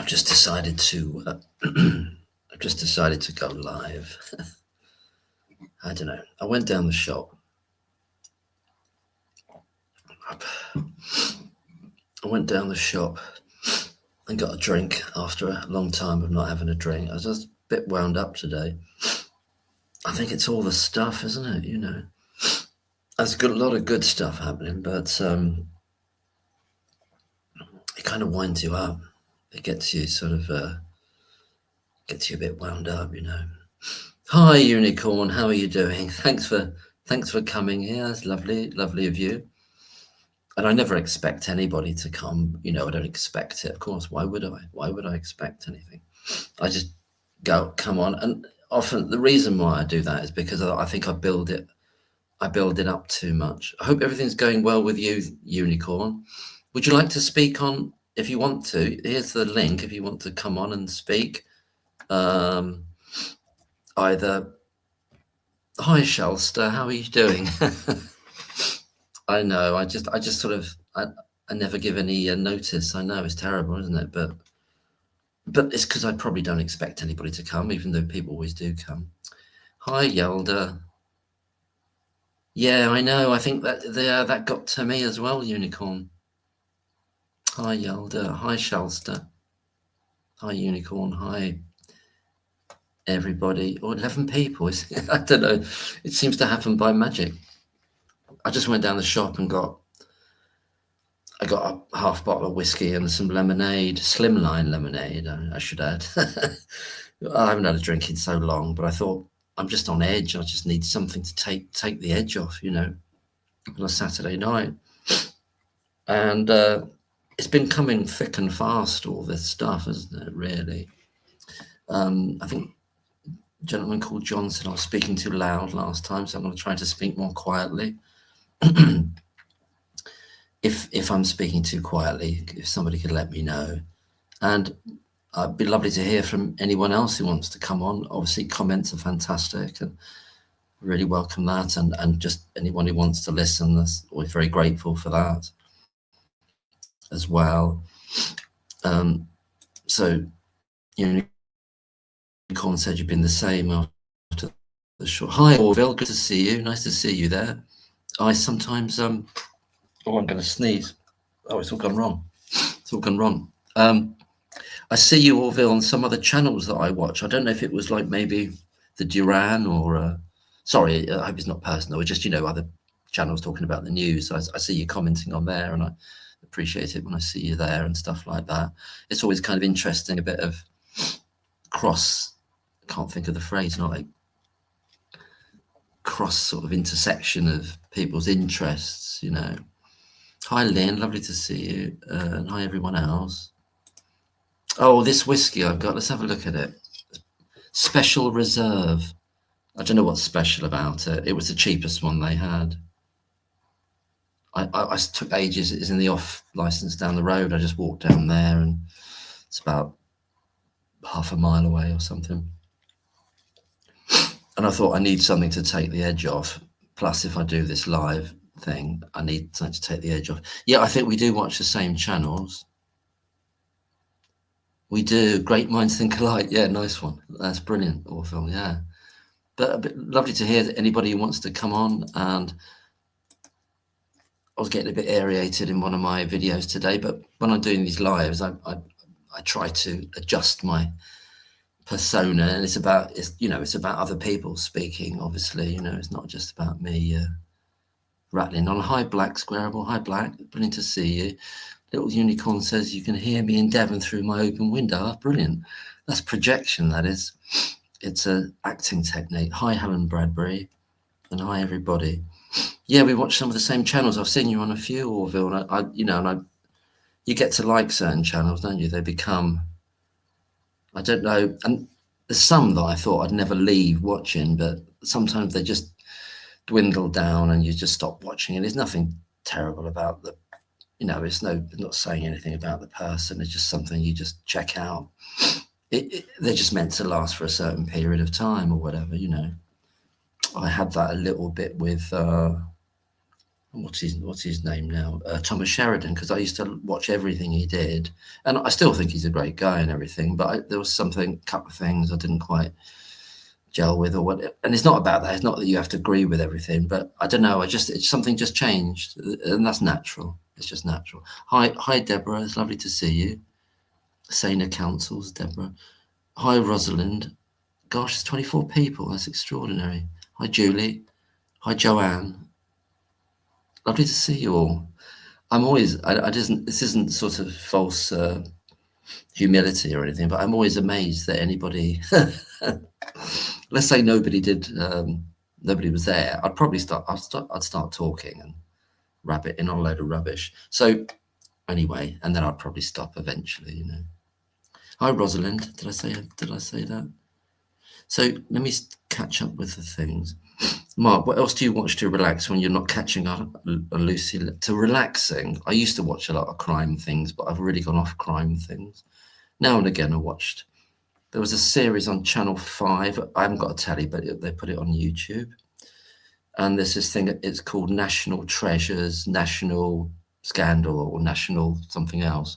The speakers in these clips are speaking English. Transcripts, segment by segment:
I've just decided to go live. I don't know. I went down the shop. And got a drink after a long time of not having a drink. I was just a bit wound up today. I think it's all the stuff, isn't it? You know, there's a lot of good stuff happening, but it kind of winds you up. It gets you sort of gets you a bit wound up, you know. Hi, Unicorn. How are you doing? Thanks for coming here. It's lovely of you. And I never expect anybody to come. You know, I don't expect it. Of course, why would I? Why would I expect anything? I just come on. And often the reason why I do that is because I think I build it up too much. I hope everything's going well with you, Unicorn. Would you like to speak on, if you want to? Here's the link if you want to come on and speak. Either, hi Shelster, how are you doing? I know, I just sort of, I never give any notice. I know it's terrible, isn't it? But it's because I probably don't expect anybody to come, even though people always do come. Hi Yelda. Yeah, I know. I think that got to me as well, Unicorn. Hi Yelda. Hi Shelster. Hi Unicorn. Hi everybody. Or 11 people. I don't know. It seems to happen by magic. I just went down the shop and I got a half bottle of whiskey and some lemonade, slimline lemonade, I should add. I haven't had a drink in so long, but I thought I'm just on edge. I just need something to take the edge off, you know, on a Saturday night. And it's been coming thick and fast, all this stuff, isn't it, really? I think a gentleman called John said I was speaking too loud last time, so I'm going to try to speak more quietly. If I'm speaking too quietly, if somebody could let me know. And it'd be lovely to hear from anyone else who wants to come on. Obviously, comments are fantastic, and really welcome that. And just anyone who wants to listen, we're very grateful for that as well. So, you know, Colin said you've been the same after the show. Hi, Orville, good to see you. Nice to see you there. I sometimes, oh, I'm going to sneeze. Oh, it's all gone wrong. It's all gone wrong. I see you, Orville, on some other channels that I watch. I don't know if it was like maybe the Duran or, sorry, I hope it's not personal. It's just, you know, other channels talking about the news. I see you commenting on there, and I appreciate it when I see you there and stuff like that. It's always kind of interesting, a bit of cross, I can't think of the phrase, not like cross sort of intersection of people's interests, you know. Hi, Lynn, lovely to see you. And hi, everyone else. Oh, this whiskey I've got, let's have a look at it. Special Reserve. I don't know what's special about it. It was the cheapest one they had. I took ages. It's in the off license down the road. I just walked down there, and it's about half a mile away or something. And I thought I need something to take the edge off. Plus, if I do this live thing, I need something to take the edge off. Yeah, I think we do watch the same channels. We do. Great minds think alike. Yeah, nice one. That's brilliant, Orville. Yeah. But lovely to hear that anybody who wants to come on. And I was getting a bit aerated in one of my videos today, but when I'm doing these lives, I try to adjust my persona, and it's about other people speaking, obviously, you know, it's not just about me rattling on. Hi, Black Squareable. Hi, Black. Brilliant to see you. Little Unicorn says you can hear me in Devon through my open window. Oh, brilliant. That's projection, that is. It's an acting technique. Hi, Helen Bradbury. And hi, everybody. Yeah, we watch some of the same channels. I've seen you on a few, Orville, and you get to like certain channels, don't you? They become, I don't know, and there's some that I thought I'd never leave watching, but sometimes they just dwindle down and you just stop watching. And there's nothing terrible about the, you know, it's not saying anything about the person. It's just something you just check out. They're just meant to last for a certain period of time or whatever, you know. I had that a little bit with, what's his name now? Thomas Sheridan, because I used to watch everything he did, and I still think he's a great guy and everything. But there was a couple of things I didn't quite gel with, or what. And it's not about that. It's not that you have to agree with everything, but I don't know. Something just changed, and that's natural. It's just natural. Hi, Deborah. It's lovely to see you. Sana Councils, Deborah. Hi, Rosalind. Gosh, it's 24 people. That's extraordinary. Hi, Julie. Hi, Joanne. Lovely to see you all. This isn't sort of false humility or anything, but I'm always amazed that anybody, let's say nobody was there, I'd start talking and rabbit in on a load of rubbish. So anyway, and then I'd probably stop eventually, you know. Hi, Rosalind. Did I say that? So let me catch up with the things. Mark, what else do you watch to relax when you're not catching up on Lucy? To relaxing, I used to watch a lot of crime things, but I've really gone off crime things. Now and again, there was a series on Channel 5. I haven't got a telly, but they put it on YouTube. And there's this thing, it's called National Treasures, National Scandal, or National something else,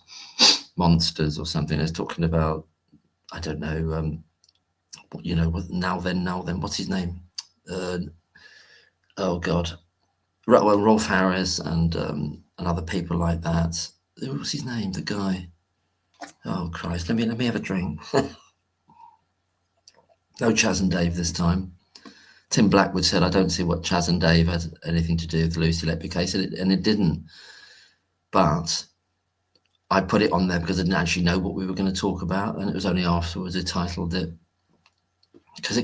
Monsters or something. It's talking about, I don't know, you know, now then, what's his name? Oh God, well, Rolf Harris and other people like that. What's his name? The guy. Oh Christ! Let me have a drink. No Chaz and Dave this time. Tim Blackwood said, "I don't see what Chaz and Dave had anything to do with the Lucy Letby case," and it didn't. But I put it on there because I didn't actually know what we were going to talk about, and it was only afterwards I titled it, because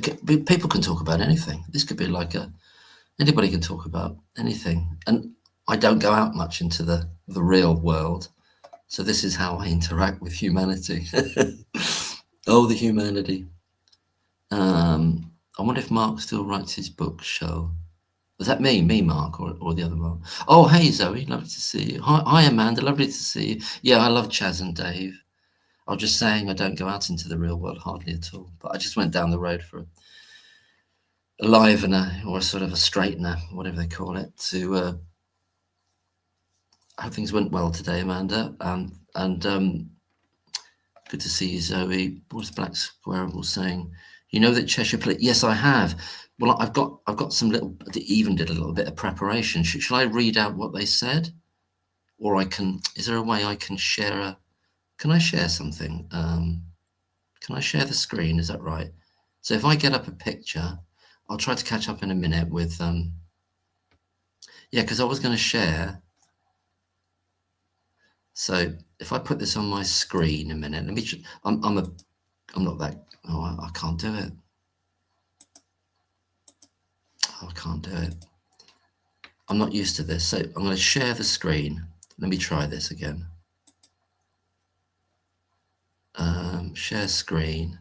people can talk about anything. This could be like anybody can talk about anything, and I don't go out much into the real world, so this is how I interact with humanity. Oh, the humanity. I wonder if Mark still writes his book show. Was that me, Mark, or the other Mark? Oh, hey, Zoe, lovely to see you. Hi, Amanda, lovely to see you. Yeah, I love Chaz and Dave. I was just saying I don't go out into the real world hardly at all, but I just went down the road for a livener, or a sort of a straightener, whatever they call it, to I hope things went well today, Amanda, and good to see you, Zoe. What's Black Squarable saying? You know that Cheshire Police? Yes, I have. Well, I've got some little, even did a little bit of preparation. Shall I read out what they said, or is there a way I can share can I share something? Can I share the screen? Is that right? So if I get up a picture, I'll try to catch up in a minute with yeah, because I was going to share. So if I put this on my screen a minute, let me. I'm not that. Oh, I can't do it. Oh, I can't do it. I'm not used to this. So I'm going to share the screen. Let me try this again. Share screen.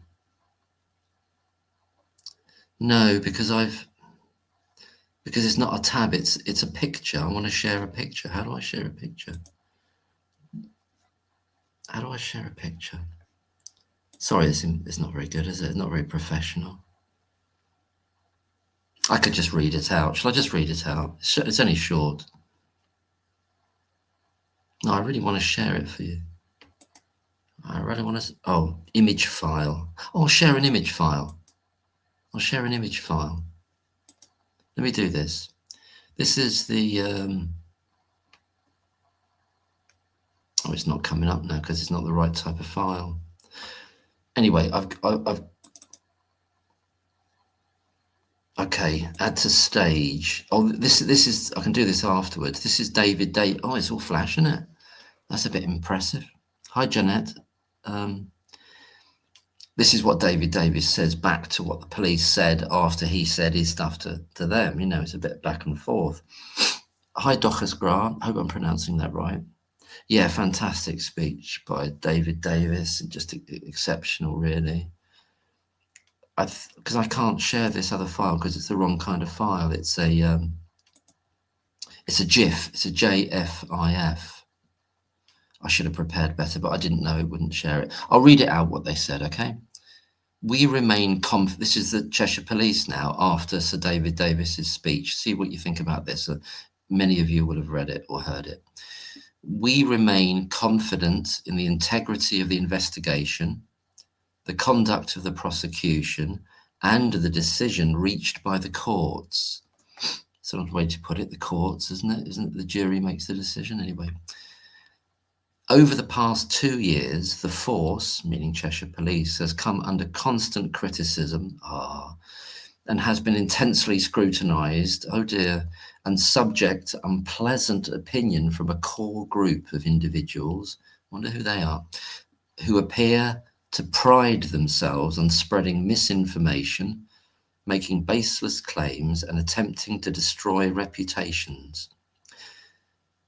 No, because it's not a tab. It's a picture. I want to share a picture. How do I share a picture? How do I share a picture? Sorry, it's not very good, is it? It's not very professional. I could just read it out. Shall I just read it out? It's only short. No, I really want to share it for you. I really want to. Oh, image file. Oh, I'll share an image file. I'll share an image file. Let me do this. This is the. Oh, it's not coming up now because it's not the right type of file. Anyway, I've okay, add to stage. Oh, this is, I can do this afterwards. This is David. Oh, it's all flash, isn't it? That's a bit impressive. Hi, Jeanette. This is what David Davis says back to what the police said after he said his stuff to them. You know, it's a bit back and forth. Hi, Dochas Grant. Hope I'm pronouncing that right. Yeah, fantastic speech by David Davis. Just exceptional, really. Because I can't share this other file because it's the wrong kind of file. It's a GIF. It's a JFIF. I should have prepared better, but I didn't know it wouldn't share it. I'll read it out what they said, okay? We remain this is the Cheshire Police now after Sir David Davis's speech. See what you think about this. Many of you will have read it or heard it. We remain confident in the integrity of the investigation, the conduct of the prosecution, and the decision reached by the courts. It's another way to put it, the courts, isn't it? Isn't it the jury makes the decision anyway? Over the past 2 years, the force, meaning Cheshire Police, has come under constant criticism, and has been intensely scrutinised, oh dear, and subject to unpleasant opinion from a core group of individuals, wonder who they are, who appear to pride themselves on spreading misinformation, making baseless claims, and attempting to destroy reputations.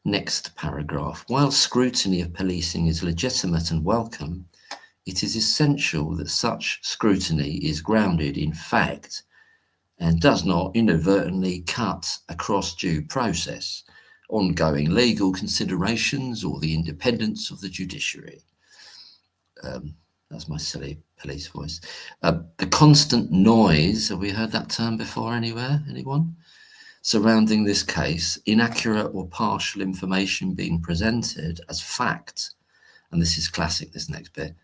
Next paragraph. While scrutiny of policing is legitimate and welcome, it is essential that such scrutiny is grounded in fact and does not inadvertently cut across due process, ongoing legal considerations, or the independence of the judiciary. That's my silly police voice. The constant noise, have we heard that term before anywhere? Anyone? Surrounding this case, inaccurate or partial information being presented as fact, and this is classic, this next bit,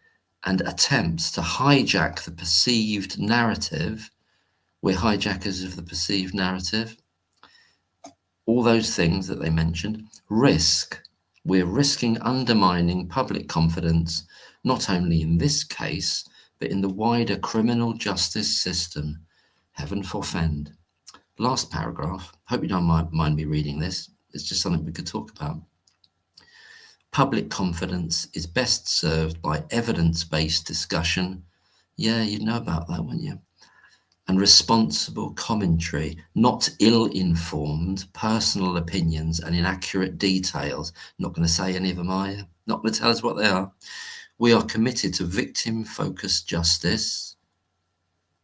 and attempts to hijack the perceived narrative. We're hijackers of the perceived narrative. All those things that they mentioned. We're risking undermining public confidence, not only in this case, but in the wider criminal justice system. Heaven forfend. Last paragraph. Hope you don't mind me reading this. It's just something we could talk about. Public confidence is best served by evidence-based discussion. Yeah, you'd know about that, wouldn't you? And responsible commentary, not ill-informed personal opinions and inaccurate details. Not going to say any of them, are you? Not going to tell us what they are. We are committed to victim-focused justice.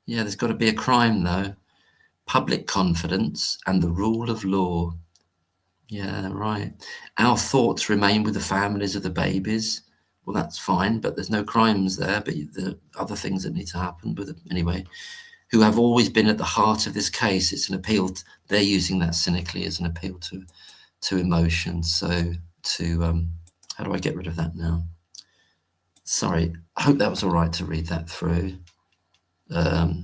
Yeah, there's got to be a crime, though. Public confidence and the rule of law. Yeah, right. Our thoughts remain with the families of the babies. Well, that's fine, but there's no crimes there, but the other things that need to happen with it anyway, who have always been at the heart of this case. It's an appeal. They're using that cynically as an appeal to emotion. So how do I get rid of that now? Sorry, I hope that was all right to read that through. I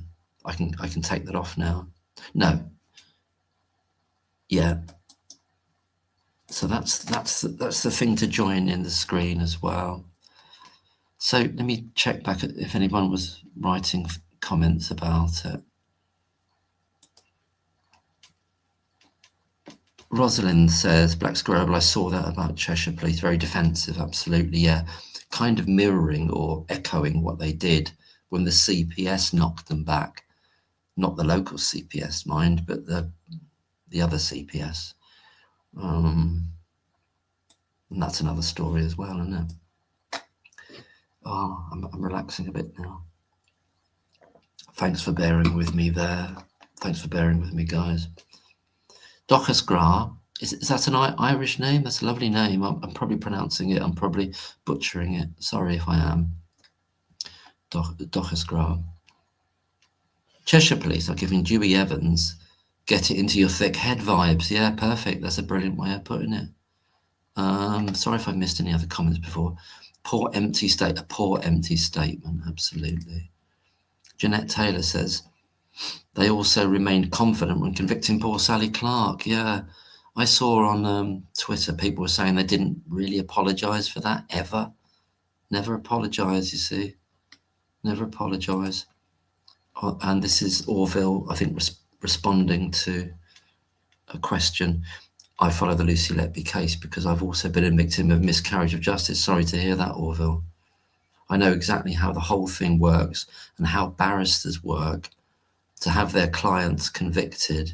can take that off now. No. Yeah. So that's the thing to join in the screen as well. So let me check back if anyone was writing comments about it. Rosalind says, Black Squirrel, I saw that about Cheshire Police, very defensive, absolutely, yeah. Kind of mirroring or echoing what they did when the CPS knocked them back. Not the local CPS, mind, but the other CPS. And that's another story as well, isn't it? Oh, I'm relaxing a bit now. Thanks for bearing with me there. Thanks for bearing with me, guys. Dochas Gra, is that an Irish name? That's a lovely name. I'm probably pronouncing it. I'm probably butchering it. Sorry if I am. Dochas Gra. Cheshire Police are giving Dewey Evans get it into your thick head vibes. Yeah, perfect. That's a brilliant way of putting it. Sorry if I missed any other comments before. A poor empty statement, absolutely. Jeanette Taylor says, they also remained confident when convicting poor Sally Clark. Yeah, I saw on Twitter people were saying they didn't really apologise for that, ever. Never apologise, you see. Never apologise. And this is Orville, I think, responding to a question. I follow the Lucy Letby case because I've also been a victim of miscarriage of justice. Sorry to hear that, Orville. I know exactly how the whole thing works and how barristers work to have their clients convicted.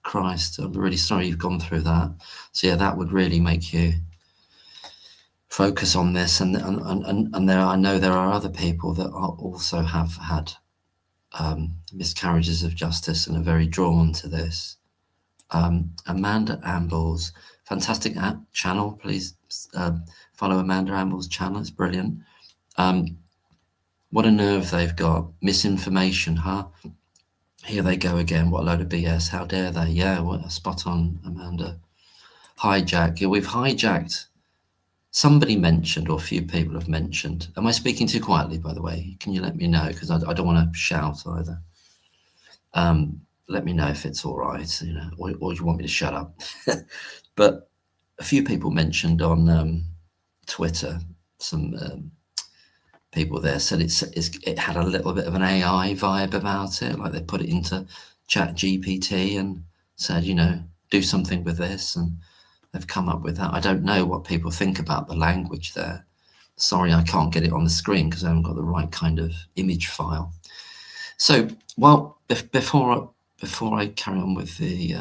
Christ, I'm really sorry you've gone through that. So yeah, that would really make you focus on this. And there, I know there are other people that also have had miscarriages of justice and are very drawn to this. Amanda Amble's fantastic channel. Please follow Amanda Amble's channel. It's brilliant. What a nerve they've got. Misinformation, huh? Here they go again. What a load of BS. How dare they? Yeah, what a spot on, Amanda. hijack. Yeah, we've hijacked. Somebody mentioned, or a few people have mentioned. Am I speaking too quietly, by the way? Can you let me know? Because I don't want to shout either. Let me know if it's all right, you know, or you want me to shut up. But a few people mentioned on Twitter, some people there said it had a little bit of an AI vibe about it, like they put it into Chat GPT and said, you know, do something with this, and they've come up with that. I don't know what people think about the language there. Sorry, I can't get it on the screen because I haven't got the right kind of image file. So, well, before I carry on with the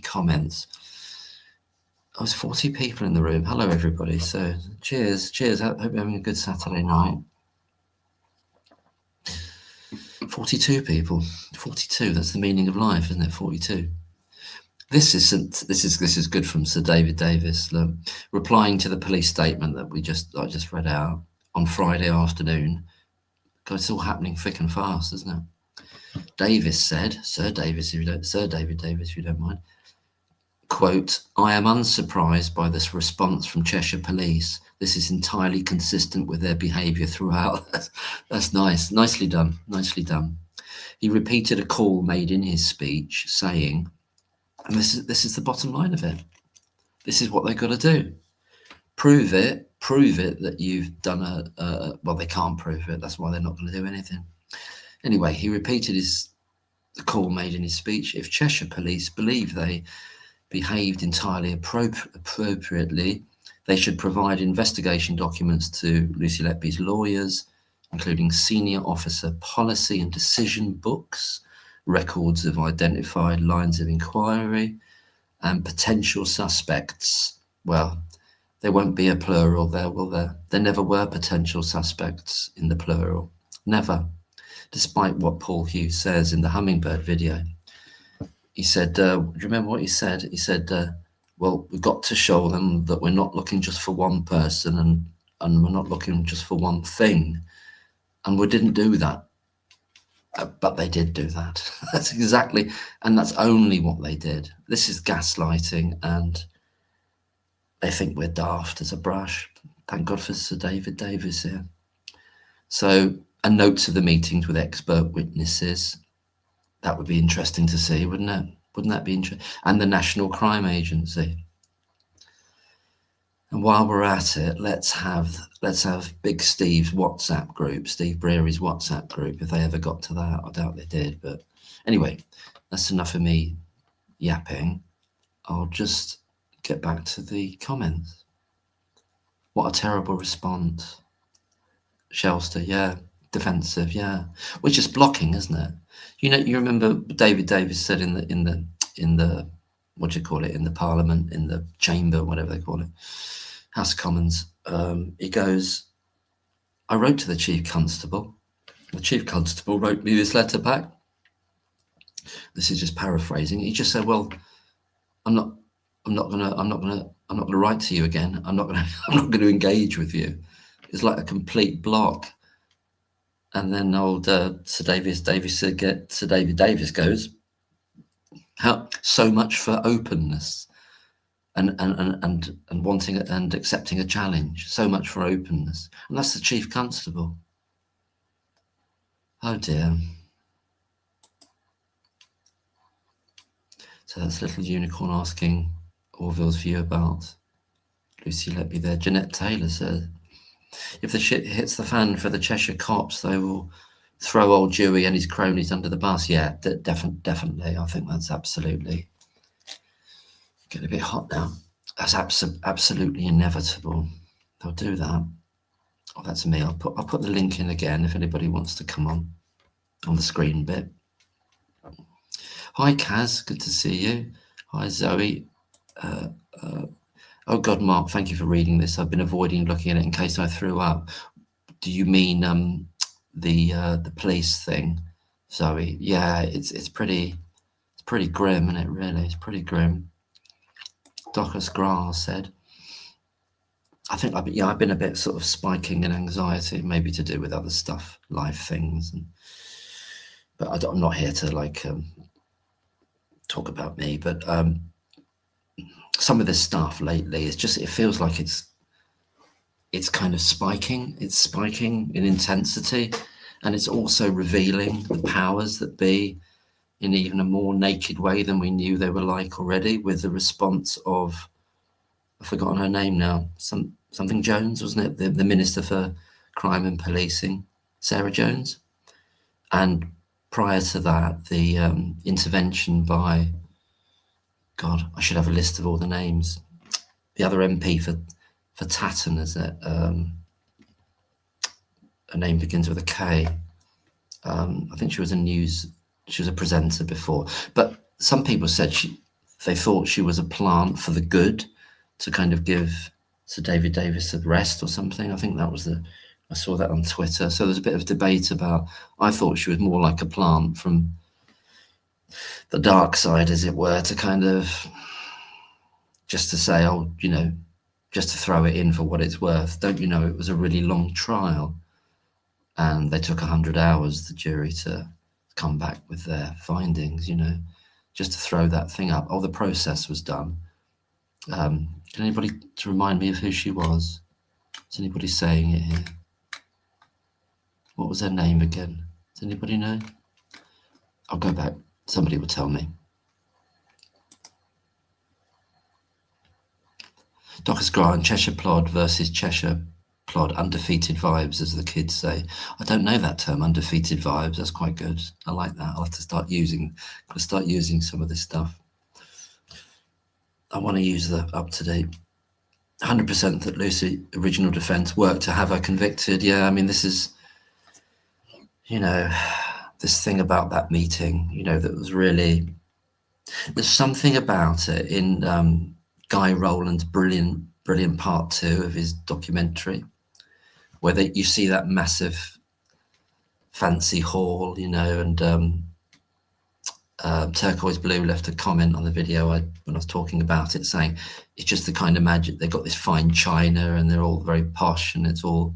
comments, I was 40 people in the room. Hello, everybody. So, cheers. I hope you're having a good Saturday night. 42 people. 42. That's the meaning of life, isn't it? 42. This is good from Sir David Davis, replying to the police statement that I just read out on Friday afternoon. God, it's all happening thick and fast, isn't it? Davis said, Sir David Davis, if you don't mind, quote, "I am unsurprised by this response from Cheshire Police. This is entirely consistent with their behaviour throughout." That's nice. Nicely done. He repeated a call made in his speech, saying, and this is the bottom line of it. This is what they've got to do. Prove it that you've done well, they can't prove it. That's why they're not going to do anything. Anyway, he repeated the call made in his speech. If Cheshire Police believe they behaved entirely appropriately, they should provide investigation documents to Lucy Letby's lawyers, including senior officer policy and decision books, records of identified lines of inquiry, and potential suspects. Well, there won't be a plural there, will there? There never were potential suspects in the plural. Never. Despite what Paul Hughes says in the Hummingbird video. He said, do you remember what he said? He said, well, we've got to show them that we're not looking just for one person and we're not looking just for one thing. And we didn't do that. But they did do that. That's exactly, and that's only what they did. This is gaslighting, and they think we're daft as a brush. Thank God for Sir David Davis here. So, and notes of the meetings with expert witnesses. That would be interesting to see, wouldn't it? Wouldn't that be interesting? And the National Crime Agency. And while we're at it, let's have Big Steve's WhatsApp group, Steve Breary's WhatsApp group, if they ever got to that. I doubt they did, but anyway, that's enough of me yapping. I'll just get back to the comments. What a terrible response. Shelster, yeah. Defensive, yeah. We're just blocking, isn't it? You know, you remember David Davis said in the what do you call it, in the Parliament, in the chamber, whatever they call it, House of Commons. He goes, I wrote to the Chief Constable. The Chief Constable wrote me this letter back. This is just paraphrasing. He just said, well, I'm not gonna write to you again. I'm not gonna engage with you. It's like a complete block. And then old Sir David Davis goes, how so much for openness and wanting and accepting a challenge. So much for openness. And that's the Chief Constable. Oh dear. So that's Little Unicorn asking Orville's view about Lucy Letby there. Jeanette Taylor says, if the shit hits the fan for the Cheshire cops, they will throw old Dewey and his cronies under the bus. Yeah, definitely. I think that's absolutely getting a bit hot now. That's absolutely inevitable. They'll do that. Oh, that's me. I'll put the link in again if anybody wants to come on the screen bit. Hi, Kaz. Good to see you. Hi, Zoe. Oh God, Mark, thank you for reading this. I've been avoiding looking at it in case I threw up. Do you mean the police thing, Zoe? Yeah, it's pretty grim, isn't it? Really, it's pretty grim. Docus Grass said, I think I've been a bit sort of spiking in anxiety, maybe to do with other stuff, life things, but I'm not here to like talk about me, but some of this stuff lately, it feels like it's kind of spiking. It's spiking in intensity, and it's also revealing the powers that be in even a more naked way than we knew they were like already, with the response of, I've forgotten her name now, something Jones, wasn't it? The Minister for Crime and Policing, Sarah Jones. And prior to that, the intervention by, God, I should have a list of all the names. The other MP for Tatton, is it? Her name begins with a K. I think she was a presenter before. But some people said they thought she was a plant for the good, to kind of give Sir David Davis a rest or something. I think I saw that on Twitter. So there's a bit of debate about, I thought she was more like a plant from the dark side, as it were, to kind of just to say, oh, just to throw it in for what it's worth. Don't you know, it was a really long trial, and they took 100 hours, the jury, to come back with their findings, just to throw that thing up. Oh, the process was done. Can anybody to remind me of who she was? Is anybody saying it here? What was her name again? Does anybody know? I'll go back. Somebody will tell me. Docus Grant, Cheshire Plod versus Cheshire Plod, undefeated vibes, as the kids say. I don't know that term, undefeated vibes. That's quite good. I like that. I'll have to start using some of this stuff. I want to use the up-to-date 100% that Lucy, original defence, worked to have her convicted. Yeah, I mean, this is, this thing about that meeting, that was really, there's something about it in Guy Rowland's brilliant part 2 of his documentary, where you see that massive fancy hall, and Turquoise Blue left a comment on the video when I was talking about it, saying it's just the kind of magic. They've got this fine china and they're all very posh, and it's all,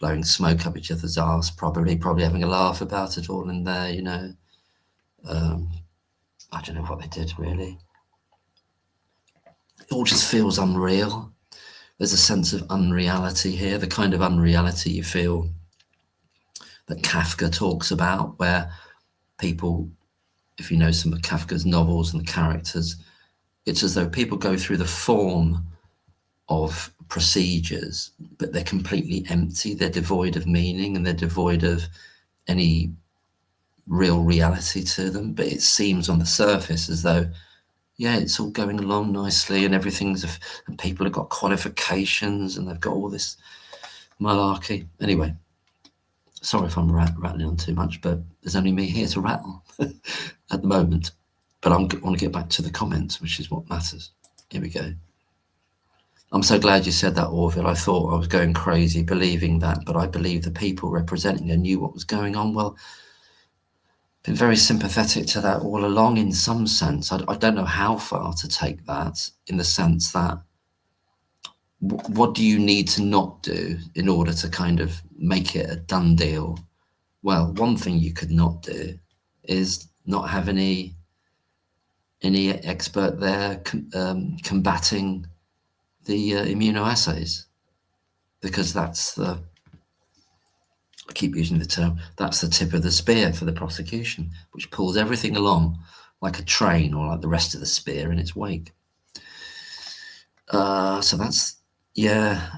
blowing smoke up each other's arse, probably having a laugh about it all in there, I don't know what they did, really. It all just feels unreal. There's a sense of unreality here, the kind of unreality you feel that Kafka talks about, where people, if you know some of Kafka's novels and the characters, it's as though people go through the form of procedures, but they're completely empty. They're devoid of meaning, and they're devoid of any real reality to them. But it seems on the surface as though, yeah, it's all going along nicely, and and people have got qualifications, and they've got all this malarkey. Anyway, sorry if I'm rattling on too much, but there's only me here to rattle at the moment. But I want to get back to the comments, which is what matters. Here we go. I'm so glad you said that, Orville. I thought I was going crazy believing that, but I believe the people representing her knew what was going on. Well, been very sympathetic to that all along in some sense. I don't know how far to take that, in the sense that what do you need to not do in order to kind of make it a done deal? Well, one thing you could not do is not have any expert there combating the immunoassays, because that's I keep using the term, that's the tip of the spear for the prosecution, which pulls everything along like a train, or like the rest of the spear in its wake. So that's, yeah,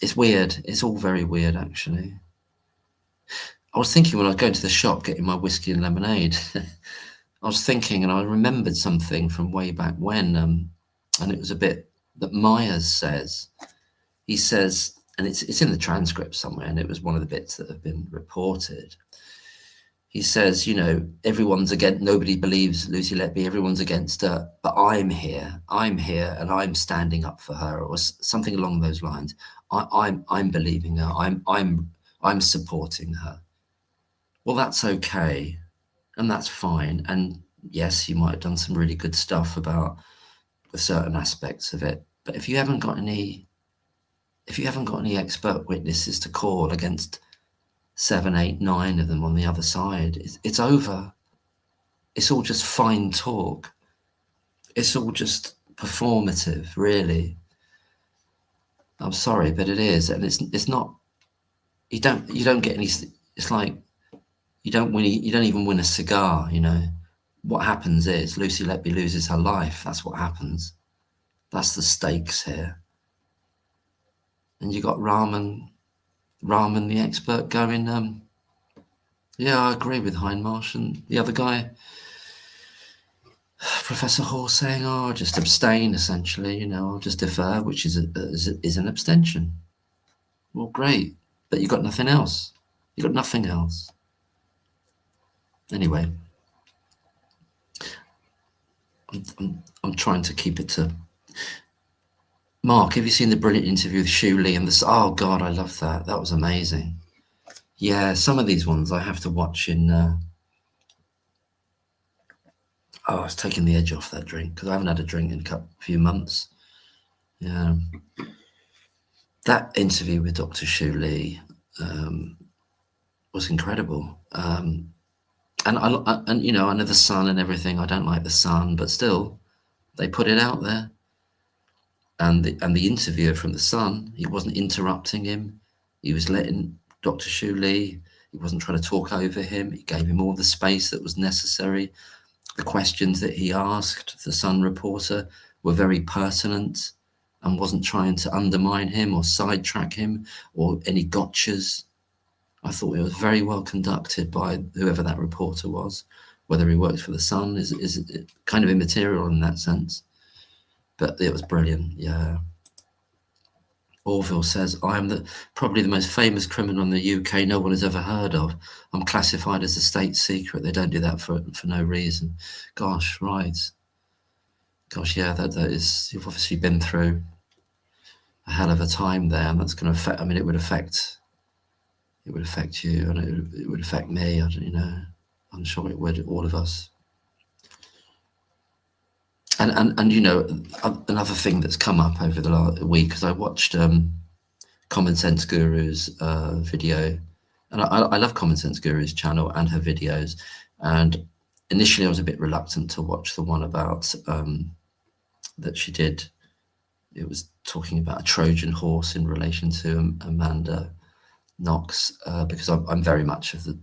it's weird. It's all very weird, actually. I was thinking when I was going to the shop getting my whiskey and lemonade, I was thinking, and I remembered something from way back when, and it was a bit that Myers says. He says, and it's in the transcript somewhere, and it was one of the bits that have been reported. He says, everyone's against, nobody believes Lucy Letby, everyone's against her, but I'm here, and I'm standing up for her, or something along those lines. I'm believing her, I'm supporting her. Well, that's okay, and that's fine. And yes, you might have done some really good stuff with certain aspects of it, but if you haven't got any expert witnesses to call against 7, 8, 9 of them on the other side, it's over. It's all just fine talk. It's all just performative, really. I'm sorry, but it is, and it's not. You don't get any. It's like you don't win. You don't even win a cigar. You know, what happens is Lucy Letby loses her life. That's what happens. That's the stakes here. And you got Rahman the expert going. Yeah, I agree with Hindmarsh, and the other guy, Professor Hall, saying, "Oh, I'll just abstain." Essentially, you know, I'll just defer, which is an abstention. Well, great, but you got nothing else. You got nothing else. Anyway, I'm trying to keep it to. Mark, have you seen the brilliant interview with Shu Lee and this? Oh God, I love that. That was amazing. Yeah, some of these ones I have to watch in. Oh, it's taking the edge off that drink because I haven't had a drink in a few months. Yeah, that interview with Dr. Shu Lee was incredible. And you know, I know the Sun and everything. I don't like the Sun, but still, they put it out there. And the interviewer from the Sun, he wasn't interrupting him. He was letting Dr. Shu Lee. He wasn't trying to talk over him. He gave him all the space that was necessary. The questions that he asked the Sun reporter were very pertinent and wasn't trying to undermine him or sidetrack him or any gotchas. I thought it was very well conducted by whoever that reporter was. Whether he works for the Sun is kind of immaterial in that sense. But it was brilliant, yeah. Orville says, I am probably the most famous criminal in the UK no one has ever heard of. I'm classified as a state secret. They don't do that for no reason. Gosh, right. Gosh, yeah, that is, you've obviously been through a hell of a time there, and that's going to affect, I mean, it would affect you, and it would affect me, you know, I'm sure it would, all of us. And you know, another thing that's come up over the last week, because I watched Common Sense Guru's video, and I love Common Sense Guru's channel and her videos, and initially I was a bit reluctant to watch the one about that she did. It was talking about a Trojan horse in relation to Amanda Knox, because I'm very much of the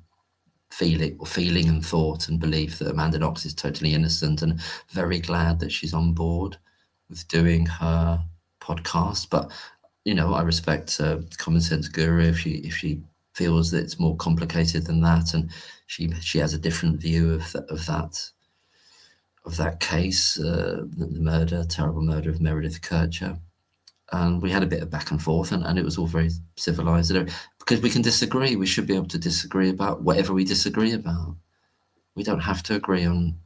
feeling and thought and belief that Amanda Knox is totally innocent, and very glad that she's on board with doing her podcast. But you know, I respect Common Sense Guru if she feels that it's more complicated than that, and she has a different view of that case, the terrible murder of Meredith Kercher. And we had a bit of back and forth, and it was all very civilized. Because we can disagree, we should be able to disagree about whatever we disagree about. We don't have to agree on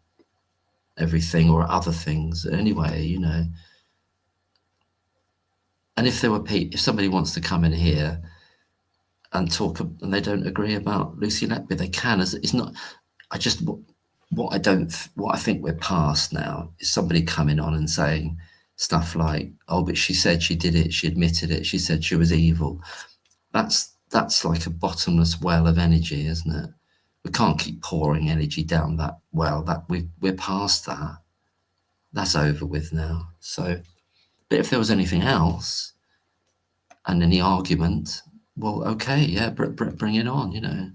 everything or other things anyway, you know. And if somebody wants to come in here and talk, and they don't agree about Lucy Letby, they can. It's not. What I think we're past now is somebody coming on and saying stuff like, oh, but she said she did it, she admitted it, she said she was evil. That's like a bottomless well of energy, isn't it? We can't keep pouring energy down that well. That we're past that. That's over with now. So, but if there was anything else and any argument, well, okay, yeah, bring it on, you know.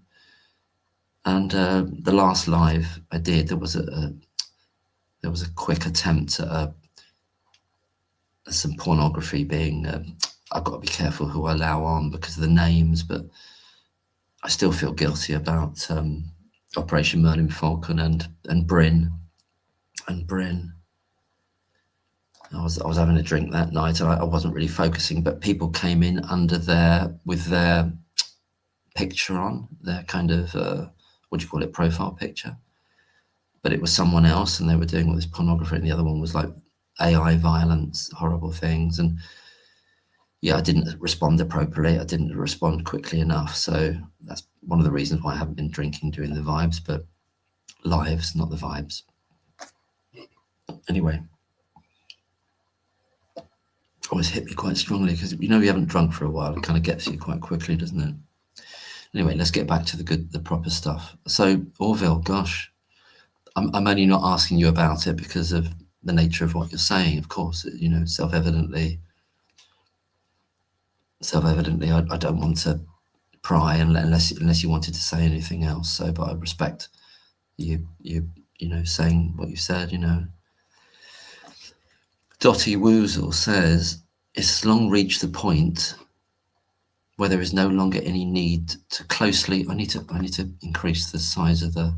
And the last live I did, there was a quick attempt at some pornography being. I've got to be careful who I allow on because of the names, but I still feel guilty about Operation Merlin Falcon and Bryn. I was having a drink that night, and I wasn't really focusing, but people came in with their picture on, their kind of what do you call it, profile picture, but it was someone else, and they were doing all this pornography, and the other one was like AI violence, horrible things. And yeah, I didn't respond appropriately. I didn't respond quickly enough. So that's one of the reasons why I haven't been drinking during the vibes, but lives, not the vibes. Anyway, always hit me quite strongly because, you know, you haven't drunk for a while. It kind of gets you quite quickly, doesn't it? Anyway, let's get back to the proper stuff. So Orville, gosh, I'm only not asking you about it because of the nature of what you're saying, of course, you know, self-evidently, I don't want to pry unless you wanted to say anything else. So, but I respect you know, saying what you said, you know. Dottie Woozle says, it's long reached the point where there is no longer any need to closely, I need to increase the size of the,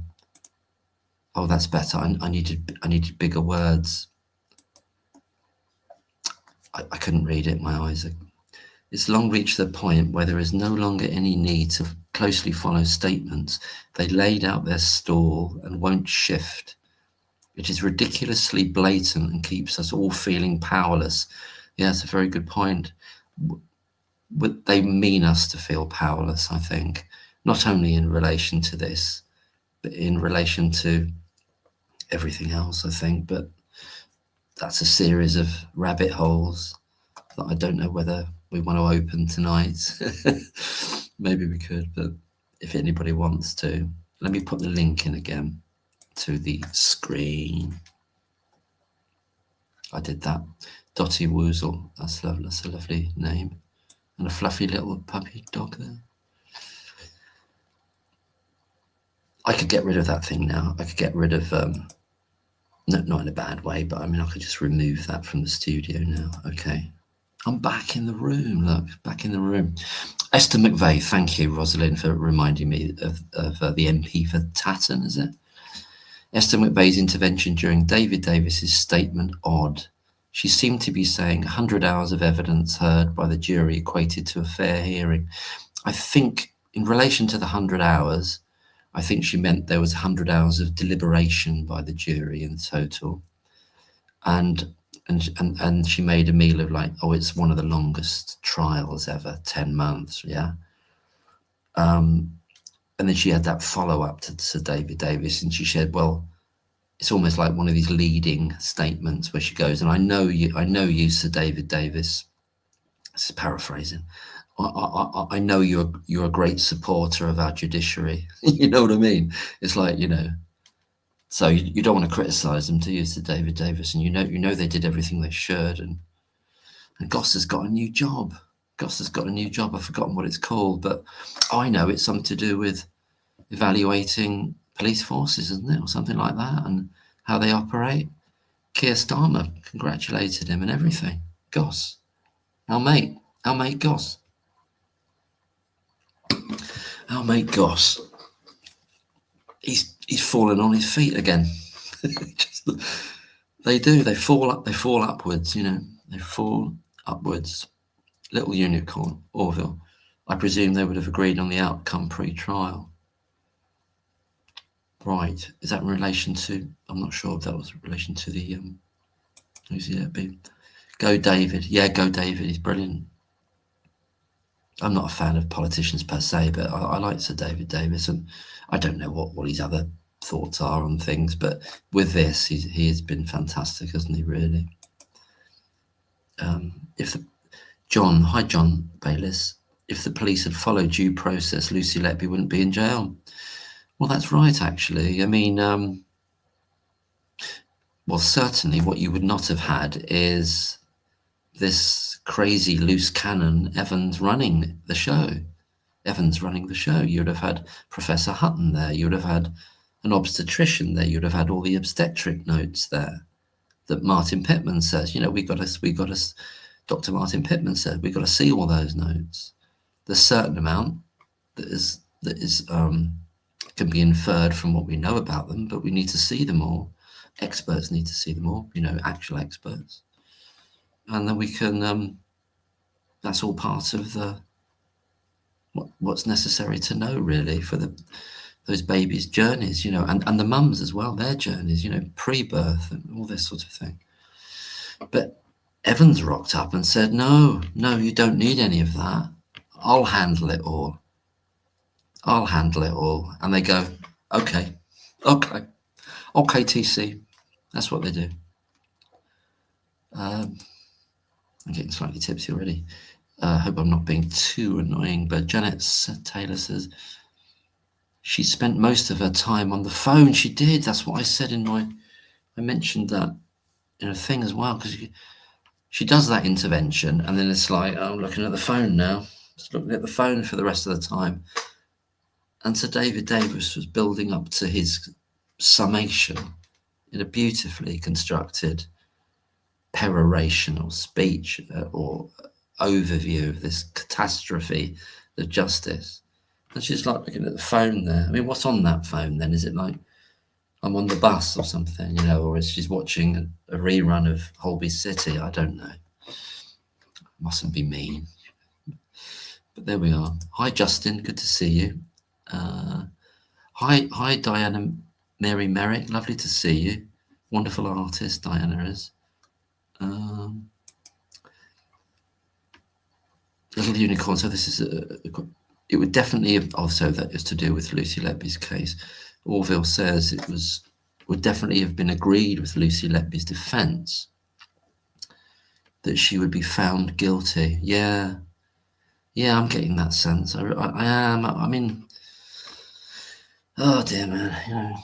oh, that's better. I needed bigger words. I couldn't read it, my eyes are. It's long reached the point where there is no longer any need to closely follow statements. They laid out their stall and won't shift. It is ridiculously blatant and keeps us all feeling powerless. Yeah, that's a very good point. They mean us to feel powerless, I think, not only in relation to this, but in relation to everything else, I think. But that's a series of rabbit holes that I don't know whether we want to open tonight. Maybe we could, but if anybody wants to, let me put the link in again to the screen. I did that. Dottie Woozle, that's lovely. That's a lovely name, and a fluffy little puppy dog there. I could get rid of that thing now. I could get rid of, no, not in a bad way, but I mean, I could just remove that from the studio now. Okay. I'm back in the room, look, back in the room. Esther McVeigh, thank you, Rosalind, for reminding me of the MP for Tatton, is it? Esther McVeigh's intervention during David Davis's statement odd. She seemed to be saying 100 hours of evidence heard by the jury equated to a fair hearing. I think in relation to the 100 hours, I think she meant there was 100 hours of deliberation by the jury in total. And she made a meal of like, oh, it's one of the longest trials ever, 10 months, yeah. And then she had that follow-up to Sir David Davis, and she said, well, it's almost like one of these leading statements where she goes, and I know you, Sir David Davis, this is paraphrasing, I know you're a great supporter of our judiciary. You know what I mean? It's like, you know, so you don't want to criticise them, do you, Sir David Davis? And you know they did everything they should. And Goss has got a new job. I've forgotten what it's called, but I know it's something to do with evaluating police forces, isn't it, or something like that, and how they operate. Keir Starmer congratulated him and everything. Goss, our mate Goss. Our mate Goss. He's fallen on his feet again. They fall upwards, you know. They fall upwards. Little unicorn, Orville. I presume they would have agreed on the outcome pre-trial. Right. Is that in relation to, I'm not sure if that was in relation to the who's he be? Go David. Yeah, go David, he's brilliant. I'm not a fan of politicians per se, but I like Sir David Davis, and I don't know what his other thoughts are on things, but with this, he has been fantastic, hasn't he, really? Hi, John Bayliss. If the police had followed due process, Lucy Letby wouldn't be in jail. Well, that's right, actually. I mean, well, certainly what you would not have had is this crazy loose cannon Evans running the show. You'd have had Professor Hutton there. You'd have had an obstetrician there. You'd have had all the obstetric notes there that Martin Pittman says, you know, we got to, Dr. Martin Pittman said, we've got to see all those notes. There's a certain amount that is can be inferred from what we know about them, but we need to see them all. Experts need to see them all, you know, actual experts. And then we can, that's all part of what's necessary to know, really, for those babies' journeys, you know, and the mums as well, their journeys, you know, pre-birth and all this sort of thing. But Evans rocked up and said, no, you don't need any of that. I'll handle it all. And they go, okay, TC. That's what they do. I'm getting slightly tipsy already. I hope I'm not being too annoying, but Janet Taylor says she spent most of her time on the phone. She did. That's what I said I mentioned that thing as well, because she does that intervention, and then it's like, oh, I'm looking at the phone now, just looking at the phone for the rest of the time. And Sir David Davis was building up to his summation in a beautifully constructed perorational speech or overview of this catastrophe of justice. And she's like looking at the phone there. I mean, what's on that phone then? Is it like I'm on the bus or something, or is she's watching a rerun of Holby City? I don't know. Mustn't be mean. But there we are. Hi, Justin. Good to see you. Hi, Diana Mary Merrick. Lovely to see you. Wonderful artist, Diana is. Little Unicorn. So this is it would definitely have, also that is to do with Lucy Letby's case. Orville says it would definitely have been agreed with Lucy Letby's defence that she would be found guilty. Yeah, I'm getting that sense. I am. I mean, oh dear man,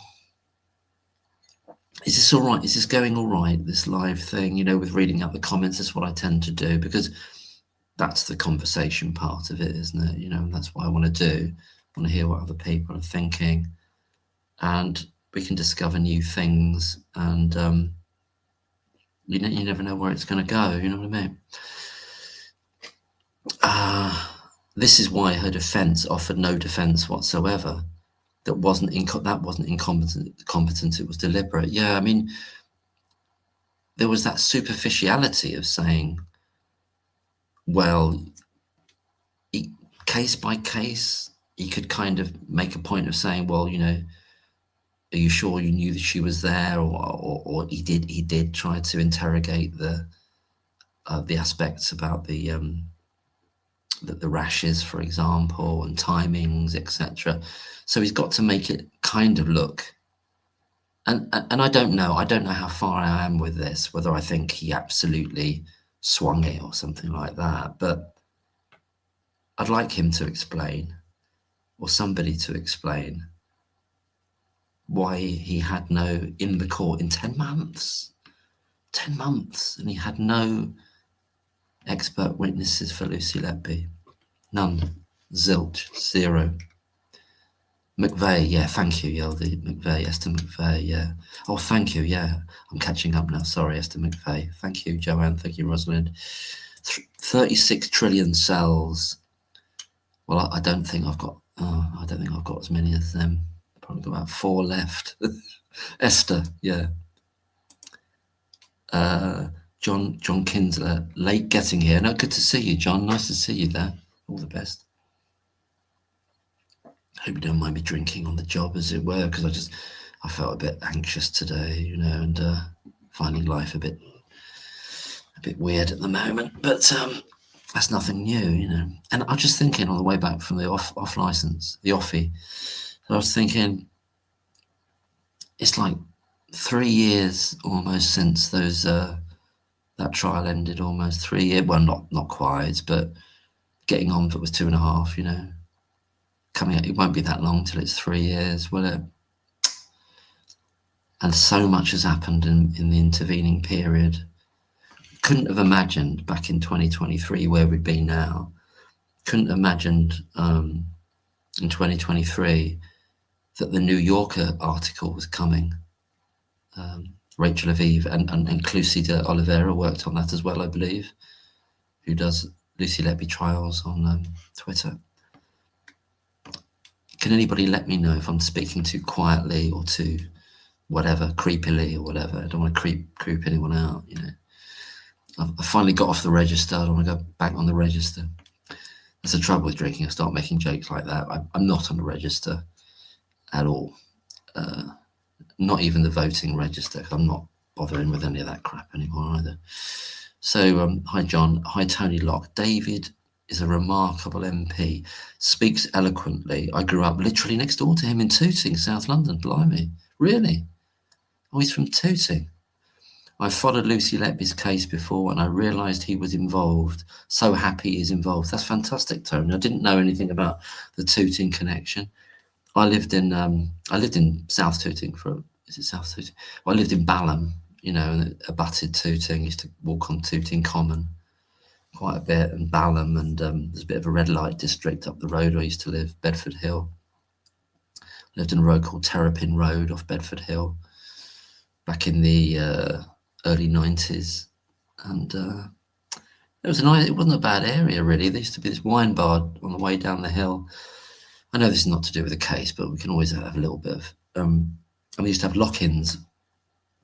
is this all right? Is this going all right? This live thing, with reading out the comments. That's what I tend to do, because that's the conversation part of it, isn't it? And that's what I want to do. I want to hear what other people are thinking, and we can discover new things, and you never know where it's going to go. You know what I mean? This is why her defence offered no defence whatsoever. That wasn't incompetent. It was deliberate. Yeah, I mean, there was that superficiality of saying, well, case by case, he could kind of make a point of saying, well, are you sure you knew that she was there, or he did try to interrogate the aspects about the rashes, for example, and timings, etc. So he's got to make it kind of look. And I don't know how far I am with this, whether I think he absolutely swung it or something like that, but I'd like him to explain, or somebody to explain, why he had no, in the court in 10 months, and he had no expert witnesses for Lucy Letby. None. Zilch. Zero. McVeigh, yeah, thank you, Yeldy. McVeigh, Esther McVeigh, yeah. Oh, thank you, yeah. I'm catching up now. Sorry, Esther McVeigh. Thank you, Joanne. Thank you, Rosalind. 36 trillion cells. Well, I don't think I've got as many as them. Probably got about 4 left. Esther, yeah. John Kinsler, late getting here. No, good to see you, John. Nice to see you there. All the best. Hope you don't mind me drinking on the job, as it were, because I felt a bit anxious today, and finding life a bit weird at the moment. But that's nothing new, And I was just thinking on the way back from the off license, the offie, I was thinking, it's like 3 years almost since those that trial ended. Almost 3 years. Well, not quite, but getting on for it was 2.5. Coming out, it won't be that long till it's 3 years, will it? And so much has happened in the intervening period. Couldn't have imagined back in 2023 where we'd be now. Couldn't have imagined in 2023 that the New Yorker article was coming. Rachel Aviv and Lucy de Oliveira worked on that as well, I believe, who does Lucy Letby trials on Twitter. Can anybody let me know if I'm speaking too quietly or too whatever, creepily or whatever? I don't want to creep anyone out, I finally got off the register. I don't want to go back on the register. That's the trouble with drinking. I start making jokes like that. I'm not on the register at all. Not even the voting register, because I'm not bothering with any of that crap anymore either. So, hi John, hi Tony Locke. David is a remarkable MP, speaks eloquently. I grew up literally next door to him in Tooting, South London. Blimey, really? Oh, he's from Tooting. I followed Lucy Letby's case before and I realised he was involved. So happy he's involved. That's fantastic, Tony. I didn't know anything about the Tooting connection. I lived in South Tooting is it South Tooting? Well, I lived in Balham, you know, and abutted Tooting. Used to walk on Tooting Common quite a bit, and Balham, and there's a bit of a red light district up the road where I used to live, Bedford Hill. Lived in a road called Terrapin Road off Bedford Hill back in the early 90s, and it was it wasn't a bad area really. There used to be this wine bar on the way down the hill. I know this is not to do with the case, but we can always have a little bit of, and we used to have lock-ins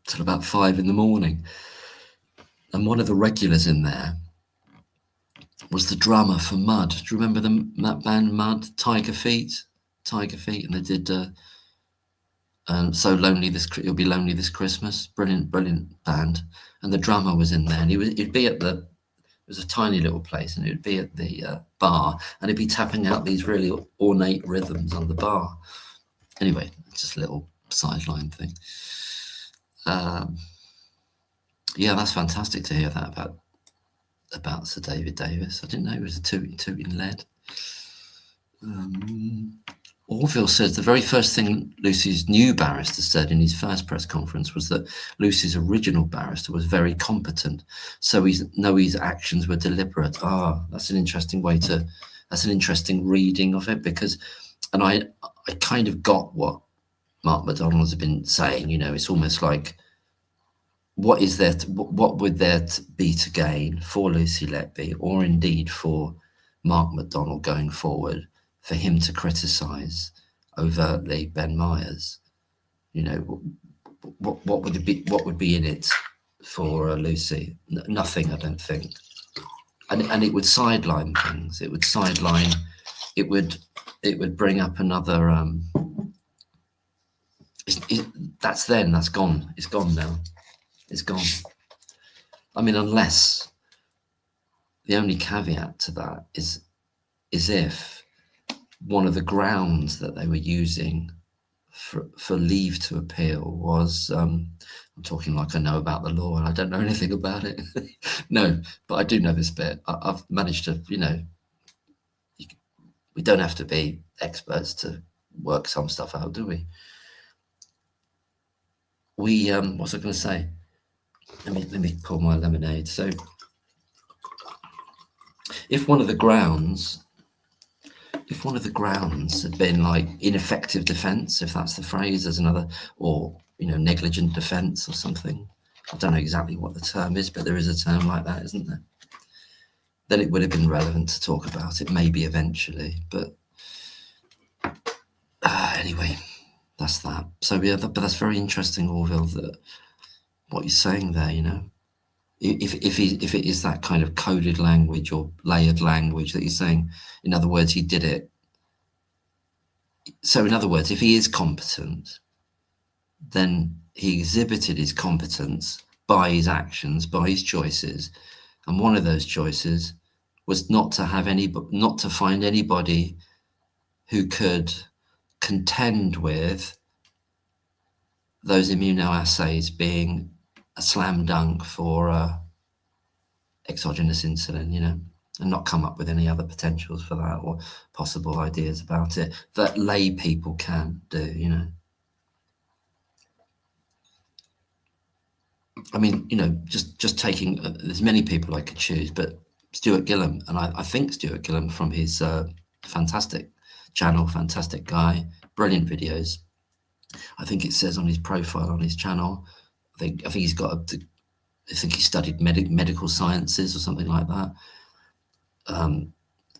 till about 5 in the morning. And one of the regulars in there was the drummer for Mud. Do you remember that band Mud? Tiger Feet, and they did So Lonely You'll Be Lonely This Christmas. Brilliant band. And the drummer was in there, and he'd be at it was a tiny little place, and it would be at the bar, and he'd be tapping out these really ornate rhythms on the bar. Anyway, just a little sideline thing. Yeah, that's fantastic to hear that about Sir David Davis. I didn't know he was a tooting lead. Orville says the very first thing Lucy's new barrister said in his first press conference was that Lucy's original barrister was very competent, so his actions were deliberate. That's an interesting that's an interesting reading of it, because, and I kind of got what Mark McDonald's been saying. You know, it's almost like, what would there be to gain for Lucy Letby, or indeed for Mark McDonald going forward, for him to criticise overtly Ben Myers? You know, what would it be? What would be in it for Lucy? Nothing, I don't think. And it would sideline things. It would sideline. It would bring up another. That's gone. It's gone now. It's gone. I mean, unless the only caveat to that is if one of the grounds that they were using for leave to appeal was, I'm talking like I know about the law and I don't know anything about it. No, but I do know this bit. I've managed to, you know, we don't have to be experts to work some stuff out, do we? What's I going to say? Let me pour my lemonade. So if one of the grounds had been like ineffective defence, if that's the phrase, there's another, or, you know, negligent defence or something. I don't know exactly what the term is, but there is a term like that, isn't there? Then it would have been relevant to talk about it, maybe eventually. But anyway, that's that. So yeah, but that's very interesting, Orville, that what you're saying there, you know. If it is that kind of coded language or layered language that you're saying, in other words, he did it. So in other words, if he is competent, then he exhibited his competence by his actions, by his choices, and one of those choices was not to find anybody who could contend with those immunoassays being a slam dunk for exogenous insulin, you know, and not come up with any other potentials for that or possible ideas about it that lay people can do, you know. I mean, you know, just taking, there's many people I could choose, but Stuart Gillam, and I think Stuart Gillam from his fantastic channel, fantastic guy, brilliant videos. I think it says on his profile on his channel, I think he's got I think he studied medical sciences or something like that.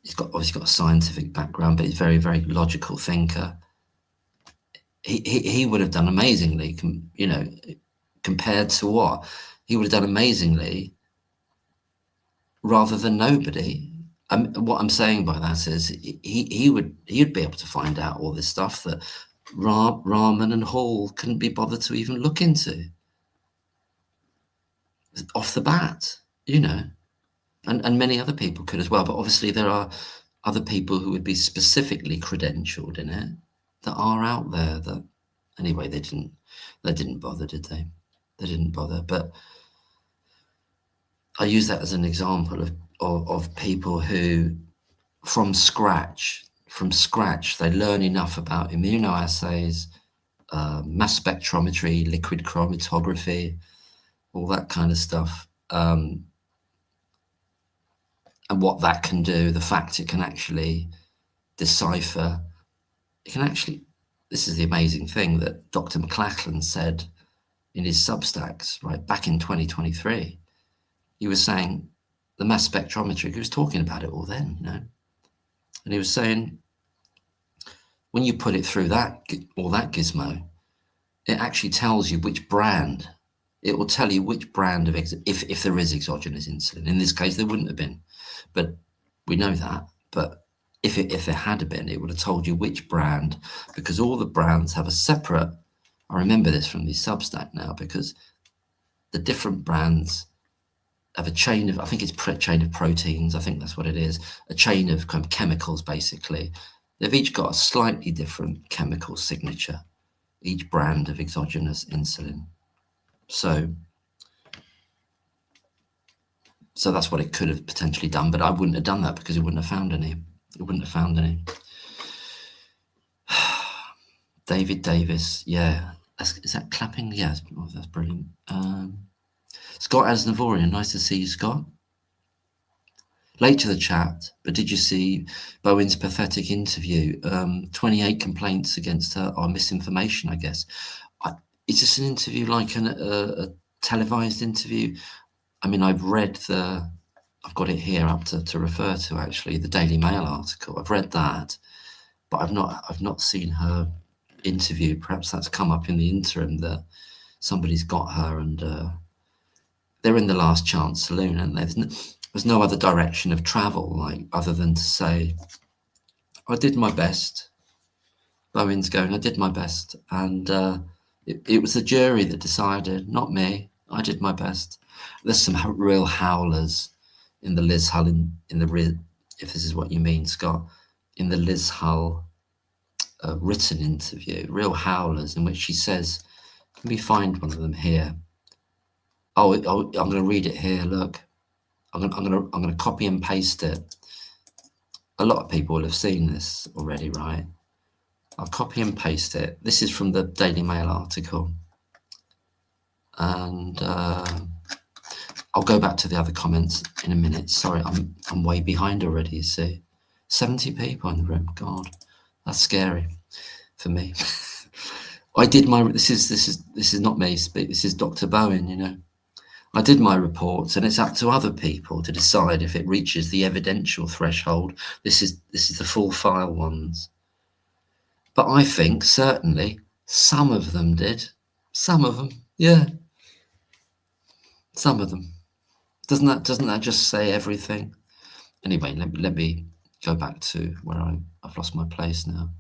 He's obviously got a scientific background, but he's a very, very logical thinker. He would have done amazingly, you know, compared to what? He would have done amazingly rather than nobody. What I'm saying by that is he'd be able to find out all this stuff that Rahman and Hall couldn't be bothered to even look into off the bat, you know, and many other people could as well. But obviously there are other people who would be specifically credentialed in it that are out there that, anyway, they didn't bother, did they? They didn't bother. But I use that as an example of people who from scratch, they learn enough about immunoassays, mass spectrometry, liquid chromatography, all that kind of stuff. And what that can do, the fact it can actually decipher, it can actually, this is the amazing thing that Dr. McLachlan said in his Substacks, right, back in 2023. He was saying the mass spectrometry, he was talking about it all then, you know, and he was saying, when you put it through that gizmo, it actually tells you which brand. It will tell you which brand of if there is exogenous insulin. In this case, there wouldn't have been, but we know that. But if there had been, it would have told you which brand, because all the brands have a separate. I remember this from the Substack now, because the different brands have a chain of, I think it's chain of proteins. I think that's what it is. A chain of kind of chemicals, basically. They've each got a slightly different chemical signature, each brand of exogenous insulin. So that's what it could have potentially done, but I wouldn't have done that because it wouldn't have found any. It wouldn't have found any. David Davis, yeah. Is that clapping? Yeah, oh, that's brilliant. Scott Asnavorian, nice to see you, Scott. Late to the chat, but did you see Bowen's pathetic interview? 28 complaints against her are misinformation, I guess. Is this an interview like a televised interview? I mean, I've got it here up to refer to, actually, the Daily Mail article. I've read that, but I've not seen her interview. Perhaps that's come up in the interim that somebody's got her, and they're in the last chance saloon, and there's no other direction of travel, like, other than to say, I did my best. Bowen's going, I did my best, and it was the jury that decided, not me. I did my best. There's some real howlers in the Liz Hull, if this is what you mean, Scott, in the Liz Hull written interview, real howlers, in which she says, let me find one of them here. Oh, I'm going to read it here. Look, I'm going to copy and paste it. A lot of people will have seen this already, right? I'll copy and paste it. This is from the Daily Mail article. And I'll go back to the other comments in a minute. Sorry, I'm way behind already, you see. 70 people in the room. God, that's scary for me. I did my, this is not me speak, this is Dr. Bowen, you know. I did my reports, and it's up to other people to decide if it reaches the evidential threshold. This is the full file ones. But I think certainly some of them did. Some of them, yeah. Some of them. Doesn't that just say everything? Anyway, let me go back to where I've lost my place now.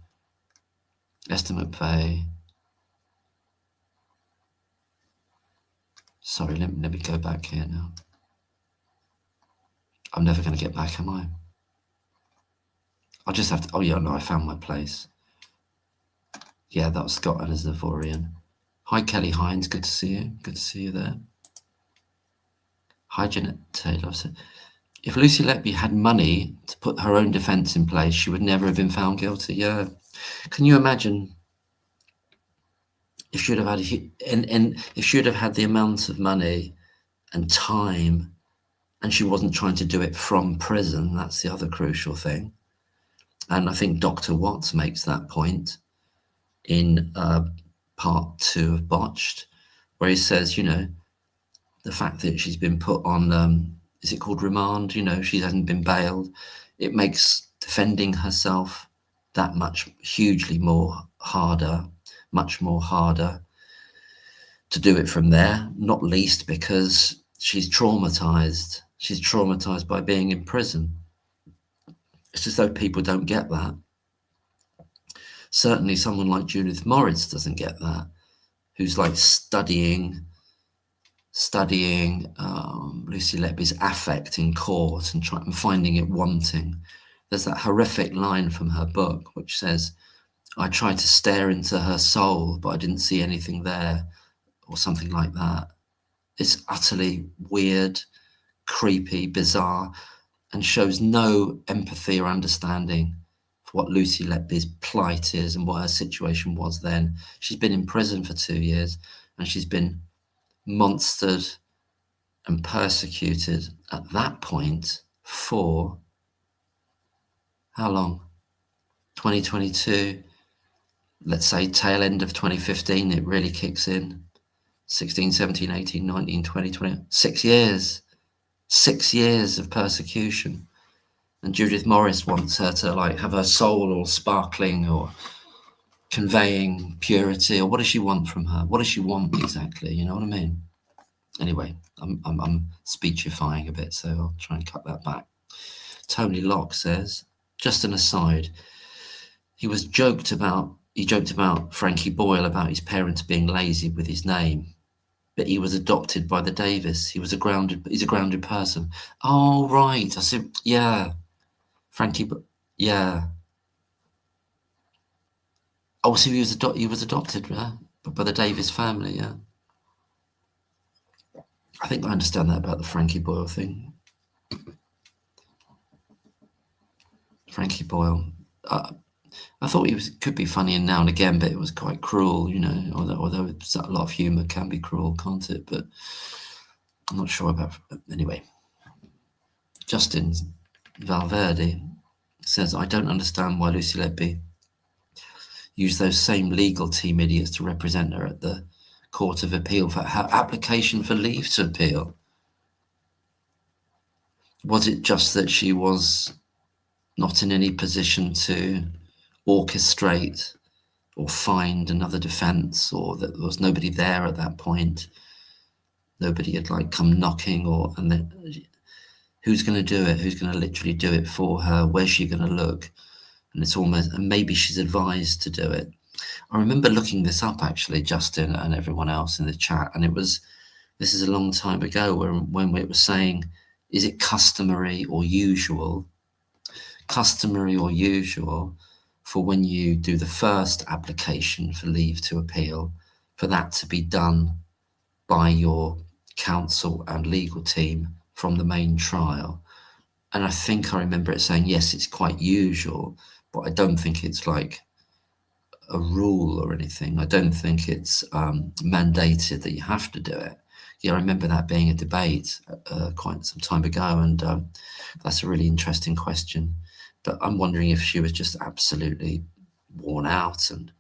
Estimate pay. Sorry, let me go back here now. I'm never going to get back, am I? I'll just have to, oh yeah, no, I found my place. Yeah, that was Scott Anazavorian. Hi, Kelly Hines, good to see you. Good to see you there. Hi, Jeanette Taylor. If Lucy Letby had money to put her own defence in place, she would never have been found guilty. Yeah. Can you imagine if she'd have had if she'd have had the amount of money and time, and she wasn't trying to do it from prison? That's the other crucial thing. And I think Dr. Watts makes that point in part 2 of Botched, where he says, you know, the fact that she's been put on, is it called remand? You know, she hasn't been bailed. It makes defending herself that much much more harder to do it from there, not least because she's traumatized. She's traumatized by being in prison. It's as though people don't get that. Certainly someone like Judith Moritz doesn't get that, who's like studying Lucy Letby's affect in court and finding it wanting. There's that horrific line from her book which says, I tried to stare into her soul, but I didn't see anything there, or something like that. It's utterly weird, creepy, bizarre, and shows no empathy or understanding for what Lucy Letby's plight is and what her situation was then. She's been in prison for 2 years, and she's been monstered and persecuted at that point for how long? 2022, let's say tail end of 2015, it really kicks in. 16, 17, 18, 19, 20, 20, 6 years. 6 years of persecution. And Judith Morris wants her to like have her soul all sparkling or conveying purity, or what does she want from her? What does she want exactly? You know what I mean? Anyway, I'm speechifying a bit, so I'll try and cut that back. Tony Locke says, just an aside, he joked about Frankie Boyle about his parents being lazy with his name, but he was adopted by the Davis. He's a grounded person. Oh, right. I said, yeah. Frankie, yeah. Oh, so he was adopted, yeah, by the Davis family, yeah. I think I understand that about the Frankie Boyle thing. Frankie Boyle. I thought he could be funny now and again, but it was quite cruel, you know, although a lot of humour can be cruel, can't it? But I'm not sure about... Anyway, Justin Valverde says, I don't understand why Lucy Letby used those same legal team idiots to represent her at the Court of Appeal for her application for leave to appeal. Was it just that she was not in any position to orchestrate or find another defence, or that there was nobody there at that point? Nobody had like come knocking, and then who's going to do it? Who's going to literally do it for her? Where's she going to look? And it's almost, and maybe she's advised to do it. I remember looking this up actually, Justin and everyone else in the chat, and this is a long time ago when it was saying, is it customary or usual for when you do the first application for leave to appeal, for that to be done by your counsel and legal team from the main trial? And I think I remember it saying, yes, it's quite usual, but I don't think it's like a rule or anything. I don't think it's mandated that you have to do it. Yeah, I remember that being a debate quite some time ago, and that's a really interesting question. But I'm wondering if she was just absolutely worn out, and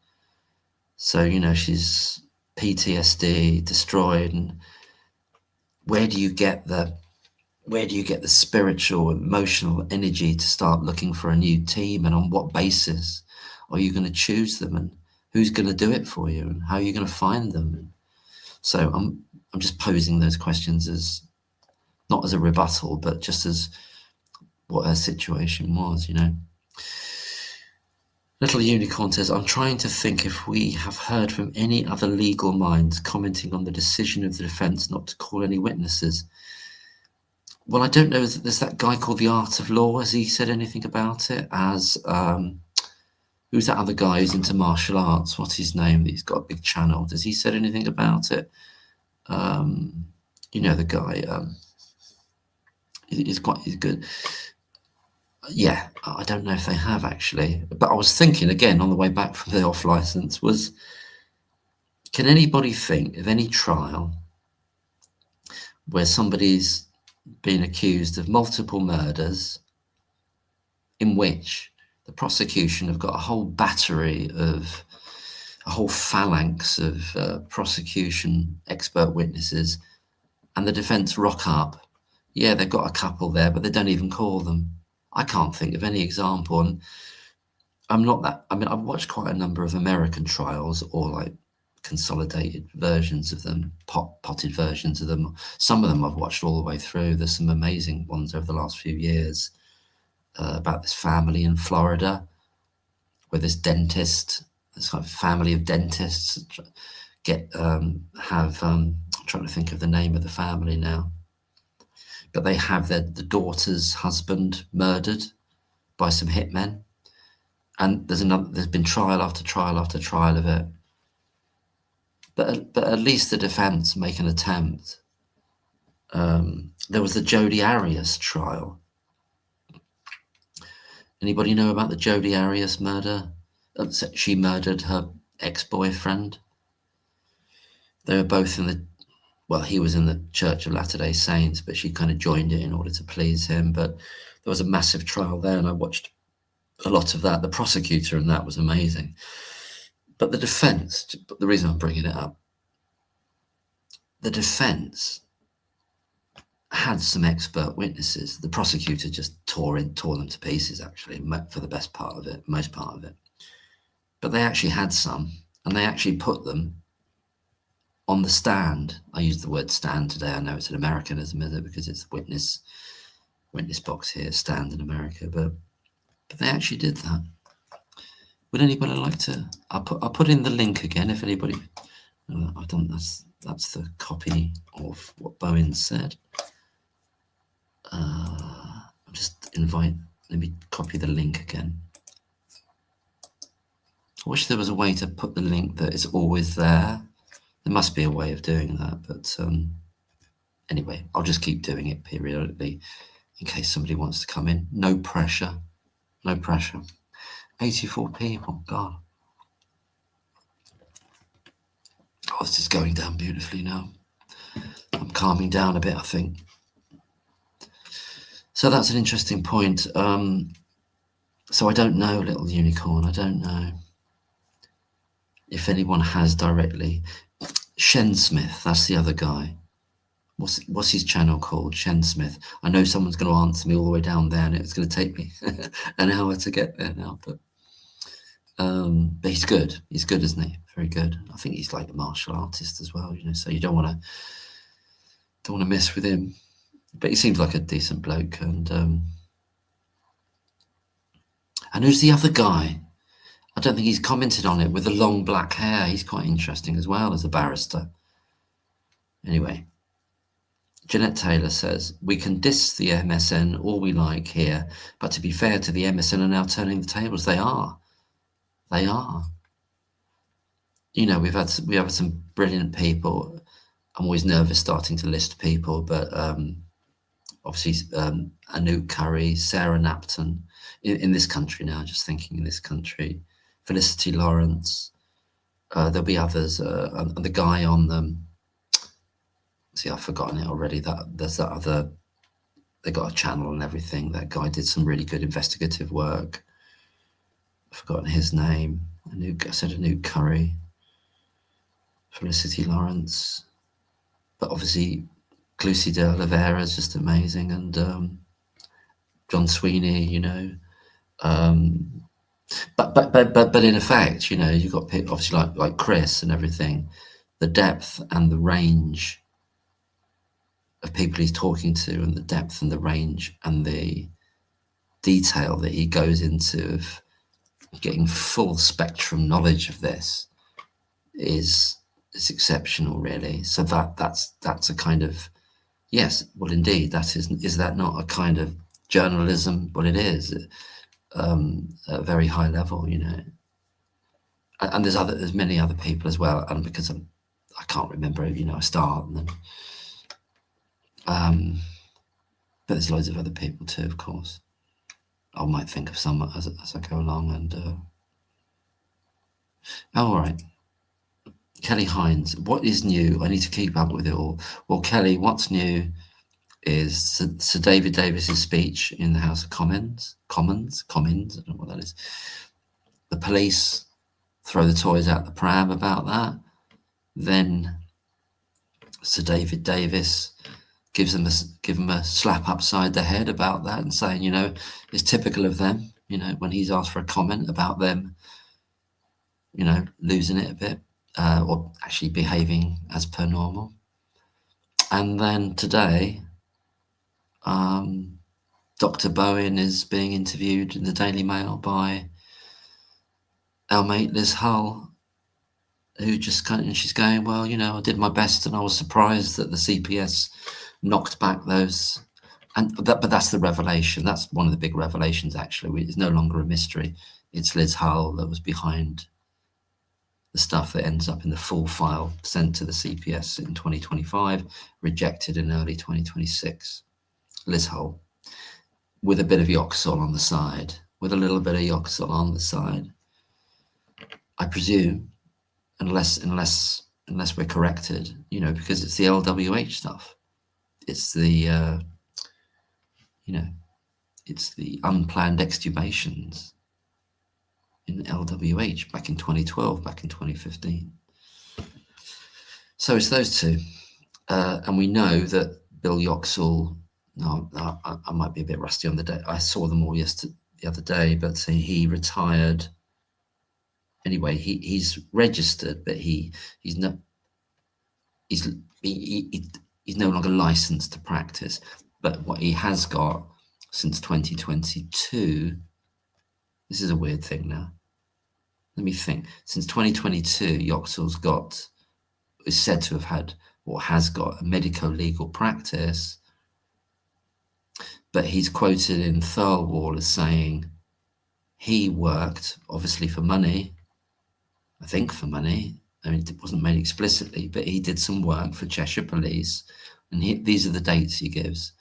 so, you know, she's PTSD, destroyed, and where do you get the spiritual, emotional energy to start looking for a new team, and on what basis are you going to choose them, and who's going to do it for you, and how are you going to find them? And so I'm just posing those questions as not as a rebuttal, but just as what her situation was, you know. Little Unicorn says, I'm trying to think if we have heard from any other legal minds commenting on the decision of the defence not to call any witnesses. Well, I don't know. There's that guy called The Art of Law. Has he said anything about it? As who's that other guy who's into martial arts? What's his name? He's got a big channel. Does he said anything about it? You know, the guy. He's good. Yeah, I don't know if they have actually. But I was thinking again on the way back from the off license was, can anybody think of any trial where somebody's been accused of multiple murders in which the prosecution have got a whole phalanx of prosecution expert witnesses, and the defence rock up? Yeah, they've got a couple there, but they don't even call them. I can't think of any example. And I've watched quite a number of American trials, or like consolidated versions of them, potted versions of them. Some of them I've watched all the way through. There's some amazing ones over the last few years about this family in Florida where this dentist, this kind of family of dentists I'm trying to think of the name of the family now, but they have the daughter's husband murdered by some hitmen, and there's been trial after trial after trial of it. But at least the defence make an attempt. There was the Jodi Arias trial. Anybody know about the Jodi Arias murder? She murdered her ex-boyfriend. They were both well, he was in the Church of Latter-day Saints, but she kind of joined it in order to please him. But there was a massive trial there, and I watched a lot of that. The prosecutor in that was amazing. But the defense, the reason I'm bringing it up, the defense had some expert witnesses. The prosecutor just tore them to pieces, actually, for the most part of it. But they actually had some, and they actually put them on the stand. I use the word stand today. I know it's an Americanism, is it? Because it's witness box here, stand in America, but they actually did that. Would anybody like to? I'll put in the link again if anybody. I've done that's the copy of what Bowen said. I'll just let me copy the link again. I wish there was a way to put the link that is always there. There must be a way of doing that, but anyway, I'll just keep doing it periodically in case somebody wants to come in. No pressure. 84 people, God. Oh, this is going down beautifully now. I'm calming down a bit, I think. So that's an interesting point. So I don't know, Little Unicorn. I don't know if anyone has directly. Shen Smith, that's the other guy. What's his channel called? Shen Smith. I know someone's going to answer me all the way down there, and it's going to take me an hour to get there now. But he's good. He's good, isn't he? Very good. I think he's like a martial artist as well, you know. So you don't want to mess with him. But he seems like a decent bloke. And who's the other guy? I don't think he's commented on it, with the long black hair. He's quite interesting as well as a barrister. Anyway, Jeanette Taylor says, we can diss the MSN all we like here, but to be fair to the MSN are now turning the tables. They are. You know, we have some brilliant people. I'm always nervous starting to list people, but obviously Anouk Curry, Sarah Napton, in this country now, just thinking in this country, Felicity Lawrence, there'll be others, and the guy on them. See, I've forgotten it already. There's that other. They got a channel and everything. That guy did some really good investigative work. I've forgotten his name. I said Anouk Curry, Felicity Lawrence, but obviously Lucy de Oliveira is just amazing, and John Sweeney, you know. But in effect, you know, you've got people obviously like Chris and everything. The depth and the range of people he's talking to, and the depth and the range and the detail that he goes into of getting full spectrum knowledge of this is exceptional, really. So that's a kind of, yes, well, indeed, that is that not a kind of journalism? Well, it is at a very high level, you know. And there's many other people as well, and because I can't remember, you know, I start and then. But there's loads of other people too, of course. I might think of some as I go along. And all right, Kelly Hines, what is new? I need to keep up with it all. Well, Kelly, what's new is Sir David Davis's speech in the House of Commons. I don't know what that is. The police throw the toys out the pram about that. Then Sir David Davis give them a slap upside the head about that, and saying, you know, it's typical of them, you know, when he's asked for a comment about them, you know, losing it a bit, or actually behaving as per normal. And then today, Dr. Bowen is being interviewed in the Daily Mail by our mate Liz Hull, who just and she's going, well, you know, I did my best and I was surprised that the CPS knocked back those, but that's the revelation. That's one of the big revelations, actually. It's no longer a mystery. It's Liz Hull that was behind the stuff that ends up in the full file sent to the CPS in 2025, rejected in early 2026. Liz Hull, with a bit of Yoxol on the side, with a little bit of Yoxol on the side. I presume, unless unless we're corrected, you know, because it's the LWH stuff. It's the, you know, it's the unplanned extubations in LWH back in 2012, back in 2015. So it's those two. And we know that Bill Yoxall, no, I might be a bit rusty on the day. I saw them all the other day, but he retired. Anyway, he's registered, but he's no longer licensed to practice. But what he has got since 2022, this is a weird thing now. Let me think. Since 2022, Yoxall's is said to have had, or has got, a medico-legal practice, but he's quoted in Thirlwall as saying he worked, obviously for money, I think for money, I mean, it wasn't made explicitly, but he did some work for Cheshire Police, and these are the dates he gives.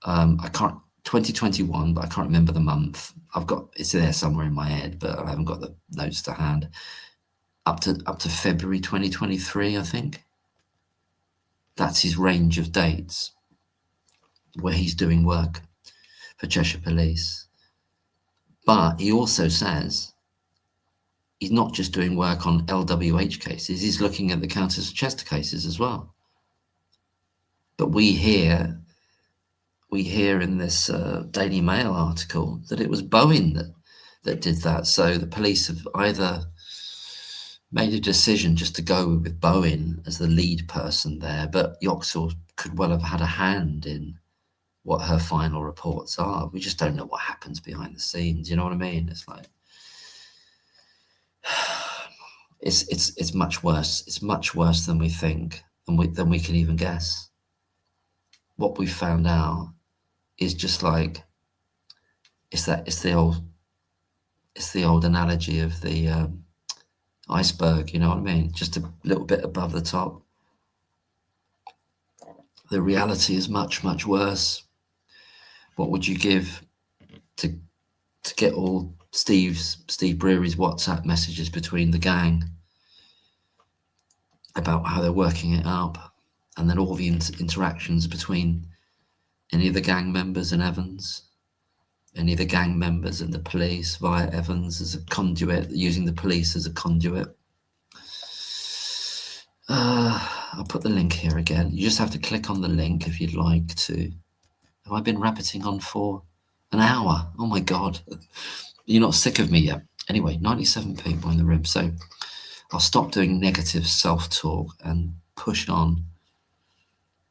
2021, but I can't remember the month. It's there somewhere in my head, but I haven't got the notes to hand. Up to February 2023, I think. That's his range of dates where he's doing work for Cheshire Police. But he also says he's not just doing work on LWH cases, he's looking at the Countess of Chester cases as well. But we hear in this Daily Mail article that it was Bowen that did that. So the police have either made a decision just to go with Bowen as the lead person there, but Yoxall could well have had a hand in what her final reports are. We just don't know what happens behind the scenes. You know what I mean? It's like, it's much worse. It's much worse than we think, and than we can even guess. What we found out is just like, it's the old analogy of the iceberg, you know what I mean? Just a little bit above the top. The reality is much, much worse. What would you give to get all Steve Brewery's WhatsApp messages between the gang about how they're working it up, and then all the interactions between any of the gang members and Evans, any of the gang members and the police via Evans as a conduit, using the police as a conduit. I'll put the link here again. You just have to click on the link if you'd like to. Have I been rabbiting on for an hour? Oh my God. You're not sick of me yet. Anyway, 97 people in the room. So I'll stop doing negative self-talk and push on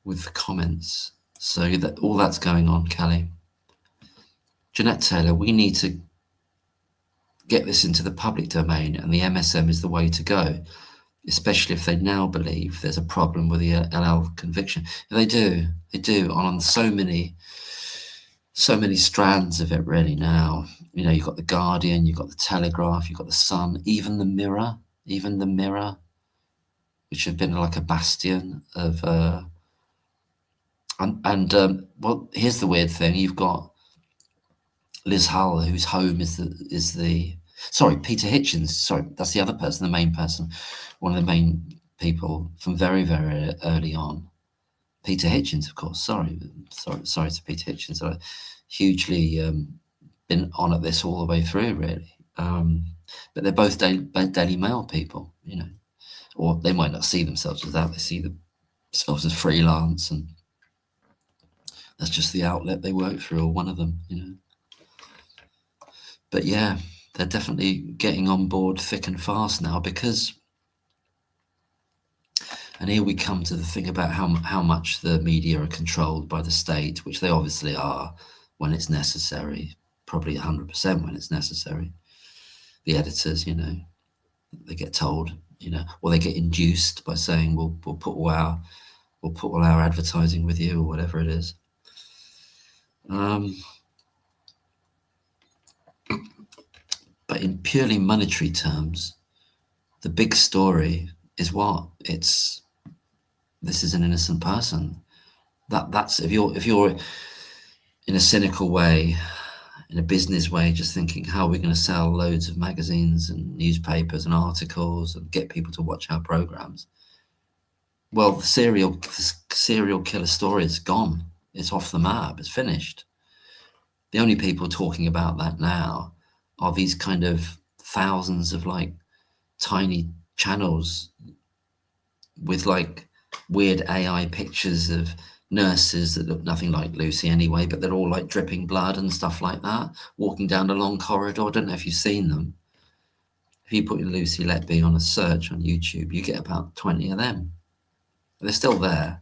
with the comments. So that all that's going on, Kelly. Jeanette Taylor, we need to get this into the public domain, and the MSM is the way to go, especially if they now believe there's a problem with the LL conviction. They do on so many strands of it really now. You know, you've got the Guardian, you've got the Telegraph, you've got the Sun, even the Mirror, which have been like a bastion of, well, here's the weird thing. You've got Liz Hull, whose home is Peter Hitchens. Sorry, that's the other person, the main person, one of the main people from very, very early on. Peter Hitchens, of course. Sorry to Peter Hitchens. I hugely been on at this all the way through, really. But they're both Daily Mail people, you know, or they might not see themselves as that. They see themselves as freelance, and that's just the outlet they work through, or one of them, you know. But yeah, they're definitely getting on board thick and fast now, because, and here we come to the thing about how much the media are controlled by the state, which they obviously are when it's necessary, probably 100% when it's necessary. The editors, you know, they get told, you know, or they get induced by saying, we'll put all our advertising with you, or whatever it is. But in purely monetary terms, the big story is what? This is an innocent person. That's if you're in a cynical way, in a business way, just thinking, how are we going to sell loads of magazines and newspapers and articles and get people to watch our programs? Well, the serial killer story is gone. It's off the map. It's finished. The only people talking about that now are these kind of thousands of like tiny channels with like weird AI pictures of nurses that look nothing like Lucy anyway, but they're all like dripping blood and stuff like that, walking down a long corridor. I don't know if you've seen them. If you put in Lucy Letby on a search on YouTube, you get about 20 of them. They're still there.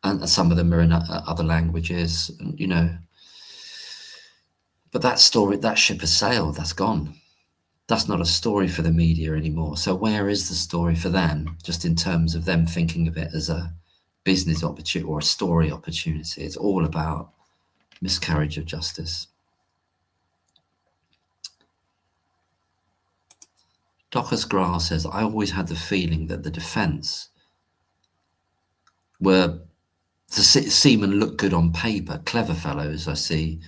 And some of them are in other languages, and, you know. But that story, that ship has sailed, that's gone. That's not a story for the media anymore. So where is the story for them, just in terms of them thinking of it as a business opportunity or a story opportunity? It's all about miscarriage of justice. Docker's Grass says, I always had the feeling that the defence were, the seamen look good on paper, clever fellows. I see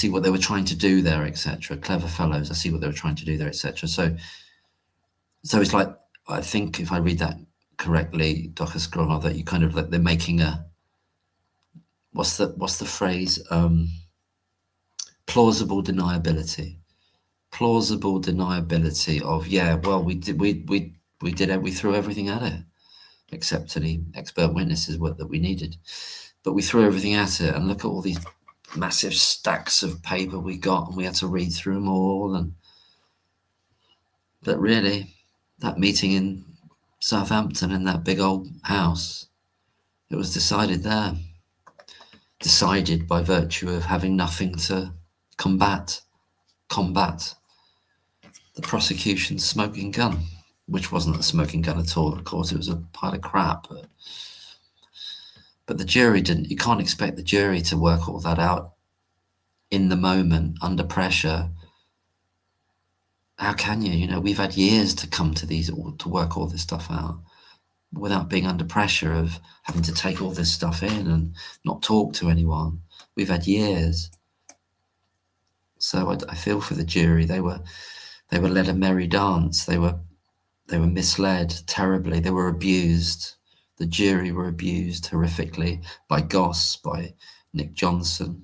what they were trying to do there, etc. Clever fellows. I see what they were trying to do there, etc. So it's like, I think if I read that correctly, Dr. Scroll, that you kind of like, they're making a, what's the phrase? Plausible deniability of, yeah, well, we threw everything at it, except any expert witnesses that we needed, but we threw everything at it, and look at all these massive stacks of paper we got, and we had to read through them all. But really, that meeting in Southampton in that big old house, it was decided there, decided by virtue of having nothing to combat the prosecution's smoking gun, which wasn't a smoking gun at all. Of course, it was a pile of crap. But the jury didn't. You can't expect the jury to work all that out in the moment, under pressure. How can you? You know, we've had years to come to these, to work all this stuff out without being under pressure of having to take all this stuff in and not talk to anyone. We've had years. So I feel for the jury. They were led a merry dance. They were misled terribly. They were abused. The jury were abused horrifically by Goss, by Nick Johnson,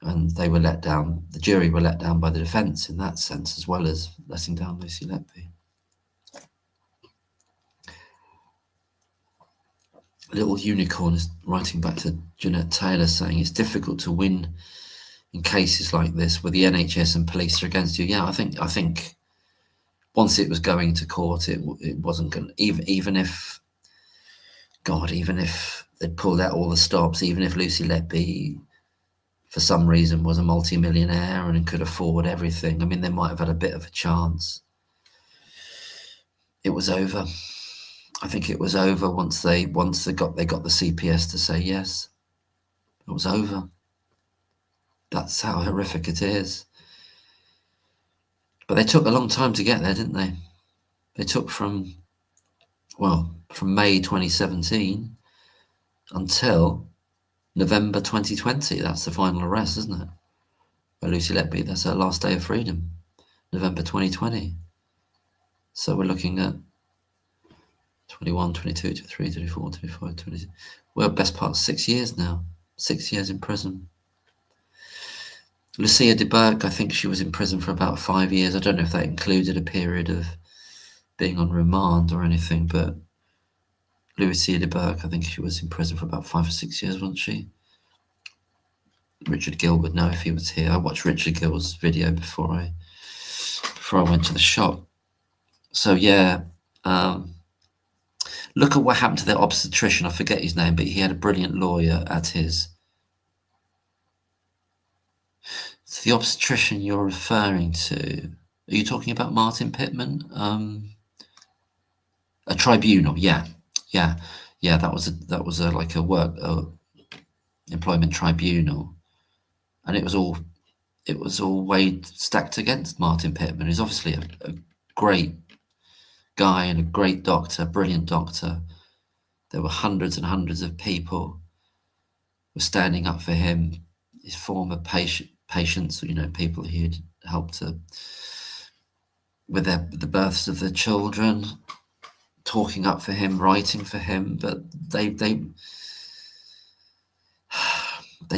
and they were let down. The jury were let down by the defence in that sense, as well as letting down Lucy Letby. Little Unicorn is writing back to Jeanette Taylor saying it's difficult to win in cases like this where the NHS and police are against you. Yeah, I think once it was going to court, it wasn't going to, even if they'd pulled out all the stops, even if Lucy Letby for some reason was a multi-millionaire and could afford everything, I mean, they might have had a bit of a chance. It was over. I think it was over once they got the CPS to say yes. It was over. That's how horrific it is. But they took a long time to get there, didn't they? They took from May 2017 until November 2020. That's the final arrest, isn't it? By Lucy Letby. That's her last day of freedom, November 2020. So we're looking at 21, 22, 23, 24, 25, 26. Well, best part of 6 years now. 6 years in prison. Lucia de Burke, I think she was in prison for about 5 years. I don't know if that included a period of being on remand or anything, but Lucia de Burke, I think she was in prison for about 5 or 6 years, wasn't she? Richard Gill would know if he was here. I watched Richard Gill's video before I went to the shop. So yeah, look at what happened to the obstetrician. I forget his name, but he had a brilliant lawyer at his. So the obstetrician you're referring to, are you talking about Martin Pittman? A tribunal, yeah. That was like a work employment tribunal, and it was all weighed stacked against Martin Pittman, who's obviously a great guy and a great doctor, brilliant doctor. There were hundreds and hundreds of people were standing up for him. His former patient, patients, you know, people who'd helped with the births of their children, talking up for him, writing for him, but they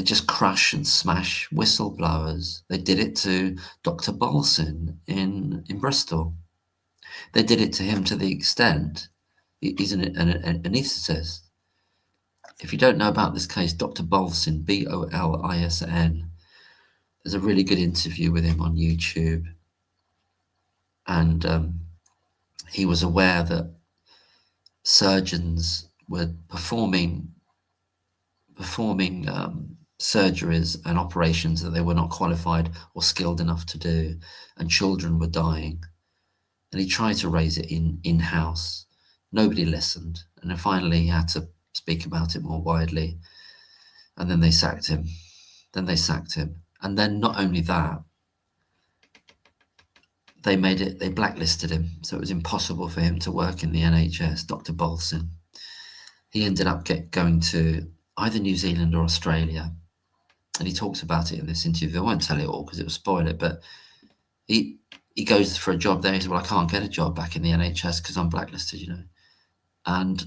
just crush and smash whistleblowers. They did it to Dr. Bolson in Bristol. They did it to him to the extent he's an anaesthetist. If you don't know about this case, Dr. Bolson, Bolison, there's a really good interview with him on YouTube, and he was aware that surgeons were performing surgeries and operations that they were not qualified or skilled enough to do, and children were dying. And he tried to raise it in-house. Nobody listened, and then finally he had to speak about it more widely. And then they sacked him. And then not only that, they blacklisted him, so it was impossible for him to work in the NHS. Dr. Bolson. He ended up going to either New Zealand or Australia, and he talks about it in this interview. I won't tell it all because it will spoil it, but he goes for a job there. He says, well, I can't get a job back in the NHS because I'm blacklisted, you know. And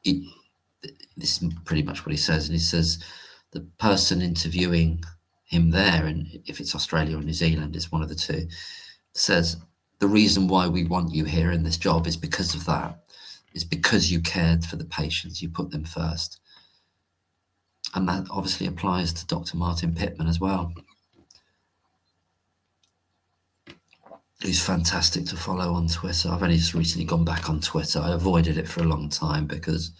this is pretty much what he says. And he says the person interviewing him there, and if it's Australia or New Zealand, it's one of the two, says the reason why we want you here in this job is because of that. Is because you cared for the patients, you put them first. And that obviously applies to Dr. Martin Pittman as well. He's fantastic to follow on Twitter. I've only just recently gone back on Twitter. I avoided it for a long time because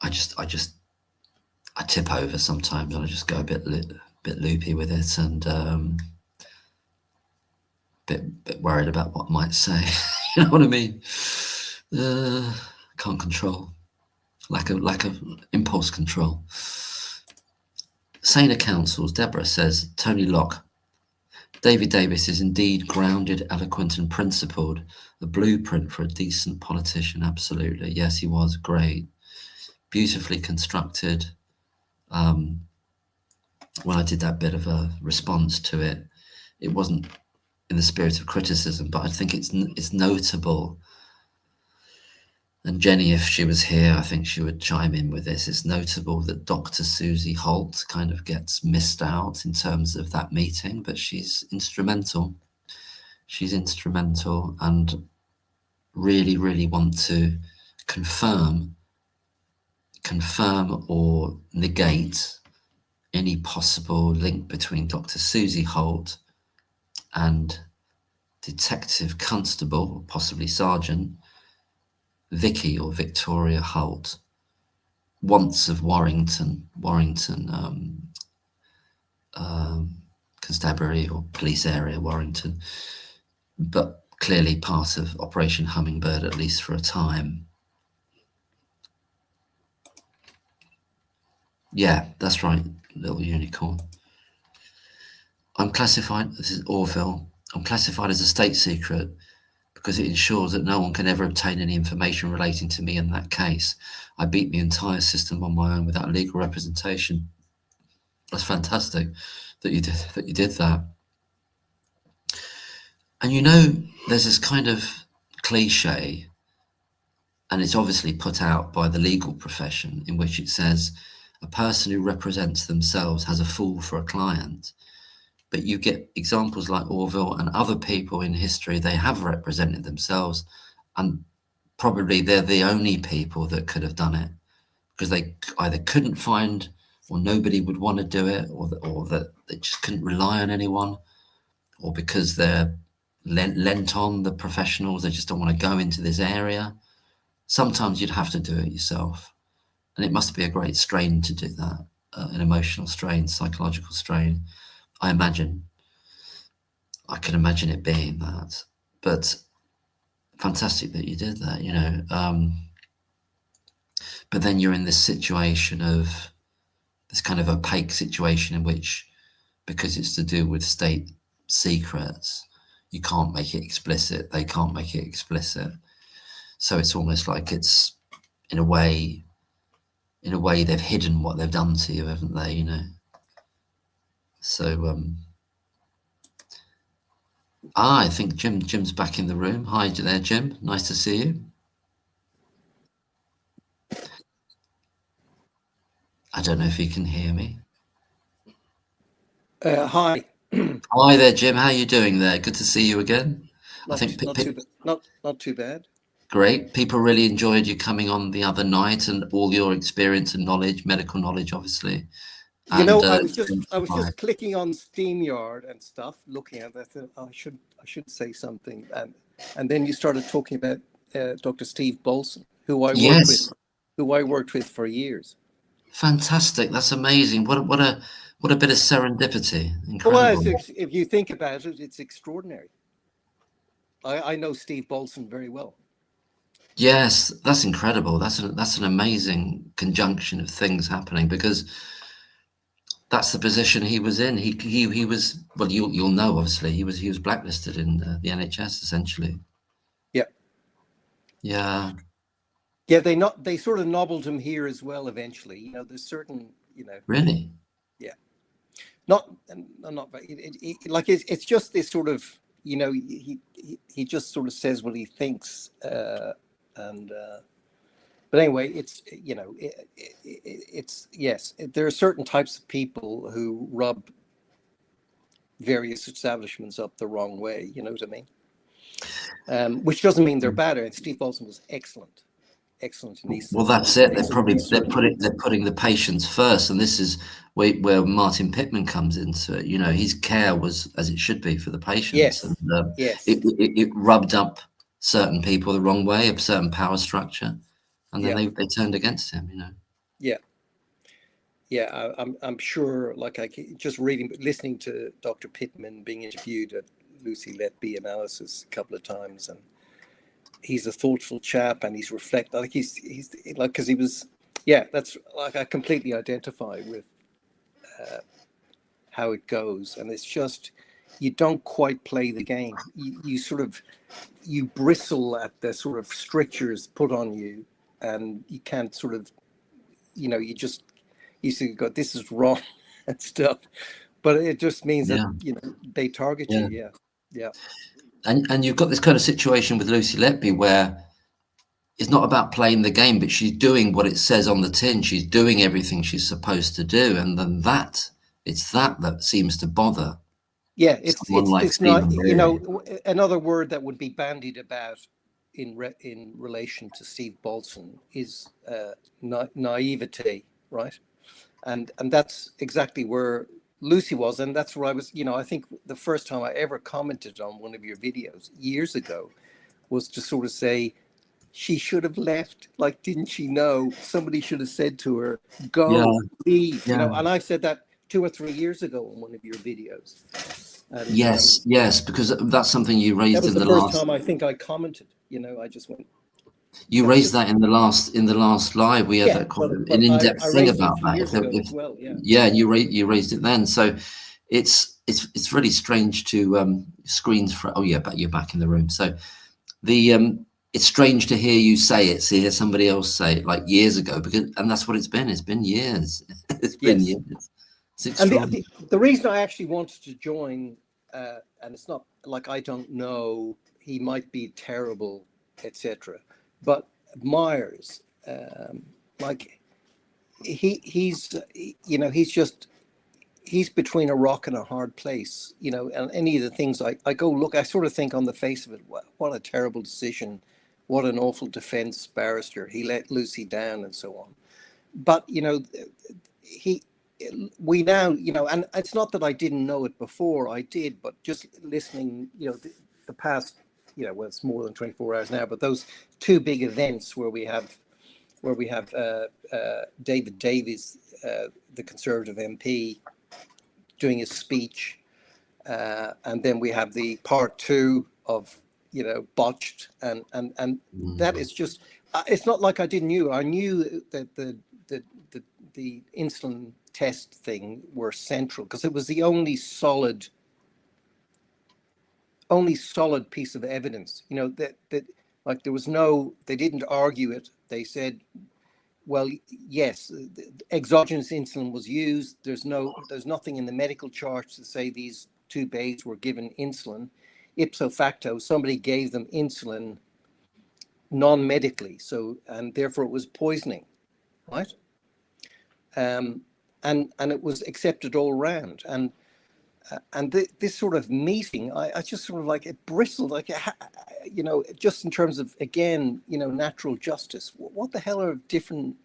I tip over sometimes, and I just go a bit loopy with it, and bit worried about what I might say. You know what I mean? Can't control. Lack of impulse control. Saner Counsels, Deborah says, Tony Locke. David Davis is indeed grounded, eloquent and principled. A blueprint for a decent politician, absolutely. Yes, he was great. Beautifully constructed. When I did that bit of a response to it, it wasn't in the spirit of criticism, but I think it's notable. And Jenny, if she was here, I think she would chime in with this. It's notable that Dr. Susie Holt kind of gets missed out in terms of that meeting, but she's instrumental. She's instrumental, and really, really want to confirm or negate any possible link between Dr. Susie Holt and Detective Constable, or possibly Sergeant, Vicky or Victoria Holt, once of Warrington Constabulary or police area, Warrington, but clearly part of Operation Hummingbird, at least for a time. Yeah, that's right, little unicorn. I'm classified, this is Orville, I'm classified as a state secret because it ensures that no one can ever obtain any information relating to me in that case. I beat the entire system on my own without legal representation. That's fantastic that you did that. And you know, there's this kind of cliche, and it's obviously put out by the legal profession, in which it says a person who represents themselves has a fool for a client. But you get examples like Orville and other people in history, they have represented themselves, and probably they're the only people that could have done it, because they either couldn't find, or nobody would want to do it, or that they just couldn't rely on anyone, or because they're lent on the professionals, they just don't want to go into this area. Sometimes you'd have to do it yourself, and it must be a great strain to do that, an emotional strain, psychological strain. I can imagine it being that, but fantastic that you did that, you know. But then you're in this situation of this kind of opaque situation in which, because it's to do with state secrets, you can't make it explicit, they can't make it explicit. So it's almost like it's, in a way they've hidden what they've done to you, haven't they, you know? So I think Jim's back in the room. Hi there, Jim. Nice to see you. I don't know if you can hear me. Hi. Hi there, Jim. How are you doing there? Good to see you again. I Not think not too not too bad. great. People really enjoyed you coming on the other night and all your experience and knowledge, medical knowledge, obviously. You And know, I was just clicking on SteamYard and stuff, looking at that. I thought, I should say something, and then you started talking about Dr. Steve Bolson, yes, who I worked with for years. fantastic. That's amazing. What a bit of serendipity. Well, Incredible. if you think about it, it's extraordinary. I know Steve Bolson very well. Yes, that's incredible. That's an amazing conjunction of things happening because that's the position he was in. He was, well, you'll know, obviously he was blacklisted in the NHS essentially. Yeah, Yeah, yeah. They sort of nobbled him here as well. Eventually, you know, there's certain, you know, really. yeah. Not like it's just this sort of, you know, he just sort of says what he thinks, and but anyway, it's, you know, it's, yes, there are certain types of people who rub various establishments up the wrong way, you know what I mean, which doesn't mean they're bad. And Steve Bolson was excellent in Well, that's it. these They're putting the patients first, and this is where Martin Pittman comes into it. You know, his care was as it should be for the patients, and yes, yes, it rubbed up certain people the wrong way, a certain power structure, and then yeah, they turned against him. You know. yeah. Yeah, I'm sure. Like just listening to Dr. Pittman being interviewed at Lucy Letby analysis a couple of times, and he's a thoughtful chap, and he's like he's like, because he was, yeah, that's like, I completely identify with how it goes, and it's just, you don't quite play the game. You sort of, you bristle at the sort of strictures put on you, and you can't sort of, you know, you see, go, this is wrong and stuff. But it just means that, Yeah, you know, they target yeah. you. Yeah, yeah, And you've got this kind of situation with Lucy Letby where it's not about playing the game, but she's doing what it says on the tin. She's doing everything she's supposed to do, and then it's that seems to bother yeah. someone It's like this not, Stephen, you really. know, another word that would be bandied about in relation to Steve Bolson is naivete, right? And that's exactly where Lucy was, and that's where I was. You know, I think the first time I ever commented on one of your videos years ago was to sort of say, she should have left. Like, didn't she know? Somebody should have said to her, Yeah, go, leave, you yeah. know. And I said that 2 or 3 years ago in one of your videos. And Yes, yes, because that's something you that raised was in the the first last. time I think I commented. You know, I just went, You that's raised just, that in the last live. We had yeah. that quite an But in-depth I thing raised it a about few that. years ago as well. Yeah. Yeah, you raised it then. So it's really strange to screens for. Oh yeah, but you're back in the room. So the it's strange to hear you say it, to hear somebody else say it like years ago, because and that's what it's been. It's been years. It's been Yes. years. It's And extraordinary. the reason I actually wanted to join, and it's not like I don't know, he might be terrible, etc. But Myers, like you know, he's between a rock and a hard place, you know. And any of the things I go look, I sort of think on the face of it, what a terrible decision, what an awful defense barrister. He let Lucy down and so on. But you know, he we now, you know, and it's not that I didn't know it before, I did, but just listening, you know, the past, you know, well, it's more than 24 hours now, but those two big events where we have David Davies, the Conservative MP, doing his speech, and then we have the part two of, you know, botched, and that is just, it's not like I didn't knew. I knew that the insulin test thing were central because it was the only solid piece of evidence, you know, that like there was no, they didn't argue it. They said, well, yes, exogenous insulin was used. There's nothing in the medical charts to say these two babes were given insulin. Ipso facto, somebody gave them insulin non-medically, and therefore it was poisoning, right? And it was accepted all around. And this sort of meeting, I just sort of like, it bristled, like, just in terms of, again, natural justice. What the hell are different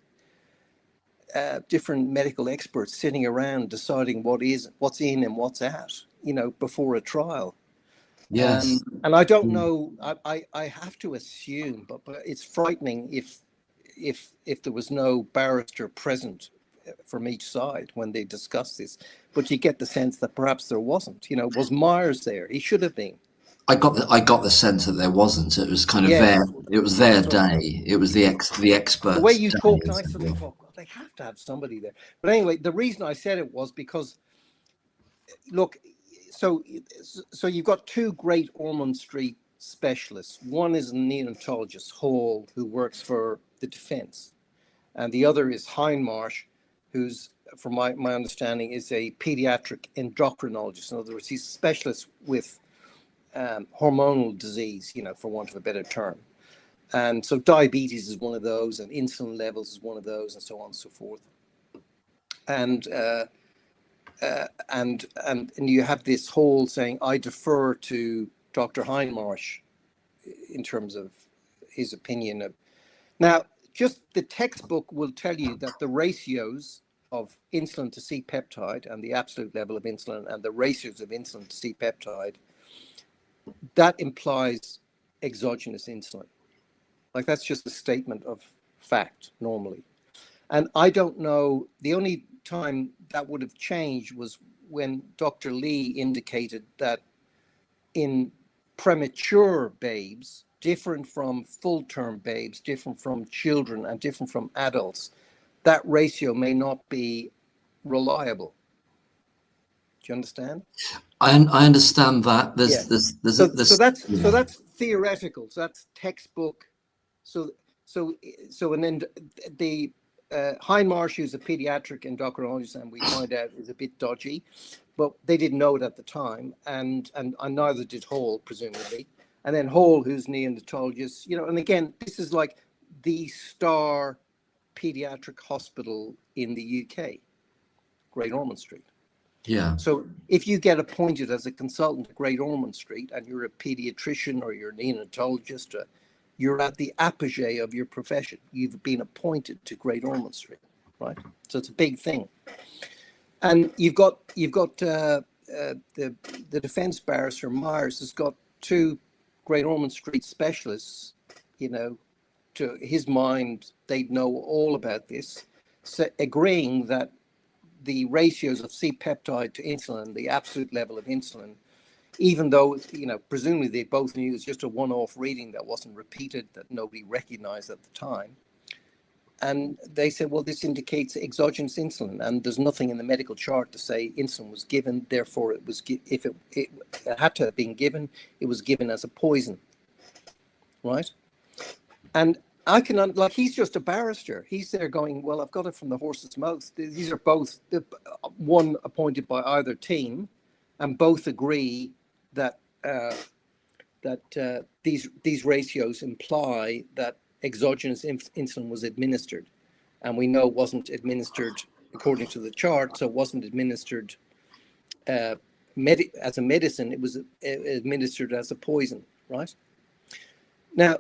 medical experts sitting around deciding what's in and what's out, before a trial? Yes. And I don't know. I have to assume, but it's frightening if there was no barrister present from each side when they discussed this. But you get the sense that perhaps there wasn't. Was Myers there? He should have been. I got the sense that there wasn't. It was kind of Yes. it was their day. It was the experts. The way you day, talked, I suddenly thought, well, they have to have somebody there. But anyway, the reason I said it was because, look, so you've got two great Ormond Street specialists. One is a neonatologist, Hall, who works for the defense, and the other is Hindmarsh, who's, from my understanding, is a pediatric endocrinologist. In other words, he's a specialist with hormonal disease, for want of a better term. And so diabetes is one of those, and insulin levels is one of those, and so on and so forth. And you have this whole saying, I defer to Dr. Hindmarsh in terms of his opinion of. Now, just the textbook will tell you that the ratios of insulin to C-peptide and the absolute level of insulin and the ratios of insulin to C-peptide, that implies exogenous insulin. Like, that's just a statement of fact normally. And I don't know, the only time that would have changed was when Dr. Lee indicated that in premature babes, different from full-term babes, different from children and different from adults, that ratio may not be reliable. Do you understand? I understand that. So that's theoretical. So that's textbook. And then the Hindmarsh, who's a pediatric endocrinologist, and we find out is a bit dodgy, but they didn't know it at the time, and neither did Hall, presumably. And then Hall, who's neonatologist, and again, this is like the star pediatric hospital in the UK, Great Ormond Street. Yeah. So if you get appointed as a consultant at Great Ormond Street and you're a pediatrician or you're a neonatologist, you're at the apogee of your profession. You've been appointed to Great Ormond Street, right? So it's a big thing. And you've got the defense barrister Myers has got two Great Ormond Street specialists. To his mind, they'd know all about this, so agreeing that the ratios of C-peptide to insulin, the absolute level of insulin, even though, presumably they both knew it was just a one-off reading that wasn't repeated, that nobody recognized at the time. And they said, well, this indicates exogenous insulin, and there's nothing in the medical chart to say insulin was given. Therefore, it was if it had to have been given, it was given as a poison, right? And I can, like, he's just a barrister. He's there going, well, I've got it from the horse's mouth. These are both, one appointed by either team, and both agree that these ratios imply that exogenous insulin was administered. And we know it wasn't administered according to the chart, so it wasn't administered as a medicine. It was administered as a poison, right? Now,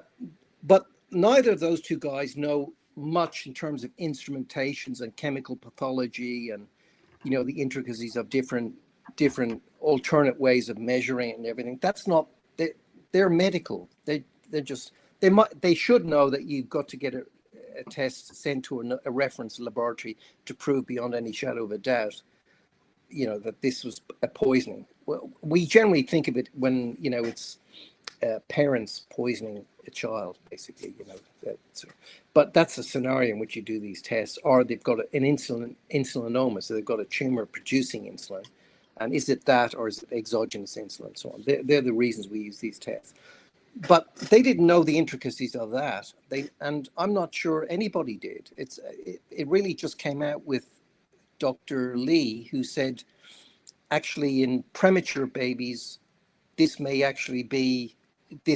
but neither of those two guys know much in terms of instrumentations and chemical pathology and, the intricacies of different alternate ways of measuring it and everything. That's not, they're medical. They should know that you've got to get a test sent to a reference laboratory to prove beyond any shadow of a doubt, that this was a poisoning. Well, we generally think of it when, it's parents poisoning a child, basically, but that's a scenario in which you do these tests, or they've got an insulinoma, so they've got a tumor producing insulin, and is it that, or is it exogenous insulin, and so on. They're the reasons we use these tests. But they didn't know the intricacies of that. And I'm not sure anybody did. It really just came out with Dr. Lee, who said, actually, in premature babies, this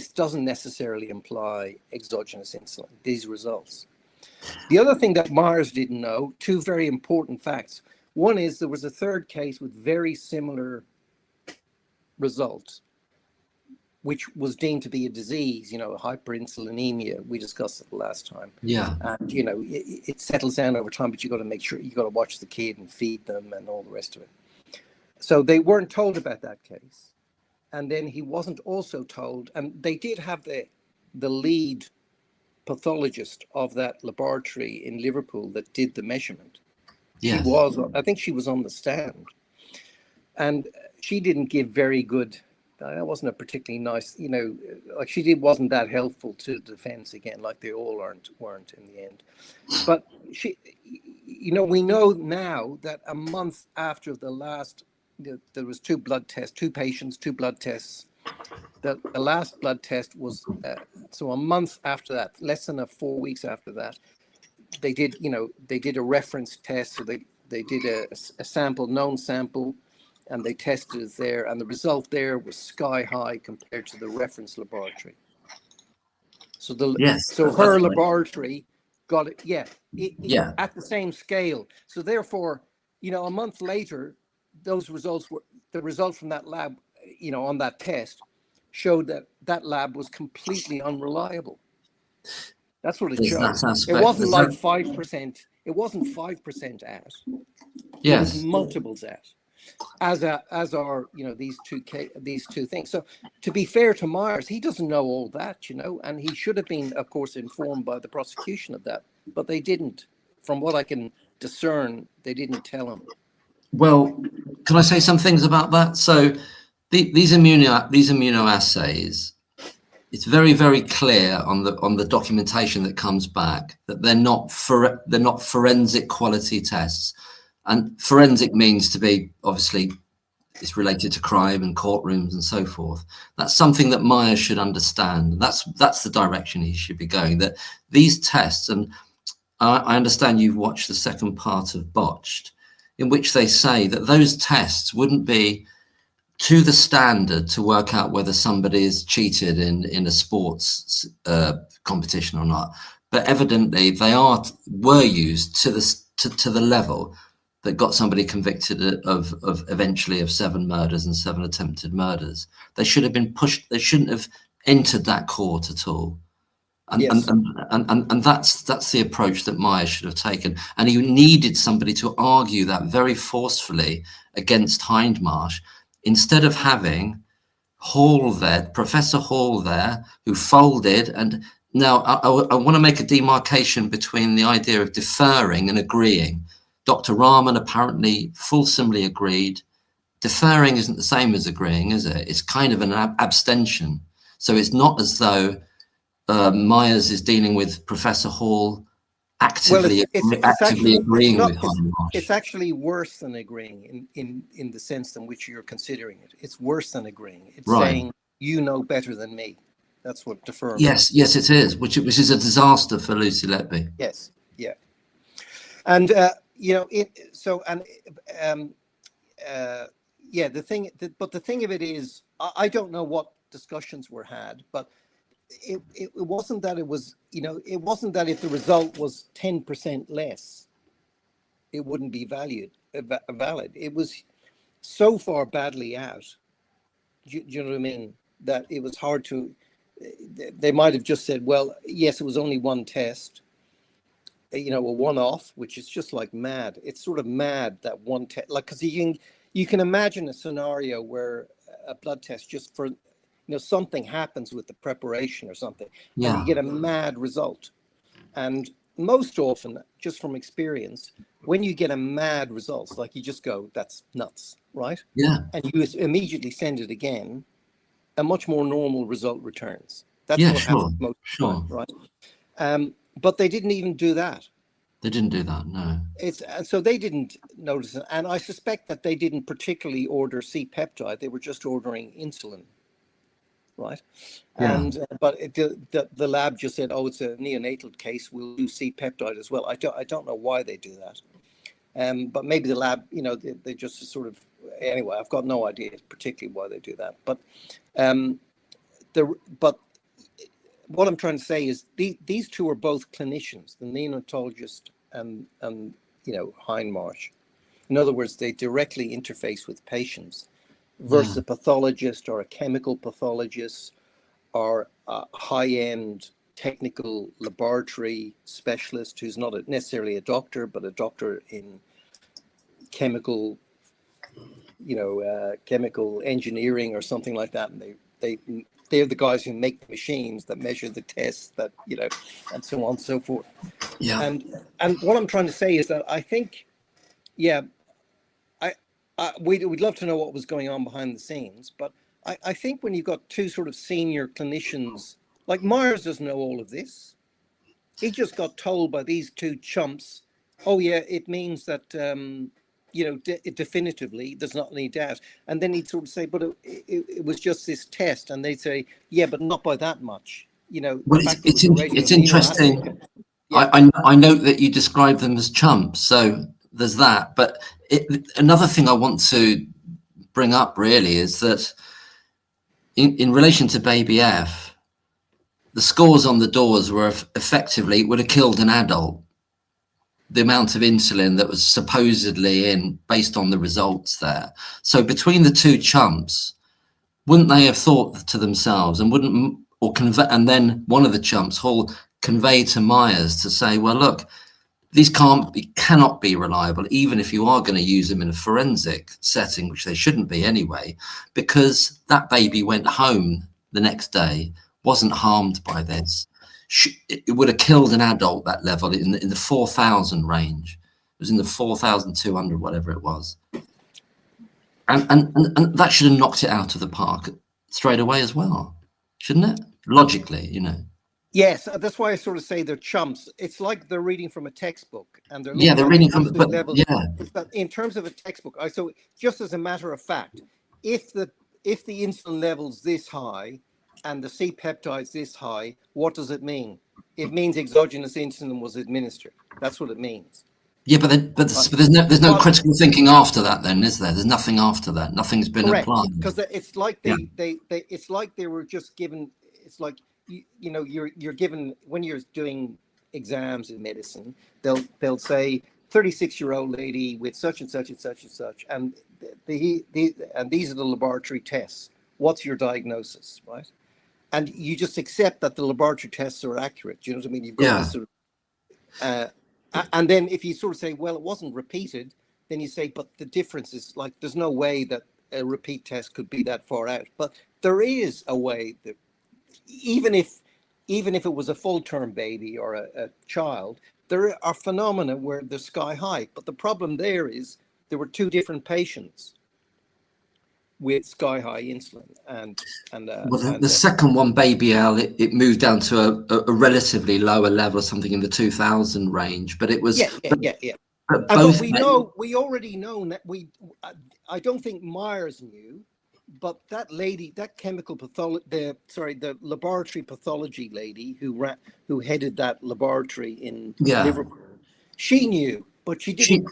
doesn't necessarily imply exogenous insulin, these results. The other thing that Myers didn't know, two very important facts. One is there was a third case with very similar results, which was deemed to be a disease, hyperinsulinemia. We discussed it the last time. Yeah. And, it settles down over time, but you got to make sure you got to watch the kid and feed them and all the rest of it. So they weren't told about that case. And then he wasn't also told, and they did have the lead pathologist of that laboratory in Liverpool that did the measurement. Yes. I think she was on the stand, and she didn't give very good. That wasn't a particularly nice, like wasn't that helpful to the defense again, like they all weren't in the end. But we know now that a month after the last, there was two patients, two blood tests. The last blood test was, so a month after that, less than 4 weeks after that, they did a reference test. So they did a known sample, and they tested it there, and the result there was sky high compared to the reference laboratory. So her laboratory got it, at the same scale. So therefore, a month later, the results from that lab, on that test, showed that lab was completely unreliable. That's what it showed. It wasn't like 5%. It wasn't 5% at. Yes. It was multiples at. As are these two things. So to be fair to Myers, he doesn't know all that, and he should have been, of course, informed by the prosecution of that, but they didn't. From what I can discern, they didn't tell him. Well, can I say some things about that? So these immunoassays, it's very, very clear on the documentation that comes back that they're not forensic quality tests. And forensic means to be, obviously, it's related to crime and courtrooms and so forth. That's something that Myers should understand. That's the direction he should be going. That these tests, and I understand you've watched the second part of Botched, in which they say that those tests wouldn't be to the standard to work out whether somebody is cheated in a sports competition or not. But evidently they were used to the level that got somebody convicted of eventually of 7 murders and 7 attempted murders. They should have been pushed. They shouldn't have entered that court at all. And, yes. and that's the approach that Myers should have taken. And he needed somebody to argue that very forcefully against Hindmarsh, instead of having Professor Hall there, who folded. And now I want to make a demarcation between the idea of deferring and agreeing. Dr. Rahman apparently fulsomely agreed. Deferring isn't the same as agreeing, is it? It's kind of an abstention. So it's not as though Myers is dealing with Professor Hall actively agreeing with Hindmarsh. It's actually worse than agreeing in the sense in which you're considering it. It's worse than agreeing. It's saying, you know better than me. That's what deferring is. Yes, it is, which is a disaster for Lucy Letby. Yes, yeah. And, the thing of it is, I don't know what discussions were had, but it wasn't that it was, it wasn't that if the result was 10% less, it wouldn't be valid. It was so far badly out. Do you know what I mean? That it was hard to, they might have just said, well, yes, it was only one test, a one-off, which is just like mad. It's sort of mad that one test, like, because you can imagine a scenario where a blood test just for, something happens with the preparation or something, and you get a mad result. And most often, just from experience, when you get a mad result, like you just go, that's nuts, right? Yeah. And you immediately send it again, a much more normal result returns. That's what happens most of the time, right? But they didn't even do that. They didn't do that, no. So they didn't notice it. And I suspect that they didn't particularly order C-peptide. They were just ordering insulin. right? Yeah. And but the lab just said, oh, it's a neonatal case. We'll do C-peptide as well. I don't know why they do that. But maybe the lab, they just sort of, anyway, I've got no idea particularly why they do that. But but what I'm trying to say is these two are both clinicians, the neonatologist and Hindmarsh. In other words, they directly interface with patients versus a pathologist or a chemical pathologist or a high-end technical laboratory specialist who's not necessarily a doctor, but a doctor in chemical chemical engineering or something like that, and they're the guys who make the machines that measure the tests that and so on and so forth. Yeah. And what I'm trying to say is that I think, we'd love to know what was going on behind the scenes, but I think when you've got two sort of senior clinicians, like Myers doesn't know all of this. He just got told by these two chumps, oh yeah, it means that definitively there's not any doubt. And then he'd sort of say, but it was just this test, and they'd say, yeah, but not by that much. Well, it's interesting. Yeah. I note that you describe them as chumps, so there's that. But another thing I want to bring up really is that in relation to baby F, the scores on the doors were effectively would have killed an adult. The amount of insulin that was supposedly in based on the results there. So between the two chumps, wouldn't they have thought to themselves and and then one of the chumps, Hall, convey to Myers to say, well, look, these cannot be reliable, even if you are going to use them in a forensic setting, which they shouldn't be anyway, because that baby went home the next day, wasn't harmed by this. It would have killed an adult, that level, in the 4,000 range. It was in the 4,200, whatever it was. And that should have knocked it out of the park straight away as well, shouldn't it? Logically, Yes, that's why I sort of say they're chumps. It's like they're reading from a textbook, and they're reading from the level. Yeah. But in terms of a textbook, so just as a matter of fact, if the insulin level's this high and the C-peptide's this high, what does it mean? It means exogenous insulin was administered. That's what it means. Yeah, but there's no critical thinking after that, then, is there? There's nothing after that. Nothing's been applied. Because it's like it's like they were just given. It's like you're given when you're doing exams in medicine. They'll say 36-year-old lady with such and such and such and such, and and these are the laboratory tests. What's your diagnosis, right? And you just accept that the laboratory tests are accurate. Do you know what I mean? You've got this sort of, and then if you sort of say, well, it wasn't repeated, then you say, but the difference is like, there's no way that a repeat test could be that far out. But there is a way that even if it was a full-term baby or a child, there are phenomena where they're sky high. But the problem there is there were two different patients with sky high insulin, and the second one, baby L, it moved down to a relatively lower level, something in the 2,000 range. But it was But we already know that I don't think Myers knew, but that lady, that chemical the laboratory pathology lady who headed that laboratory in Liverpool, she knew, but she didn't.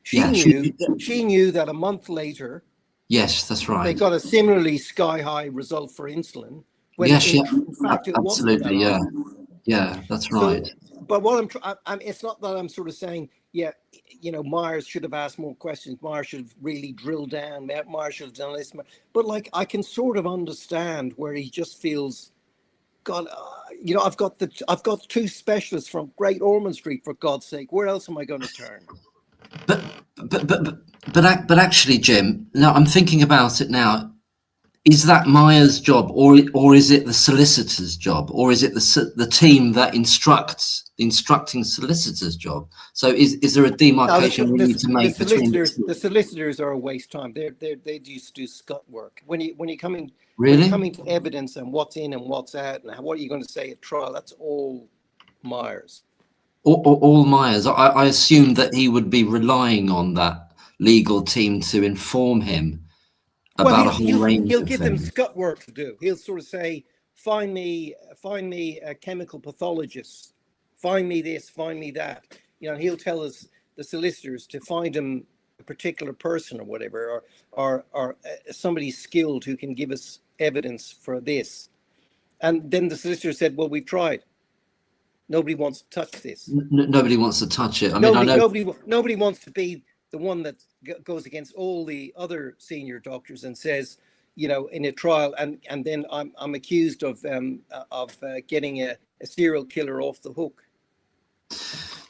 She knew that a month later. Yes, that's right. They got a similarly sky-high result for insulin. When in fact, it absolutely, yeah, that's right. So, but what it's not that I'm sort of saying, Myers should have asked more questions. Myers should have really drilled down. Myers should have done this. But like, I can sort of understand where he just feels, God, I've got two specialists from Great Ormond Street, for God's sake. Where else am I going to turn? But actually, Jim, now I'm thinking about it now. Is that Myers' job, or is it the solicitor's job, or is it the team that instructing solicitor's job? So is there a demarcation we need to make between the solicitors are a waste of time. They just do scut work. When you're coming to evidence and what's in and what's out and what are you going to say at trial, that's all Myers. All Myers. I assume that he would be relying on that legal team to inform him Well, about a whole range he'll of give them things. scut work to do. He'll sort of say, find me a chemical pathologist, find me this, find me that. You know, he'll tell us, the solicitors, to find him a particular person or whatever, or somebody skilled who can give us evidence for this. And then the solicitor said, well, we've tried. Nobody wants to touch this. Nobody wants to touch it. I mean, I know. Nobody wants to be the one that goes against all the other senior doctors and says, you know, in a trial, and then I'm accused of getting a serial killer off the hook.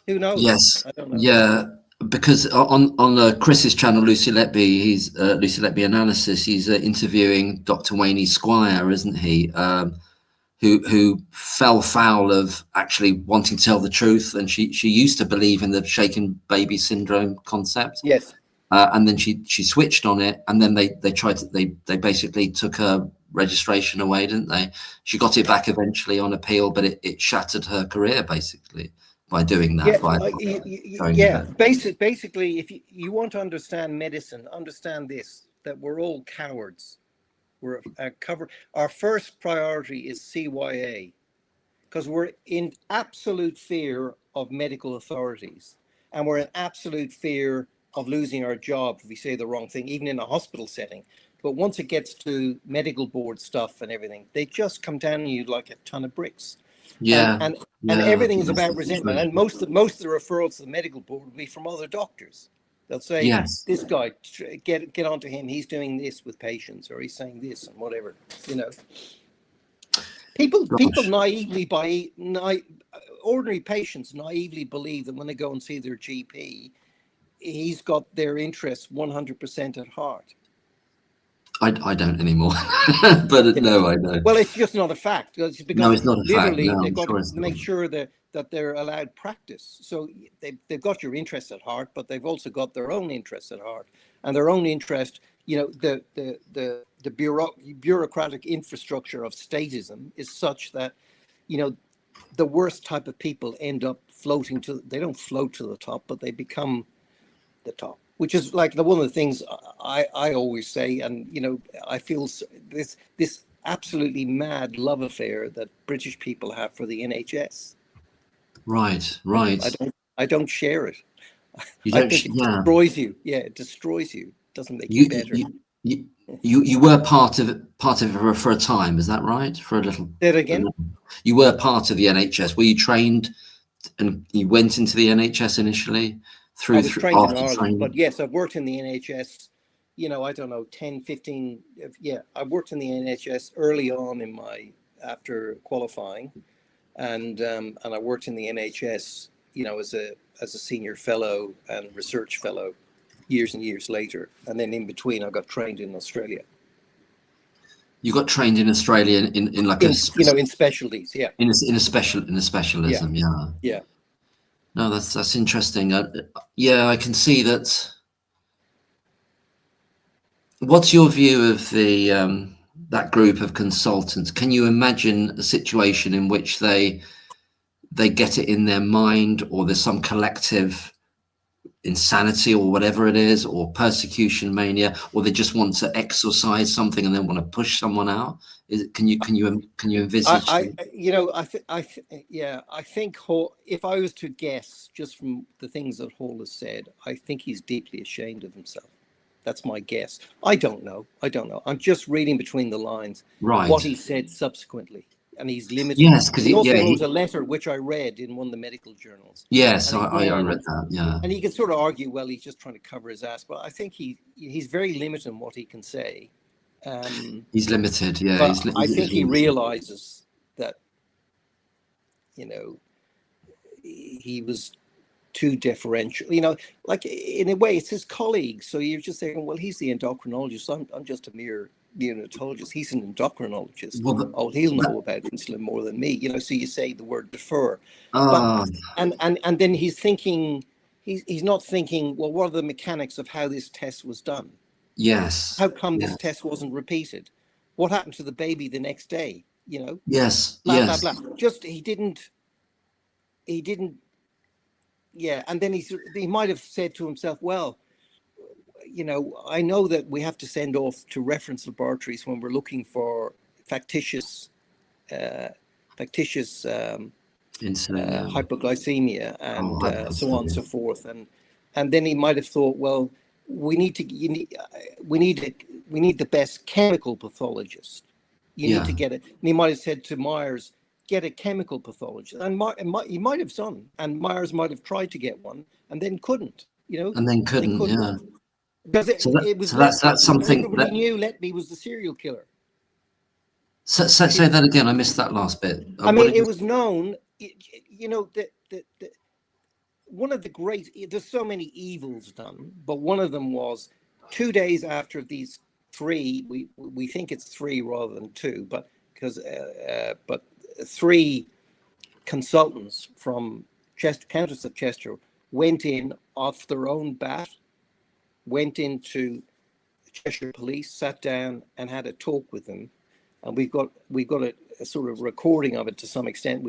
Who knows? Yes, I don't know. yeah, because on Chris's channel, Lucy Letby, he's Lucy Letby Analysis. He's interviewing Dr. Wayne Squire, isn't he? Who fell foul of actually wanting to tell the truth, and she used to believe in the shaken baby syndrome concept. Yes. And then she switched on it, and then they tried to they basically took her registration away, didn't they? She got it back eventually on appeal, but it shattered her career basically by doing that. Basically, if you want to understand medicine, understand this: that we're all cowards. We're our first priority is CYA, because we're in absolute fear of medical authorities, and we're in absolute fear of losing our job if we say the wrong thing, even in a hospital setting. But once it gets to medical board stuff and everything, they just come down on you like a ton of bricks. Yeah, and everything is about resentment. And most of the referrals to the medical board will be from other doctors. They'll say, yes, this guy, get onto him. He's doing this with patients, or he's saying this and whatever. You know, people naively ordinary patients naively believe that when they go and see their GP, he's got their interests 100% at heart. I don't anymore, but no, I don't. Well, it's just not a fact. Because no, it's not a literally fact. No, they've got sure to make sure that they're allowed practice. So they've got your interest at heart, but they've also got their own interests at heart, and their own interest. You know, the bureaucratic infrastructure of statism is such that, you know, the worst type of people end up floating to. They don't float to the top, but they become the top. Which is like one of the things I always say, and you know, I feel this absolutely mad love affair that British people have for the NHS. Right. I don't share it. You I don't. think it destroys you. Yeah, it destroys you. It doesn't make you better. You were part of it for a time, is that right? For a little. Say it again. You were part of the NHS. Were you trained, and you went into the NHS initially? I was trained in Ireland, but yes, I've worked in the NHS, you know, I don't know, 10, 15, yeah, I worked in the NHS early on after qualifying, and I worked in the NHS, you know, as a senior fellow and research fellow years and years later, and then in between I got trained in Australia. You got trained in Australia in specialties, yeah. In a specialism, yeah. Yeah. No, that's interesting. Yeah, I can see that. What's your view of the that group of consultants? Can you imagine a situation in which they get it in their mind, or there's some collective insanity or whatever it is, or persecution mania, or they just want to exorcise something and then want to push someone out? Can you envisage? I think Hall, if I was to guess just from the things that Hall has said, I think he's deeply ashamed of himself. That's my guess. I don't know. I'm just reading between the lines, right, what he said subsequently. And he's limited. Yes, because he also wrote a letter which I read in one of the medical journals. Yes, I read that. Yeah, and you can sort of argue, well, he's just trying to cover his ass, but I think he's very limited in what he can say. He's limited. Yeah, I think he realizes that, you know, he was too deferential. You know, like in a way, it's his colleague. So you're just saying, well, he's the endocrinologist. I'm just a mere neonatologist. He's an endocrinologist. Well, he'll know about insulin more than me. You know, so you say the word defer. But, and then he's thinking, he's not thinking, well, what are the mechanics of how this test was done? Yes. How come this test wasn't repeated? What happened to the baby the next day? You know? Yes. Blah, blah, blah. Just, he didn't, yeah. And then he might have said to himself, well, you know, I know that we have to send off to reference laboratories when we're looking for factitious Insulin, yeah. hypoglycemia and Oh, so on and so forth. And then he might have thought, well, we need the best chemical pathologist. You need to get it. And he might have said to Myers, get a chemical pathologist. And he might have done. And Myers might have tried to get one and then couldn't, you know. And then couldn't, yeah. Because it was that's something everybody knew Letby was the serial killer. Say that again. I missed that last bit. I mean, it was known, you know, that one of the great, there's so many evils done, but one of them was 2 days after these three, we think it's three rather than two, but because but three consultants from Countess of Chester went in off their own bat, went into Cheshire Police, sat down and had a talk with them. And we've got a sort of recording of it to some extent.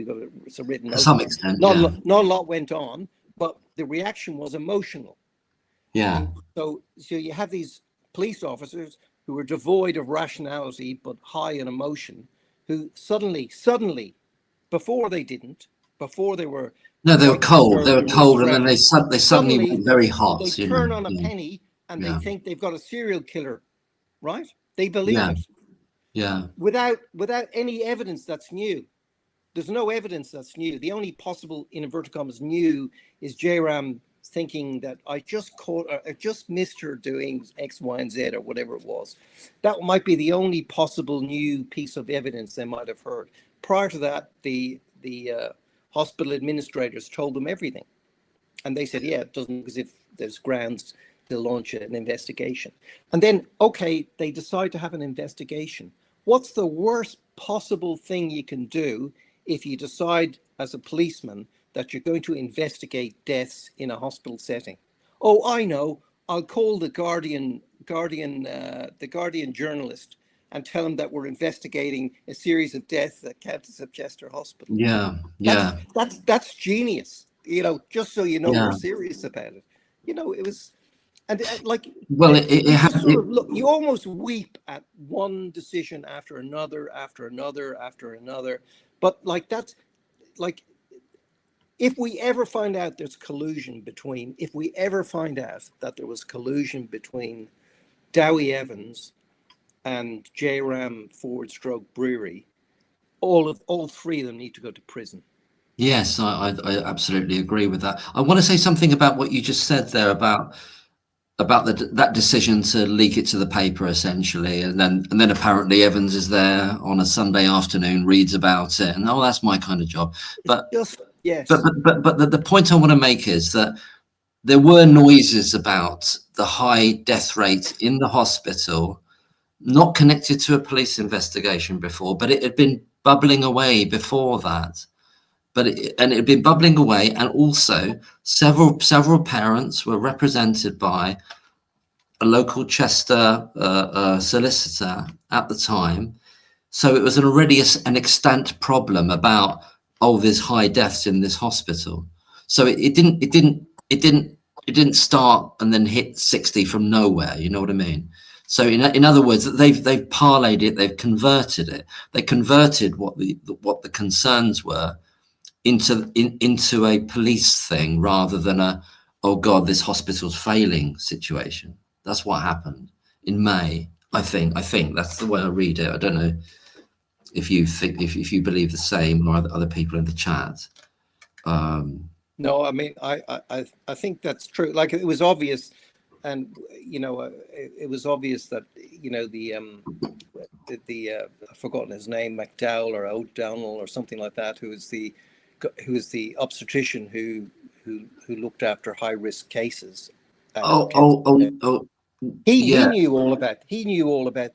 It's a written note. To some extent, not a lot went on, but the reaction was emotional. Yeah. And so you have these police officers who were devoid of rationality but high in emotion, who suddenly, before they were cold. They were cold, and then they suddenly went very hot. They turn on a penny and they think they've got a serial killer, right? They believe it. Yeah. Without any evidence that's new. There's no evidence that's new. The only possible, in inverted commas, new is J-Ram thinking that I just missed her doing X, Y, and Z or whatever it was. That might be the only possible new piece of evidence they might have heard. Prior to that, the hospital administrators told them everything. And they said, yeah, it doesn't look as if there's grounds to launch an investigation. And then, okay, they decide to have an investigation. What's the worst possible thing you can do if you decide as a policeman that you're going to investigate deaths in a hospital setting? Oh, I know. I'll call the Guardian journalist and tell him that we're investigating a series of deaths at Countess of Chester Hospital. Yeah. That's genius. You know, just so you know we're serious about it. You know, it was. And you almost weep at one decision after another. But if we ever find out there's collusion that there was collusion between Dowie Evans and J-Ram / Brewery, all three of them need to go to prison. Yes, I absolutely agree with that. I want to say something about what you just said there about that decision to leak it to the paper, essentially, and then apparently Evans is there on a Sunday afternoon, reads about it, and that's my kind of job. But yes. But the point I want to make is that there were noises about the high death rate in the hospital, not connected to a police investigation before, but it had been bubbling away before that. It had been bubbling away, and also several parents were represented by a local Chester solicitor at the time. So it was already an extant problem about there's high deaths in this hospital. So it didn't start and then hit 60 from nowhere. You know what I mean? So in other words, they've parlayed it, they've converted it. They converted what the concerns were into a police thing rather than a, oh God, this hospital's failing situation. That's what happened in May. I think that's the way I read it. I don't know if you think if you believe the same, or other people in the chat. No, I mean I think that's true. Like, it was obvious, and you know, it was obvious that, you know, the I've forgotten his name, McDowell or O'Donnell or something like that, who is the obstetrician who looked after high risk cases. He knew all about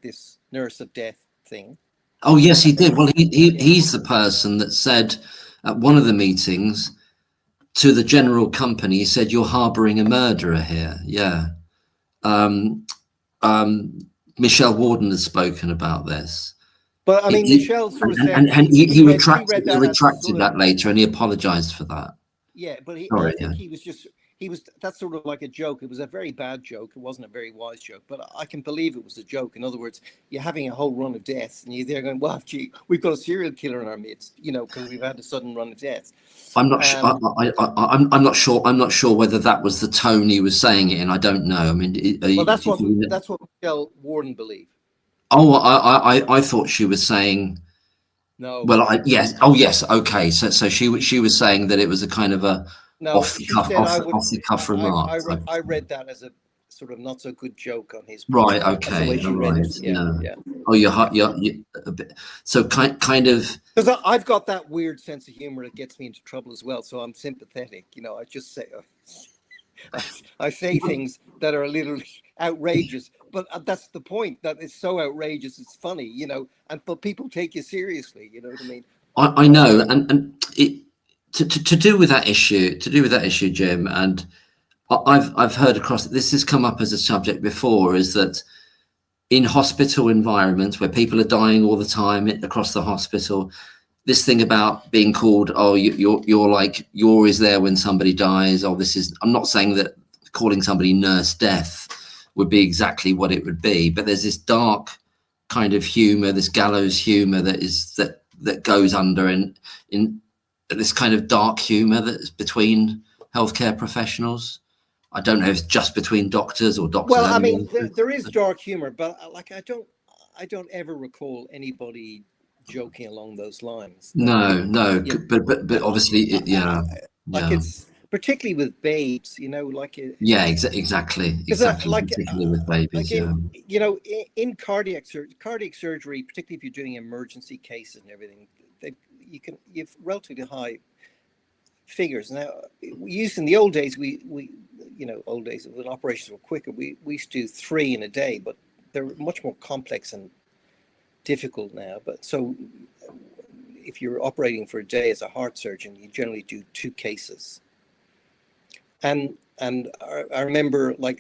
this nurse of death thing. Oh yes, he did. Well, he's the person that said at one of the meetings to the general company, he said, "You're harboring a murderer here." Yeah. Michelle Warden has spoken about this. But I mean, Michelle sort of said, and he retracted that later, and he apologized for that. Yeah, but I think that's sort of like a joke. It was a very bad joke. It wasn't a very wise joke, but I can believe it was a joke. In other words, you're having a whole run of deaths, and you're there going, "Well, gee, we've got a serial killer in our midst," because we've had a sudden run of deaths. I'm not sure. I'm not sure. I'm not sure whether that was the tone he was saying it in. I don't know. I mean, Well, that's what Michelle Warden believed. Oh, I thought she was saying. No. Well, yes. Oh, yes. Okay. So she was saying that it was a kind of a off the cuff remark. I read that as a sort of not so good joke on his part. Right. Okay. That's the way she read it. Yeah. Oh, you're a bit. So kind of. Because I've got that weird sense of humor that gets me into trouble as well. So I'm sympathetic. I just say. I say things that are a little outrageous, but that's the point. That it's so outrageous, it's funny, but people take you seriously. You know what I mean? I know, and it to do with that issue, Jim, and I've heard across. This has come up as a subject before. Is that in hospital environments where people are dying all the time across the hospital, this thing about being called, oh, you're like, you're always there when somebody dies. Oh, I'm not saying that calling somebody nurse death would be exactly what it would be, but there's this dark kind of humor, this gallows humor that goes under in this kind of dark humor that's between healthcare professionals. I don't know if it's just between doctors or doctors. Well, I mean, there is dark humor, but I don't ever recall anybody joking along those lines. No, but obviously, it's particularly with babes, exactly, particularly with babies. In cardiac surgery, particularly if you're doing emergency cases and everything, you've relatively high figures. Now, we used in the old days, old days when operations were quicker, we used to do 3 in a day, but they're much more complex and difficult now. But so if you're operating for a day as a heart surgeon, you generally do 2 cases. And I remember, a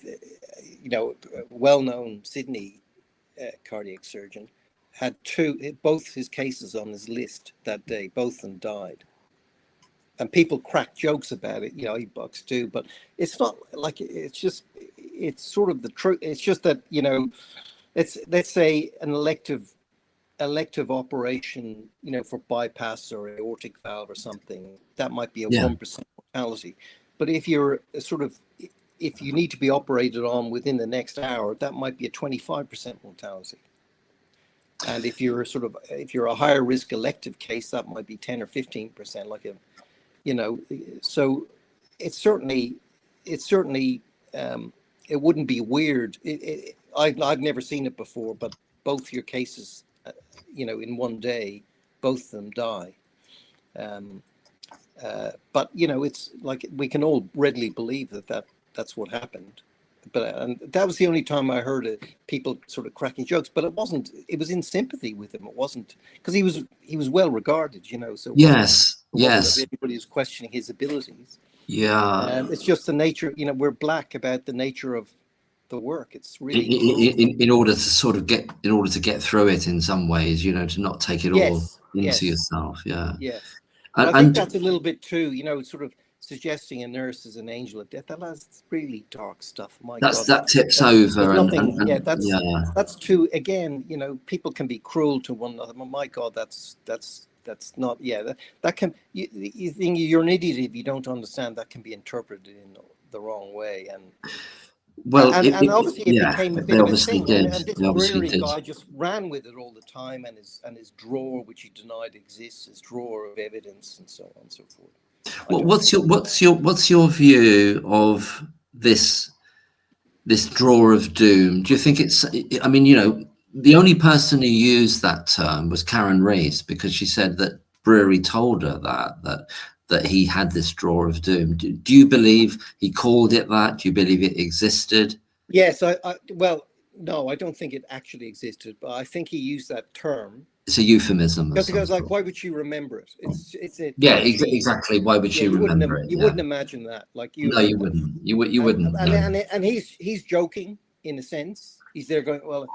well-known Sydney cardiac surgeon had both his cases on his list that day. Both of them died, and people crack jokes about it. E-bucks too, but it's not like it's sort of the truth. It's just that it's, let's say, an elective operation, for bypass or aortic valve or something, that might be a 1% mortality. But if if you need to be operated on within the next hour, that might be a 25% mortality. And if you're a higher risk elective case, that might be 10 or 15%. So it's certainly it wouldn't be weird. I've never seen it before, but both your cases, in one day, both of them die. But it's like we can all readily believe that's what happened. And that was the only time I heard people sort of cracking jokes. But it wasn't. It was in sympathy with him. It wasn't because he was well regarded. So yes. Everybody was questioning his abilities. Yeah. It's just the nature. We're black about the nature of the work. It's really in order to get through it in some ways, to not take it all into yourself. Yeah. Yes. And I think that's a little bit too, sort of suggesting a nurse is an angel of death. That's really dark stuff. My God, that tips over. That's too. Again, people can be cruel to one another. My God, that's not. Yeah, that can. You think you're an idiot if you don't understand. That can be interpreted in the wrong way. And obviously it became a bit of a thing. And this Brewery guy just ran with it all the time, and his drawer, which he denied exists, his drawer of evidence, and so on and so forth. Well, what's your view of this drawer of doom? Do you think it's? I mean, the only person who used that term was Karen Rees, because she said that Brewery told her that he had this drawer of doom. Do you believe he called it that? Do you believe it existed? Yes, well, no, I don't think it actually existed, but I think he used that term. It's a euphemism. Because why would she remember it? It's exactly. Why would she remember it? You wouldn't imagine that. No, you wouldn't. You wouldn't. And he's joking in a sense. He's there going, well,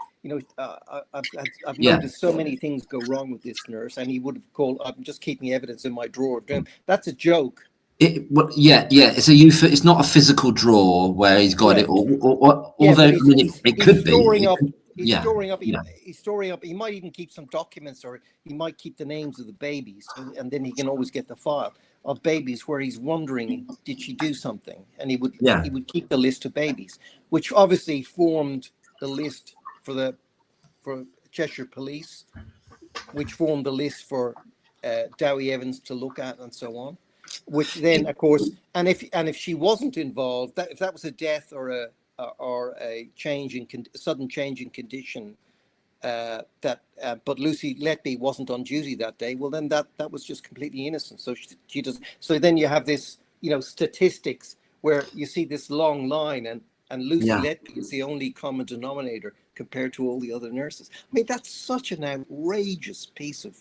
I've noticed so many things go wrong with this nurse, and he would have called, I'm just keeping evidence in my drawer of doom. That's a joke. Yeah. It's not a physical drawer where he's got it, Correct. Yeah, although but I mean, it he's could be. storing up. He's Yeah, storing up. yeah, He's storing up. He might even keep some documents, or he might keep the names of the babies, and then he can always get the file of babies where he's wondering, did she do something? And yeah, he would keep the list of babies, which obviously formed the list for Cheshire Police, which formed the list for Dowie Evans to look at, and so on. Which then, of course, and if she wasn't involved, if that was a death or a sudden change in condition, but Lucy Letby wasn't on duty that day, well then that was just completely innocent. So she does. So then you have this, statistics where you see this long line, and Lucy yeah. Letby is the only common denominator compared to all the other nurses. I mean, that's such an outrageous piece of,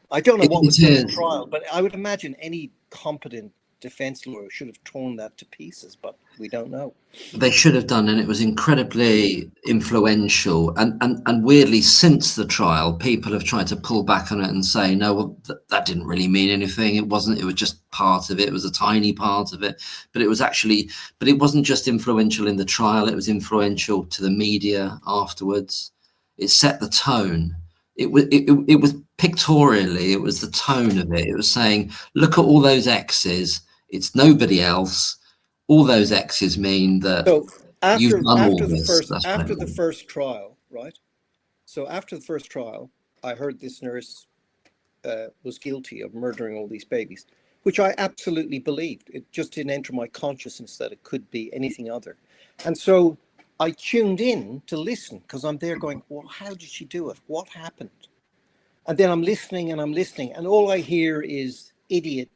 I don't know what was It said at is. trial, but I would imagine any competent defense lawyer should have torn that to pieces, but we don't know. They should have done, and it was incredibly influential. And weirdly, since the trial, people have tried to pull back on it and say, no, well, that didn't really mean anything. It wasn't. It was just part of it. It was a tiny part of it. But it was actually. But it wasn't just influential in the trial. It was influential to the media afterwards. It set the tone. It was pictorially. It was the tone of it. It was saying, look at all those X's. It's nobody else. All those X's mean that So you've after done all after the this. first That's what it after the means. first trial, right? So after the first trial, I heard this nurse was guilty of murdering all these babies, which I absolutely believed. It just didn't enter my consciousness that it could be anything other. And so I tuned in to listen, because I'm there going, well, how did she do it? What happened? And then I'm listening, and all I hear is idiot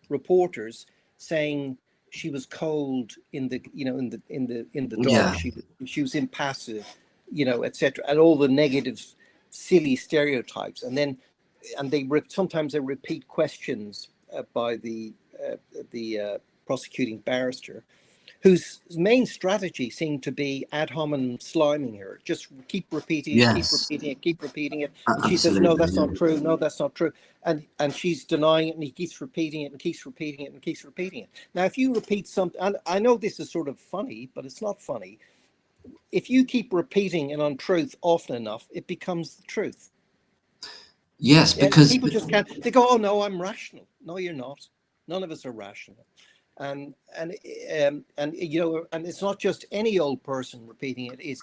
reporters saying she was cold in the dark. Yeah, She was impassive, etc. And all the negative, silly stereotypes. And then sometimes they repeat questions by the prosecuting barrister, whose main strategy seemed to be ad hominem sliming her. Just keep repeating it, keep yes, repeating it, keep repeating it. And she says, no, absolutely. that's not true. No, that's not true. And she's denying it, and he keeps repeating it and keeps repeating it and keeps repeating it. Now, if you repeat something, and I know this is sort of funny, but it's not funny. If you keep repeating an untruth often enough, it becomes the truth. Yes, Yeah, because people just can't. They go, "Oh no, I'm rational." No, you're not. None of us are rational. And and and it's not just any old person repeating it.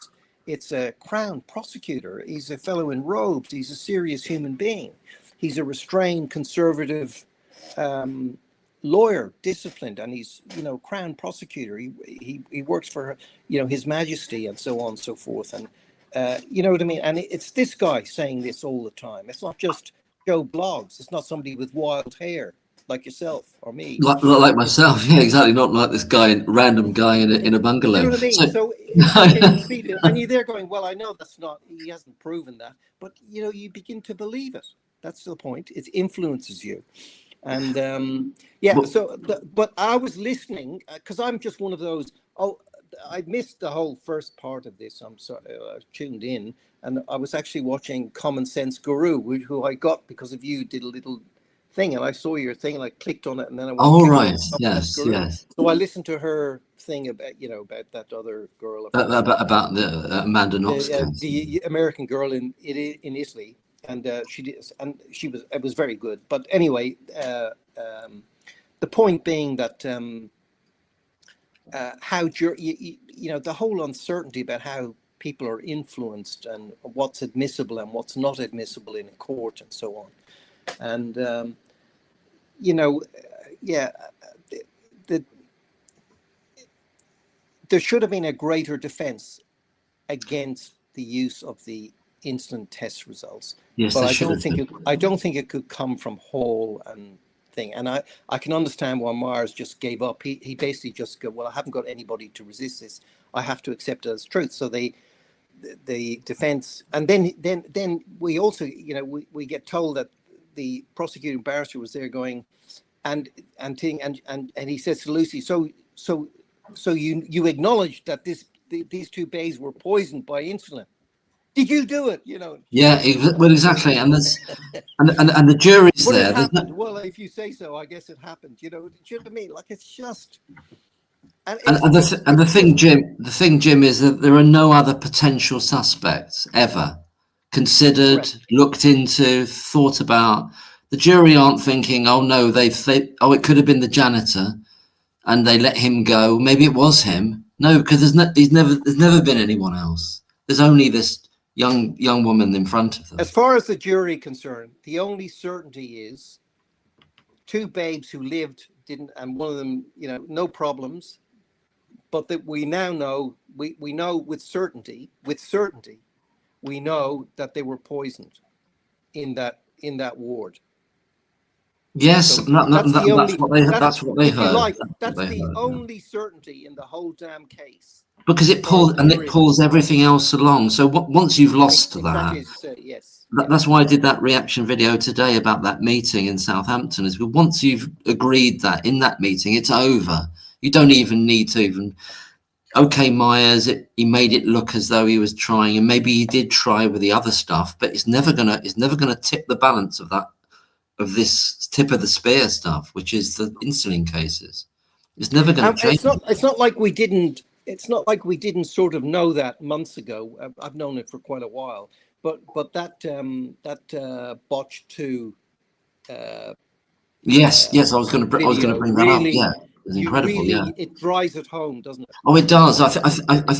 It's a Crown prosecutor. He's a fellow in robes. He's a serious human being. He's a restrained, conservative lawyer, disciplined, and he's Crown prosecutor. He works for His Majesty and so on and so forth. And you know what I mean? And it's this guy saying this all the time. It's not just Joe Bloggs. It's not somebody with wild hair like yourself or me. like myself, yeah, exactly. Not like this random guy in a You know bungalow. what I mean? So So it's like a complete, and you're there going, well, I know that's not, he hasn't proven that, but you begin to believe it. That's the point. It influences you. And yeah, well, so, but I was listening because I'm just one of those, oh, I missed the whole first part of this. I'm sorry, I tuned in, and I was actually watching Common Sense Guru, who I got because of you, did a little thing, and I saw your thing, and I clicked on it, and then I went all clicked on right, Common Sense yes, Guru. yes. So I listened to her thing about that other girl. I forgot her name. About the Amanda Knox case. The American girl in Italy, and she did, and it was very good. But anyway, the point being that how the whole uncertainty about how people are influenced and what's admissible and what's not admissible in a court and so on, and yeah, the, there should have been a greater defense against the use of the instant test results. Yes, But they should have been. I don't think it could come from Hall and thing. And I can understand why Myers just gave up. He basically just go, well, I haven't got anybody to resist this. I have to accept it as truth. So the defense, and then we also, we get told that the prosecuting barrister was there going, and he says to Lucy, so you acknowledge that these two bays were poisoned by insulin. Did you do it? You know. Yeah, well, exactly. And there's and the jury's But there. it happened. Well, if you say so, I guess it happened. You know, do you know what I mean? Like, it's just, and And the thing, Jim, is that there are no other potential suspects ever considered, correct. looked into, thought about. The jury aren't thinking, oh no, it could have been the janitor, and they let him go. Maybe it was him. No, because there's never been anyone else. There's only this young woman in front of them. As far as the jury concerned, the only certainty is two babes who lived didn't, and one of them, you know, no problems. But that we now know, we know with certainty, we know that they were poisoned in that ward. Yes, So that's what they if you heard. like, that's the only certainty in the whole damn case. Because it pulls everything else along. So once you've lost exactly that, as you say, yes. That's why I did that reaction video today about that meeting in Southampton. Is once you've agreed that in that meeting, it's over. You don't even need to even. Okay, Myers, he made it look as though he was trying, and maybe he did try with the other stuff, but it's never gonna tip the balance of this tip of the spear stuff, which is the insulin cases. It's never going to change. It's not like we didn't. It's not like we didn't sort of know that months ago. I've known it for quite a while. But that botched 2. Yes, I was going to bring that up. Yeah, it's incredible. Really, it drives it home, doesn't it? Oh, it does. I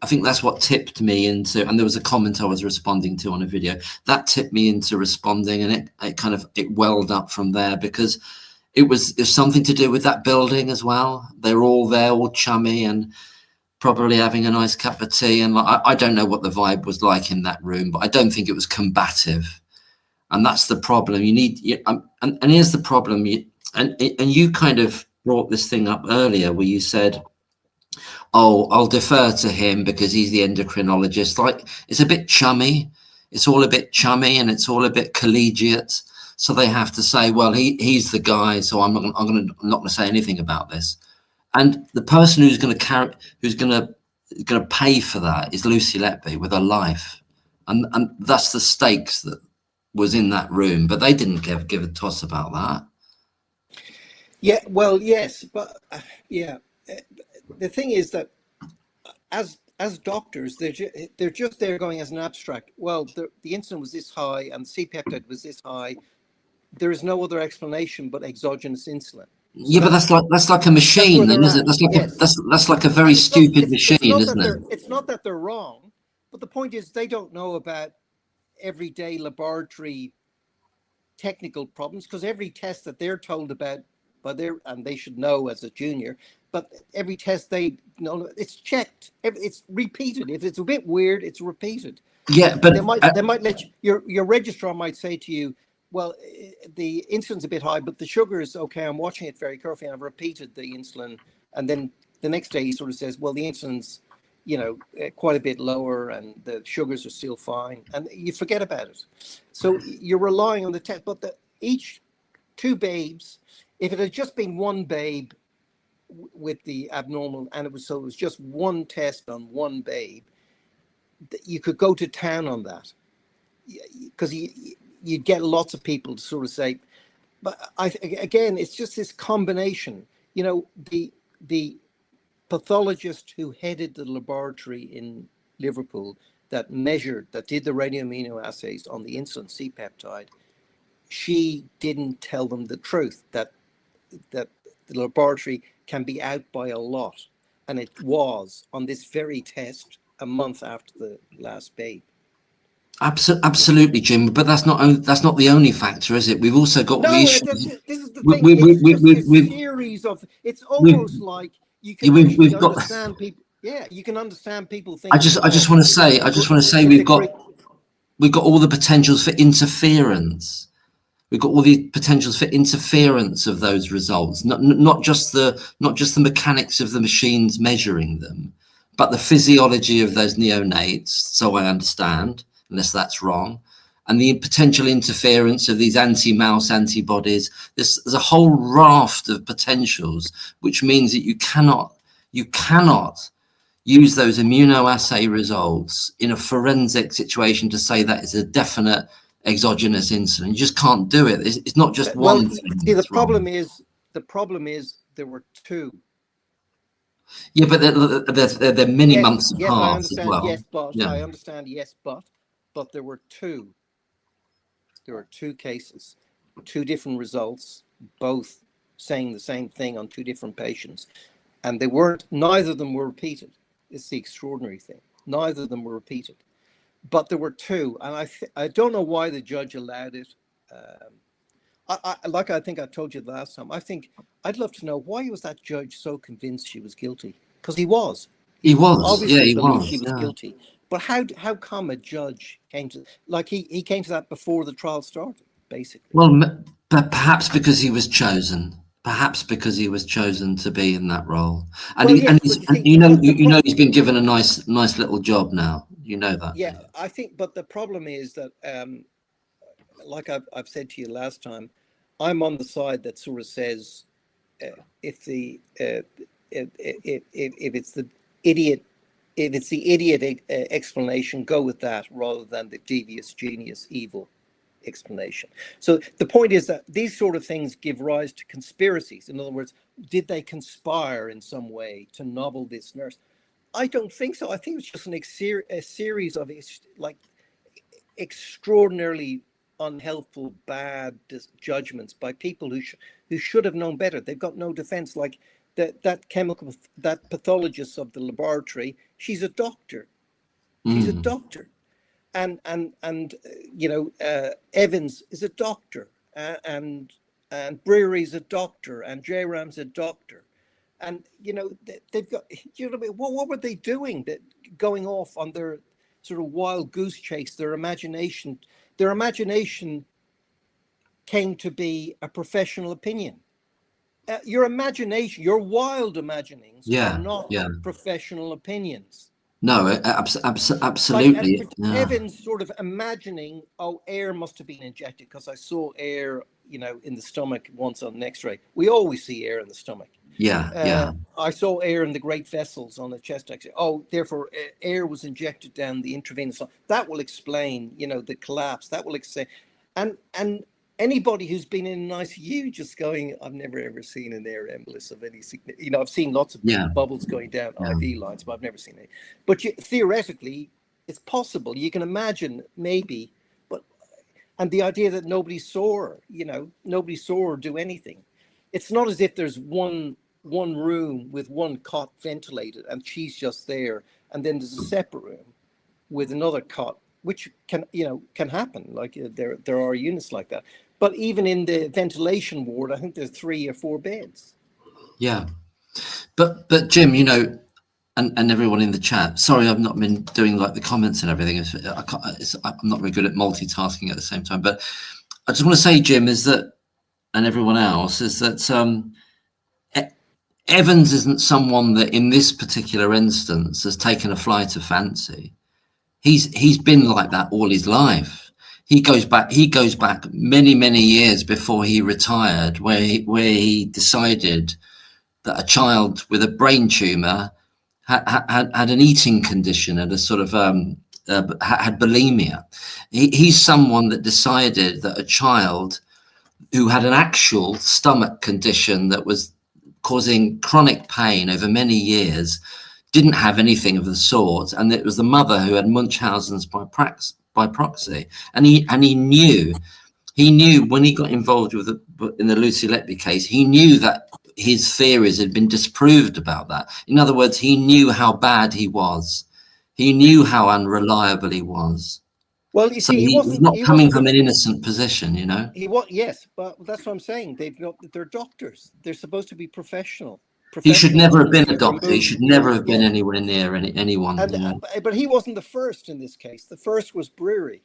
think that's what tipped me into. And there was a comment I was responding to on a video that tipped me into responding, and it welled up from there, because it was something to do with that building as well. They were all there, all chummy, and probably having a nice cup of tea. And I don't know what the vibe was like in that room, but I don't think it was combative. And that's the problem. And here's the problem. And you kind of brought this thing up earlier where you said, oh, I'll defer to him because he's the endocrinologist. Like, it's a bit chummy. It's all a bit chummy, and it's all a bit collegiate. So they have to say, well, he's the guy, so I'm not going to say anything about this. And the person who's going to pay for that is Lucy Letby with her life, and that's the stakes that was in that room. But they didn't give a toss about that. Yeah, well, yes, but yeah, the thing is that as doctors, they're just there going as an abstract. Well, the insulin was this high and C-peptide was this high. There is no other explanation but exogenous insulin. So yeah, but that's like a machine, then, isn't it? That's like a very stupid machine, isn't it? It's not that they're wrong, but the point is they don't know about everyday laboratory technical problems, because every test that they're told about and they should know as a junior, but every test they know, it's checked, it's repeated. If it's a bit weird, it's repeated. Yeah, but they might let your registrar might say to you, well, the insulin's a bit high, but the sugar is okay. I'm watching it very carefully. I've repeated the insulin. And then the next day he sort of says, well, the insulin's, quite a bit lower and the sugars are still fine. And you forget about it. So you're relying on the test. But each 2 babes, if it had just been one babe with the abnormal, and it was just one test on one babe, you could go to town on that. Because you'd get lots of people to sort of say, but again, it's just this combination. The pathologist who headed the laboratory in Liverpool that did the radioimmunoassays on the insulin C-peptide, she didn't tell them the truth, that the laboratory can be out by a lot. And it was on this very test a month after the last babe. Absolutely, Jim. But that's not the only factor, is it? We've also got the issue. This is the thing. It's just a series of. It's almost like you can understand people. Yeah, you can understand people thinking. I just want to say we've got all the potentials for interference. We've got all the potentials for interference of those results. Not just the mechanics of the machines measuring them, but the physiology of those neonates. So I understand, unless that's wrong, and the potential interference of these anti-mouse antibodies. There's a whole raft of potentials, which means that you cannot use those immunoassay results in a forensic situation to say that is a definite exogenous insulin. You just can't do it. It's not just Well, one thing see, that's wrong. the problem is there were two. Yeah, but they're many Yes, months yes, I apart as understand. well. Yes, but Yeah. I understand. Yes, but there were two. There were two cases, two different results, both saying the same thing on two different patients, and they weren't. Neither of them were repeated. It's the extraordinary thing. Neither of them were repeated, but there were two, and I don't know why the judge allowed it. Like I think I told you the last time. I think I'd love to know, why was that judge so convinced she was guilty? Because he was. He He was. Yeah, obviously he believed she was. was Yeah. guilty. But how come a judge came to, like, he came to that before the trial started, basically? Well, but perhaps because he was chosen. Perhaps because he was chosen to be in that role, and Well, yes, but you see, you know he's been given a nice little job now. You know that. yeah, I think, but the problem is that, like I've said to you last time, I'm on the side that sort of says, if the if it's the idiot, if it's the idiot explanation, go with that rather than the devious genius evil explanation. So the point is that these sort of things give rise to conspiracies. In other words, did they conspire in some way to nobble this nurse? I don't think so. I think it's just a series of like extraordinarily unhelpful, bad judgments by people who should have known better. They've got no defense. Like that pathologist of the laboratory, she's a doctor. She's a doctor, and Evans is a doctor, and Brewery's a doctor, and J Ram's a doctor, and they've got, what were they doing, that going off on their sort of wild goose chase? Their imagination came to be a professional opinion. Your imagination, your wild imaginings are Yeah. not Yeah. professional opinions. No, absolutely. Like Yeah. Evans sort of imagining, oh, air must have been injected because I saw air, in the stomach once on an X-ray. We always see air in the stomach. Yeah. Yeah. I saw air in the great vessels on the chest X-ray. Oh, therefore, air was injected down the intravenous. That will explain, the collapse. That will explain, and anybody who's been in an ICU just going, I've never ever seen an air embolus of any significance. I've seen lots of bubbles going down IV lines, but I've never seen it. But theoretically, it's possible. You can imagine, maybe, and the idea that nobody saw her do anything. It's not as if there's one room with one cot ventilated and she's just there, and then there's a separate room with another cot, which can happen. Like there are units like that. But even in the ventilation ward, I think there's 3 or 4 beds. Yeah, but Jim, and everyone in the chat. Sorry, I've not been doing like the comments and everything. I'm not very good at multitasking at the same time. But I just want to say, Jim, is that, and everyone else, is that Evans isn't someone that, in this particular instance, has taken a flight of fancy. He's been like that all his life. He goes back many years before he retired, where he decided that a child with a brain tumor had an eating condition and a sort of had bulimia. He's someone that decided that a child who had an actual stomach condition that was causing chronic pain over many years didn't have anything of the sort, and it was the mother who had Munchausen's by proxy, and he knew when he got involved in the Lucy Letby case, he knew that his theories had been disproved about that. In other words, he knew how bad he was. He knew how unreliable he was. Well, you see, he was not coming from an innocent position, Yes, but that's what I'm saying. They're doctors. They're supposed to be professional. He should never have been a doctor. He should never have been anywhere near anyone. But he wasn't the first in this case. The first was Brewery.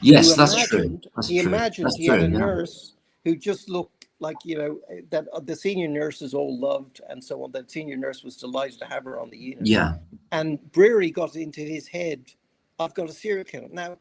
Yes, that's true. He imagined he had a nurse who just looked like, that the senior nurses all loved and so on. That senior nurse was delighted to have her on the unit. Yeah. And Brewery got into his head, I've got a serial killer. Now,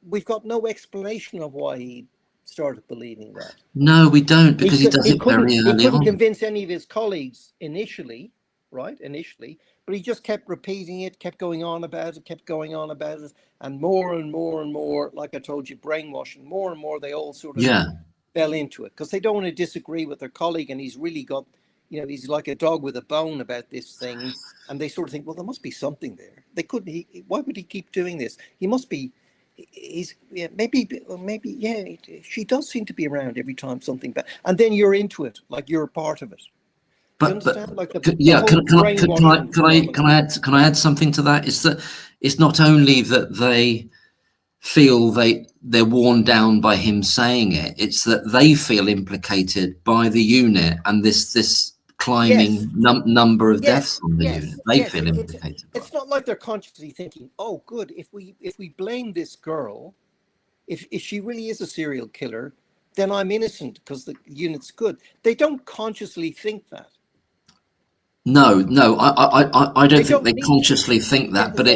we've got no explanation of why he started believing that. No, we don't, because he does it very early on. He couldn't convince any of his colleagues initially. right, initially, but he just kept repeating it, kept going on about it, kept going on about it, and more and more and more, like I told you, brainwashing, more and more, they all sort of Yeah. fell into it because they don't want to disagree with their colleague, and he's really got, he's like a dog with a bone about this thing, and they sort of think, well, there must be something there. They couldn't. Why would he keep doing this? He must be. Maybe yeah. She does seem to be around every time something bad, and then you're into it, like you're a part of it. Do you understand? Like the whole brainwashing phenomenon. Can I add something to that? Is that it's not only that they feel they're worn down by him saying it, it's that they feel implicated by the unit and this climbing number of deaths on the unit. They feel implicated. It's not like they're consciously thinking, oh, good, if we blame this girl, if she really is a serial killer, then I'm innocent because the unit's good. They don't consciously think that. No, I don't think they consciously think that, but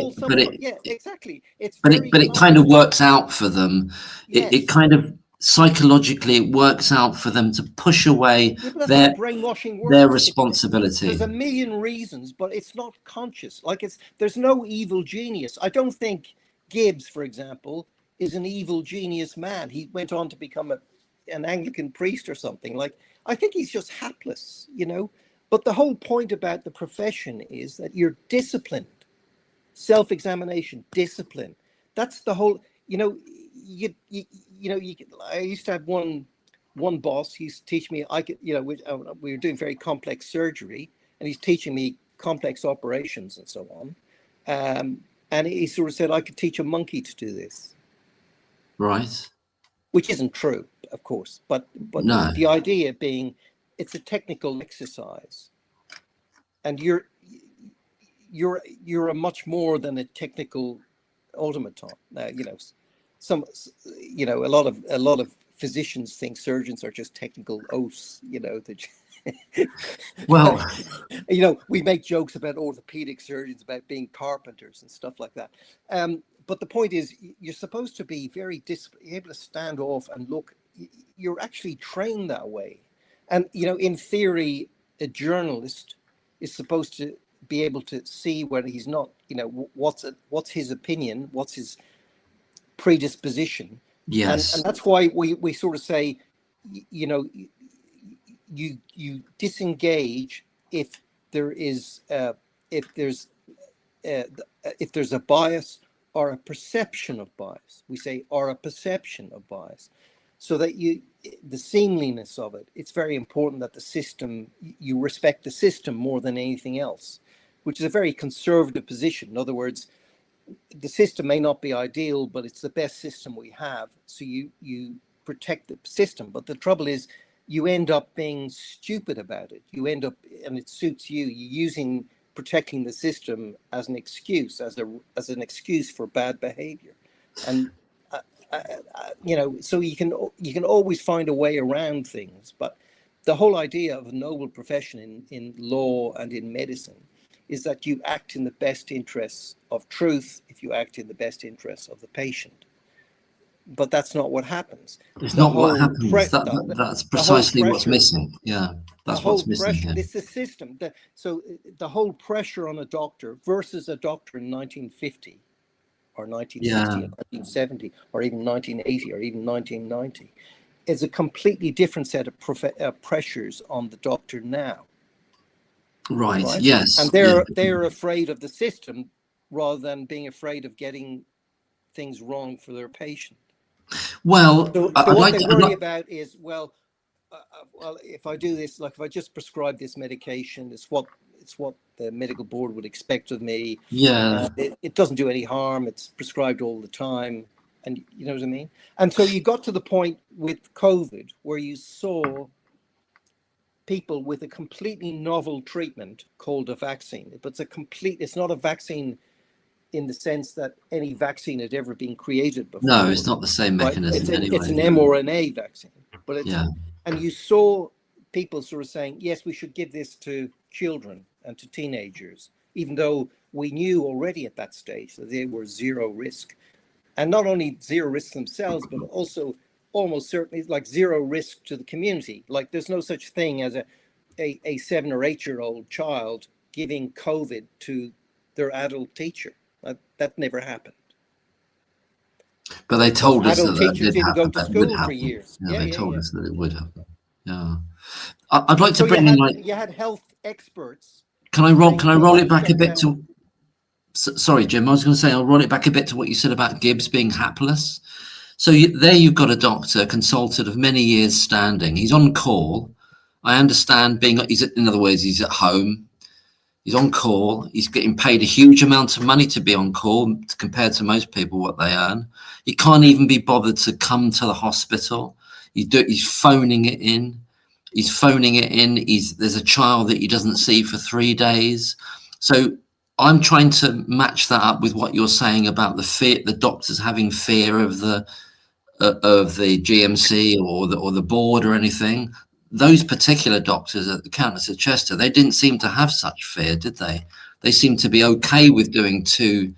exactly. It kind of works out for them. Yes. It kind of psychologically it works out for them to push away their brainwashing works. Their responsibility. There's a million reasons, but it's not conscious. Like there's no evil genius. I don't think Gibbs, for example, is an evil genius man. He went on to become an Anglican priest or something. Like I think he's just hapless, But the whole point about the profession is that you're disciplined, self-examination, discipline. That's the whole, I used to have one boss. He used to teach me, we were doing very complex surgery, and he's teaching me complex operations and so on. And he sort of said I could teach a monkey to do this. Right. Which isn't true, of course, but no. The idea being, it's a technical exercise, and you're a much more than a technical automaton. A lot of physicians think surgeons are just technical oafs. Well, we make jokes about orthopedic surgeons about being carpenters and stuff like that. But the point is, you're supposed to be very able to stand off and look. You're actually trained that way. And, in theory, a journalist is supposed to be able to see whether he's not, what's his opinion, what's his predisposition. Yes. And that's why we sort of say, you disengage if there's a bias or a perception of bias. We say, or a perception of bias. So that the seamliness of it, it's very important that the system, you respect the system more than anything else, which is a very conservative position. In other words, the system may not be ideal, but it's the best system we have. So you protect the system. But the trouble is, you end up being stupid about it. You end up, and it suits you. You're using protecting the system as an excuse, as an excuse for bad behavior, and. So you can always find a way around things, but the whole idea of a noble profession in law and in medicine is that you act in the best interests of truth if you act in the best interests of the patient. But that's not what happens. It's not what happens. That's precisely what's missing. Yeah, that's what's missing here. It's the system. So the whole pressure on a doctor versus a doctor in 1950. Or 1960 or 1970 or even 1980 or even 1990 is a completely different set of pressures on the doctor now. Right? Yes. And they're afraid of the system rather than being afraid of getting things wrong for their patient. Well, so what they worry about is, well, if I do this, like if I just prescribe this medication, it's what the medical board would expect of me. Yeah. It doesn't do any harm. It's prescribed all the time. And you know what I mean? And so you got to the point with COVID where you saw people with a completely novel treatment called a vaccine. But it's not a vaccine in the sense that any vaccine had ever been created before. No, it's not the same mechanism anyway. It's an mRNA vaccine. But and you saw people sort of saying, yes, we should give this to children and to teenagers, even though we knew already at that stage that they were zero risk. And not only zero risk themselves, but also almost certainly like zero risk to the community. Like there's no such thing as a 7 or 8 year old child giving COVID to their adult teacher. That never happened. But they told us Adult that teachers did didn't go happen. to That would school for happen. years. Yeah, they told Yeah. us that it would happen. Yeah. I'd like to So bring in, like, you had health experts can I saying, roll well, it back a shut bit down. to, sorry, Jim, I was going to say, I'll roll it back a bit to what you said about Gibbs being hapless. So there you've got a doctor, consultant of many years standing. He's on call. I understand in other words, he's at home. He's on call. He's getting paid a huge amount of money to be on call compared to most people what they earn. He can't even be bothered to come to the hospital. He's phoning it in. There's a child that he doesn't see for 3 days. So I'm trying to match that up with what you're saying about the doctors having fear of the GMC or the board or anything. Those particular doctors at the Countess of Chester, they didn't seem to have such fear, did they? They seemed to be okay with doing two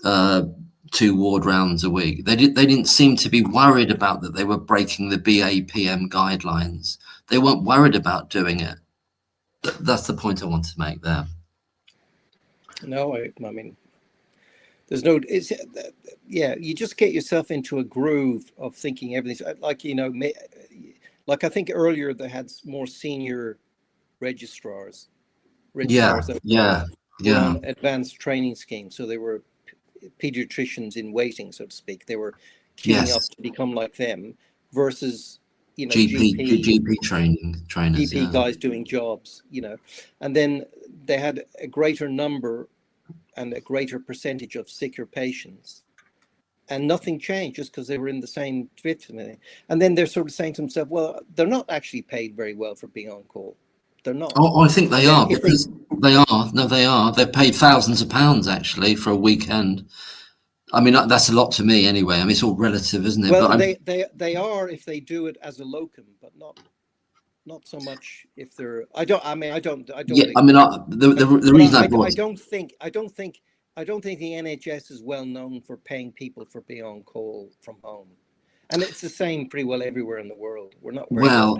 ward rounds a week. They didn't seem to be worried about that they were breaking the BAPM guidelines. They weren't worried about doing it. That's the point I want to make there. No, I mean, there's no, you just get yourself into a groove of thinking everything's like, like I think earlier they had more senior registrars that were on advanced training schemes. So they were pediatricians in waiting, so to speak. They were queuing up to become like them versus, GP trainers, GP guys doing jobs, and then they had a greater number and a greater percentage of sicker patients, and nothing changed just because they were in the same vitamin. And then they're sort of saying to themselves, well, they're not actually paid very well for being on call. They're not. Oh, I think they are, because they are. No, they are. They're paid thousands of pounds actually for a weekend. I mean, that's a lot to me anyway. I mean, it's all relative, isn't it? Well, but they are if they do it as a locum, but not so much if they're. I don't. Yeah, I mean, the reason I don't think the NHS is well known for paying people for being on call from home, and it's the same pretty well everywhere in the world. We're not very well.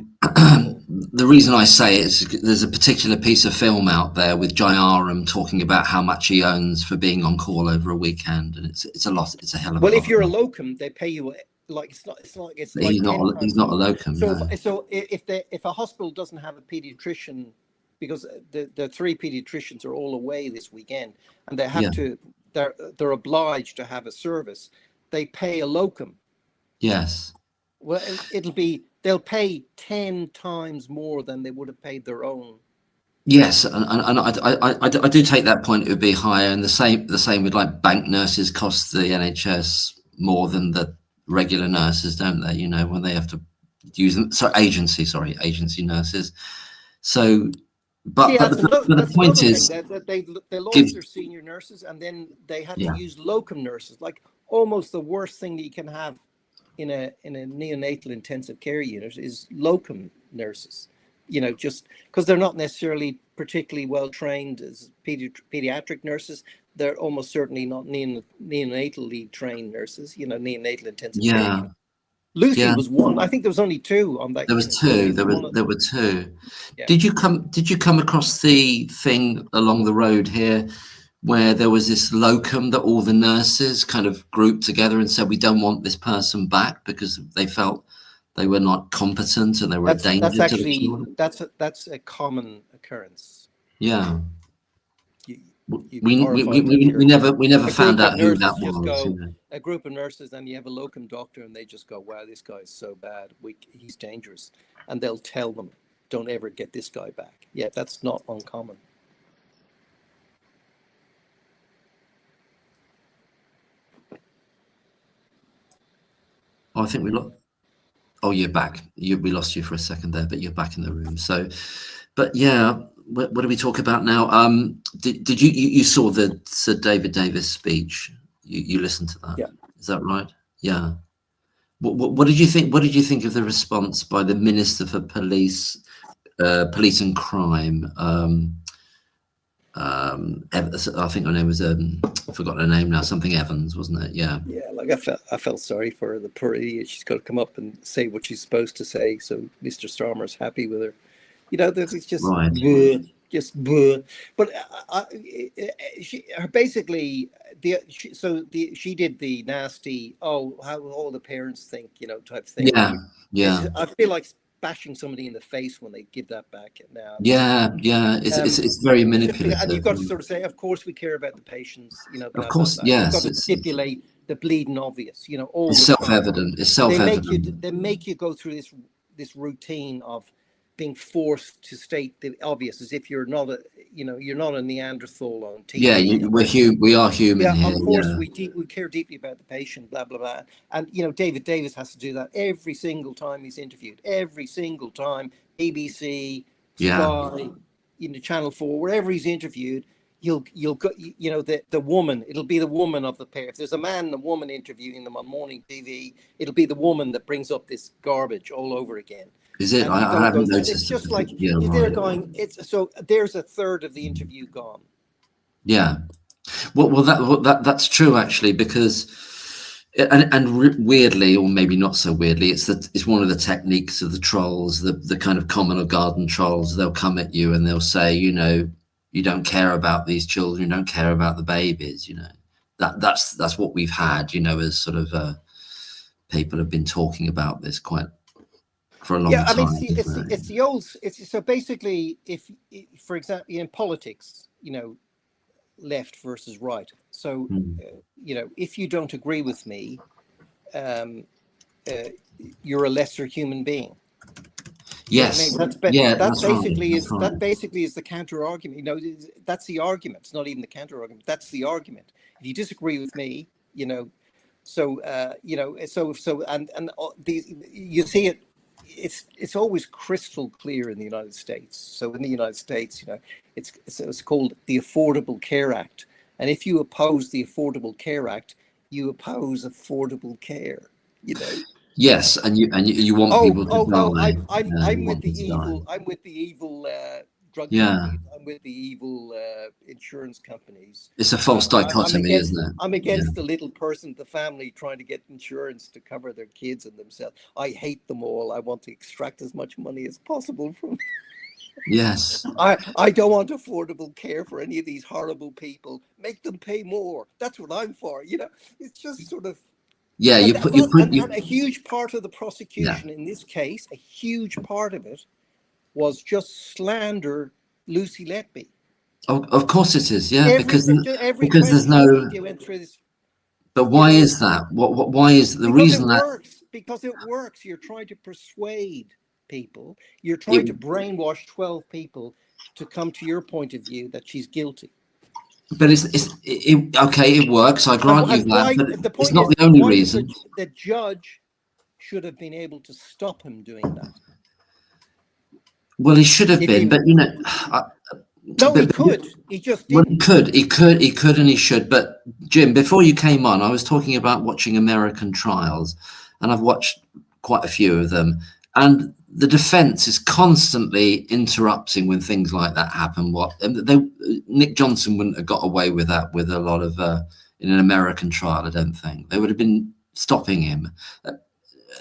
The reason I say it is there's a particular piece of film out there with Jayaram talking about how much he earns for being on call over a weekend, and it's a lot. It's a hell of a lot. Well, if you're a locum, they pay you like it's like he's not a locum. So if a hospital doesn't have a pediatrician, because the 3 pediatricians are all away this weekend, and they have they're obliged to have a service, they pay a locum. Yes. Well, they'll pay 10 times more than they would have paid their own. Yes, and I do take that point. It would be higher, and the same with like bank nurses cost the NHS more than the regular nurses, don't they? When they have to use them. So agency nurses. So, but the point is that they lost their senior nurses, and then they had to use locum nurses. Like almost the worst thing that you can have in a neonatal intensive care unit is locum nurses, just because they're not necessarily particularly well trained as pediatric nurses. They're almost certainly not neonatally trained nurses, neonatal intensive care. Lucy was one. I think there was only 2 on that. There was 2. There were 2. Yeah. Did you come across the thing along the road here where there was this locum that all the nurses kind of grouped together and said, we don't want this person back because they felt they were not competent and they were a danger to the children? That's a common occurrence. Yeah. We never found out who that was. A group of nurses, and you have a locum doctor, and they just go, wow, this guy is so bad, he's dangerous. And they'll tell them, don't ever get this guy back. Yeah, that's not uncommon. I think we lost. Oh, you're back. We lost you for a second there, but you're back in the room. So, but yeah, what do we talk about now? Did you saw the Sir David Davis speech? You listened to that? Yeah. Is that right? Yeah. What did you think? What did you think of the response by the Minister for Police and Crime? I think her name was I've forgotten her name now. Something Evans, wasn't it? Yeah. Yeah, like I felt sorry for her. The poor idiot. She's got to come up and say what she's supposed to say, so Mr. Starmer's happy with her. It's just right. just bleh. But basically she did the nasty, oh, how all the parents think, type thing. Yeah, yeah, I feel like bashing somebody in the face when they give that back now. yeah, yeah. It's very And you've manipulative. got to sort of say, of course we care about the patients, Of blah blah course, blah. You've got yes. to stipulate the bleeding obvious, all It's the time. self-evident. It's They make you self-evident. they make you go through this routine of being forced to state the obvious, as if you're not a Neanderthal on Yeah, TV. we are human Yeah, here. of course Yeah, we care deeply about the patient, blah blah blah. And David Davis has to do that every single time he's interviewed. Every single time, ABC, yeah. Sky, Channel 4, wherever he's interviewed, you'll go, the woman. It'll be the woman of the pair. If there's a man and a woman interviewing them on morning TV, it'll be the woman that brings up this garbage all over again. Is it? And you I don't go haven't through. It's noticed. just like Yeah, they're right. going. It's so there's a third of the interview gone. Yeah. Well, that's true actually, because weirdly, or maybe not so weirdly, it's one of the techniques of the trolls, the kind of common or garden trolls. They'll come at you and they'll say, you don't care about these children, you don't care about the babies. That's what we've had. As sort of people have been talking about this quite for a long Yeah, I mean, time. it's the old. So basically, if for example, in politics, left versus right. So, if you don't agree with me, you're a lesser human being. Yes. That basically is the counter argument. That's the argument. It's not even the counter argument. That's the argument. If you disagree with me, so you see it. It's always crystal clear in the United States. So in the United States, it's called the Affordable Care Act. And if you oppose the Affordable Care Act, you oppose affordable care. Yes, and you want people to die. I'm with the evil. I'm with the evil drug companies. I'm with the evil insurance companies. It's a false dichotomy, isn't it? I'm against the little person, the family trying to get insurance to cover their kids and themselves. I hate them all. I want to extract as much money as possible from them. Yes. I don't want affordable care for any of these horrible people. Make them pay more. That's what I'm for. It's just sort of. Yeah, and a huge part of the prosecution in this case, a huge part of it, was just slander Lucy Letby. Oh, of course it is, yeah, because there's no. Went through this, but why is that? Why is the reason that? Because it works. You're trying to persuade people. You're trying to brainwash 12 people to come to your point of view that she's guilty. But okay, it works. I grant you that. But it's not the only reason. The judge should have been able to stop him doing that. Well, he should have been, but he could. He just didn't. Well, he could, and he should. But Jim, before you came on, I was talking about watching American trials, and I've watched quite a few of them, and the defense is constantly interrupting when things like that happen. Nick Johnson wouldn't have got away with that with a lot of in an American trial. I don't think they would have been stopping him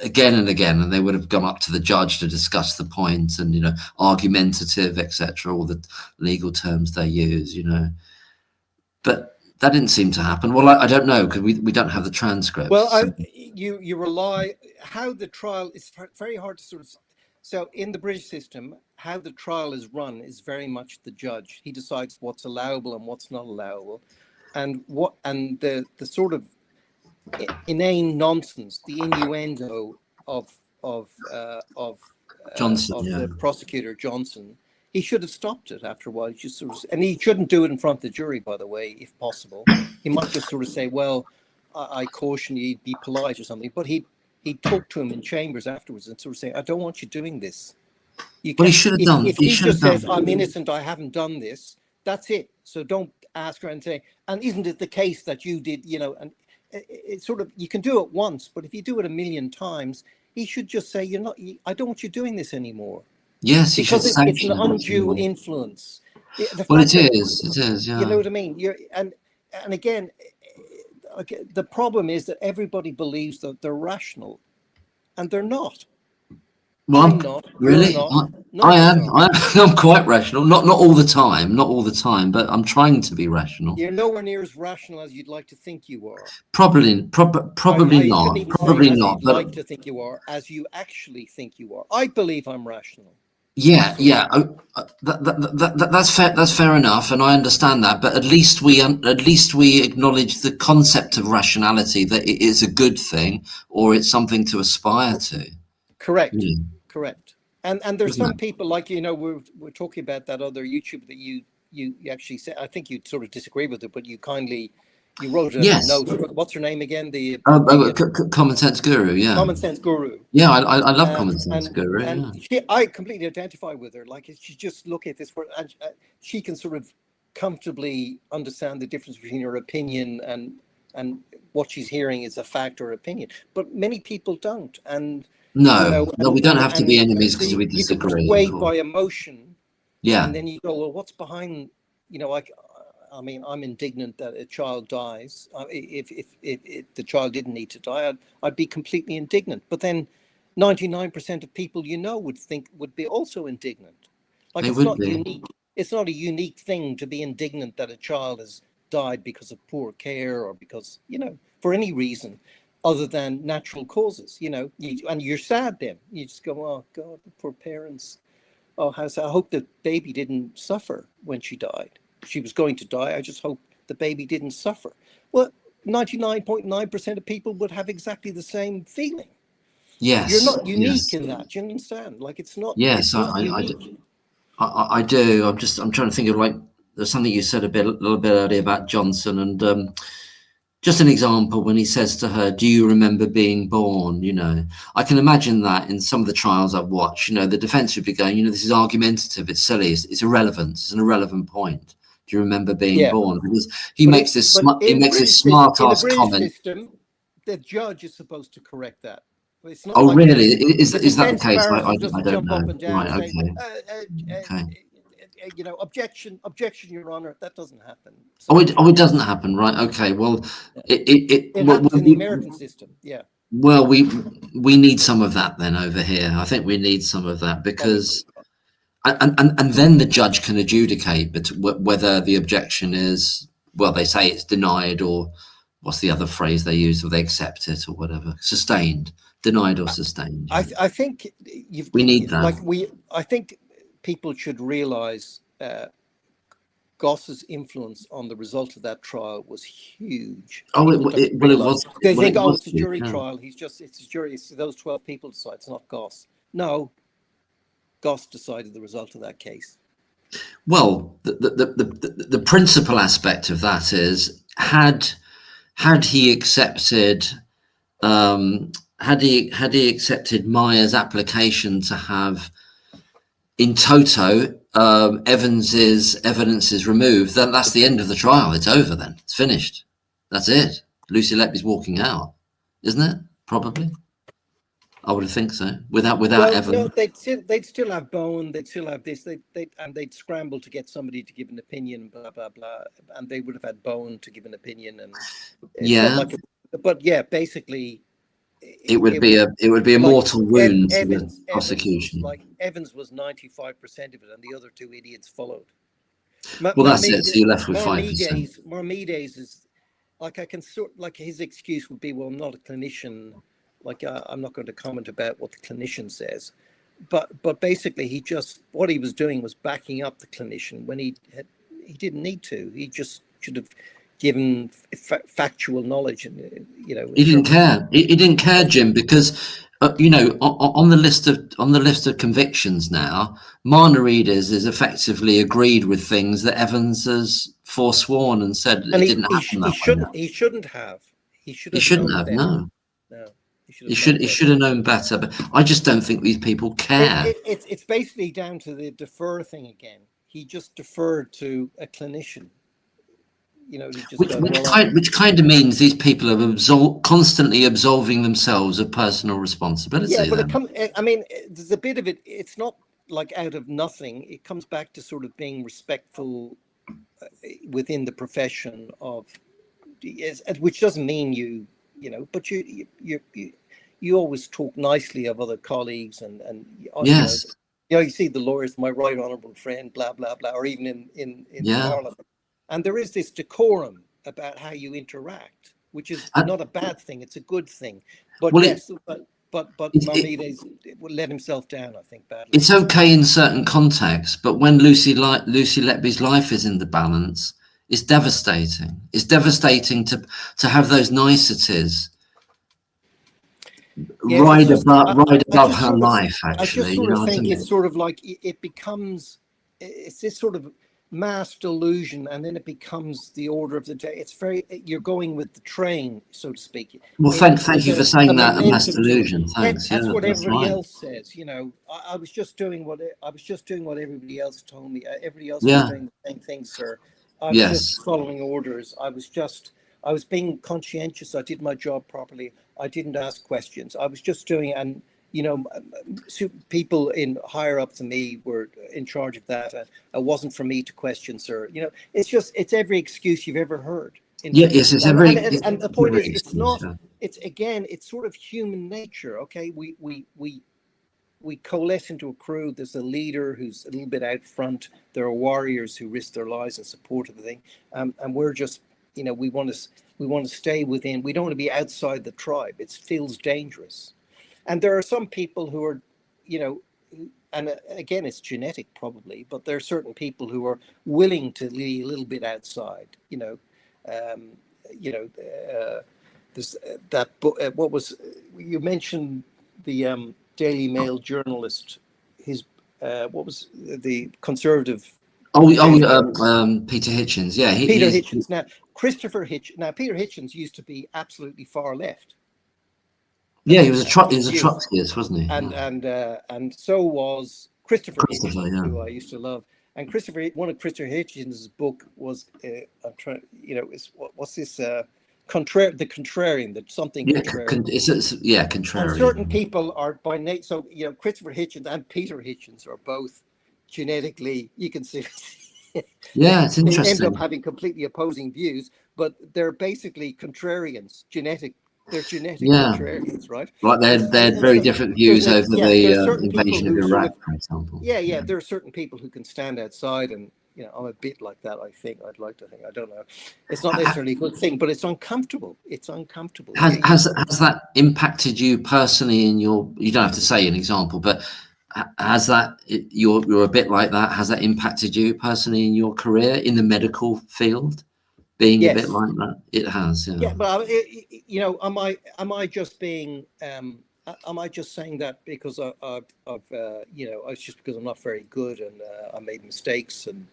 again and again, and they would have gone up to the judge to discuss the points and argumentative, etc. All the legal terms they use, but that didn't seem to happen. Well, I don't know, because we don't have the transcript. Well, you rely how the trial is very hard to sort of. So in the British system, how the trial is run is very much the judge. He decides what's allowable and what's not allowable, and the sort of inane nonsense, the innuendo of Johnson, the prosecutor Johnson. He should have stopped it after a while. He just and he shouldn't do it in front of the jury, by the way, if possible. He might just sort of say, "Well, I caution you, be polite" or something. But he'd talk to him in chambers afterwards and sort of say, "I don't want you doing this." He should have done. If he just says, "I'm innocent, I haven't done this," that's it. So don't ask her and say, "And isn't it the case that you did?" And it's sort of, you can do it once, but if you do it a million times, he should just say, "You're not. I don't want you doing this anymore." Yes, because it's an undue influence. Well, it is. Yeah. You know what I mean? And again, the problem is that everybody believes that they're rational, and they're not. Well, I'm not. You're really, not. None I of us am. are. I'm quite rational. Not all the time. Not all the time, but I'm trying to be rational. You're nowhere near as rational as you'd like to think you are. Probably I shouldn't not. even say Probably as not. you'd But like to think you are, as you actually think you are. I believe I'm rational. yeah, Absolutely. yeah. That's fair enough, and I understand that. But at least we acknowledge the concept of rationality, that it is a good thing or it's something to aspire to. Correct. Yeah, Correct. And there's isn't some it? people like, we're talking about that other YouTube that you actually said. I think you sort of disagree with it, but you wrote a Yes. note. What's her name again? Oh, The common sense guru. Yeah, common sense guru. yeah. I love and common sense and guru. and Yeah. I completely identify with her. Like, she just look at this word, and she can sort of comfortably understand the difference between her opinion and what she's hearing is a fact or opinion. But many people don't, and No, no, we don't have to be and enemies so because we you can disagree, of persuade course. by emotion, Yeah. and then you go, well, what's behind? Like, I mean, I'm indignant that a child dies. If the child didn't need to die, I'd be completely indignant. But then 99% of people would be also indignant. Like, They it's would not be. unique. It's not a unique thing to be indignant that a child has died because of poor care or because, for any reason other than natural causes, and you're sad then. You just go, oh God, the poor parents. Oh, I hope the baby didn't suffer when she died. She was going to die. I just hope the baby didn't suffer. Well, 99.9% of people would have exactly the same feeling. You're Yes, not unique yes, in that. Do you understand? Like, it's not. yes. It's not unique. I do. I'm trying to think of, like, there's something you said a little bit earlier about Johnson, and just an example when he says to her, "Do you remember being born?" I can imagine that in some of the trials I've watched. The defence would be going, "This is argumentative. It's silly. It's irrelevant. It's an irrelevant point. Do you remember being Yeah, born?" Because he but makes this in the British system, smart ass comment. the judge is supposed to correct that. It's not Oh, like really? the Is that the defense case? barrister I doesn't don't jump know. up and down Right. and say, Okay. Okay. objection, Your Honor. That doesn't happen. Oh, So it doesn't happen, right? Okay. Well, it happens in the American system. Yeah, well, we need some of that then over here. I think we need some of that probably. because, and then the judge can adjudicate, but whether the objection is, well, they say it's denied, or what's the other phrase they use, or they accept it, or whatever, sustained, denied or sustained. Yeah. I think We need that. I think people should realize Goss's influence on the result of that trial was huge. Oh, People don't realize. They well, think, it oh, was it's a huge, jury yeah. trial. It's a jury. It's those 12 people decide. It's not Goss. No, Goss decided the result of that case. Well, the principal aspect of that is, had he accepted had he accepted Meyer's application to have in toto Evans's evidence is removed, then that's the end of the trial. It's over. Then it's finished. That's it. Lucy Letby's walking out, isn't it? Probably. I would think so. Without Well, no, Evans. they'd still have Bone. They'd still have this. They'd scramble to get somebody to give an opinion. Blah blah blah. And they would have had Bone to give an opinion. And it's not Yeah, like. But yeah, basically, it would be a like mortal wound to the Evans was prosecution. like Evans was 95% of it, and the other two idiots followed. Well, that's it. So you're left with 5%. Marmides is like, I can like, his excuse would be, well, I'm not a clinician. Like, I'm not going to comment about what the clinician says, but basically what he was doing was backing up the clinician when he didn't need to. He just should have given factual knowledge, and He didn't care. He didn't care, Jim, because on the list of convictions now, Marnarides is effectively agreed with things that Evans has forsworn and said and it didn't happen that way. he shouldn't have. He should He have shouldn't known have. better. No, No, he should he have known should. He better. should have known better. But I just don't think these people care. It's basically down to the defer thing again. He just deferred to a clinician. He just Which kind of means these people are constantly absolving themselves of personal responsibility. Yeah, but then. I mean, there's a bit of it. It's not like out of nothing. It comes back to sort of being respectful within the profession of, which doesn't mean but you always talk nicely of other colleagues, and Yes. you see the lawyers, my right honourable friend, blah blah blah, or even in Yeah. Parliament, and there is this decorum about how you interact, which is And, not a bad thing; it's a good thing. But well, yes, but it Marmides let himself down, I think, badly. it's okay in certain contexts, but when Lucy Letby's life is in the balance, it's devastating. It's devastating to have those niceties Yeah, it's just right I above just her sort of life. I just Actually, you sort know of what I think mean? it's sort of like it becomes, it's this sort of mass delusion, and then it becomes the order of the day. It's very, you're going with the train, so to speak. Well, thank There's you for a saying that. A mass momentum to it. delusion. Thanks. Yeah, That's what that's everybody right. else says. I was just doing what everybody else told me. Everybody else was Yeah. doing the same thing, sir. I was Yes. just following orders. I was being conscientious. I did my job properly. I didn't ask questions. I was just doing, and people in higher up than me were in charge of that. It wasn't for me to question, sir. It's every excuse you've ever heard. Yeah. Yes. It's And the point every is, it's excuse. not. Yeah. It's again, it's sort of human nature. Okay, we coalesce into a crew. There's a leader who's a little bit out front. There are warriors who risk their lives in support of the thing, and we're just, we want to stay within. We don't want to be outside the tribe. It feels dangerous, and there are some people who are, and again, it's genetic probably, but there are certain people who are willing to be a little bit outside. Um, there's that book. What was you mentioned the Daily Mail journalist? His what was the conservative Daily Mail? Peter Hitchens. Yeah, Peter he's Hitchens. Now Peter Hitchens used to be absolutely far left. yeah, he That's was that's he his was a view. Trotskyist, wasn't he? and Yeah. and so was Christopher. Hitchens, Yeah. who I used to love. And one of Christopher Hitchens' book was I'm trying, what's this? The contrarian, that something Yeah. contrarian. Yeah, And contrarian. certain people are by nature. So Christopher Hitchens and Peter Hitchens are both genetically. You can see Yeah, it's they end up interesting. having completely opposing views, but they're basically contrarians. They're genetic Yeah, contrarians, right? like they had And very so different views over the there's certain people invasion of who sort Iraq, of, for example. yeah, there are certain people who can stand outside, and I'm a bit like that. I think I'd like to think. I don't know. It's not necessarily a good thing, but it's uncomfortable. It's uncomfortable. Has that impacted you personally in your? You don't have to say an example, but has that you're a bit like that? Has that impacted you personally in your career in the medical field? Being a bit Yes. like that, it has. Yeah. Yeah, but am I just being am I just saying that because it's just because I'm not very good, and I made mistakes, and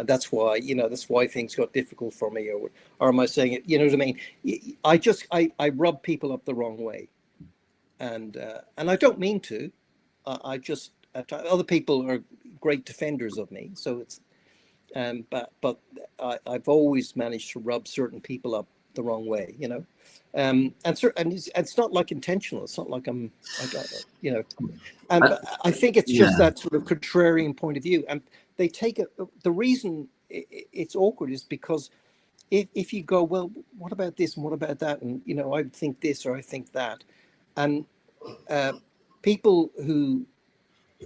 that's why things got difficult for me, or am I saying it? You know what I mean? I rub people up the wrong way, and I don't mean to. I just other people are great defenders of me, so it's but I've always managed to rub certain people up the wrong way, and it's not like intentional. It's not like I'm, and I think it's just Yeah. that sort of contrarian point of view, and they take it. The reason it's awkward is because if you go, well, what about this and what about that, and I think this or I think that, and people who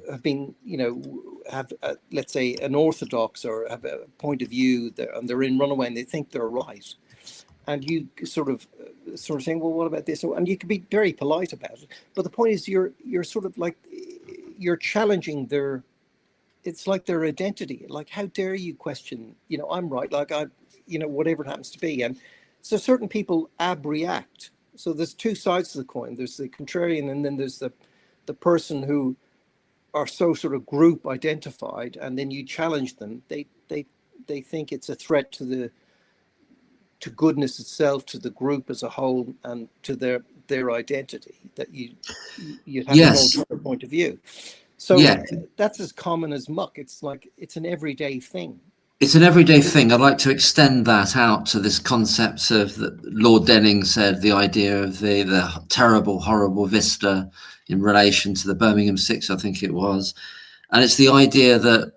have been, have let's say an orthodox or have a point of view there, and they're in runaway and they think they're right, and you sort of saying, well, what about this? And you can be very polite about it, but the point is you're sort of like you're challenging their, it's like their identity. Like, how dare you question? I'm right. Like whatever it happens to be. And so certain people abreact. So there's two sides to the coin. There's the contrarian, and then there's the person who are so sort of group identified, and then you challenge them. They think it's a threat to goodness itself, to the group as a whole, and to their identity, that you have Yes. an alternative point of view. So Yeah. that's as common as muck. It's like it's an everyday thing. It's an everyday thing. I'd like to extend that out to this concept of Lord Denning said, the idea of the terrible, horrible vista in relation to the Birmingham 6, I think it was. And it's the idea that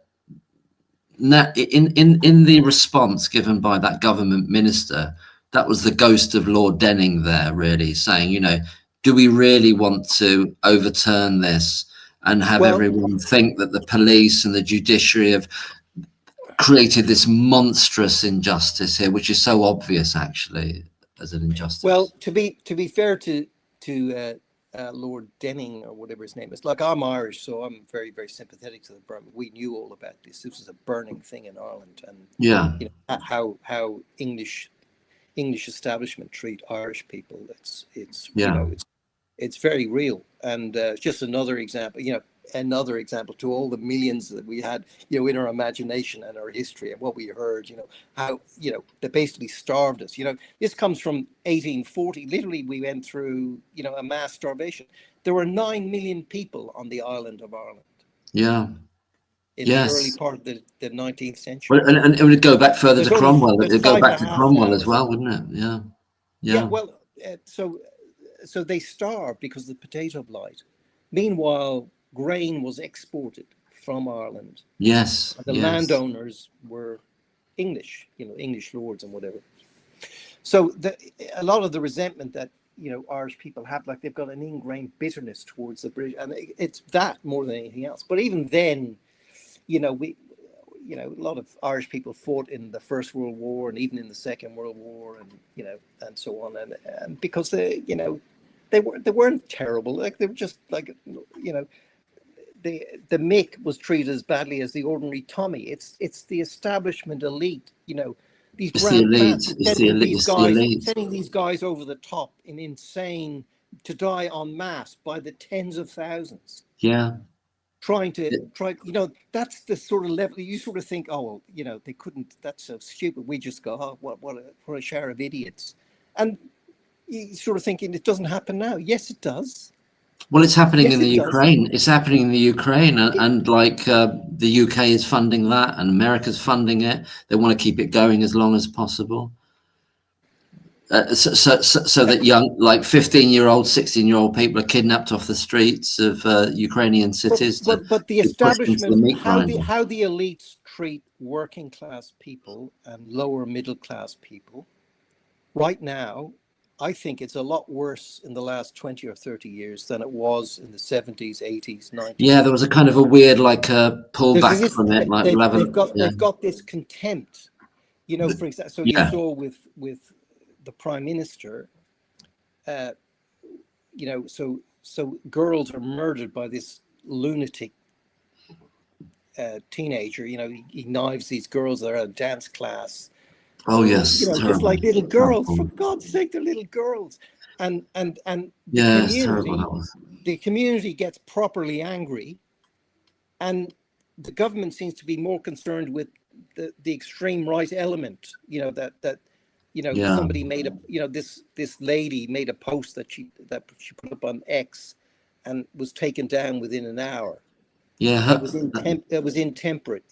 in the response given by that government minister, that was the ghost of Lord Denning there, really saying, do we really want to overturn this and have Well, everyone think that the police and the judiciary have created this monstrous injustice here, which is so obvious actually as an well, injustice? to be fair to Lord Denning or whatever his name is, like I'm Irish, so I'm very very sympathetic to the Burma. We knew all about this. This was a burning thing in Ireland, and Yeah, you know how English establishment treat Irish people. It's you yeah. know it's very real, and just another example. Another example to all the millions that we had, in our imagination and our history and what we heard. How they basically starved us. This comes from 1840. Literally, we went through a mass starvation. There were 9 million people on the island of Ireland Yeah. in the early Yes. part of the 19th Well, century. and it would go back further to There's only Cromwell. there's It'd go five and back a to half Cromwell as thousand. well, wouldn't it? Yeah. Yeah, Yeah. well, so they starved because of the potato blight. Meanwhile, grain was exported from Ireland, Yes. and the Yes. landowners were English, English lords and whatever. So a lot of the resentment that Irish people have, like they've got an ingrained bitterness towards the British, and it's that more than anything else. But even then, we. A lot of Irish people fought in the First World War and even in the Second World War, and and so on, and because they weren't terrible, like they were just like the Mick was treated as badly as the ordinary Tommy. It's the establishment elite, these It's the grand plans, elite. It's the elite. It's the elite. sending these guys over the top in insane to die en masse by the tens of thousands. Yeah. Trying to It- that's the sort of level you sort of think, oh well, they couldn't, that's so stupid, we just go, oh, what a shower of idiots. And you sort of thinking, it doesn't happen now. Yes it does. Well, it's happening Yes in the it does. Ukraine. It's happening in the Ukraine, and like the UK is funding that, and America's funding it. They want to keep it going as long as possible. So that young, like 15-year-old, 16-year-old people are kidnapped off the streets of Ukrainian cities But the to push into the establishment, meat grinder. how the elites treat working class people and lower middle class people right now, I think it's a lot worse in the last 20 or 30 years than it was in the 70s, 80s, 90s. Yeah, there was a kind of a weird, like, There's pullback this, from it, like yeah, they've got this contempt, for example. So you yeah, saw with the prime minister, uh, so girls are murdered by this lunatic teenager. He knives these girls that are at a dance class. oh yes, Just terrible, like little girls. For terrible. God's sake, they're little girls. And Yeah, it's terrible. That was. the community gets properly angry, and the government seems to be more concerned with the extreme right element. Yeah, Somebody made this lady made a post that she put up on X, and was taken down within an hour. yeah, That was intemperate.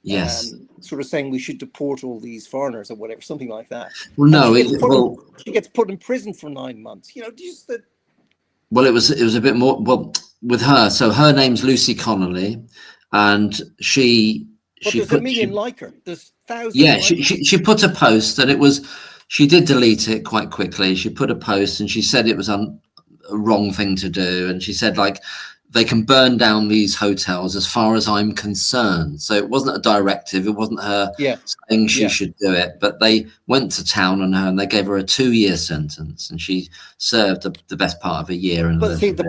yes. Sort of saying we should deport all these foreigners or whatever, something like that. Well, And no, she gets put in prison for 9 months. Just that. well, it was a bit more. Well, with her, so her name's Lucy Connolly, and she But there's a million like her. There's thousands. yeah, like her. she put a post, and it was, she did delete it quite quickly. She put a post and she said it was a wrong thing to do, and she said, like, they can burn down these hotels as far as I'm concerned. So it wasn't a directive, it wasn't her saying she should do it, but they went to town on her and they gave her a 2-year sentence, and she served the best part of a year. And But see, the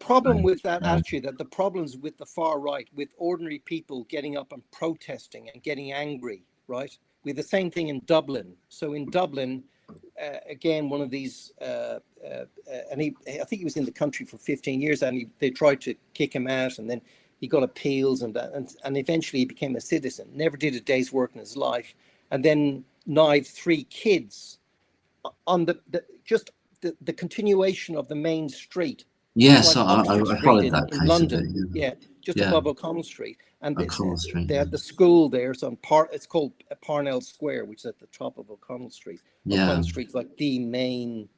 problem with that attitude, that the problems with the far right, with ordinary people getting up and protesting and getting angry, right? We had the same thing in Dublin. So in Dublin, again, one of these, and I think he was in the country for 15 years, and they tried to kick him out, and then he got appeals, and eventually he became a citizen. Never did a day's work in his life, and then knifed 3 kids on the continuation of the main street. Yes, like I followed that in case London, just above O'Connell Street, and Street, they had the school there. So it's called Parnell Square, which is at the top of O'Connell Street. O'Connell Street's like the main,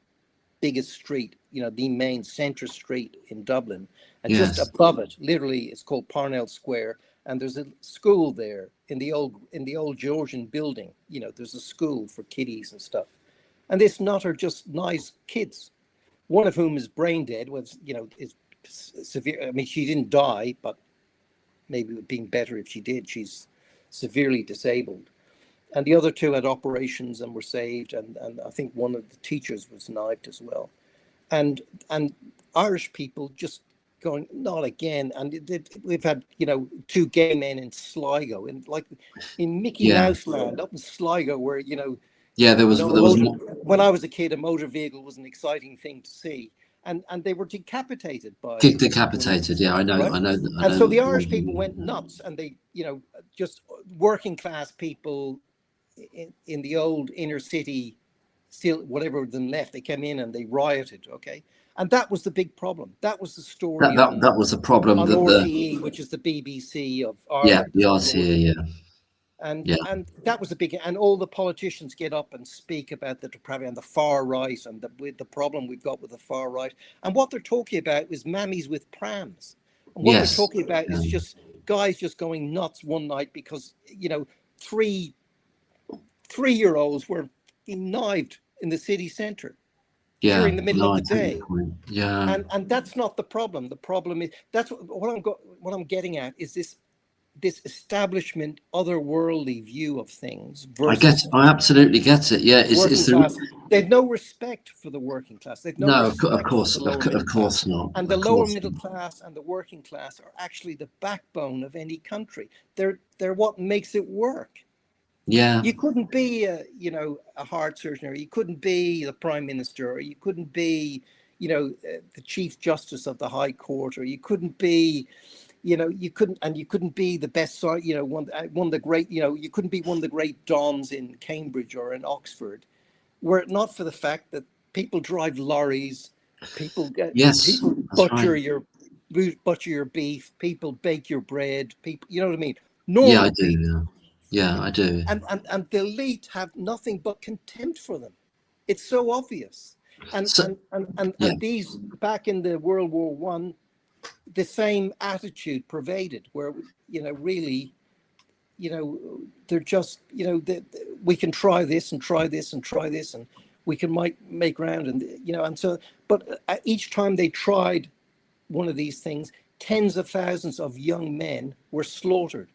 biggest street, the main centre street in Dublin, and just above it, literally, it's called Parnell Square, and there's a school there in the old Georgian building. There's a school for kiddies and stuff, and this not are just nice kids. one of whom is brain dead, is severe. I mean, she didn't die, but maybe it would be better if she did. She's severely disabled. And the other two had operations and were saved. And I think one of the teachers was knifed as well. And Irish people just going, not again. And we've had, two gay men in Sligo, in Mickey Mouse Land, up in Sligo, where, there was when I was a kid, a motor vehicle was an exciting thing to see. And they were decapitated by decapitated. Yeah, I know. Right? I know. And so the Irish people went nuts, and they, just working class people in the old inner city, still whatever of them left, they came in and they rioted. Okay, and that was the big problem. That was the story. That was the problem. On That RTE, which is the BBC of Ireland. the RTE. And that was the big, and all the politicians get up and speak about the depravity and the far right and the problem we've got with the far right. And what they're talking about is mammies with prams. And what they're talking about is just guys just going nuts one night because, 3-year-olds were knifed in the city centre during the middle of the day. And that's not the problem. The problem is, that's what I'm getting at is this establishment otherworldly view of things. I absolutely get it. Yeah, they've no respect for the working class. They've no of course not. And the lower middle class and the working class are actually the backbone of any country. They're what makes it work. Yeah, you couldn't be a heart surgeon, or you couldn't be the prime minister, or you couldn't be the chief justice of the High Court, or you couldn't be you couldn't be the best, one of the great, you couldn't be one of the great dons in Cambridge or in Oxford, were it not for the fact that people drive lorries, people butcher your beef, people bake your bread, people, you know what I mean? Normal I do. Yeah, I do. And the elite have nothing but contempt for them. It's so obvious. And these, back in the World War I, the same attitude pervaded, where really, they're just, we can try this and try this and try this, and we can make ground, and and so. But each time they tried one of these things, tens of thousands of young men were slaughtered.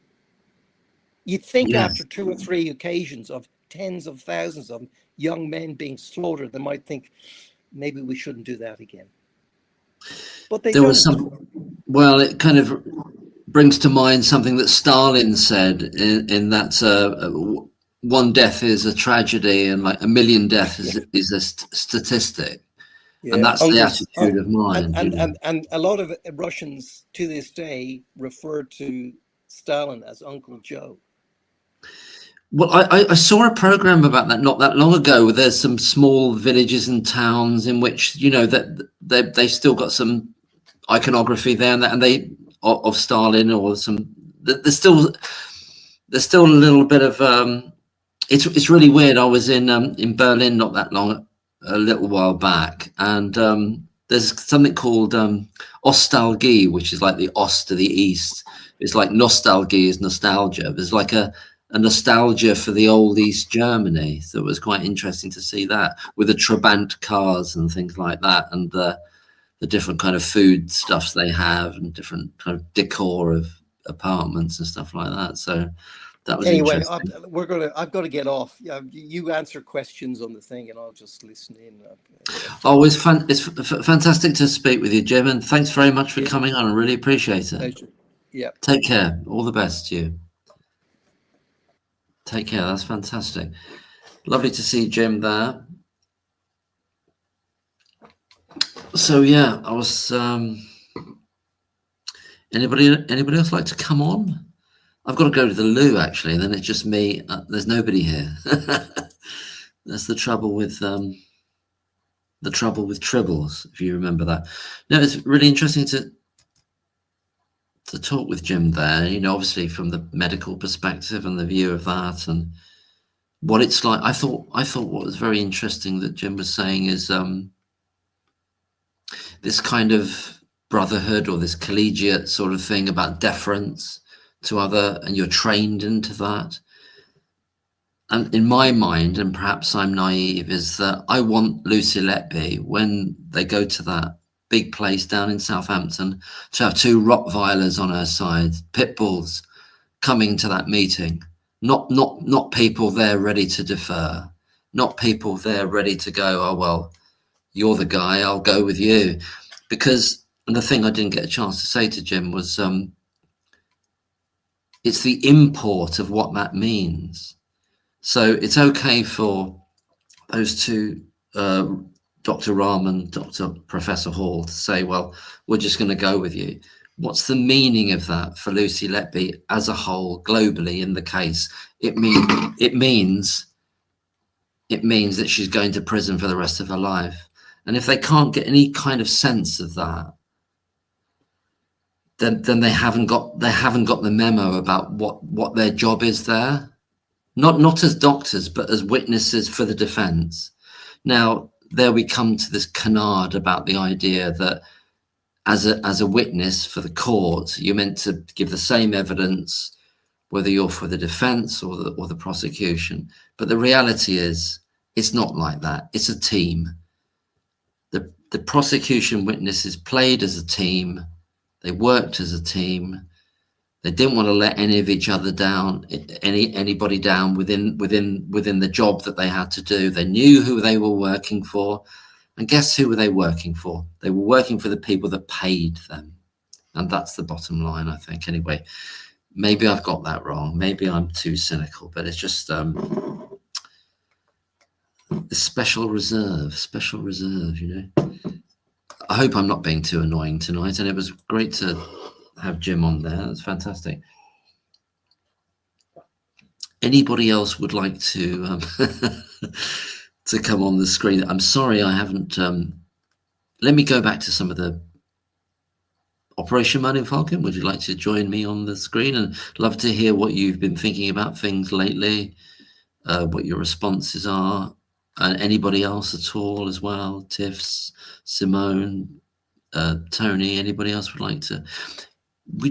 You'd think after 2 or 3 occasions of tens of thousands of young men being slaughtered, they might think, maybe we shouldn't do that again. But there was well, it kind of brings to mind something that Stalin said in that one death is a tragedy and like a million deaths is a statistic. And that's the attitude of mind. And a lot of Russians to this day refer to Stalin as Uncle Joe. Well, I saw a program about that not that long ago. Where there's some small villages and towns in which that they still got some iconography there, and they of Stalin, or some. There's still a little bit of. It's really weird. I was in Berlin not that long, a little while back, and there's something called Ostalgie, which is like the Ost to the east. It's like nostalgie is nostalgia. There's like a nostalgia for the old East Germany. So it was quite interesting to see that with the Trabant cars and things like that, and the different kind of food stuffs they have and different kind of decor of apartments and stuff like that. So that was interesting. I've got to get off. You answer questions on the thing and I'll just listen in. It's fantastic to speak with you, Jim, and thanks very much for coming on. I really appreciate it. Pleasure. Yeah. Take care. All the best to you. Take care. That's fantastic. Lovely to see Jim there. So yeah, I was. Anybody else like to come on? I've got to go to the loo actually, and then it's just me. There's nobody here. That's the trouble with tribbles, if you remember that. No, it's really interesting to talk with Jim there, obviously from the medical perspective and the view of that and what it's like. I thought what was very interesting that Jim was saying is this kind of brotherhood or this collegiate sort of thing about deference to other, and you're trained into that. and in my mind, and perhaps I'm naive, is that I want Lucy Letby, when they go to that big place down in Southampton, to have two Rottweilers on her side, pit bulls, coming to that meeting. Not people there ready to defer, not people there ready to go, oh, well, you're the guy, I'll go with you. Because, and the thing I didn't get a chance to say to Jim was, it's the import of what that means. So it's okay for those two, Dr. Rahm and Professor Hall, to say, well, we're just going to go with you. What's the meaning of that for Lucy Letby as a whole, globally, in the case? It means that she's going to prison for the rest of her life. And if they can't get any kind of sense of that, then they haven't got the memo about what their job is there. Not as doctors, but as witnesses for the defense. Now, there we come to this canard about the idea that as a witness for the court, you're meant to give the same evidence, whether you're for the defense or the prosecution. But the reality is, it's not like that. It's a team. The prosecution witnesses played as a team. They worked as a team. They didn't want to let any of each other down, anybody down within the job that they had to do. They knew who they were working for. And guess who were they working for? They were working for the people that paid them. And that's the bottom line, I think. Anyway, maybe I've got that wrong. Maybe I'm too cynical, but it's just the special reserve, you know. I hope I'm not being too annoying tonight. And it was great to have Jim on there. That's fantastic. Anybody else would like to to come on the screen? I'm sorry I haven't. Let me go back to some of the Operation Martin Falcon. Would you like to join me on the screen? And love to hear what you've been thinking about things lately, what your responses are, and anybody else at all as well. Tiffs, Simone, Tony, anybody else would like to? Do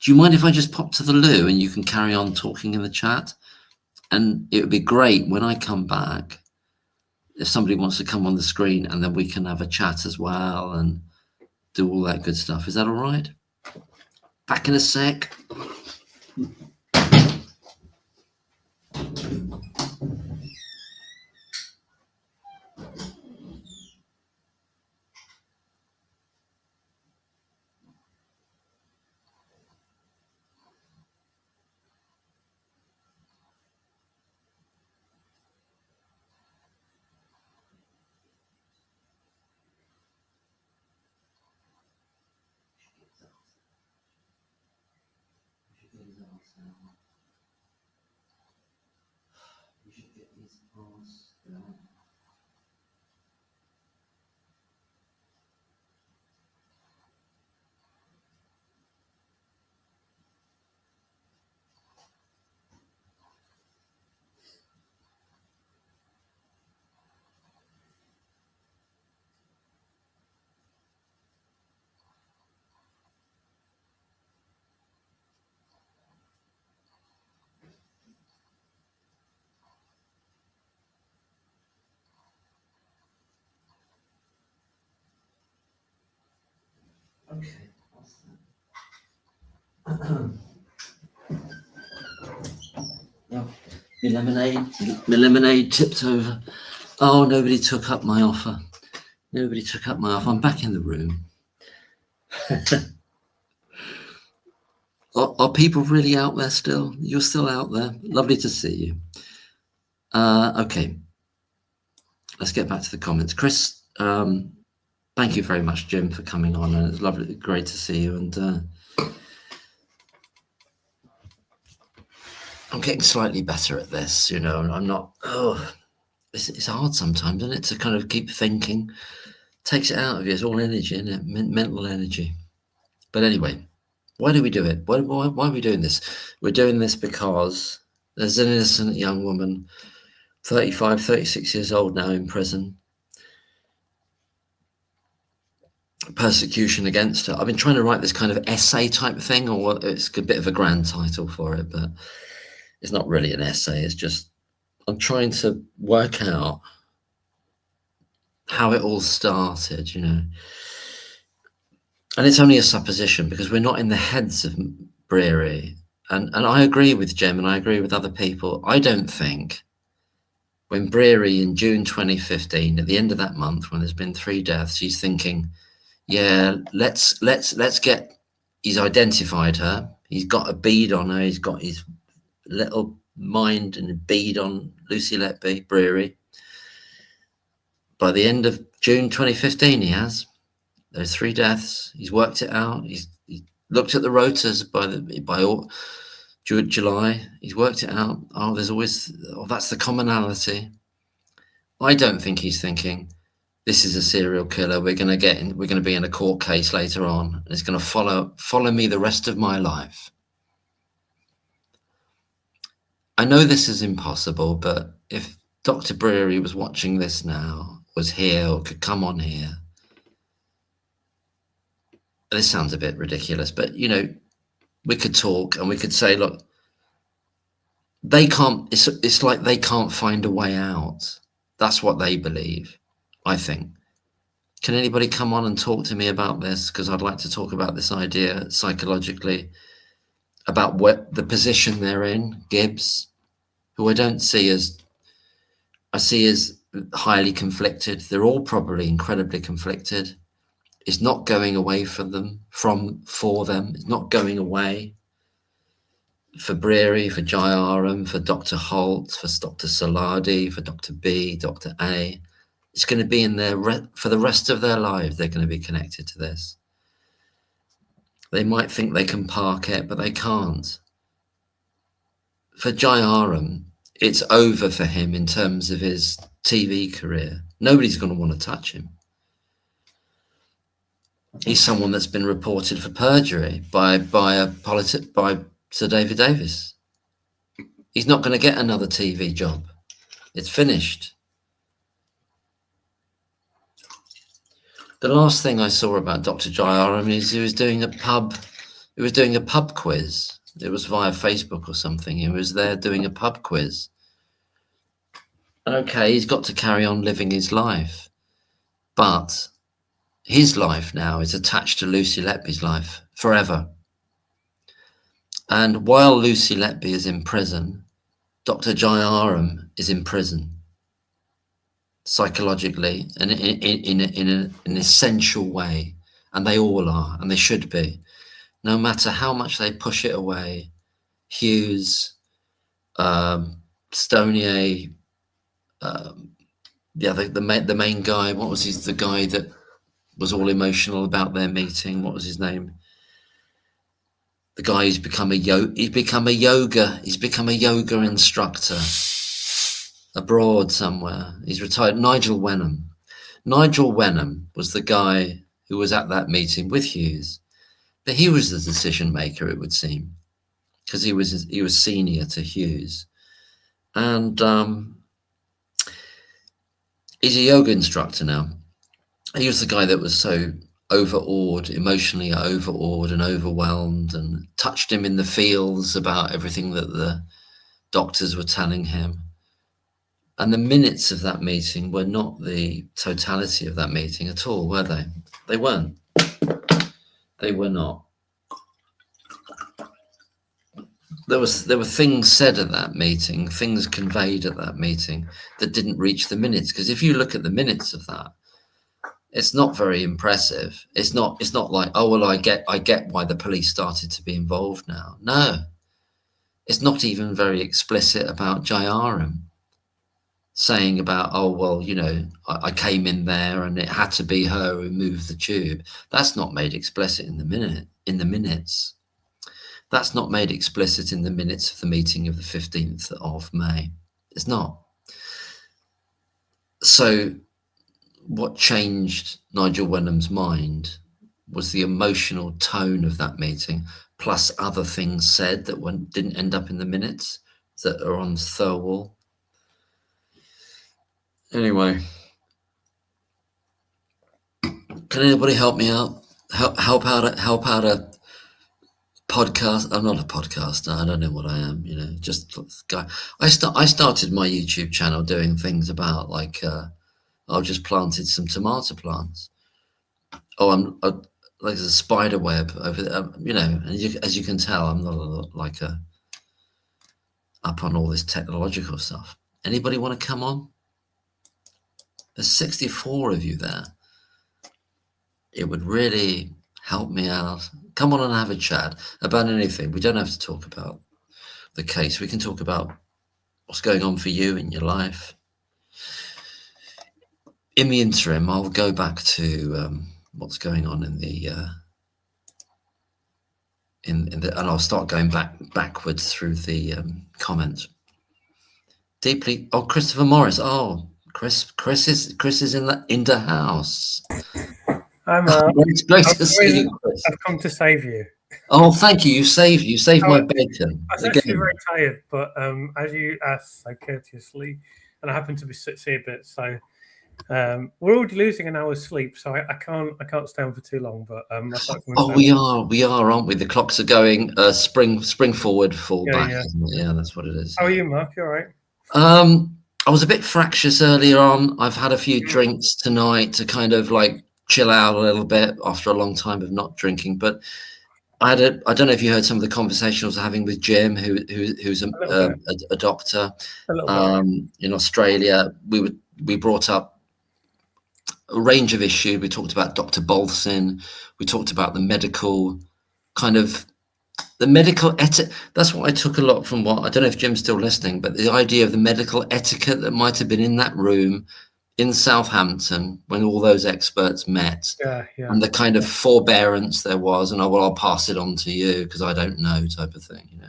you mind if I just pop to the loo and you can carry on talking in the chat? And it would be great when I come back, if somebody wants to come on the screen, and then we can have a chat as well and do all that good stuff. Is that all right? Back in a sec. Okay. No, my lemonade tipped over. Oh, nobody took up my offer. Nobody took up my offer. I'm back in the room. Are people really out there still? You're still out there. Lovely to see you. Okay. Let's get back to the comments. Chris, thank you very much, Jim, for coming on. And it's lovely, great to see you. And I'm getting slightly better at this, you know. I'm not. Oh, it's hard sometimes, isn't it, to kind of keep thinking. Takes it out of you. It's all energy, isn't it? Mental energy. But anyway, why do we do it? Why are we doing this? We're doing this because there's an innocent young woman, 35, 36 years old now, in prison. Persecution against her. I've been trying to write this kind of essay type thing, or it's a bit of a grand title for it, but it's not really an essay. It's just I'm trying to work out how it all started, you know. And it's only a supposition because we're not in the heads of Breary. And I agree with Jem and I agree with other people. I don't think when Breary in June 2015, at the end of that month, when there's been 3 deaths, he's thinking, yeah, let's get, he's identified her. He's got a bead on her. He's got his little mind and a bead on Lucy Letby, Breary. By the end of June 2015, he has. There's 3 deaths. He's worked it out. He looked at the rotors by all July. He's worked it out. Oh, there's always, oh, that's the commonality. I don't think he's thinking, this is a serial killer. We're going to be in a court case later on. And it's going to follow me the rest of my life. I know this is impossible, but if Dr. Breary was watching this now, was here or could come on here, this sounds a bit ridiculous, but you know, we could talk and we could say, look, they can't, it's like they can't find a way out. That's what they believe, I think. Can anybody come on and talk to me about this? Because I'd like to talk about this idea psychologically, about what the position they're in. Gibbs, who I don't see as, I see as highly conflicted. They're all probably incredibly conflicted. It's not going away for them. It's not going away. For Breary, for Jayaram, for Dr. Holt, for Dr. Saladi, for Dr. B, Dr. A. It's going to be in there for the rest of their lives. They're going to be connected to this. They might think they can park it, but they can't. For Jayaram, it's over for him in terms of his TV career. Nobody's going to want to touch him. He's someone that's been reported for perjury by Sir David Davis. He's not going to get another TV job. It's finished. The last thing I saw about Dr. Jayaram is he was doing a pub quiz. It was via Facebook or something. He was there doing a pub quiz. Okay, he's got to carry on living his life. But his life now is attached to Lucy Letby's life forever. And while Lucy Letby is in prison, Dr. Jayaram is in prison, psychologically and in an essential way. And they all are, and they should be. No matter how much they push it away, Hughes, Stonier, the main guy, what was the guy that was all emotional about their meeting? What was his name? The guy who's become a yoga instructor abroad somewhere. He's retired. Nigel Wenham. Nigel Wenham was the guy who was at that meeting with Hughes, but he was the decision maker, it would seem, because he was senior to Hughes, and he's a yoga instructor now. He was the guy that was so emotionally overawed and overwhelmed, and touched him in the feels about everything that the doctors were telling him. And the minutes of that meeting were not the totality of that meeting at all, were they? They weren't. They were not. There were things said at that meeting, things conveyed at that meeting that didn't reach the minutes. Because if you look at the minutes of that, it's not very impressive. It's not like, oh well, I get why the police started to be involved now. No, it's not even very explicit about Jayaram saying about, oh well, you know, I came in there and it had to be her who moved the tube. That's not made explicit in the minutes. That's not made explicit in the minutes of the meeting of the 15th of May. It's not. So what changed Nigel Wenham's mind was the emotional tone of that meeting, plus other things said that didn't end up in the minutes that are on Thirlwall. Anyway, can anybody help me out? Help out Podcast. I'm not a podcaster. I don't know what I am. Just guy. I started my YouTube channel doing things about like I've just planted some tomato plants. Oh, like there's a spider web over there. And as you can tell, I'm not like up on all this technological stuff. Anybody want to come on? There's 64 of you there. It would really help me out. Come on and have a chat about anything. We don't have to talk about the case. We can talk about what's going on for you in your life. In the interim, I'll go back to what's going on in the and I'll start going backwards through the comments. Deeply. Oh, Christopher Morris. Oh, Chris is in the house. I'm great to see you, Chris. I've come to save you. Oh, thank you. You saved my bacon. I was actually very tired, but as you asked so courteously, and I happened to be see a bit, so we're already losing an hour's sleep, so I can't stay on for too long. But we are, aren't we? The clocks are going spring forward, fall back. Yeah. Isn't it? Yeah, that's what it is. How are you, Mark? You all right? I was a bit fractious earlier on. I've had a few drinks tonight to kind of like chill out a little bit after a long time of not drinking. But I don't know if you heard some of the conversation I was having with Jim, who's a doctor in Australia. We brought up a range of issues. We talked about Dr. Bolsin. We talked about the medical etiquette. That's what I took a lot from what, I don't know if Jim's still listening, but the idea of the medical etiquette that might have been in that room in Southampton when all those experts met, and the kind of forbearance there was, and I'll pass it on to you because I don't know, type of thing,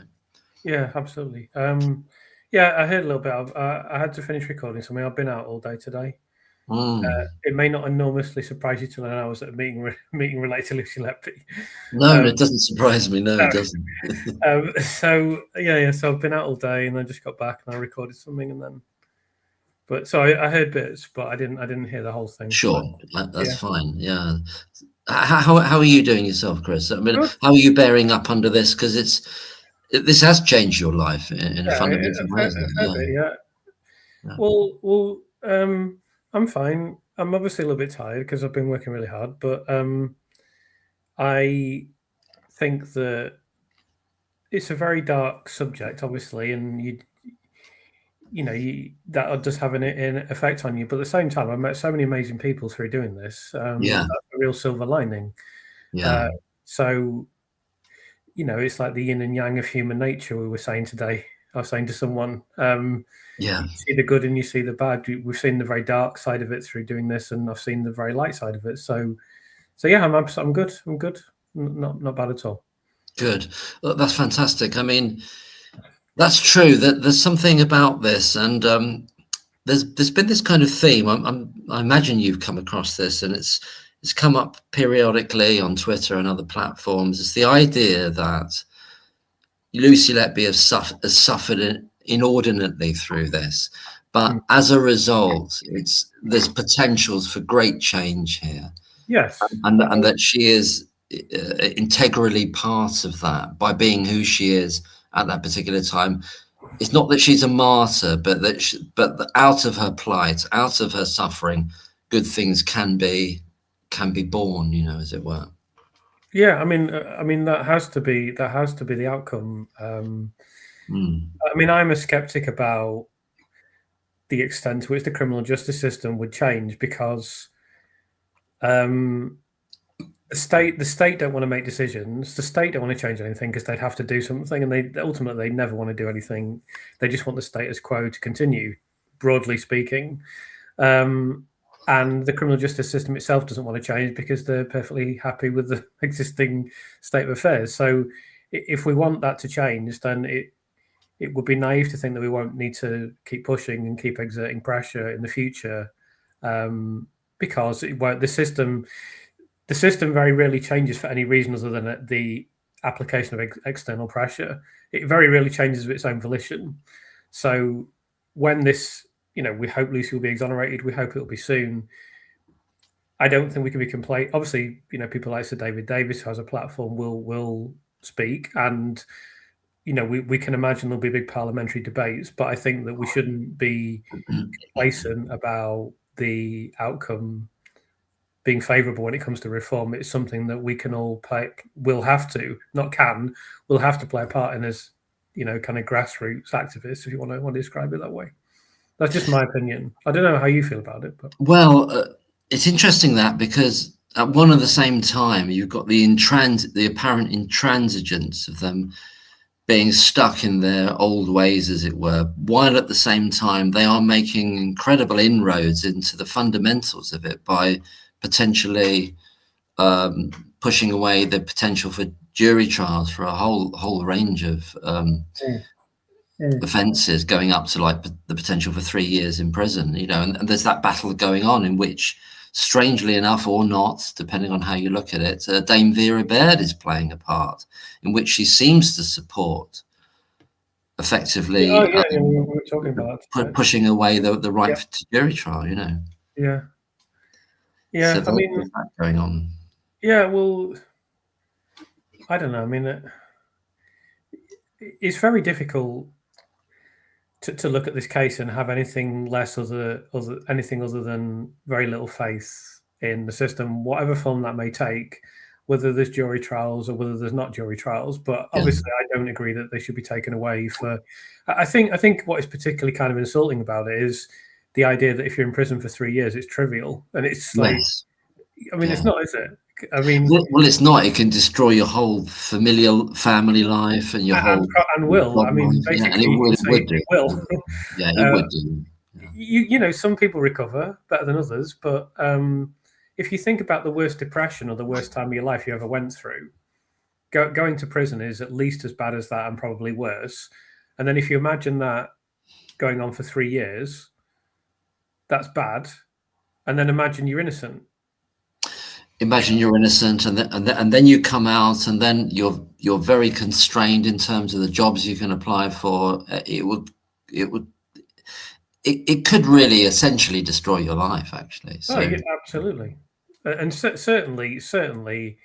Yeah, absolutely. I heard a little bit. I had to finish recording something. I've been out all day today. It may not enormously surprise you to learn I was at a meeting related to Lucy Letby. No, it doesn't surprise me. No, it doesn't. So I've been out all day, and I just got back and I recorded something, and then. But so I heard bits, but I didn't hear the whole thing. Sure, that's fine. Yeah. How are you doing yourself, Chris? I mean, how are you bearing up under this? Because this has changed your life in a fundamental way. Yeah. Well, I'm fine. I'm obviously a little bit tired because I've been working really hard, but I think that it's a very dark subject, obviously, and that does have an effect on you. But at the same time, I've met so many amazing people through doing this. That's a real silver lining. So, it's like the yin and yang of human nature. We were saying today. I was saying to someone, you see the good and you see the bad. We've seen the very dark side of it through doing this, and I've seen the very light side of it. So yeah, I'm good. I'm good. Not bad at all. Good. Well, that's fantastic. I mean, that's true. That there's something about this, and there's been this kind of theme. I imagine you've come across this, and it's come up periodically on Twitter and other platforms. It's the idea that Lucy Letby has suffered inordinately through this, but as a result, there's potentials for great change here. Yes, and that she is integrally part of that by being who she is at that particular time. It's not that she's a martyr, but that out of her plight, out of her suffering, good things can be born, as it were. Yeah, I mean that has to be the outcome. I mean, I'm a skeptic about the extent to which the criminal justice system would change because the state don't want to make decisions. The state don't want to change anything because they'd have to do something, and they ultimately never want to do anything. They just want the status quo to continue, broadly speaking. And the criminal justice system itself doesn't want to change because they're perfectly happy with the existing state of affairs. So if we want that to change, then it would be naive to think that we won't need to keep pushing and keep exerting pressure in the future, because the system very rarely changes for any reason other than the application of external pressure. It very rarely changes of its own volition. So when this, we hope Lucy will be exonerated. We hope it will be soon. I don't think we can be complacent. Obviously, people like Sir David Davis, who has a platform, will speak, and we can imagine there'll be big parliamentary debates, but I think that we shouldn't be complacent about the outcome being favourable when it comes to reform. It's something that we can all we'll have to play a part in as kind of grassroots activists, if you want to describe it that way. That's just my opinion. I don't know how you feel about it, but it's interesting that, because at one and the same time you've got the apparent intransigence of them being stuck in their old ways, as it were, while at the same time they are making incredible inroads into the fundamentals of it by potentially pushing away the potential for jury trials for a whole range of offences, going up to like the potential for 3 years in prison, and there's that battle going on in which, strangely enough or not, depending on how you look at it, Dame Vera Baird is playing a part in which she seems to support effectively we were talking about pushing away the right to jury trial, Yeah. So there's that going on. Yeah, well, I don't know. I mean, it's very difficult to look at this case and have anything anything other than very little faith in the system, whatever form that may take, whether there's jury trials or whether there's not jury trials. But obviously, I don't agree that they should be taken away for. I think what is particularly kind of insulting about it is the idea that if you're in prison for 3 years, it's trivial, and it's like, I mean, it's not, is it? I mean, well, it's not. It can destroy your whole family life and your whole will. I mean, basically, it will. Yeah, it would do. Yeah. Some people recover better than others, but if you think about the worst depression or the worst time of your life you ever went through, going to prison is at least as bad as that, and probably worse. And then if you imagine that going on for 3 years, that's bad. And then imagine you're innocent. Imagine you're innocent, and then you come out, and then you're very constrained in terms of the jobs you can apply for. It could really essentially destroy your life, actually. So. Yeah, absolutely, and certainly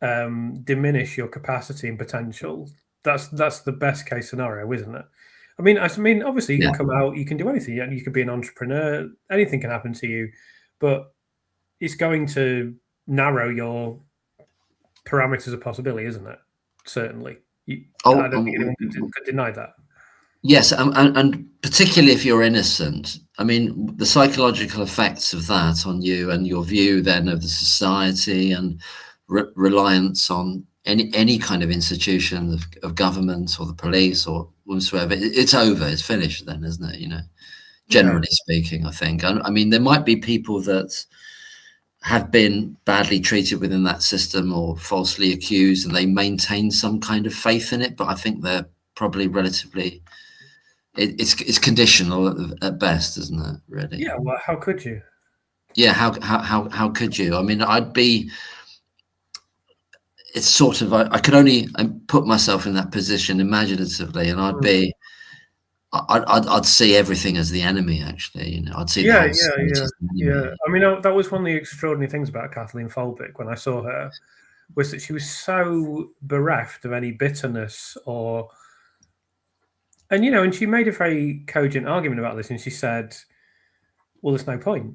diminish your capacity and potential. That's the best case scenario, isn't it? I mean, obviously you can come out, you can do anything. You could be an entrepreneur. Anything can happen to you, but it's going to narrow your parameters of possibility, isn't it? Certainly. I don't think anyone could deny that. Yes, and particularly if you're innocent. I mean, the psychological effects of that on you and your view then of the society and reliance on any kind of institution of government or the police or whatsoever, it's over, it's finished then, isn't it? Generally speaking, I think. I mean, there might be people that have been badly treated within that system or falsely accused, and they maintain some kind of faith in it, but I think they're probably relatively, it's conditional at best, isn't it, really? Yeah, well, how could you? Yeah, how could you? I mean, it's sort of, I could only put myself in that position imaginatively, and I'd see everything as the enemy, actually. I'd see yeah. I mean, that was one of the extraordinary things about Kathleen Folbick when I saw her, was that she was so bereft of any bitterness and she made a very cogent argument about this, and she said, well, there's no point.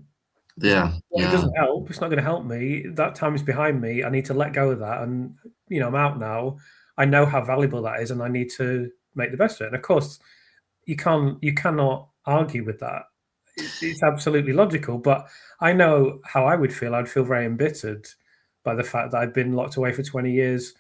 It doesn't help. It's not going to help me. That time is behind me. I need to let go of that, and I'm out now. I know how valuable that is, and I need to make the best of it. And of course, you cannot argue with that. It's absolutely logical. But I know how I would feel. I'd feel very embittered by the fact that I'd been locked away for 20 years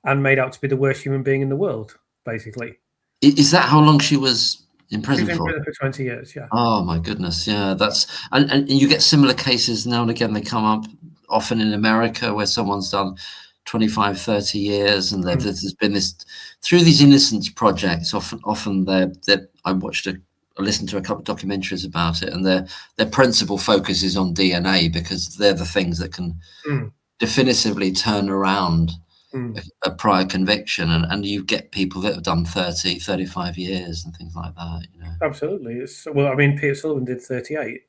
and made out to be the worst human being in the world, basically. Is that how long she was in prison for? She was in prison for 20 years, yeah. Oh my goodness, yeah. That's and you get similar cases now and again. They come up often in America where someone's done 25, 30 years, and there's been this through these innocence projects. Often I listened to a couple of documentaries about it, and their principal focus is on DNA, because they're the things that can definitively turn around a prior conviction, and you get people that have done 30, 35 years and things like that. Absolutely. Well, I mean, Peter Sullivan did 38.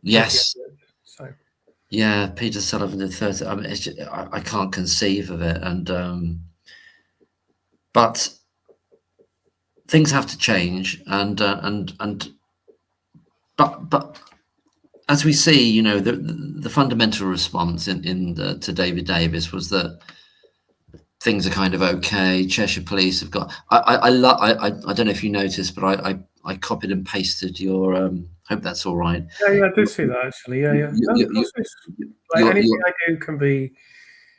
Yes. 38 years, so. Yeah, Peter Sullivan did 30. I mean, I can't conceive of it, and but things have to change, but as we see, you know, the fundamental response to David Davis was that things are kind of okay. Cheshire Police have got. I don't know if you noticed, but I copied and pasted your. Hope that's all right. Yeah, I do see that actually. Yeah. Anything I do can be.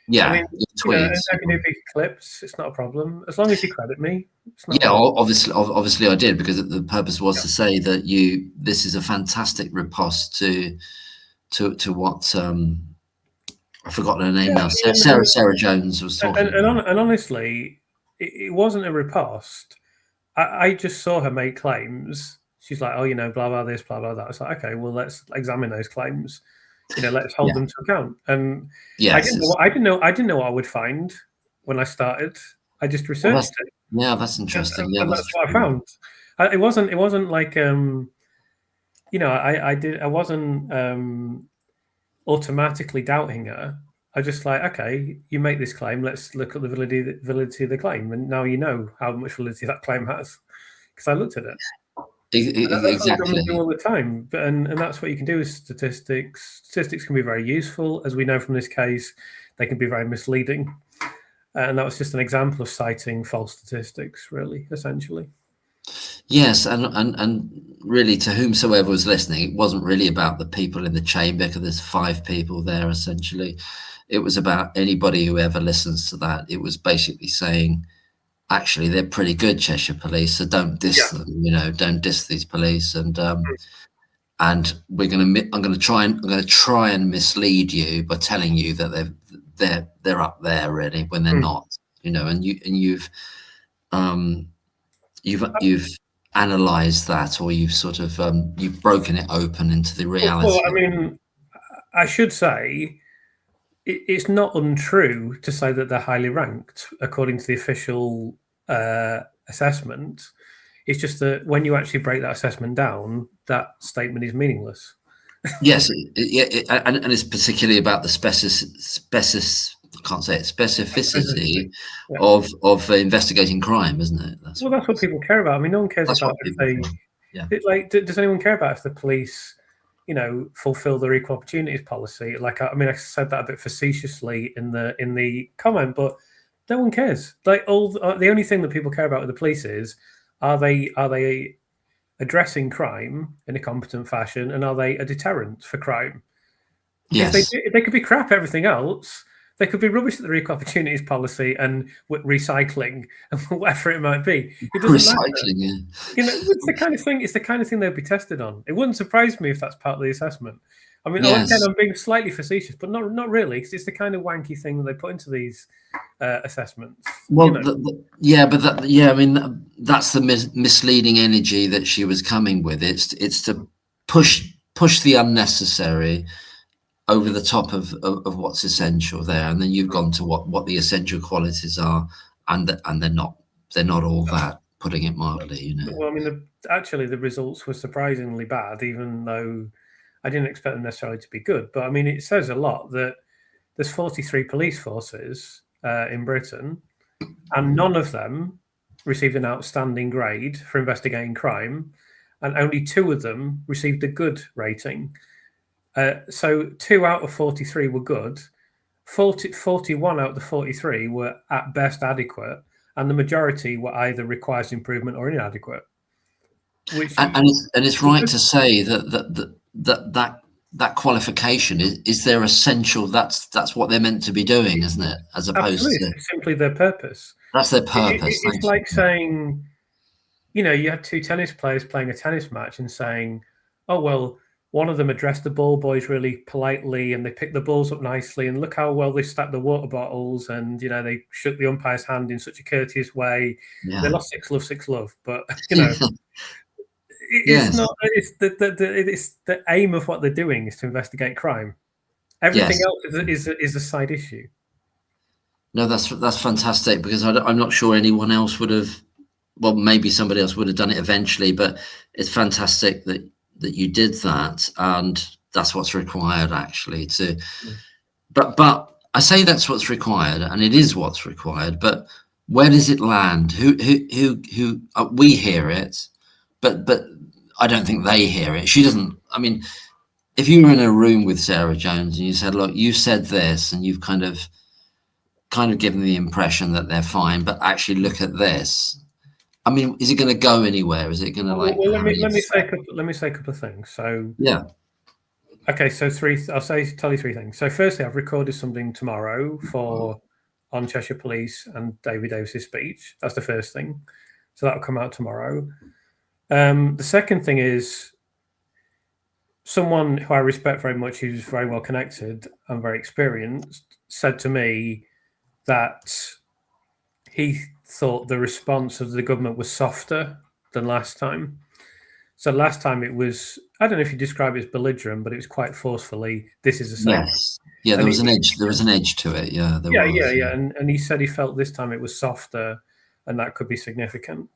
Yeah, I mean, tweets. I can do big clips. It's not a problem as long as you credit me. Yeah, obviously I did, because the purpose was to say that this is a fantastic riposte to what I've forgotten her name now. Sarah Jones was talking about. And honestly, it wasn't a riposte. I just saw her make claims. She's like, oh, blah blah this, blah blah that. I was like, okay, well, let's examine those claims. Let's hold them to account. And yes, I didn't know what I would find when I started. I just researched it. Yeah, that's interesting. And that's what I found. It wasn't like I wasn't automatically doubting her. I just like, okay, you make this claim. Let's look at the validity of the claim, and now you know how much validity that claim has, because I looked at it. Exactly. That's what all the time, and that's what you can do with statistics. Statistics can be very useful, as we know from this case. They can be very misleading, and that was just an example of citing false statistics, really, essentially. Yes, and really, to whomsoever was listening, it wasn't really about the people in the chamber, because there's 5 people there essentially. It was about anybody who ever listens to that. It was basically saying, actually, they're pretty good, Cheshire Police, so don't diss them. Don't diss these police, and I'm going to try and mislead you by telling you that they're up there really, when they're not. And you've analysed that, or you've sort of you've broken it open into the reality. Well, I mean, I should say it's not untrue to say that they're highly ranked according to the official assessment. It's just that when you actually break that assessment down, that statement is meaningless. Yes, and it's particularly about the specificity of investigating crime, isn't it? That's what people care about. I mean, no one cares about if they. Does anyone care about if the police, fulfill their equal opportunities policy? I said that a bit facetiously in the comment, but no one cares. The only thing that people care about with the police is, are they addressing crime in a competent fashion, and are they a deterrent for crime? Yes. If they could be crap at everything else. They could be rubbish at the equal opportunities policy and recycling and whatever it might be. It doesn't matter. Yeah. It's the kind of thing. It's the kind of thing they'll be tested on. It wouldn't surprise me if that's part of the assessment. I mean, again, I'm being slightly facetious, but not really, because it's the kind of wanky thing that they put into these assessments. Well, I mean, that's the misleading energy that she was coming with. It's to push the unnecessary over the top of what's essential there, and then you've gone to what the essential qualities are, and they're not all that, putting it mildly. Well, I mean, actually the results were surprisingly bad, even though I didn't expect them necessarily to be good. But I mean, it says a lot that there's 43 police forces in Britain, and none of them received an outstanding grade for investigating crime, and only 2 of them received a good rating. So 2 out of 43 were good. 41 out of the 43 were at best adequate, and the majority were either requires improvement or inadequate. And it's right to say that qualification is their essential. That's what they're meant to be doing, isn't it? As opposed to simply their purpose. That's their purpose. It's like saying, you had 2 tennis players playing a tennis match and saying, oh, well, one of them addressed the ball boys really politely, and they picked the balls up nicely, and look how well they stacked the water bottles, and they shook the umpire's hand in such a courteous way. Yeah. They lost 6-love, but it's not. It's the aim of what they're doing is to investigate crime. Everything else is a side issue. No, that's fantastic, because I'm not sure anyone else would have. Well, maybe somebody else would have done it eventually, but it's fantastic that you did that, and that's what's required actually but I say that's what's required, and it is what's required, but Where does it land? Who we hear it, but I don't think they hear it. She doesn't. I mean, if you were in a room with Sarah Jones and you said, "Look, you said this," and you've kind of given the impression that they're fine, but actually look at this. I mean, is it going to go anywhere? Is it going to Well, let me say a couple of things. So yeah. Okay, so tell you three things. So firstly, I've recorded something tomorrow on Cheshire Police and David Davis's speech. That's the first thing. So that'll come out tomorrow. The second thing is someone who I respect very much, who's very well connected and very experienced, said to me that he thought the response of the government was softer than last time. So last time it was, I don't know if you describe it as belligerent, but it was quite forcefully, this is a safe. Yes. Yeah, there was an edge. There was an edge to it. Yeah, there was. Yeah. And he said he felt this time it was softer, and that could be significant.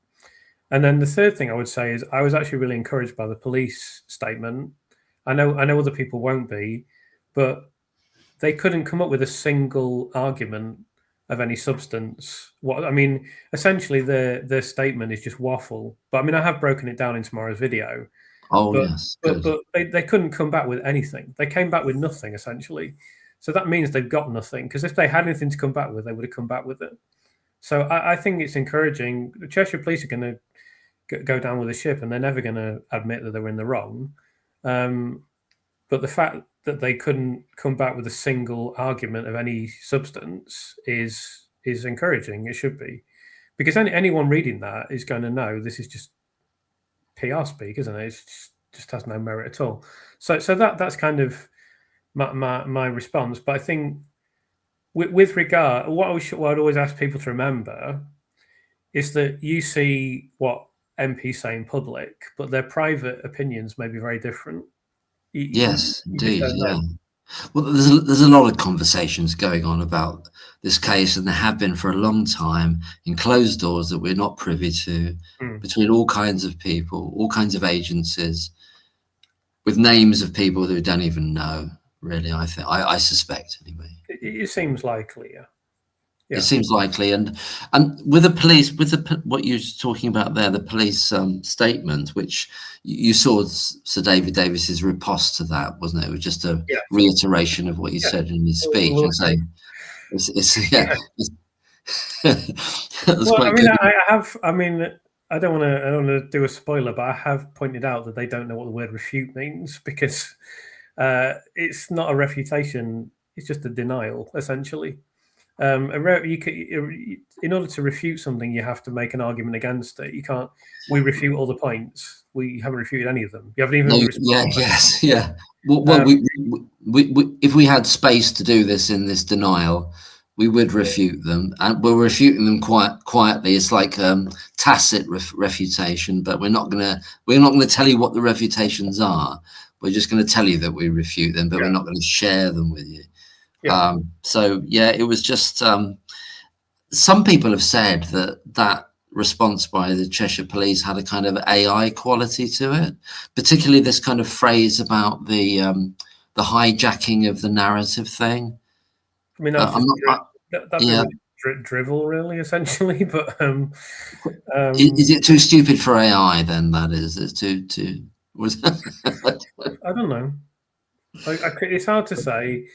And then the third thing I would say is I was actually really encouraged by the police statement. I know other people won't be, but they couldn't come up with a single argument of any substance. Essentially their statement is just waffle. But I mean, I have broken it down in tomorrow's video. Oh, but, yes. But they couldn't come back with anything. They came back with nothing, essentially. So that means they've got nothing, because if they had anything to come back with, they would have come back with it. So I think it's encouraging. The Cheshire Police are going to go down with the ship, and they're never going to admit that they were in the wrong. But the fact that they couldn't come back with a single argument of any substance is encouraging. It should be, because anyone reading that is going to know this is just PR speak, isn't it? It just has no merit at all. So that's kind of my response. But I think with regard, what I'd always ask people to remember is that you see what MPs say in public, but their private opinions may be very different. Yes, indeed. Yeah. Well, there's a lot of conversations going on about this case, and there have been for a long time in closed doors that we're not privy to, between all kinds of people, all kinds of agencies, with names of people who don't even know. Really, I suspect anyway. It seems likely, yeah. It seems likely, and with the police, what you're talking about there, the police statement, which you saw Sir David Davis's riposte to that, wasn't it? It was just a reiteration of what he said in his speech, and saying, I don't want to do a spoiler, but I have pointed out that they don't know what the word refute means, because it's not a refutation; it's just a denial, essentially. In order to refute something, you have to make an argument against it. You can't. We refute all the points. We haven't refuted any of them. You haven't even. Well, if we had space to do this in this denial, we would refute them, and we're refuting them quite quietly. It's like tacit refutation, but we're not gonna tell you what the refutations are. We're just going to tell you that we refute them, but we're not going to share them with you. It was just some people have said that response by the Cheshire Police had a kind of AI quality to it, particularly this kind of phrase about the hijacking of the narrative thing. I mean, drivel, really, essentially. But is it too stupid for AI? Then that is, it's too. I don't know. It's hard to say.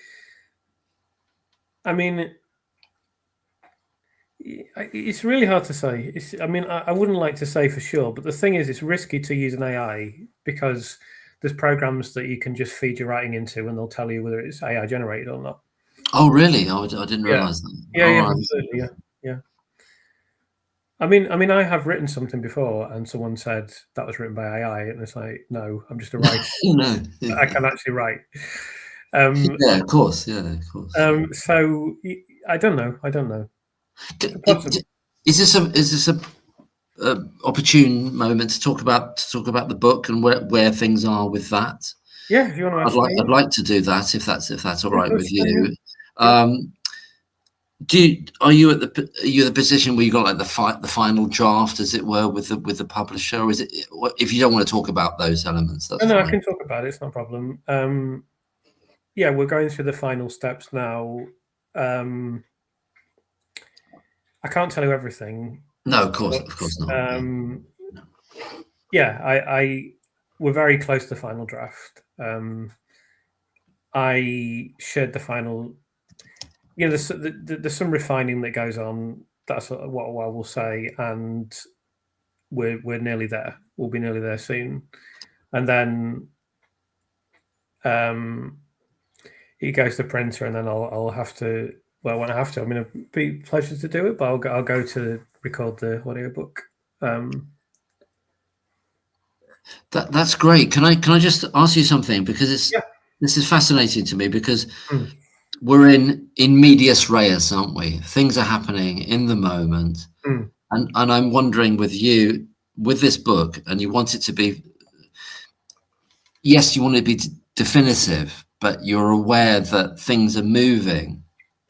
I mean, it's really hard to say. I wouldn't like to say for sure, but the thing is, it's risky to use an AI because there's programs that you can just feed your writing into, and they'll tell you whether it's AI generated or not. Oh, really? I didn't realize that. Absolutely. Yeah. I mean, I have written something before, and someone said that was written by AI, and it's like, no, I'm just a writer. No, I can actually write. Of course. So I don't know. Is this a opportune moment to talk about the book and where things are with that? Yeah, if you want to. I'd like to do that if that's all right with you. Are you at the position where you got like the final draft, as it were, with the publisher, or is it, if you don't want to talk about those elements? That's no, fine. I can talk about it. It's no problem. We're going through the final steps now. I can't tell you everything. No, of course not. We're very close to the final draft. I shared the final. There's some refining that goes on. That's what I will say, and we're nearly there. We'll be nearly there soon, and then it goes to printer, and then I'll have to. Well, when I have to, I mean, it'd be a pleasure to do it, but I'll go to record the audiobook. That's great. Can I just ask you something, because this is fascinating to me, because we're in medias res, aren't we? Things are happening in the moment, and I'm wondering with you, with this book, and you want it to be, yes, you want it to be definitive, but you're aware that things are moving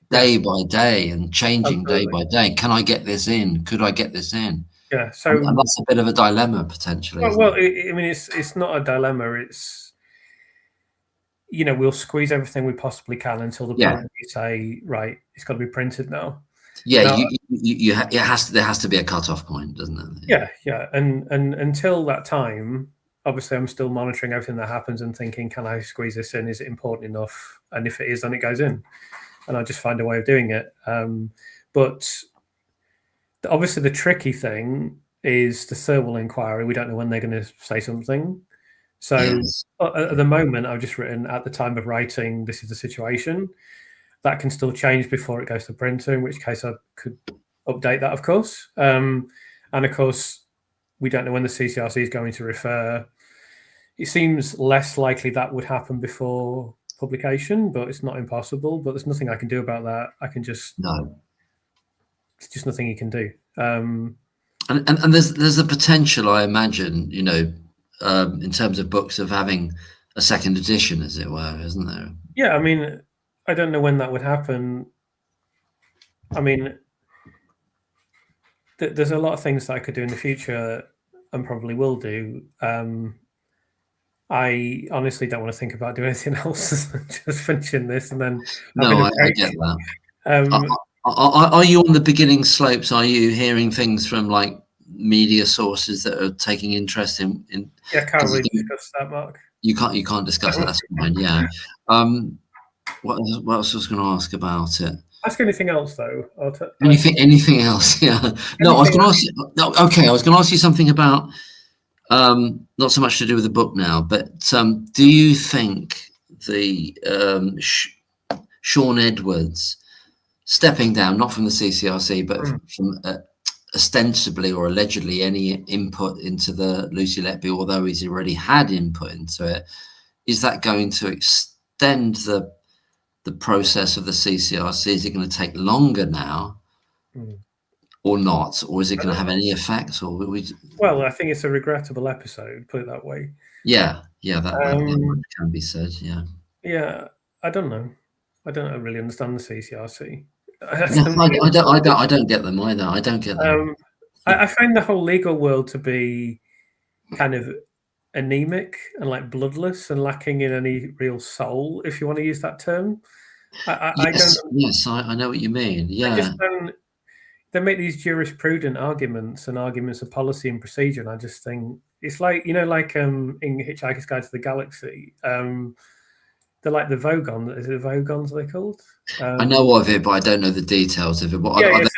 day by day and changing day by day. Can I get this in? Could I get this in? Yeah, so and that's a bit of a dilemma potentially. Well, I mean, it's not a dilemma. It's, we'll squeeze everything we possibly can until the point you say, right, it's got to be printed now. Yeah, now, there has to be a cutoff point, doesn't it? Yeah, and until that time, obviously, I'm still monitoring everything that happens and thinking, can I squeeze this in? Is it important enough? And if it is, then it goes in, and I'll just find a way of doing it. But obviously, the tricky thing is the Thirlwell inquiry. We don't know when they're going to say something. So at the moment, I've just written, at the time of writing, this is the situation. That can still change before it goes to printer, in which case I could update that, of course. And of course, we don't know when the CCRC is going to refer. It seems less likely that would happen before publication, but it's not impossible. But there's nothing I can do about that. I can just... No. It's just nothing you can do. And there's a potential, I imagine, in terms of books, of having a second edition, as it were, isn't there? Yeah, I mean, I don't know when that would happen. I mean, there's a lot of things that I could do in the future and probably will do. I honestly don't want to think about doing anything else. Just finishing this and then... No, I get that. Are you on the beginning slopes? Are you hearing things from like media sources that are taking interest in? Yeah, can't really discuss that, Mark. You can't discuss that. That's fine. Yeah. What else was going to ask about it? Ask anything else though. Anything else? Yeah. No, I was going to ask you. No, okay, I was going to ask you something about not so much to do with the book now, but do you think the Sean Edwards stepping down, not from the CCRC, but from ostensibly or allegedly any input into the Lucy Letby, although he's already had input into it, is that going to extend the process of the CCRC? Is it going to take longer now, or not, or is it going to have any effect? Or well, I think it's a regrettable episode. Put it that way. Yeah, that can be said. Yeah. Yeah, I don't know. I don't really understand the CCRC. I don't get them either. I don't get them. I find the whole legal world to be kind of anemic and like bloodless and lacking in any real soul, if you want to use that term. Yes, I know what you mean. Yeah. They make these jurisprudent arguments and arguments of policy and procedure, and I just think it's like, like in Hitchhiker's Guide to the Galaxy, they're like the Vogons. Is it Vogons they're called? I know of it, but I don't know the details of it. But in Hitchhiker's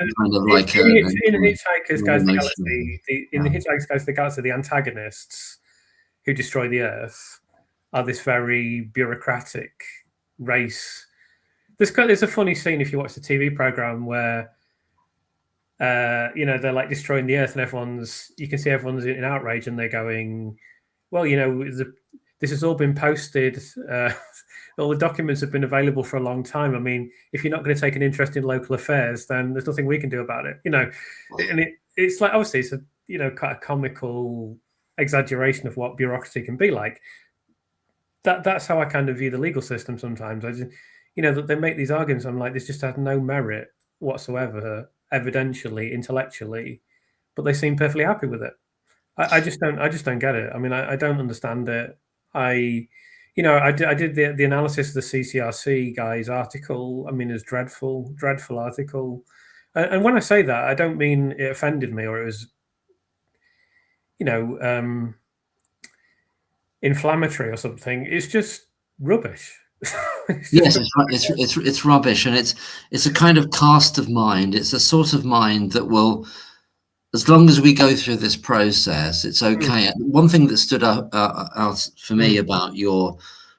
Guide to the Galaxy, in the Hitchhiker's Guide to the Galaxy, the antagonists who destroy the Earth are this very bureaucratic race. There's a funny scene if you watch the TV program where they're like destroying the Earth, and you can see everyone's in outrage, and they're going, well, this has all been posted. All the documents have been available for a long time. I mean, if you're not going to take an interest in local affairs, then there's nothing we can do about it. And it's like, obviously, it's a kind of comical exaggeration of what bureaucracy can be like. That's how I kind of view the legal system sometimes. I just, that they make these arguments. I'm like, this just has no merit whatsoever, evidentially, intellectually, but they seem perfectly happy with it. I just don't get it. I mean, I don't understand it. I did the analysis of the CCRC guy's article. I mean, it's dreadful article. And when I say that, I don't mean it offended me or it was, inflammatory or something. It's just rubbish. Yes, it's rubbish, and it's a kind of cast of mind. It's a sort of mind that will, as long as we go through this process, it's okay. One thing that stood out for me about your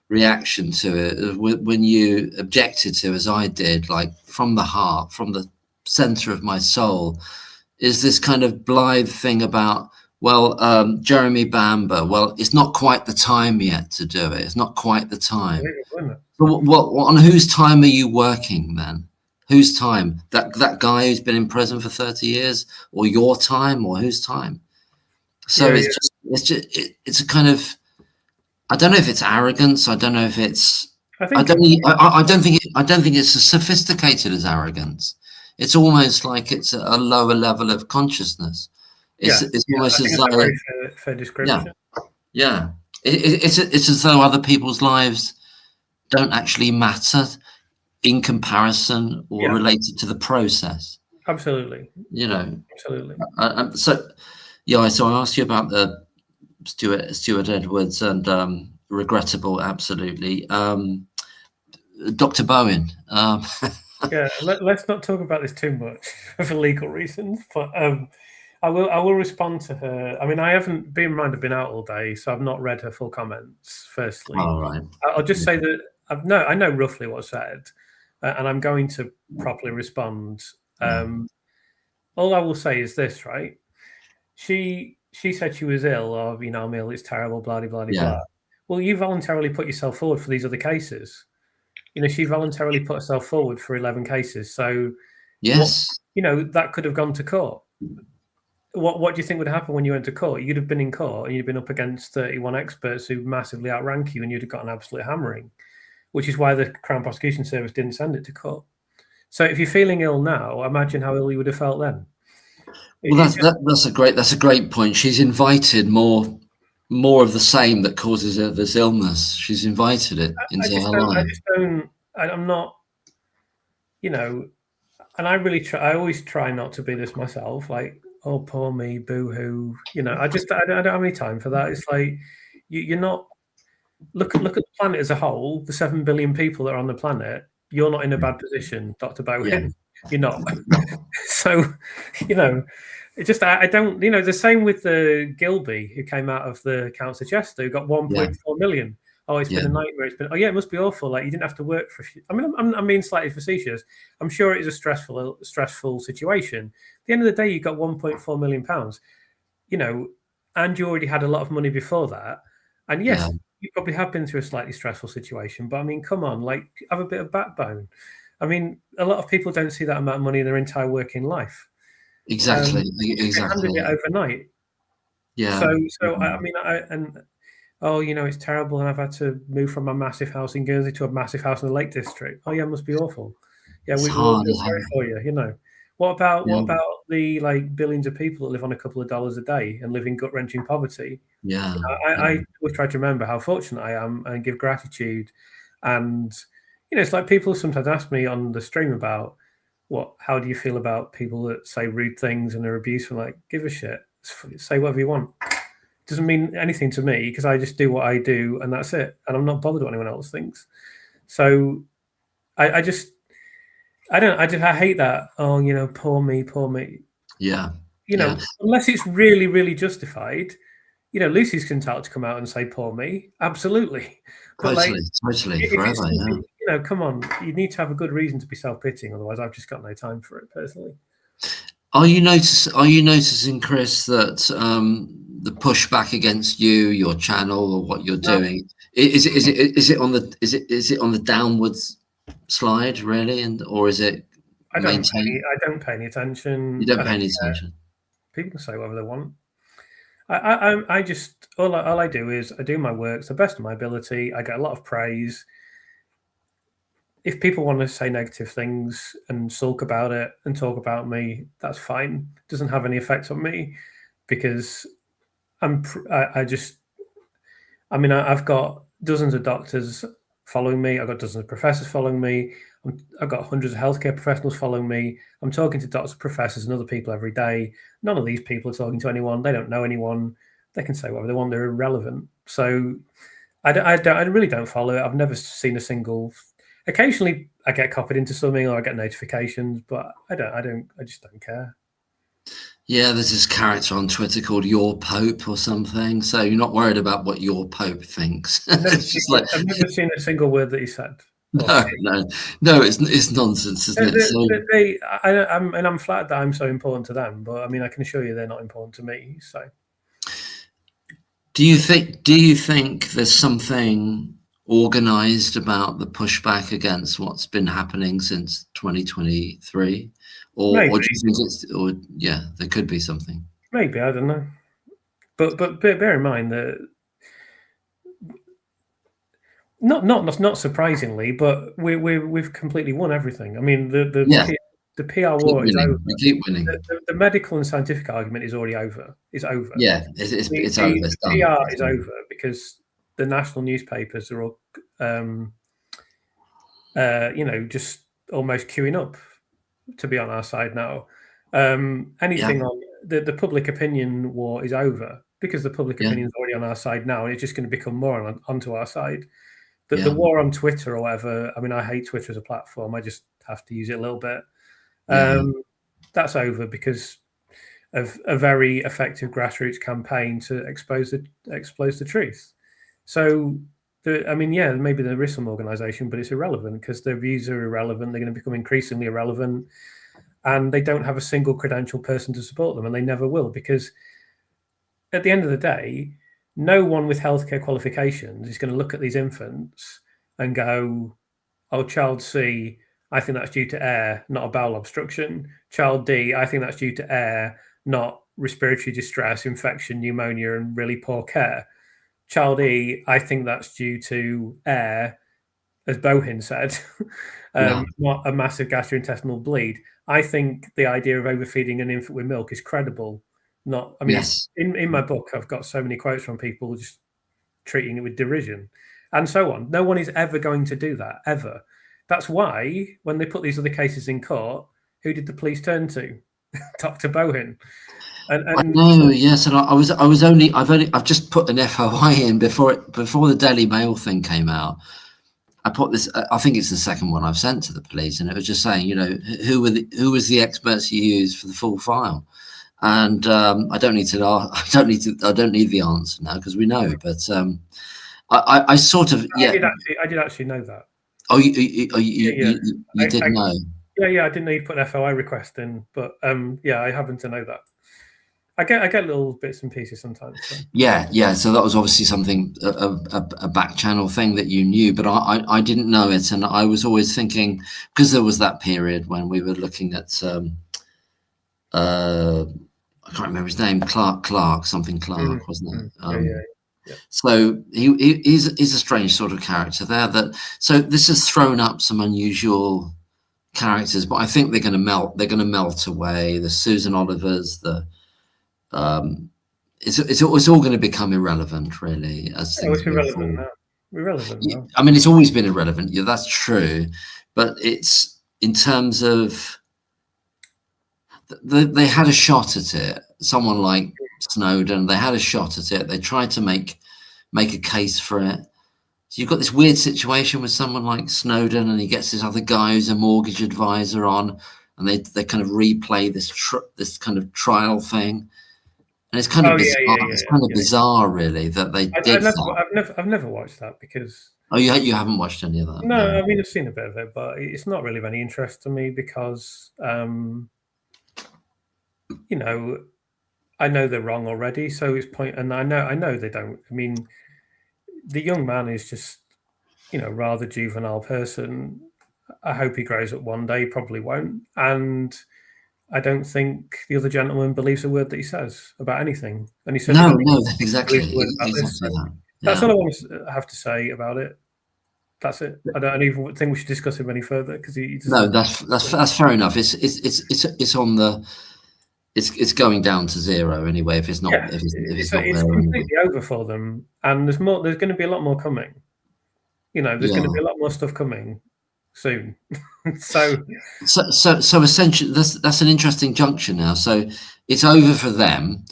reaction to it when you objected to, as I did, like from the heart, from the center of my soul, is this kind of blithe thing about, well, Jeremy Bamber, well, it's not quite the time yet to do it. It's not quite the time. So on whose time are you working then? Whose time? That guy who's been in prison for 30 years, or your time, or whose time? So it's a kind of, I don't know if it's arrogance. I don't know if it's. I don't think it's as sophisticated as arrogance. It's almost like it's a lower level of consciousness. It's almost as though. Very fair description. Yeah. It's as though other people's lives don't actually matter in comparison or related to the process. Absolutely. Absolutely. So I asked you about the Stuart Edwards and regrettable, absolutely. Dr. Bowen. Let's not talk about this too much for legal reasons, but I will respond to her. I mean, I haven't been out all day, so I've not read her full comments. Firstly, right. I'll just say that I know roughly what's said, and I'm going to properly respond. All I will say is this, right? She said she was ill, or I'm ill, it's terrible, blah blah blah blah. Well, you voluntarily put yourself forward for these other cases. She voluntarily put herself forward for 11 cases. So yes, that could have gone to court. What do you think would happen when you went to court? You'd have been in court and you'd been up against 31 experts who massively outrank you, and you'd have got an absolute hammering, which is why the Crown Prosecution Service didn't send it to court. So if you're feeling ill now, imagine how ill you would have felt then. Well, that's a great point. She's invited more of the same that causes this illness. She's invited it into her life. I'm not, and I always try not to be this myself. Like, oh, poor me, boo-hoo. I don't have any time for that. It's like, you're not, look at the planet as a whole, the 7 billion people that are on the planet. You're not in a bad position, Dr. Bowen. Yeah. You're not. So, it just, I don't, the same with the Gilby, who came out of the Council of Chester, who got 1.4 million. Oh, it's been a nightmare. It must be awful. Like, you didn't have to work for. I mean, I'm being slightly facetious. I'm sure it is a stressful situation. At the end of the day, you got 1.4 million pounds, and you already had a lot of money before that. And yes, you probably have been through a slightly stressful situation. But I mean, come on, like, have a bit of backbone. I mean, a lot of people don't see that amount of money in their entire working life. Exactly. They handed it overnight. Yeah. So I mean, it's terrible, and I've had to move from my massive house in Guernsey to a massive house in the Lake District. Oh yeah, it must be awful. Yeah, we're sorry for you. What about the billions of people that live on a couple of dollars a day and live in gut-wrenching poverty? Yeah. I always try to remember how fortunate I am and give gratitude. And it's like people sometimes ask me on the stream about how do you feel about people that say rude things and are abusive? Like, give a shit. Say whatever you want. It doesn't mean anything to me because I just do what I do and that's it. And I'm not bothered what anyone else thinks. So I hate that. Oh, poor me. Yeah. Unless it's really, really justified. Lucy's entitled to come out and say poor me. Absolutely. But totally. Forever, yeah. Come on. You need to have a good reason to be self-pitying. Otherwise, I've just got no time for it personally. Are you noticing, Chris, that the pushback against you, your channel, or what you're doing, is it on the downwards slide really, or is it? I don't pay any attention. You don't pay any attention. People can say whatever they want. I just all I do is I do my work to the best of my ability. I get a lot of praise. If people want to say negative things and sulk about it and talk about me, that's fine. It doesn't have any effect on me because I've got dozens of doctors following me. I've got dozens of professors following me. I've got hundreds of healthcare professionals following me. I'm talking to doctors, professors, and other people every day. None of these people are talking to anyone. They don't know anyone. They can say whatever they want. They're irrelevant. So I really don't follow it. I've never seen a single. Occasionally, I get copied into something or I get notifications, but I just don't care. Yeah, there's this character on Twitter called Your Pope or something. So you're not worried about what your Pope thinks. I've never seen a single word that he said. No, it's nonsense, isn't it? I'm flattered that I'm so important to them, but I mean, I can assure you they're not important to me. So, do you think there's something organized about the pushback against what's been happening since 2023, or do you think there could be something? Maybe, I don't know, but bear in mind that. Not surpringly, but we've completely won everything. I mean, the PR war is over. We keep winning. The medical and scientific argument is already over. It's over. Yeah, it's over. It's done. PR is over because the national newspapers are all, just almost queuing up to be on our side now. Anything on the public opinion war is over because the public opinion is already on our side now, and it's just going to become more onto our side. The war on Twitter or whatever, I mean, I hate Twitter as a platform. I just have to use it a little bit. That's over because of a very effective grassroots campaign to expose the truth. So, maybe there is some organisation, but it's irrelevant because their views are irrelevant. They're going to become increasingly irrelevant, and they don't have a single credentialed person to support them, and they never will, because at the end of the day, no one with healthcare qualifications is going to look at these infants and go, oh, child C, I think that's due to air, not a bowel obstruction. Child D, I think that's due to air, not respiratory distress, infection, pneumonia, and really poor care. Child E, I think that's due to air, as Bohin said, not a massive gastrointestinal bleed. I think the idea of overfeeding an infant with milk is credible. In my book, I've got so many quotes from people just treating it with derision and so on. No one is ever going to do that, ever. That's why when they put these other cases in court, who did the police turn to? Dr. Bohin. Yes, and I've just put an FOI in before the Daily Mail thing came out. I put this. I think it's the second one I've sent to the police, and it was just saying, who was the experts you used for the full file. And I don't need the answer now because we know. But I sort of I did actually know that. Oh, you did know? Yeah. I didn't know you'd put an FOI request in, but I happen to know that. I get little bits and pieces sometimes. So. Yeah. So that was obviously something a back channel thing that you knew, but I didn't know it, and I was always thinking because there was that period when we were looking at I can't remember his name, Clark, wasn't it? Yeah. So he's a strange sort of character there. So this has thrown up some unusual characters, but I think they're going to melt. They're going to melt away. The Susan Olivers, it's all going to become irrelevant, really. It's irrelevant now. Irrelevant now. I mean, it's always been irrelevant. Yeah, that's true, but it's in terms of. They had a shot at it. Someone like Snowden, they had a shot at it. They tried to make a case for it. So you've got this weird situation with someone like Snowden, and he gets this other guy who's a mortgage advisor on, and they kind of replay this kind of trial thing, and it's kind of bizarre. It's kind of bizarre, really, that they did that. I've never watched that because. Oh, you haven't watched any of that? No, I mean I've seen a bit of it, but it's not really of any interest to me because. I know they're wrong already, so it's and I know they don't. I mean, the young man is just, rather juvenile person. I hope he grows up one day. He probably won't, and I don't think the other gentleman believes a word that he says about anything. And he said, "No, exactly. That's all I want to have to say about it. That's it. I don't even think we should discuss him any further because he. No, that's fair enough. It's on the. It's going down to zero anyway. If it's not, if it's not it's there, completely over for them. And there's going to be a lot more coming. There's going to be a lot more stuff coming. soon. so essentially, that's an interesting juncture now. So it's over for them.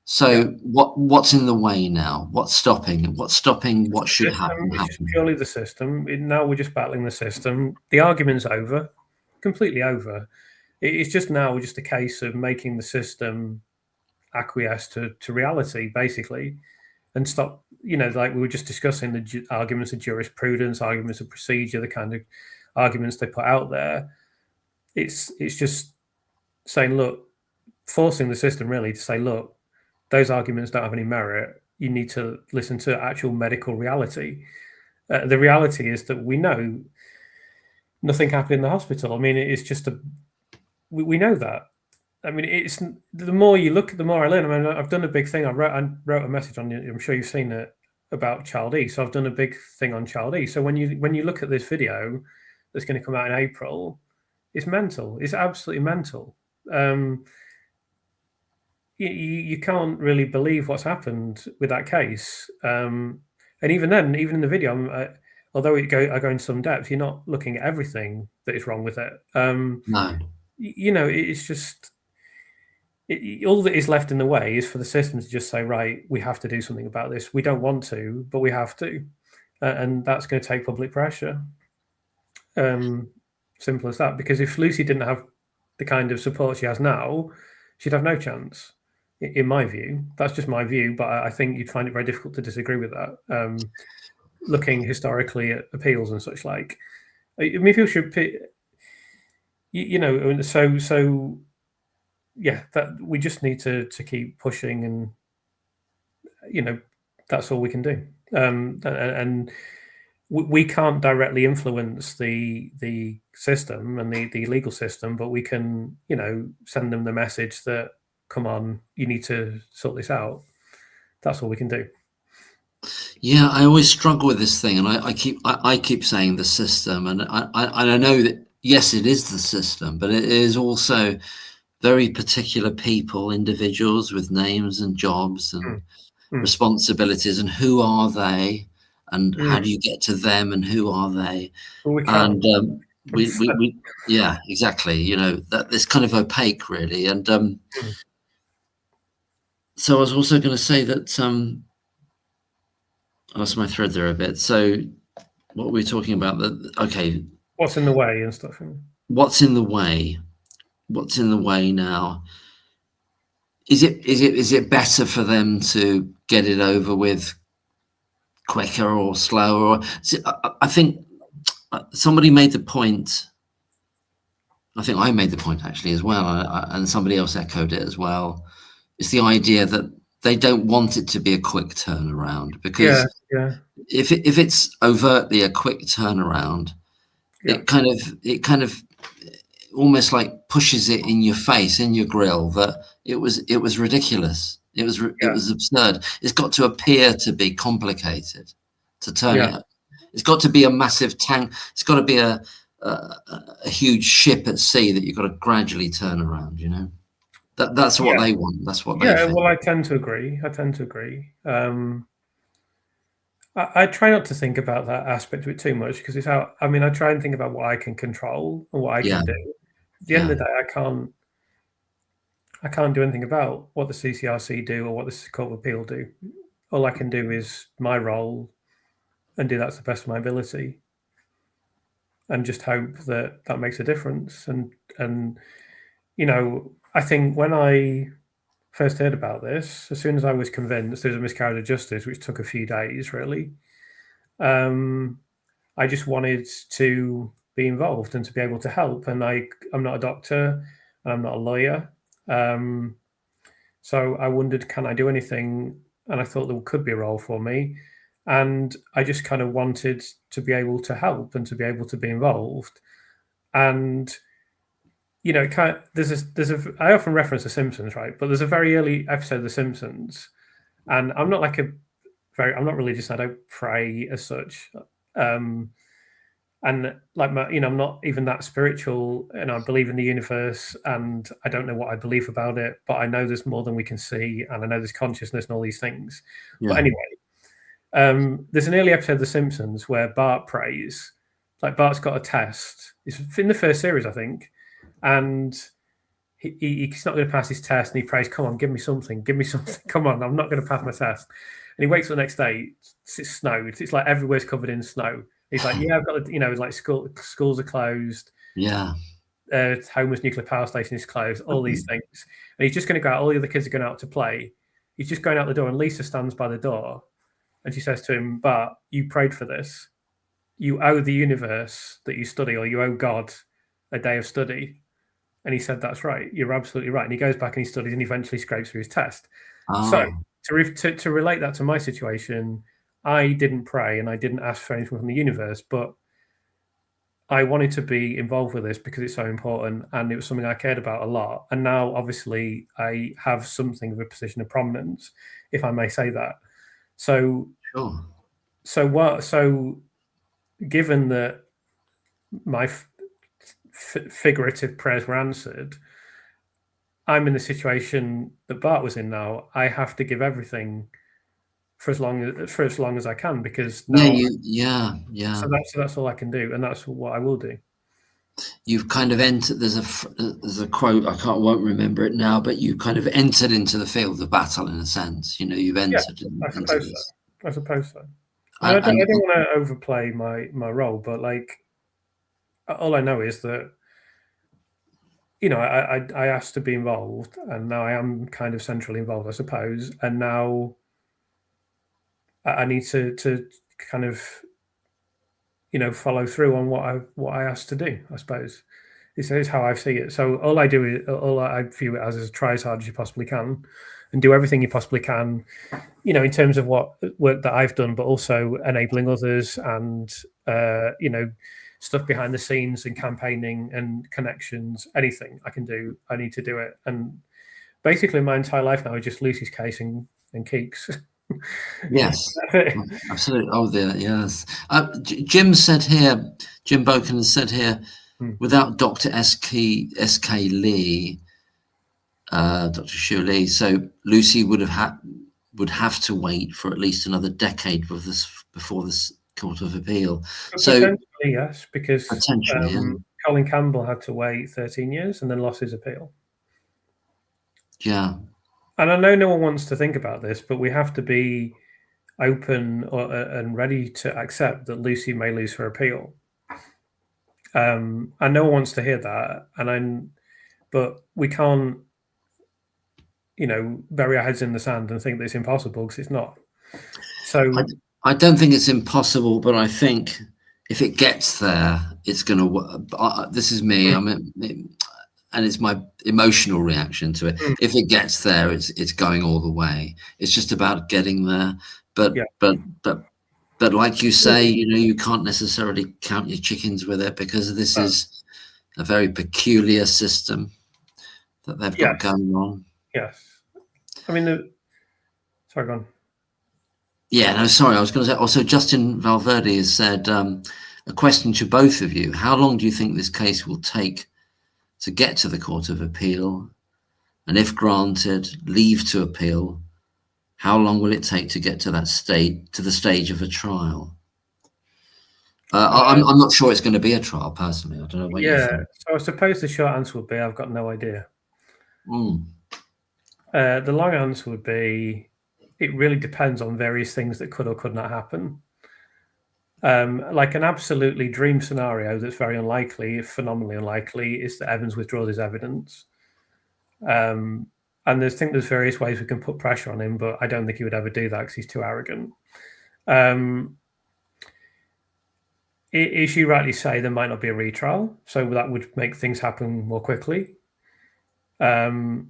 So what's in the way now? What's stopping? What should happen? It's just purely the system. Now we're just battling the system. The argument's over, completely over. It's just now just a case of making the system acquiesce to reality, basically, and stop, like we were just discussing, the arguments of jurisprudence, arguments of procedure, the kind of arguments they put out there. It's just saying, look, forcing the system really to say, look, those arguments don't have any merit. You need to listen to actual medical reality. The reality is that we know nothing happened in the hospital. I mean, it's just we know that. I mean, it's the more you look, the more I learn. I mean, I've done a big thing. I wrote a message on, I'm sure you've seen it, about Child E. So I've done a big thing on Child E. So when you look at this video that's going to come out in April, it's mental. It's absolutely mental. You can't really believe what's happened with that case. And even then, even in the video, although I go into some depth, you're not looking at everything that is wrong with it. No. It's just all that is left in the way is for the system to just say, right, we have to do something about this. We don't want to, but we have to. And that's going to take public pressure. Simple as that. Because if Lucy didn't have the kind of support she has now, she'd have no chance. In my view, that's just my view, but I think you'd find it very difficult to disagree with that. Looking historically at appeals and such like, I mean, people should, so yeah, that we just need to keep pushing, and that's all we can do. And we can't directly influence the system and the legal system, but we can, send them the message that, come on, you need to sort this out. That's all we can do. Yeah, I always struggle with this thing, and I keep saying the system, and I know that yes, it is the system, but it is also very particular people, individuals with names and jobs and responsibilities, and who are they, and how do you get to them, and who are they? Well, we can't. And we yeah, exactly. That it's kind of opaque, really, and so I was also going to say that I lost my thread there a bit. So what were we talking about? Okay. What's in the way and stuff. What's in the way? What's in the way now? Is it better for them to get it over with quicker or slower? I think somebody made the point. I think I made the point actually as well, and somebody else echoed it as well. It's the idea that they don't want it to be a quick turnaround, because if it's overtly a quick turnaround, it kind of almost like pushes it in your face, in your grill, that it was ridiculous. It was absurd. It's got to appear to be complicated to turn it. It's got to be a massive tank. It's got to be a huge ship at sea that you've got to gradually turn around. That's what they want. That's what they think. Well, I tend to agree. I try not to think about that aspect of it too much, because it's how, I mean, I try and think about what I can control and what I can do. At the end of the day, I can't do anything about what the CCRC do or what the Court of Appeal do. All I can do is my role and do that to the best of my ability, and just hope that that makes a difference. And I think when I first heard about this, as soon as I was convinced there was a miscarriage of justice, which took a few days really, I just wanted to be involved and to be able to help. And I'm not a doctor and I'm not a lawyer. So I wondered, can I do anything? And I thought there could be a role for me. And I just kind of wanted to be able to help and to be able to be involved. And I often reference The Simpsons, right? But there's a very early episode of The Simpsons, and I'm not not religious. I don't pray as such, and like I'm not even that spiritual. And I believe in the universe, and I don't know what I believe about it, but I know there's more than we can see, and I know there's consciousness and all these things. Yeah. But anyway, there's an early episode of The Simpsons where Bart prays, Like Bart's got a test. It's in the first series, I think, and he's not going to pass his test, and he prays, "Come on, give me something, come on, I'm not going to pass my test." And he wakes up the next day, it's snowed. It's like everywhere's covered in snow. He's like, "Yeah, I've got to, like schools are closed. Yeah. Homer's nuclear power station is closed. All these things." And he's just going to go out. All the other kids are going out to play. He's just going out the door, and Lisa stands by the door, and she says to him, "Bart, you prayed for this. You owe the universe that you study, or you owe God a day of study." And he said, "That's right. You're absolutely right." And he goes back and he studies and eventually scrapes through his test. Oh. So to relate that to my situation, I didn't pray and I didn't ask for anything from the universe, but I wanted to be involved with this because it's so important and it was something I cared about a lot. And now, obviously, I have something of a position of prominence, if I may say that. So, sure. So given that my figurative prayers were answered, I'm in the situation that Bart was in now. I have to give everything for as long as I can, because now, yeah. So that's all I can do, and that's what I will do. You've kind of entered. There's a quote, won't remember it now, but you kind of entered into the field of battle in a sense. You've entered. I suppose so. I don't want to overplay my role, but like, all I know is that, I asked to be involved, and now I am kind of centrally involved, I suppose. And now I need to kind of, follow through on what I asked to do, I suppose. This is how I see it. So all I view it as try as hard as you possibly can, and do everything you possibly can, in terms of what work that I've done, but also enabling others, and stuff behind the scenes and campaigning and connections. Anything I can do, I need to do it. And basically, my entire life now is just Lucy's case and Keeks. Yes, absolutely. Oh, there, yes. Jim Boken has said here, without Dr. S.K. Lee, Dr. Shu Lee, so Lucy would have to wait for at least another decade before this Court of Appeal. So potentially, yes, because Colin Campbell had to wait 13 years and then lost his appeal. Yeah. And I know no one wants to think about this, but we have to be open and ready to accept that Lucy may lose her appeal. And no one wants to hear that. But we can't, bury our heads in the sand and think that it's impossible, because it's not. So I don't think it's impossible, but I think if it gets there, it's going to. This is me. And it's my emotional reaction to it. If it gets there, it's going all the way. It's just about getting there. But like you say, you can't necessarily count your chickens with it, because this is a very peculiar system that they've got going on. Yes. I mean, sorry, go on. Yeah, no, sorry. I was going to say also, Justin Valverde has said, a question to both of you. How long do you think this case will take to get to the Court of Appeal? And if granted leave to appeal, how long will it take to get to the stage of a trial? I'm not sure it's going to be a trial, personally. I don't know what you think. So I suppose the short answer would be I've got no idea. The long answer would be it really depends on various things that could or could not happen. Like an absolutely dream scenario that's very unlikely, phenomenally unlikely, is that Evans withdraws his evidence. And there's various ways we can put pressure on him, but I don't think he would ever do that because he's too arrogant. As you rightly say, there might not be a retrial, so that would make things happen more quickly. And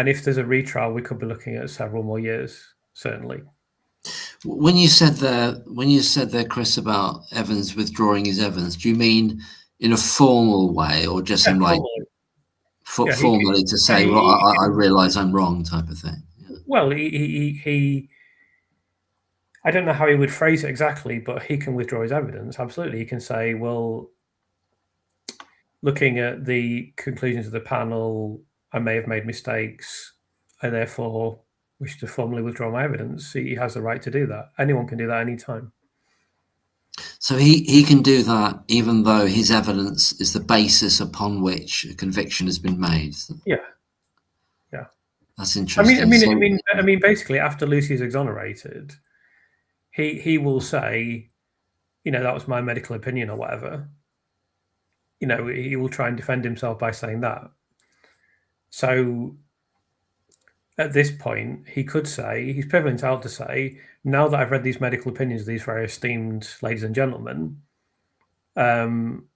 if there's a retrial, we could be looking at several more years, certainly. When you said there, Chris, about Evans withdrawing his evidence, do you mean in a formal way, or just in like formally to say, "Well, I realise I'm wrong," type of thing? Yeah. Well, he I don't know how he would phrase it exactly, but he can withdraw his evidence. Absolutely, he can say, "Well, looking at the conclusions of the panel, I may have made mistakes. I therefore wish to formally withdraw my evidence." He has the right to do that. Anyone can do that anytime. So he can do that even though his evidence is the basis upon which a conviction has been made. Yeah. That's interesting. I mean, basically, after Lucy's exonerated, he will say, that was my medical opinion or whatever. He will try and defend himself by saying that. So at this point, he could say, he's perfectly entitled to say, now that I've read these medical opinions of these very esteemed ladies and gentlemen, I'm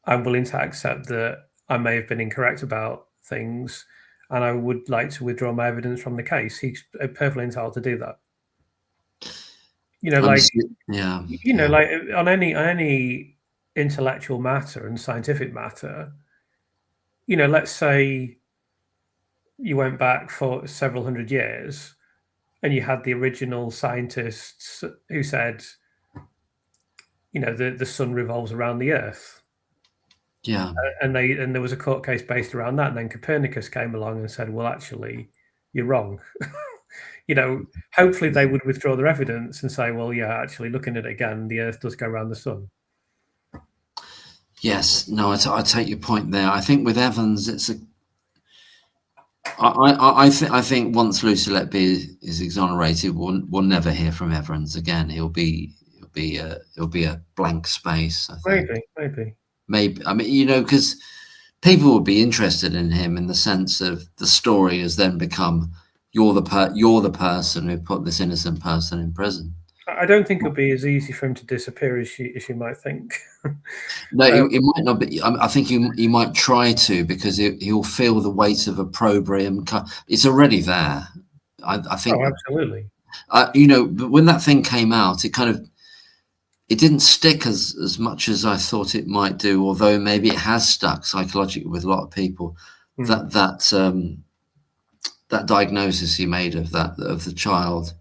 willing to accept that I may have been incorrect about things, and I would like to withdraw my evidence from the case. He's perfectly entitled to do that. Like on any intellectual matter and scientific matter, let's say you went back for several hundred years and you had the original scientists who said, the sun revolves around the earth. Yeah. And there was a court case based around that. And then Copernicus came along and said, well, actually, you're wrong. Hopefully they would withdraw their evidence and say, well, yeah, actually, looking at it again, the earth does go around the sun. Yes. No, I take your point there. I think with Evans, I think once Lucy Letby is exonerated, we'll never hear from Evans again. It'll be a blank space. I think. Maybe. I mean, because people will be interested in him in the sense of the story has then become you're the person who put this innocent person in prison. I don't think it'll be as easy for him to disappear as you might think. No, it might not be. I think he might try to, because he'll feel the weight of opprobrium. It's already there. I think. Oh, absolutely. But when that thing came out, it didn't stick as much as I thought it might do. Although maybe it has stuck psychologically with a lot of people. That diagnosis he made of the child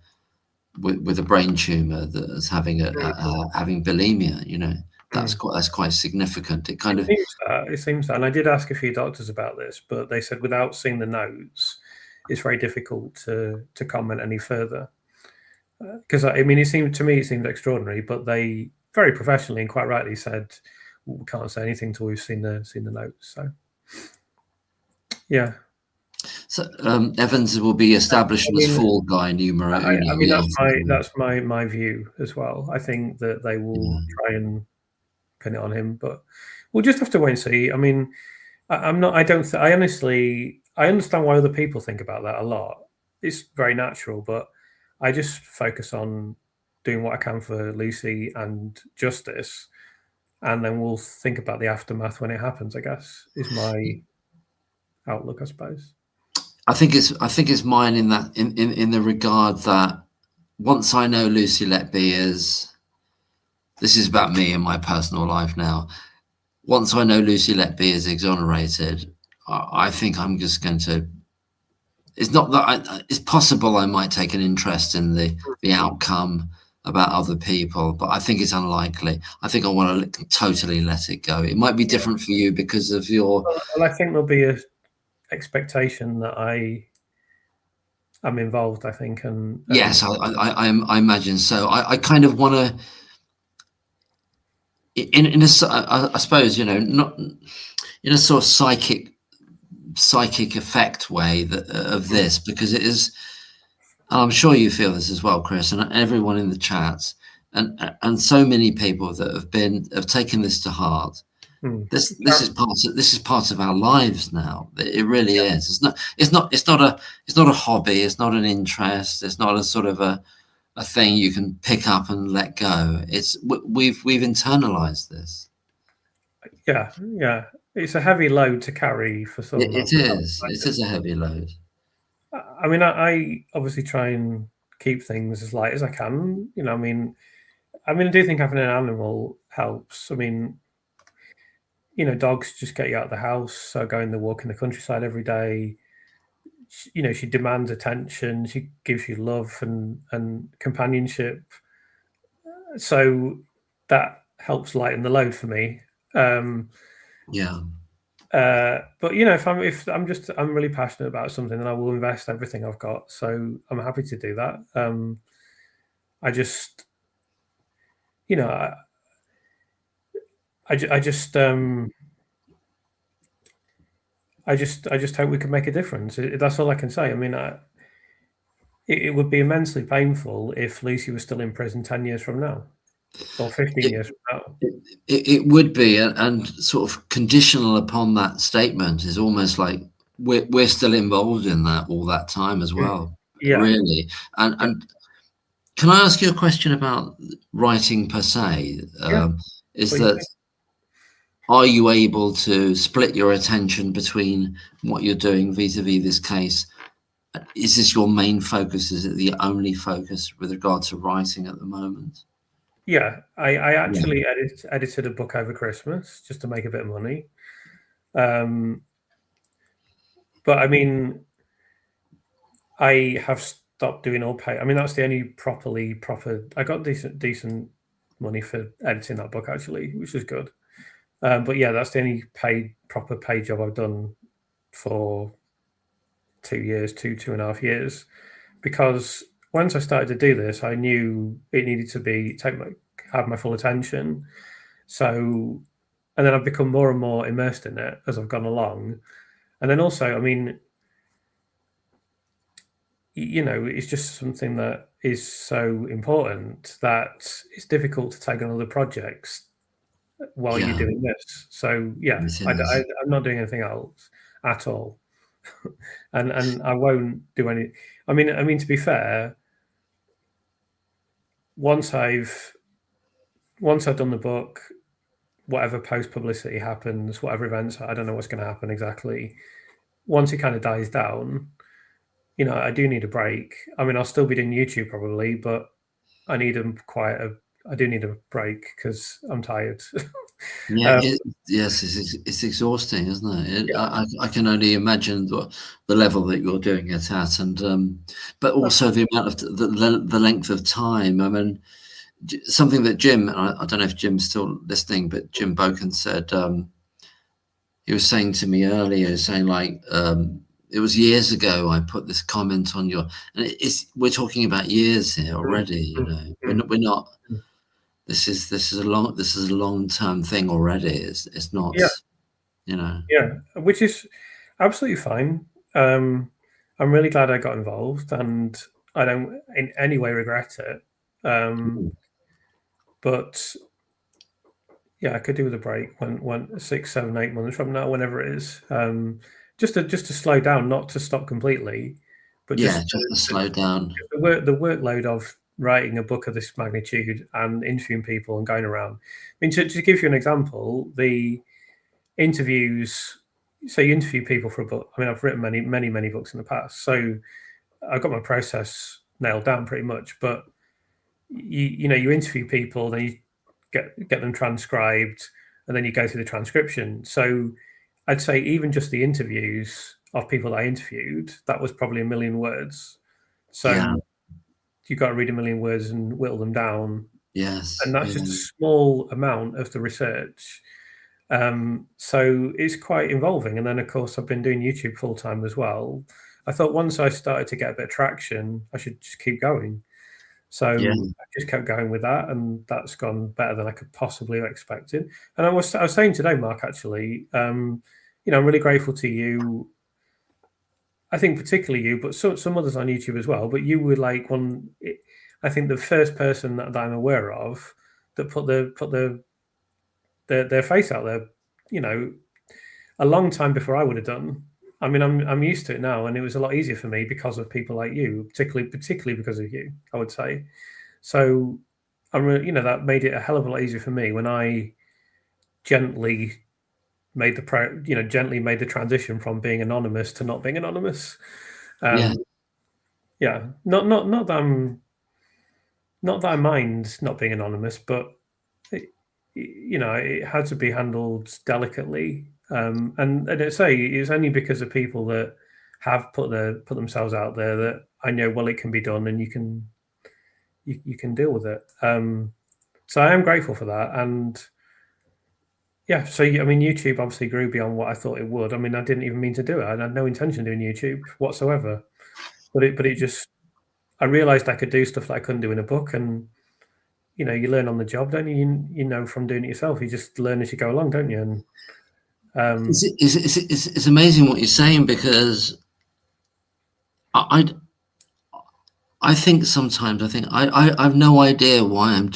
with a brain tumor that is having bulimia, that's quite significant. It seems that, and I did ask a few doctors about this, but they said without seeing the notes, it's very difficult to comment any further. Because it seemed extraordinary, but they very professionally and quite rightly said, well, we can't say anything until we've seen the notes. So yeah. So Evans will be established as fall guy numero uno. That's my view as well. I think that they will try and pin it on him, but we'll just have to wait and see. I mean, I honestly understand why other people think about that a lot. It's very natural, but I just focus on doing what I can for Lucy and justice, and then we'll think about the aftermath when it happens, I guess, is my outlook, I suppose. I think it's mine in the regard that once I know Lucy Letby this is about me and my personal life now. Once I know Lucy Letby is exonerated, I think I'm just going to. It's not that it's possible I might take an interest in the outcome about other people, but I think it's unlikely. I think I want to totally let it go. It might be different for you because of your. Well, I think there'll be a expectation that I'm involved, I think, and yes, I imagine so. I kind of want to. I suppose not in a sort of psychic effect way of this, because it is. I'm sure you feel this as well, Chris, and everyone in the chats, and so many people that have taken this to heart. This is part of our lives now. It really is. It's not a hobby. It's not an interest. It's not a sort of a thing you can pick up and let go. We've internalized this. Yeah. It's a heavy load to carry for some. It is. It is a heavy load. I mean, I obviously try and keep things as light as I can. I mean, I do think having an animal helps. I mean, dogs just get you out of the house. So going the walk in the countryside every day, she demands attention. She gives you love and companionship. So that helps lighten the load for me. Yeah. But if I'm really passionate about something, then I will invest everything I've got. So I'm happy to do that. you know, I just hope we can make a difference. That's all I can say. I mean, it would be immensely painful if Lucy was still in prison 10 years from now, or 15 years from now. It would be, and sort of conditional upon that statement is almost like we're still involved in that all that time as well. Yeah. Really. And can I ask you a question about writing per se? Is Please. that, are you able to split your attention between what you're doing vis-a-vis this case? Is this your main focus? Is it the only focus with regard to writing at the moment? Yeah, I actually edited a book over Christmas just to make a bit of money. But I mean, I have stopped doing all pay. I mean, that's the only proper. I got decent money for editing that book actually, which is good. But yeah, that's the only proper paid job I've done for 2 years, two and a half years, because once I started to do this, I knew it needed to have my full attention. So, and then I've become more and more immersed in it as I've gone along. And then also, I mean, it's just something that is so important that it's difficult to take on other projects while you're doing this. So yeah, I'm not doing anything else at all. and I won't do any. I mean, to be fair, once I've done the book, whatever post publicity happens, whatever events, I don't know what's going to happen exactly. Once it kind of dies down, I do need a break. I mean, I'll still be doing YouTube probably, but I need I do need a break because I'm tired. Yeah, yes, it's exhausting, isn't it? Yeah. I can only imagine the level that you're doing it at, and but also the amount of the length of time. I mean, something that Jim, I don't know if Jim's still listening, but Jim Boken said, he was saying to me earlier, saying like, it was years ago I put this comment on your, and we're talking about years here already. We're not. This is a long-term thing already. It's not. Yeah, which is absolutely fine. I'm really glad I got involved, and I don't in any way regret it. But yeah, I could do with a break when 6, 7, 8 months from now, whenever it is. Just to slow down, not to stop completely, but just to slow down. The workload of writing a book of this magnitude and interviewing people and going around. I mean, to give you an example, the interviews. So you interview people for a book. I mean, I've written many books in the past, so I've got my process nailed down pretty much. But you interview people, then you get them transcribed, and then you go through the transcription. So I'd say even just the interviews of people that I interviewed, that was probably 1 million words. So you've got to read 1 million words and whittle them down. Yes. And that's just a small amount of the research. So it's quite involving. And then, of course, I've been doing YouTube full time as well. I thought once I started to get a bit of traction, I should just keep going. So I just kept going with that, and that's gone better than I could possibly have expected. And I was saying today, Mark, actually, I'm really grateful to you. I think particularly you, but some others on YouTube as well. But you were like I think the first person that I'm aware of that put their face out there, a long time before I would have done. I mean, I'm used to it now, and it was a lot easier for me because of people like you, particularly because of you, I would say. So that made it a hell of a lot easier for me when I gently made the transition from being anonymous to not being anonymous. Not that I mind not being anonymous, but it had to be handled delicately. And I say it's only because of people that have put themselves out there that I know, well, it can be done, and you can deal with it. So I am grateful for that. And yeah, so I mean, YouTube obviously grew beyond what I thought it would. I mean, I didn't even mean to do it. I had no intention of doing YouTube whatsoever. But it just, I realized I could do stuff that I couldn't do in a book, and you know, you learn on the job, don't you? You know, from doing it yourself, you just learn as you go along, don't you? And it's amazing what you're saying, because I think sometimes I have no idea why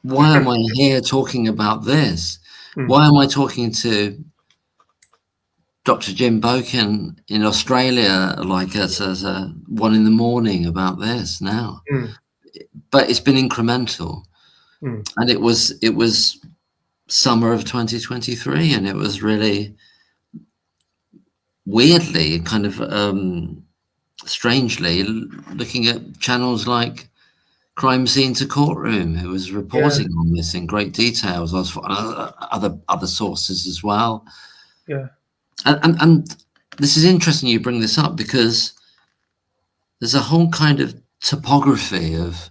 why am I here talking about this? Why am I talking to Dr. Jim Boken in Australia like us as a 1 a.m. about this now? But it's been incremental, and it was summer of 2023, and it was really weirdly kind of strangely looking at channels like Crime Scene to Courtroom, who was reporting on this in great detail, as well as other sources as well. And this is interesting you bring this up, because there's a whole kind of topography of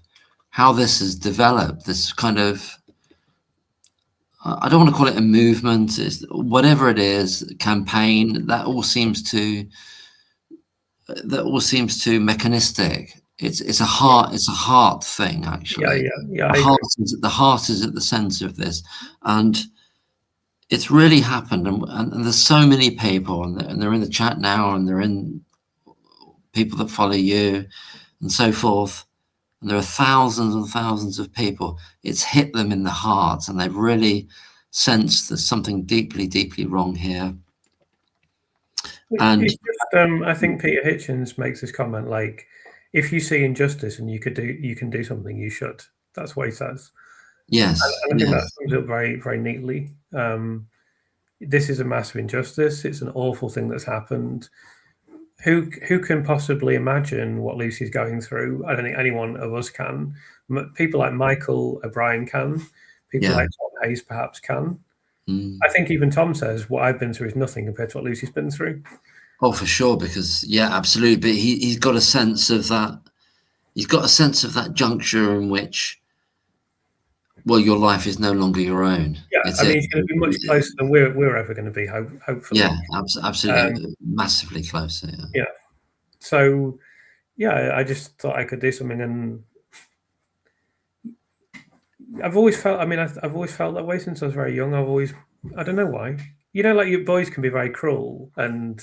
how this has developed, this kind of, I don't want to call it a movement, it's, whatever it is, campaign, that all seems to mechanistic. It's a heart thing, actually. The heart is at the center of this, and it's really happened. And there's so many people, and they're in the chat now, and they're in people that follow you, and so forth. And there are thousands and thousands of people. It's hit them in the heart, and they've really sensed there's something deeply, deeply wrong here. And it's just, I think Peter Hitchens makes this comment, like, if you see injustice and you can do something, you should. That's what he says. Yes. And I think that sums up very, very neatly. This is a massive injustice. It's an awful thing that's happened. Who can possibly imagine what Lucy's going through? I don't think any one of us can. People like Michael O'Brien can. People like Tom Hayes perhaps can. I think even Tom says what I've been through is nothing compared to what Lucy's been through. Oh, for sure, because absolutely. But he's got a sense of that. He's got a sense of that juncture in which, well, your life is no longer your own. Yeah, I mean, he's going to be much closer than we're ever going to be, hopefully. Yeah, absolutely, massively closer. Yeah. So, yeah, I just thought I could do something, and I've always felt. I mean, I've always felt that way since I was very young. I don't know why. You know, like, your boys can be very cruel, and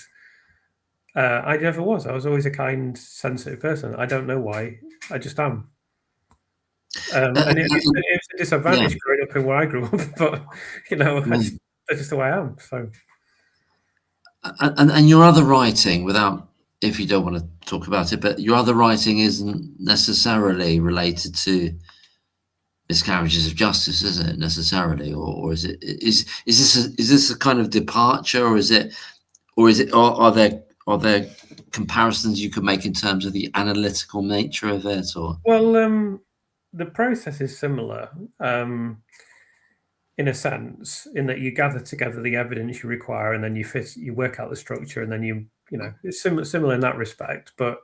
I never was. I was always a kind, sensitive person. I don't know why. I just am. And it was a disadvantage growing up in where I grew up, but you know, that's just the way I am. So, and your other writing, without, if you don't want to talk about it, but your other writing isn't necessarily related to miscarriages of justice, is it necessarily, or is it? Is this a kind of departure, or are there comparisons you could make in terms of the analytical nature of it, or? Well, the process is similar, in a sense, in that you gather together the evidence you require, and then you work out the structure, and then you know, it's similar in that respect. But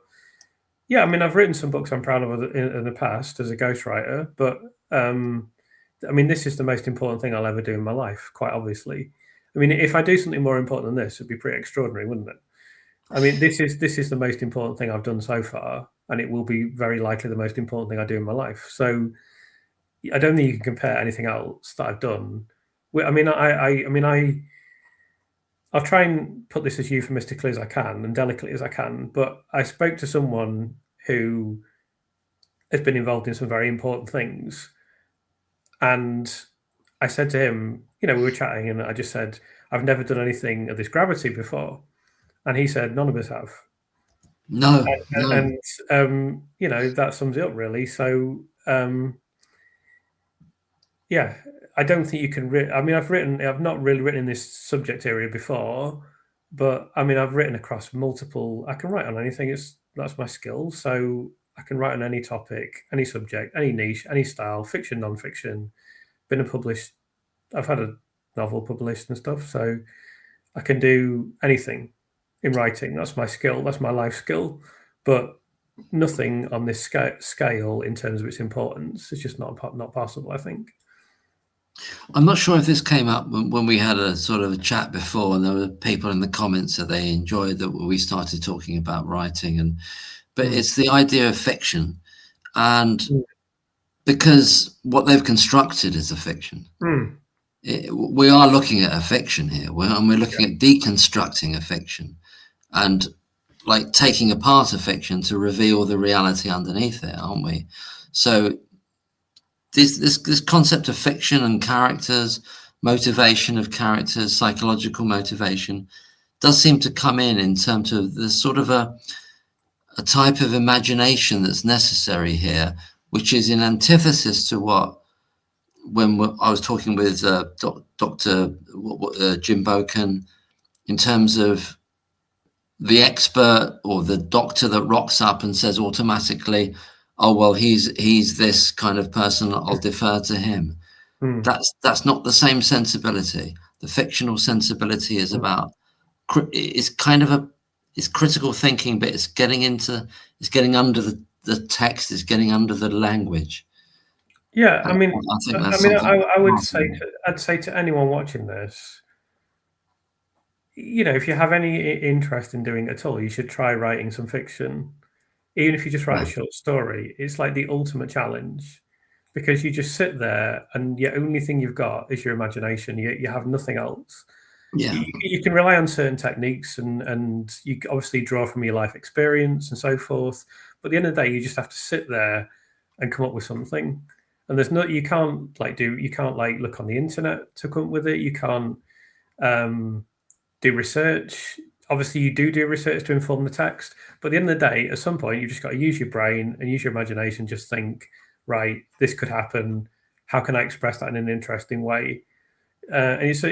yeah, I mean, I've written some books I'm proud of in the past as a ghostwriter, but I mean, this is the most important thing I'll ever do in my life, quite obviously. I mean, if I do something more important than this, it'd be pretty extraordinary, wouldn't it? I mean, this is the most important thing I've done so far, and it will be very likely the most important thing I do in my life. So I don't think you can compare anything else that I've done. I mean, I'll try and put this as euphemistically as I can and delicately as I can, but I spoke to someone who has been involved in some very important things, and I said to him, you know, we were chatting, and I just said, I've never done anything of this gravity before. And he said, none of us have. No. And you know, that sums it up, really. So, yeah, I don't think you can. I mean, I've not really written in this subject area before, but I mean, I've written across multiple. I can write on anything. That's my skill. So I can write on any topic, any subject, any niche, any style, fiction, non-fiction. I've had a novel published and stuff, so I can do anything in writing. That's my skill. That's my life skill. But nothing on this scale in terms of its importance. It's just not possible, I think. I'm not sure if this came up when we had a sort of a chat before, and there were people in the comments that they enjoyed that we started talking about writing, but it's the idea of fiction, and because what they've constructed is a fiction. We are looking at a fiction here, and we're looking at deconstructing a fiction, and like taking apart a fiction to reveal the reality underneath it, aren't we? So this concept of fiction and characters, motivation of characters, psychological motivation, does seem to come in terms of there's sort of a type of imagination that's necessary here, which is in antithesis to what, when I was talking with Dr. Jim Boken, in terms of the expert or the doctor that rocks up and says automatically, oh, well, he's this kind of person, I'll defer to him. That's not the same sensibility. The fictional sensibility is about, it's kind of it's critical thinking, but it's getting under the text, it's getting under the language. Yeah, I think I would say I'd say to anyone watching this, you know, if you have any interest in doing it at all, you should try writing some fiction. Even if you just write a short story, it's like the ultimate challenge, because you just sit there and the only thing you've got is your imagination. You have nothing else. Yeah. You can rely on certain techniques and you obviously draw from your life experience and so forth. But at the end of the day, you just have to sit there and come up with something. And you can't look on the internet to come up with it. You can't do research. Obviously, you do research to inform the text. But at the end of the day, at some point, you just got to use your brain and use your imagination. Just think, right, this could happen. How can I express that in an interesting way? And it's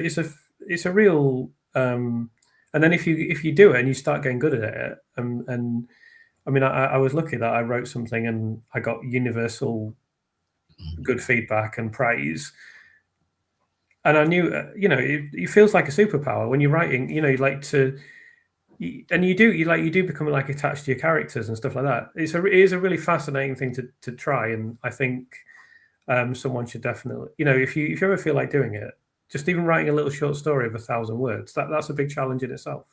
a real. And then if you do it and you start getting good at it, and I mean, I was lucky that I wrote something and I got universal good feedback and praise. And I knew, it feels like a superpower when you're writing. You do become like attached to your characters and stuff like that. It is a really fascinating thing to try, and I think someone should definitely, if you ever feel like doing it, just even writing a little short story of 1,000 words, that's a big challenge in itself.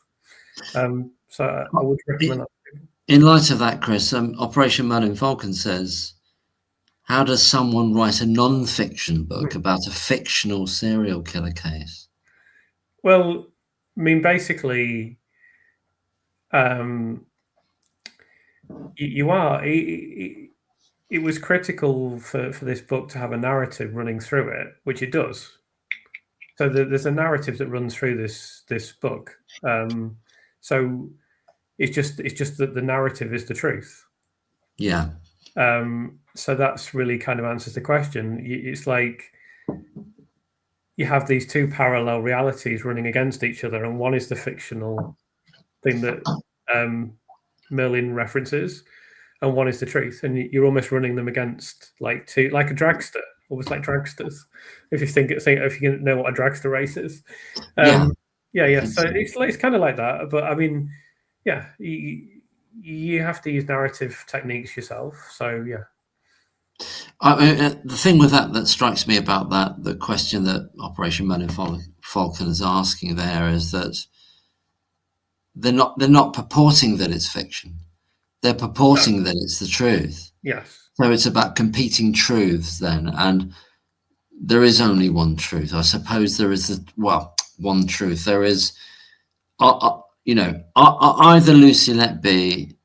So I would recommend that. In light of that, Chris, Operation Merlin Falcon says, how does someone write a non-fiction book about a fictional serial killer case? Well, I mean, basically, it was critical for this book to have a narrative running through it, which it does. So there's a narrative that runs through this book. So it's just that the narrative is the truth. Yeah. So that's really kind of answers the question. It's like you have these two parallel realities running against each other, and one is the fictional thing that Merlin references, and one is the truth, and you're almost running them against like a dragster, almost like dragsters. If you know what a dragster race is, So it's kind of like that. But I mean, yeah, you have to use narrative techniques yourself. So yeah. The thing with that strikes me about that, the question that Operation Merlin Falcon is asking there, is that they're not purporting that it's fiction. They're purporting that it's the truth. Yes. So it's about competing truths then, and there is only one truth. I suppose there is one truth. There is, either Lucy Letby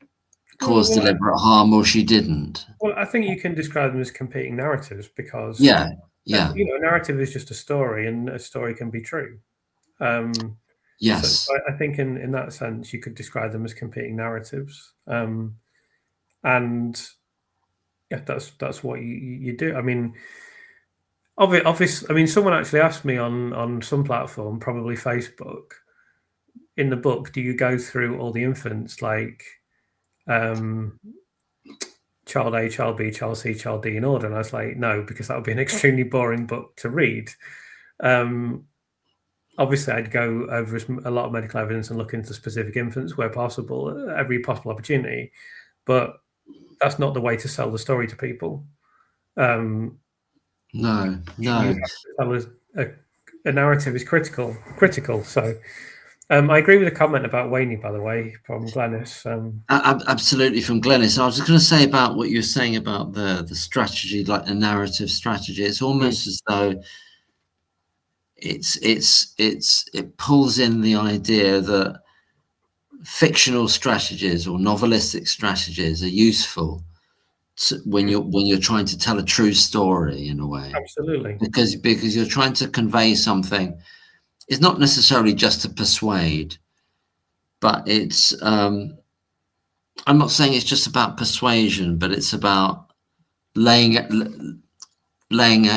caused deliberate harm or she didn't. Well, I think you can describe them as competing narratives because a narrative is just a story, and a story can be true. Yes. So I think in that sense you could describe them as competing narratives, and yeah, that's what you do. I mean, obviously, I mean, someone actually asked me on some platform, probably Facebook, in the book, do you go through all the infants like child A, child B, child C, child D in order? And I was like, no, because that would be an extremely boring book to read. Obviously, I'd go over a lot of medical evidence and look into specific infants where possible, every possible opportunity. But that's not the way to sell the story to people. No. A narrative is critical. So, I agree with the comment about Wayne, by the way, from Glennis. Absolutely, from Glennis. I was just going to say about what you're saying about the strategy, like the narrative strategy. It's almost as though it pulls in the idea that fictional strategies or novelistic strategies are useful when you're trying to tell a true story, in a way. Absolutely. Because you're trying to convey something. It's not necessarily just to persuade, but it's I'm not saying it's just about persuasion, but it's about laying out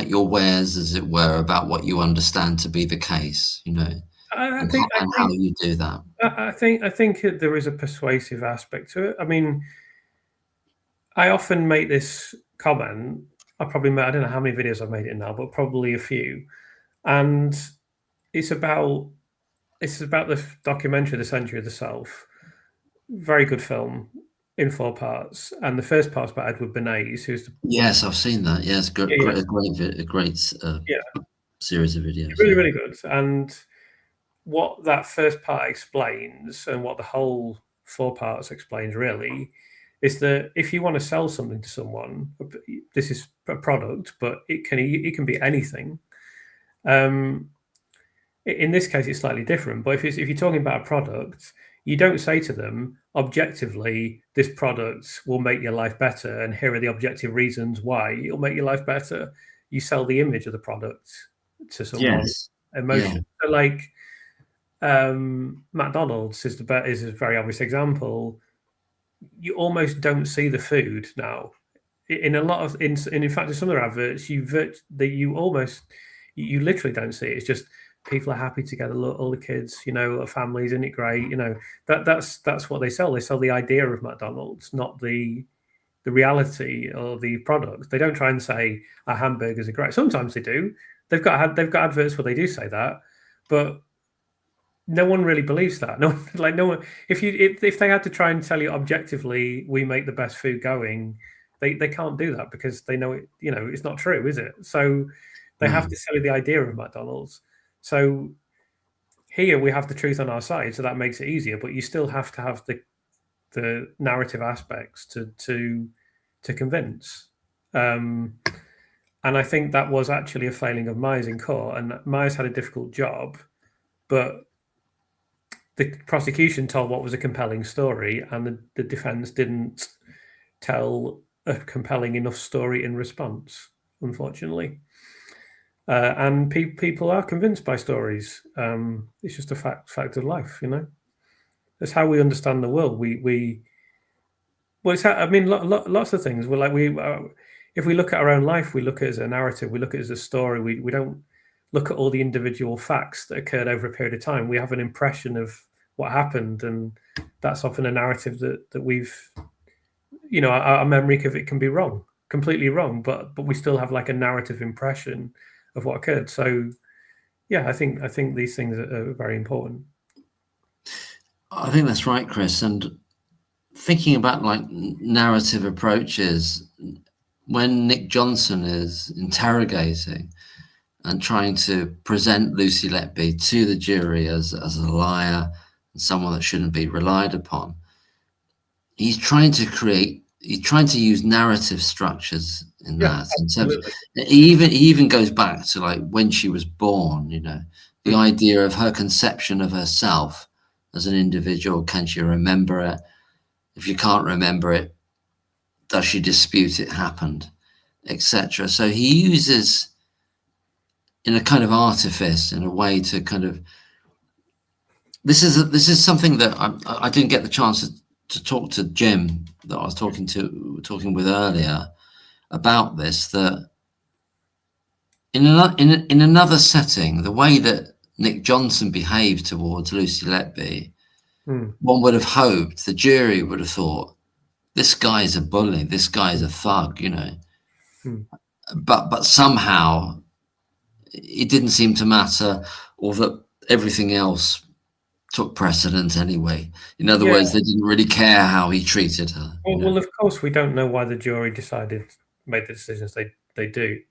your wares, as it were, about what you understand to be the case, you know. I think how you do that. I think there is a persuasive aspect to it. I mean, I often make this comment. I don't know how many videos I've made it now, but probably a few. And it's about the documentary, The Century of the Self. Very good film in 4 parts, and the first part's about Edward Bernays, who's yes, I've seen that. Yes, a great series of videos. Really good. And what that first part explains, and what the whole 4 parts explains, really, is that if you want to sell something to someone, this is a product, but it can be anything. In this case, it's slightly different. But if you're talking about a product, you don't say to them, objectively, this product will make your life better, and here are the objective reasons why it'll make your life better. You sell the image of the product to someone, emotion. So, like, McDonald's is a very obvious example. You almost don't see the food now. In a lot of, in fact, in some of their adverts, you literally don't see it. It's just people are happy together. Look, all the kids, you know, are families, isn't it great? You know, that's what they sell. They sell the idea of McDonald's, not the reality or the product. They don't try and say our hamburgers are great. Sometimes they do. They've got adverts where they do say that, but no one really believes that. No one. If they had to try and tell you objectively, we make the best food going, they can't do that, because they know it. You know, it's not true, is it? So they have to sell you the idea of McDonald's. So here we have the truth on our side, so that makes it easier. But you still have to have the narrative aspects to convince. And I think that was actually a failing of Myers in court, and Myers had a difficult job, but the prosecution told what was a compelling story, and the defense didn't tell a compelling enough story in response, unfortunately. And people are convinced by stories. It's just a fact of life, you know. That's how we understand the world. Lots of things. We're like if we look at our own life, we look at it as a narrative. We look at it as a story. We don't look at all the individual facts that occurred over a period of time. We have an impression of what happened, and that's often a narrative that we've, you know, our memory of it can be wrong, completely wrong, but we still have like a narrative impression of what occurred. So yeah, I think these things are very important. I think that's right, Chris. And thinking about like narrative approaches, when Nick Johnson is interrogating and trying to present Lucy Letby to the jury as a liar and someone that shouldn't be relied upon, he's trying to use narrative structures in that. In terms of, he even goes back to like when she was born, you know, the idea of her conception of herself as an individual. Can she remember it? If you can't remember it, does she dispute it happened, etc. So he uses, in a kind of artifice, in a way to kind of, this is something that I didn't get the chance to talk to Jim, that I was talking with earlier, about this, that in another setting, the way that Nick Johnson behaved towards Lucy Letby, one would have hoped, the jury would have thought, this guy's a bully, this guy's a thug, you know. But somehow it didn't seem to matter, or that everything else took precedence anyway. In other words, they didn't really care how he treated her. Well, of course, we don't know why the jury made the decisions they did.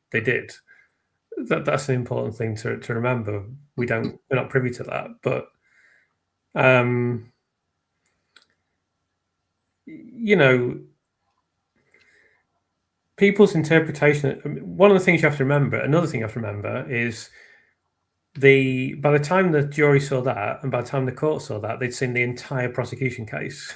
That's an important thing to remember. We're not privy to that, but You know, people's interpretation. One of the things you have to remember, another thing you have to remember is by the time the jury saw that, and by the time the court saw that, they'd seen the entire prosecution case.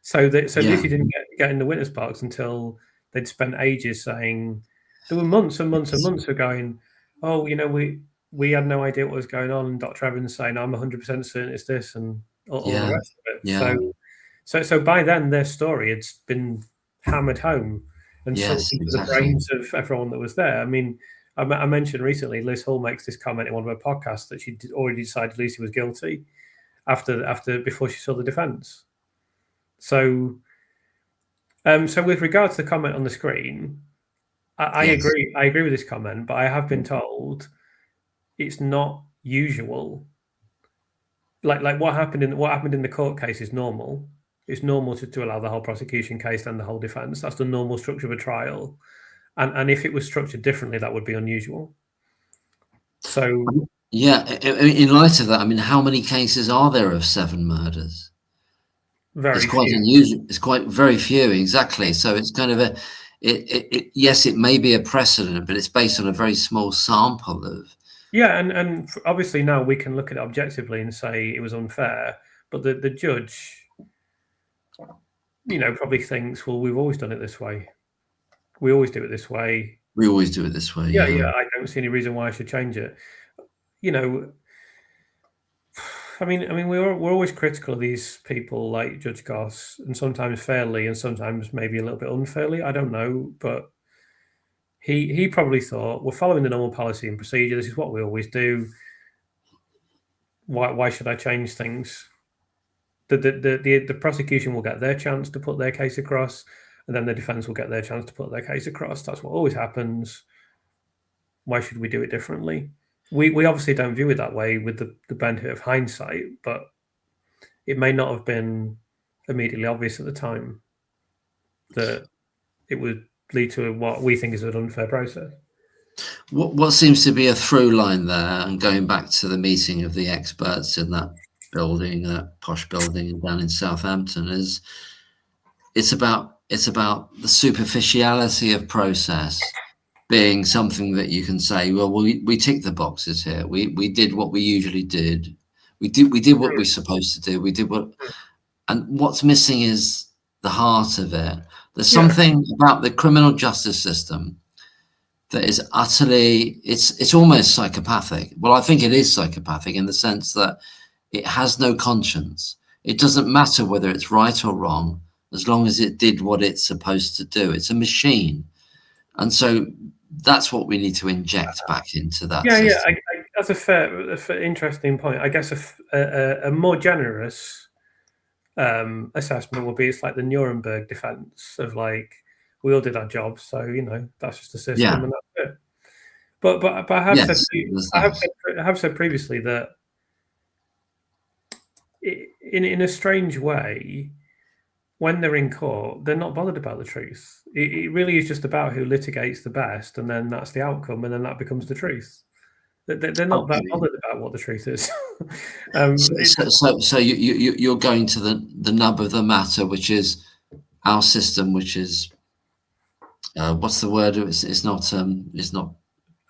So Lucy didn't get in the witness box until they'd spent ages saying, there were months and months and months of going, oh, you know, we had no idea what was going on. And Dr. Evans saying, I'm 100% certain it's this, and all the rest of it. Yeah. So by then their story had been hammered home and sunk into the brains of everyone that was there. I mean, I mentioned recently, Liz Hall makes this comment in one of her podcasts that she'd already decided Lucy was guilty before she saw the defence. So with regards to the comment on the screen, I agree. I agree with this comment, but I have been told it's not usual. Like what happened in the court case is normal. It's normal to allow the whole prosecution case and the whole defence. That's the normal structure of a trial. And if it was structured differently, that would be unusual. So yeah, in light of that, I mean, how many cases are there of 7 murders? Very it's quite few. unusual. It's quite very few, exactly. So it's kind of yes, it may be a precedent, but it's based on a very small sample of. Yeah, and obviously now we can look at it objectively and say it was unfair, but the judge, you know, probably thinks, well, we've always done it this way. We always do it this way. We always do it this way. Yeah. I don't see any reason why I should change it. You know, I mean, we're always critical of these people like Judge Goss, and sometimes fairly, and sometimes maybe a little bit unfairly. I don't know, but he probably thought, we're following the normal policy and procedure. This is what we always do. Why should I change things? The prosecution will get their chance to put their case across, and then the defense will get their chance to put their case across. That's what always happens. Why should we do it differently? We obviously don't view it that way with the benefit of hindsight, but it may not have been immediately obvious at the time that it would lead to what we think is an unfair process. What seems to be a through line there, and going back to the meeting of the experts in that building, that posh building down in Southampton, is it's about the superficiality of process being something that you can say, well, we tick the boxes here. We did what we usually did. We did what we're supposed to do. We did what, and what's missing is the heart of it. There's something about the criminal justice system that is utterly, it's almost psychopathic. Well, I think it is psychopathic in the sense that it has no conscience. It doesn't matter whether it's right or wrong, as long as it did what it's supposed to do. It's a machine. And so that's what we need to inject back into that system. That's a fair, interesting point. I guess a more generous assessment would be, it's like the Nuremberg defense of like, we all did our jobs, so you know that's just the system, and that's it. But I have said previously that in a strange way, when they're in court, they're not bothered about the truth. It really is just about who litigates the best, and then that's the outcome, and then that becomes the truth. They're not that bothered about what the truth is. So you're going to the nub of the matter, which is our system, which is what's the word? It's not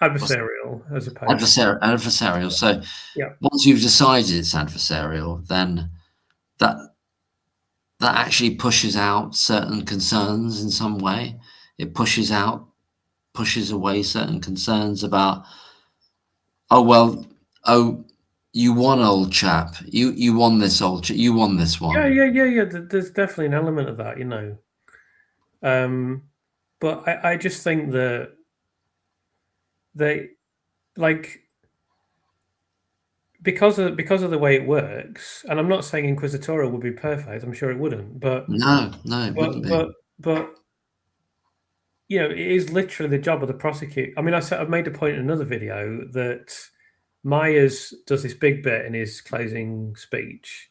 adversarial, as opposed adversarial. So once you've decided it's adversarial, then that actually pushes out certain concerns in some way. It pushes away certain concerns about, you won, old chap. You won this, old chap. You won this one. Yeah. There's definitely an element of that, you know. But I just think that they, like, because of the way it works, and I'm not saying inquisitorial would be perfect. I'm sure it wouldn't. But no, it wouldn't be. But you know, it is literally the job of the prosecutor. I mean, I've made a point in another video that Myers does this big bit in his closing speech,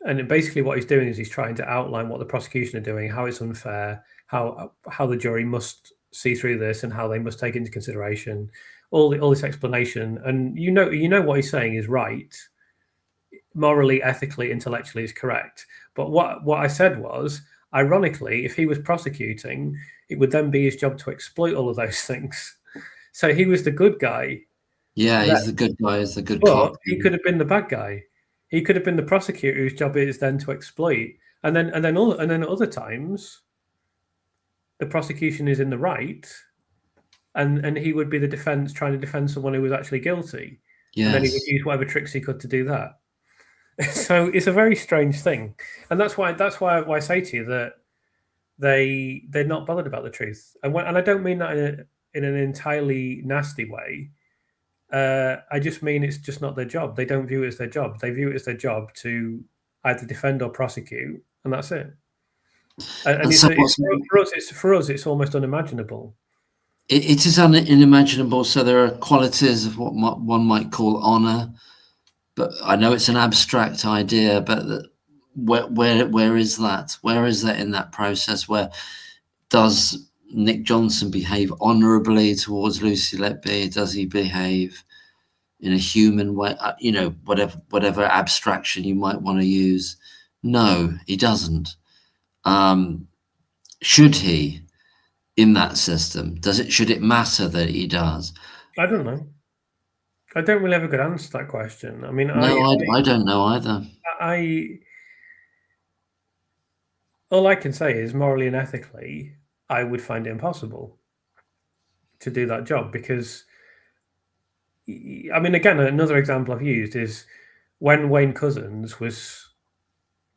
and basically what he's doing is he's trying to outline what the prosecution are doing, how it's unfair, how the jury must see through this, and how they must take into consideration all this explanation. And you know what he's saying is right. morally, ethically, intellectually is correct. But what I said was, ironically, if he was prosecuting, it would then be his job to exploit all of those things. So he was the good guy. Yeah, he's the good guy. He's the good But cop. he could have been the bad guy. He could have been the prosecutor whose job it is then to exploit. And then at other times, the prosecution is in the right, and he would be the defense trying to defend someone who was actually guilty. Yes. And then he would use whatever tricks he could to do that. So it's a very strange thing, and that's why I say to you that they're not bothered about the truth, and I don't mean that in an entirely nasty way. I just mean it's just not their job. They don't view it as their job. They view it as their job to either defend or prosecute, and that's it. And for us, it's almost unimaginable. It is unimaginable. So there are qualities of what one might call honor, but I know it's an abstract idea. But where is that? Where is that in that process? Where does Nick Johnson behave honorably towards Lucy Letby? Does he behave in a human way? You know, whatever abstraction you might want to use. No, he doesn't. Should he? In that system, should it matter that he does? I don't know. I don't really have a good answer to that question. I mean, no, I don't know either. All I can say is morally and ethically, I would find it impossible to do that job, because, I mean, again, another example I've used is when Wayne Couzens was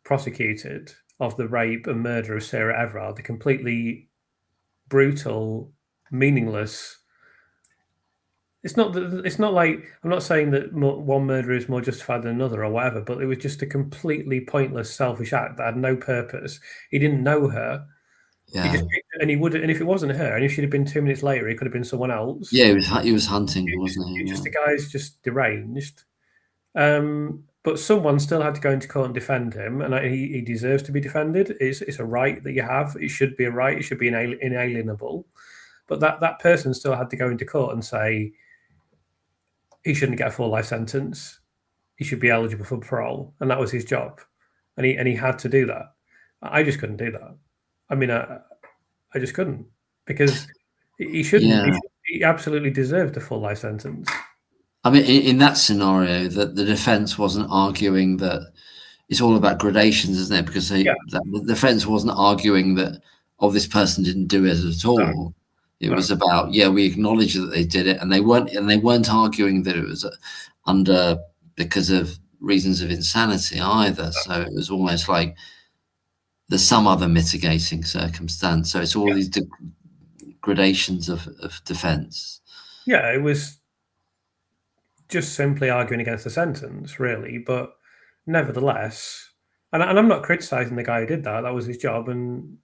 prosecuted of the rape and murder of Sarah Everard, the completely brutal, meaningless. It's not like, I'm not saying that one murder is more justified than another or whatever, but it was just a completely pointless, selfish act that had no purpose. He didn't know her. Yeah. And if it wasn't her, and if she'd have been 2 minutes later, it could have been someone else. Yeah, he was hunting, wasn't he? The guy's just deranged. But someone still had to go into court and defend him, and he deserves to be defended. It's a right that you have. It should be a right. It should be inalienable. But that person still had to go into court and say he shouldn't get a full life sentence. He should be eligible for parole, and that was his job. And he had to do that. I just couldn't do that. I mean, I just couldn't, because he shouldn't. Yeah. He absolutely deserved a full life sentence. I mean, in that scenario, that the defense wasn't arguing that it's all about gradations, isn't it? Because the defense wasn't arguing that, this person didn't do it at all. No. It was about, we acknowledge that they did it, and they weren't arguing that it was because of reasons of insanity either. So it was almost like there's some other mitigating circumstance. So it's all these gradations of defense. Yeah, it was just simply arguing against the sentence, really, but nevertheless, and I'm not criticizing the guy who did that. That was his job, and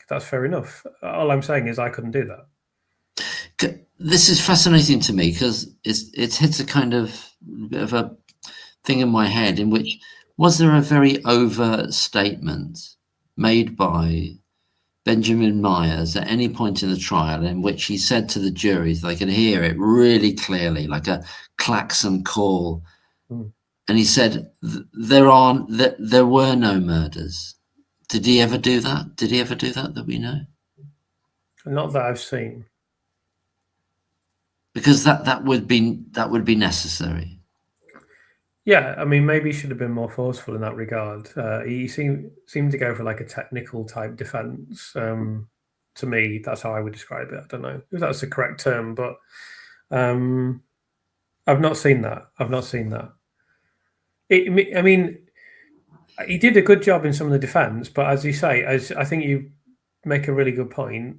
that's fair enough. All I'm saying is I couldn't do that. This is fascinating to me, because it hits a kind of bit of a thing in my head, in which, was there a very overt statement made by Benjamin Myers at any point in the trial in which he said to the juries, they could hear it really clearly, like a klaxon call, and he said, there were no murders? Did he ever do that? Did he ever do that we know? Not that I've seen. Because that would be necessary. Yeah, I mean, maybe he should have been more forceful in that regard. He seemed to go for like a technical type defense. To me, that's how I would describe it. I don't know if that's the correct term, but I've not seen that. I mean, he did a good job in some of the defense, but as you say, I think you make a really good point.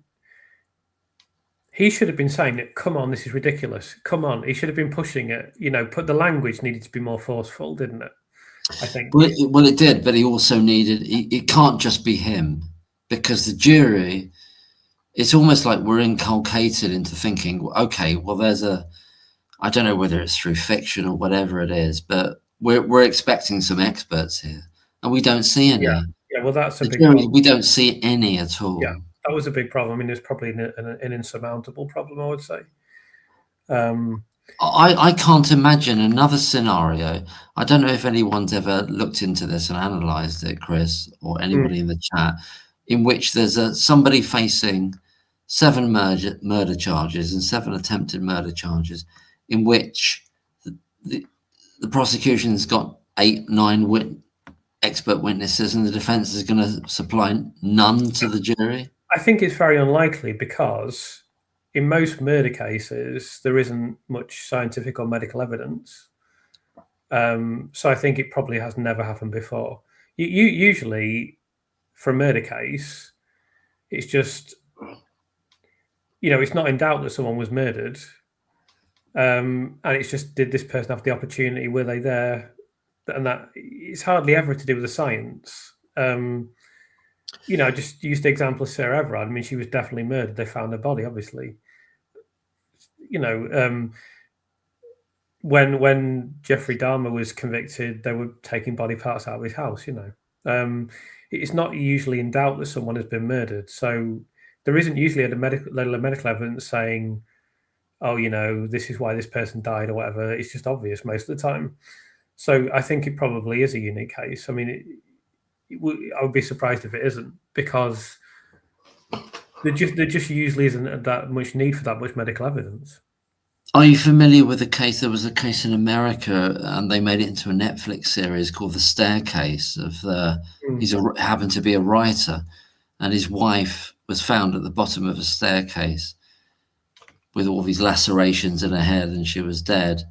He should have been saying, come on, this is ridiculous. Come on. He should have been pushing it. The language needed to be more forceful, didn't it? I think. Well, it did, but he also needed, it can't just be him, because the jury, it's almost like we're inculcated into thinking, okay, well, I don't know whether it's through fiction or whatever it is, but we're expecting some experts here, and we don't see any. Yeah, well, that's a big problem. We don't see any at all. Yeah. That was a big problem. I mean, it's probably an insurmountable problem, I would say. I can't imagine another scenario. I don't know if anyone's ever looked into this and analysed it, Chris, or anybody in the chat, in which there's somebody facing 7 murder charges and 7 attempted murder charges, in which the prosecution's got 8, 9 expert witnesses, and the defence is going to supply none to the jury. I think it's very unlikely because in most murder cases, there isn't much scientific or medical evidence. So I think it probably has never happened before. Usually, for a murder case, it's just, it's not in doubt that someone was murdered. And it's just, did this person have the opportunity? Were they there? And that it's hardly ever to do with the science. I just used the example of Sarah Everard. I mean, she was definitely murdered. They found her body, obviously. When Jeffrey Dahmer was convicted, they were taking body parts out of his house. It's not usually in doubt that someone has been murdered. So there isn't usually a medical evidence saying, oh, this is why this person died or whatever. It's just obvious most of the time. So I think it probably is a unique case. I mean, I would be surprised if it isn't, because there just usually isn't that much need for that much medical evidence. Are you familiar with the case? There was a case in America, and they made it into a Netflix series called The Staircase. He happened to be a writer, and his wife was found at the bottom of a staircase with all these lacerations in her head, and she was dead.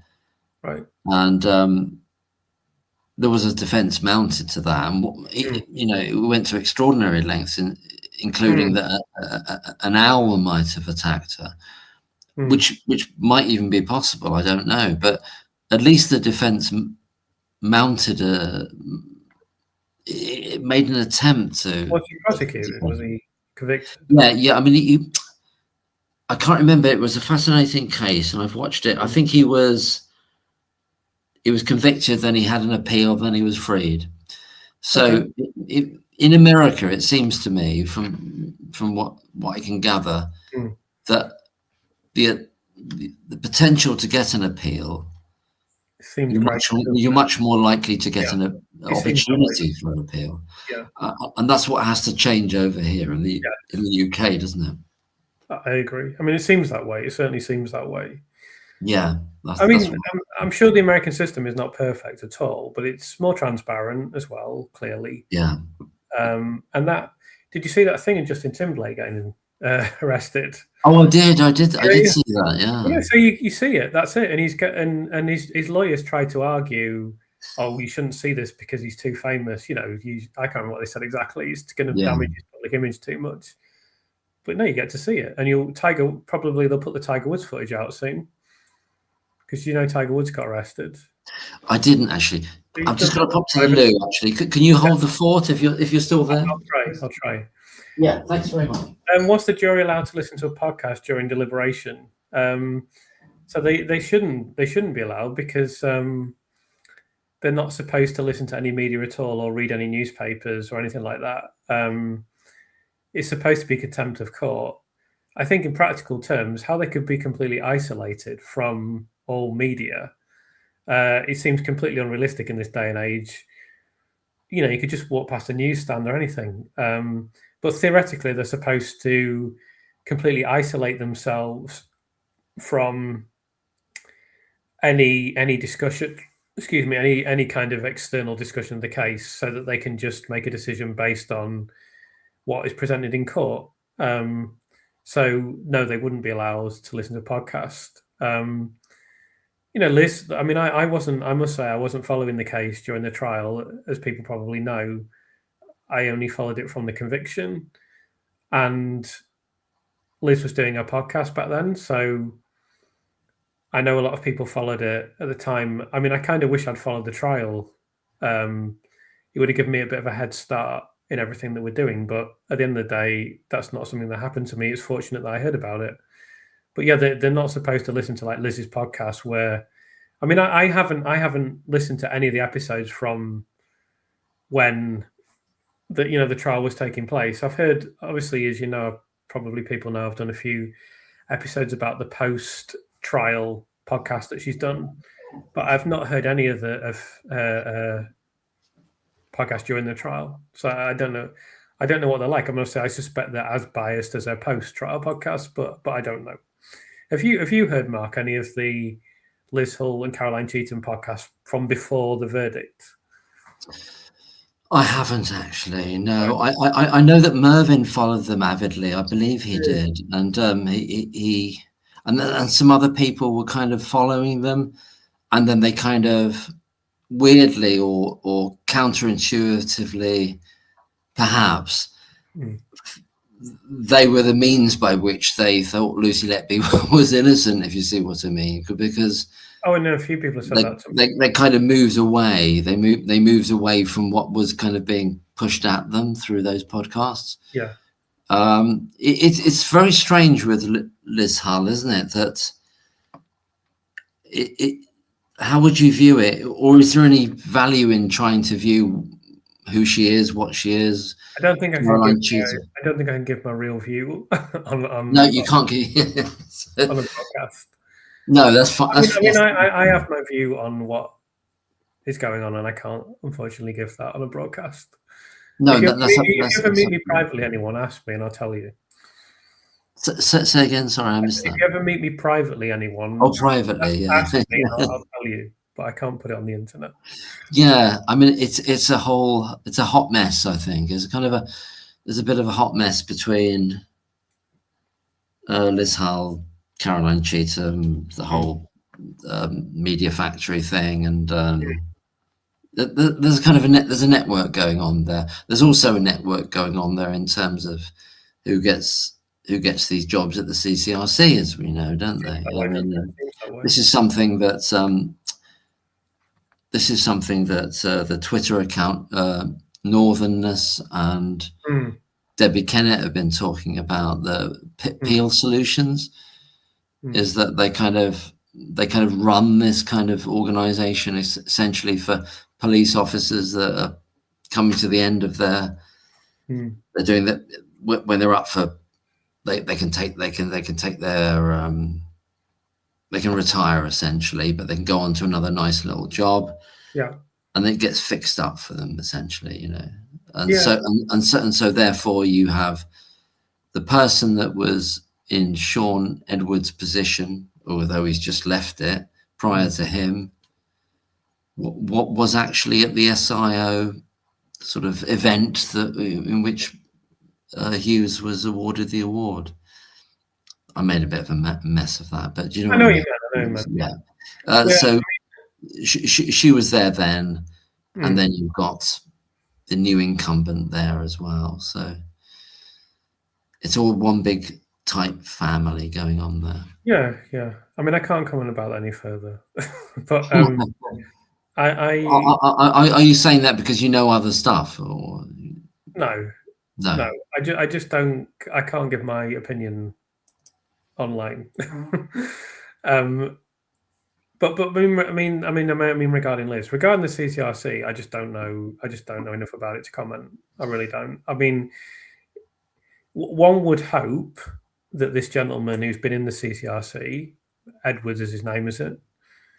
Right. And there was a defence mounted to that, and it went to extraordinary lengths, including that an owl might have attacked her, which might even be possible. I don't know, but at least the defence mounted it made an attempt to. Was he prosecuted? Was he convicted? Yeah. I mean, I can't remember. It was a fascinating case, and I've watched it. I think he was convicted, then he had an appeal, then he was freed. So in America, it seems to me, from what I can gather, that the potential to get an appeal, you're much more likely to get an opportunity for an appeal. Yeah. And that's what has to change over here in the UK, doesn't it? I agree. I mean, it seems that way. It certainly seems that way. Yeah. I'm sure the American system is not perfect at all, but it's more transparent as well, clearly. Yeah. And did you see that thing of Justin Timberlake getting arrested? Oh, I did see that. Yeah. So you see it. That's it. And his lawyers tried to argue, oh, you shouldn't see this because he's too famous. I can't remember what they said exactly. It's going to damage his public image too much. But no, you get to see it, and they'll put the Tiger Woods footage out soon, because Tiger Woods got arrested. I didn't actually. I'm just going to pop to the loo. Actually, can you hold the fort if you're still there? I'll try. Yeah, thanks very much. Was the jury allowed to listen to a podcast during deliberation? So they shouldn't be allowed, because they're not supposed to listen to any media at all or read any newspapers or anything like that. It's supposed to be contempt of court. I think in practical terms, how they could be completely isolated from all media, it seems completely unrealistic in this day and age. You could just walk past a newsstand or anything. But theoretically, they're supposed to completely isolate themselves from any discussion, any kind of external discussion of the case, so that they can just make a decision based on what is presented in court. So no, they wouldn't be allowed to listen to a podcast. Liz, I mean, I must say I wasn't following the case during the trial. As people probably know, I only followed it from the conviction, and Liz was doing a podcast back then. So I know a lot of people followed it at the time. I mean, I kind of wish I'd followed the trial. It would have given me a bit of a head start in everything that we're doing. But at the end of the day, that's not something that happened to me. It's fortunate that I heard about it. But yeah, they're not supposed to listen to like Liz's podcast, where, I mean, I haven't listened to any of the episodes from when the trial was taking place. I've heard, obviously, as probably people know, I've done a few episodes about the post-trial podcast that she's done, but I've not heard any of the podcast during the trial, so I don't know. I don't know what they're like. I'm going to say I suspect they're as biased as a post-trial podcast, but I don't know. Have you heard, Mark, any of the Liz Hull and Caroline Cheetham podcasts from before the verdict? I haven't actually. No, I know that Mervyn followed them avidly. I believe he did, and he and some other people were kind of following them, and then they kind of weirdly or counterintuitively, perhaps, they were the means by which they thought Lucy Letby was innocent, if you see what I mean, because I know a few people have said that to me. They kind of moved away. They moved away from what was kind of being pushed at them through those podcasts. Yeah. It's very strange with Liz Hull, isn't it? That how would you view it, or is there any value in trying to view who she is, what she is? I don't think I can give my real view on. No, you can't give on a podcast. No, that's fine. I have my view on what is going on, and I can't unfortunately give that on a broadcast. No, if you ever meet me privately, anyone, ask me, and I'll tell you. Say again. Sorry, I missed that. If you ever meet me privately, anyone. Oh, privately, yeah. Ask me, I'll tell you, but I can't put it on the internet. Yeah, I mean, it's a hot mess. I think there's a bit of a hot mess between Liz Hull, Caroline Cheetham, the whole media factory thing, and there's kind of there's a network going on there. There's also a network going on there in terms of who gets these jobs at the CCRC, as we know, don't they? I mean, this is something that the Twitter account Northernness and Debbie Kennett have been talking about, the Peel Solutions. Is that they kind of run this kind of organization essentially for police officers that are coming to the end of their they're doing that when they're up for they can retire essentially, but they can go on to another nice little job, and it gets fixed up for them essentially, you know. And so therefore you have the person that was in Sean Edwards' position, although he's just left it, prior to him, what was actually at the SIO sort of event in which Hughes was awarded the award. I made a bit of a mess of that, but you know, I know you meant. Yeah. So she was there then, and then you've got the new incumbent there as well. So it's all one big type family going on there. Yeah. I mean, I can't comment about that any further. But are you saying that because you know other stuff, or no? I just don't. I can't give my opinion online. But I mean, regarding Liz, regarding the CCRC, I just don't know. I just don't know enough about it to comment. I really don't. I mean, one would hope that this gentleman who's been in the CCRC, Edwards is his name, is it?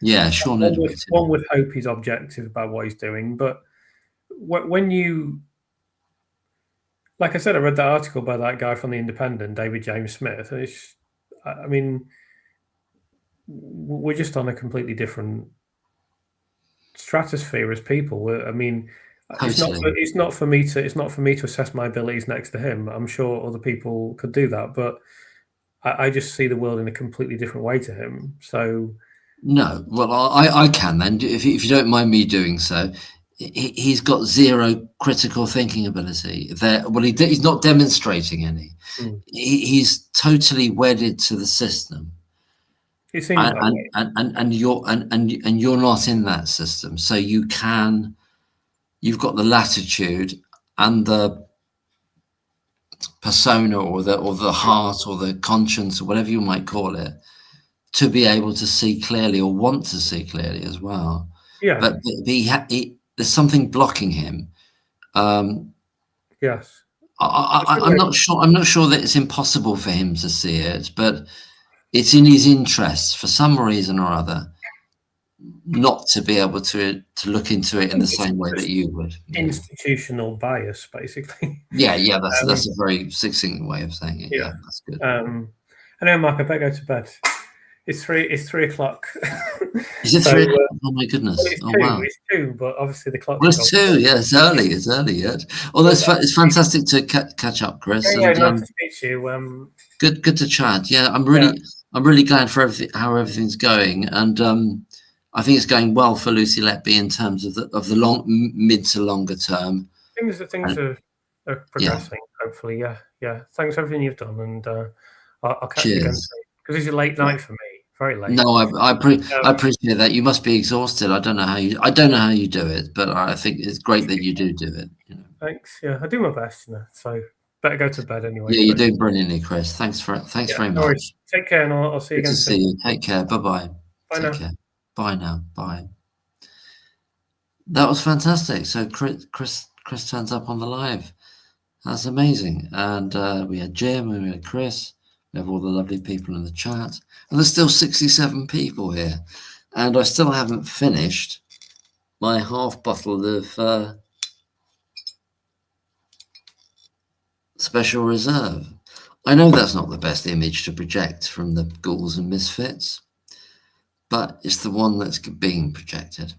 Yeah, Sean Edwards. One would hope he's objective about what he's doing, but when you, like I said, I read that article by that guy from the Independent, David James Smith, and I mean, we're just on a completely different stratosphere as people. I mean, it's not for me to assess my abilities next to him. I'm sure other people could do that, but I just see the world in a completely different way to him. So no, well, I can then, if you don't mind me doing so. He's got zero critical thinking ability there. Well, he's not demonstrating any. He's totally wedded to the system. It seems that way. And you're not in that system, so you've got the latitude and the persona or the heart or the conscience or whatever you might call it to be able to see clearly or want to see clearly as well. Yeah. But there's something blocking him. Yes. I'm not sure that it's impossible for him to see it, but it's in his interests for some reason or other not to be able to look into it in the same way that you would. Institutional bias, basically. Yeah, that's a very succinct way of saying it. Yeah, that's good. Anyway, Mark, I better go to bed. It's 3 o'clock. Is it 3 o'clock? Oh my goodness! Well, it's oh two. wow! It's 2, but obviously the clock. Well, it's 2. Yeah, it's early. It's early yet. Although it's fantastic to catch up, Chris. Yeah, and, nice to speak to you. Good to chat. Yeah, I'm really glad for how everything's going, and I think it's going well for Lucy Letby in terms of the mid to longer term. Things are progressing. Hopefully, yeah. Thanks for everything you've done, and I'll catch you again soon. Because it's a late night for me. Very late. No, I appreciate that. You must be exhausted. I don't know how you do it, but I think it's great that you do it. You know. Thanks. Yeah, I do my best. So better go to bed anyway. Yeah, you're doing brilliantly, Chris. Thanks very much. Worries. Take care, and I'll see you again soon. See you. Take care. Bye-bye. Bye now. Care. Bye now. Bye. That was fantastic. So Chris turns up on the live. That's amazing. And we had Jim and we had Chris. We have all the lovely people in the chat. And there's still 67 people here. And I still haven't finished my half bottle of Special Reserve. I know that's not the best image to project from the Ghouls and Misfits, but it's the one that's being projected.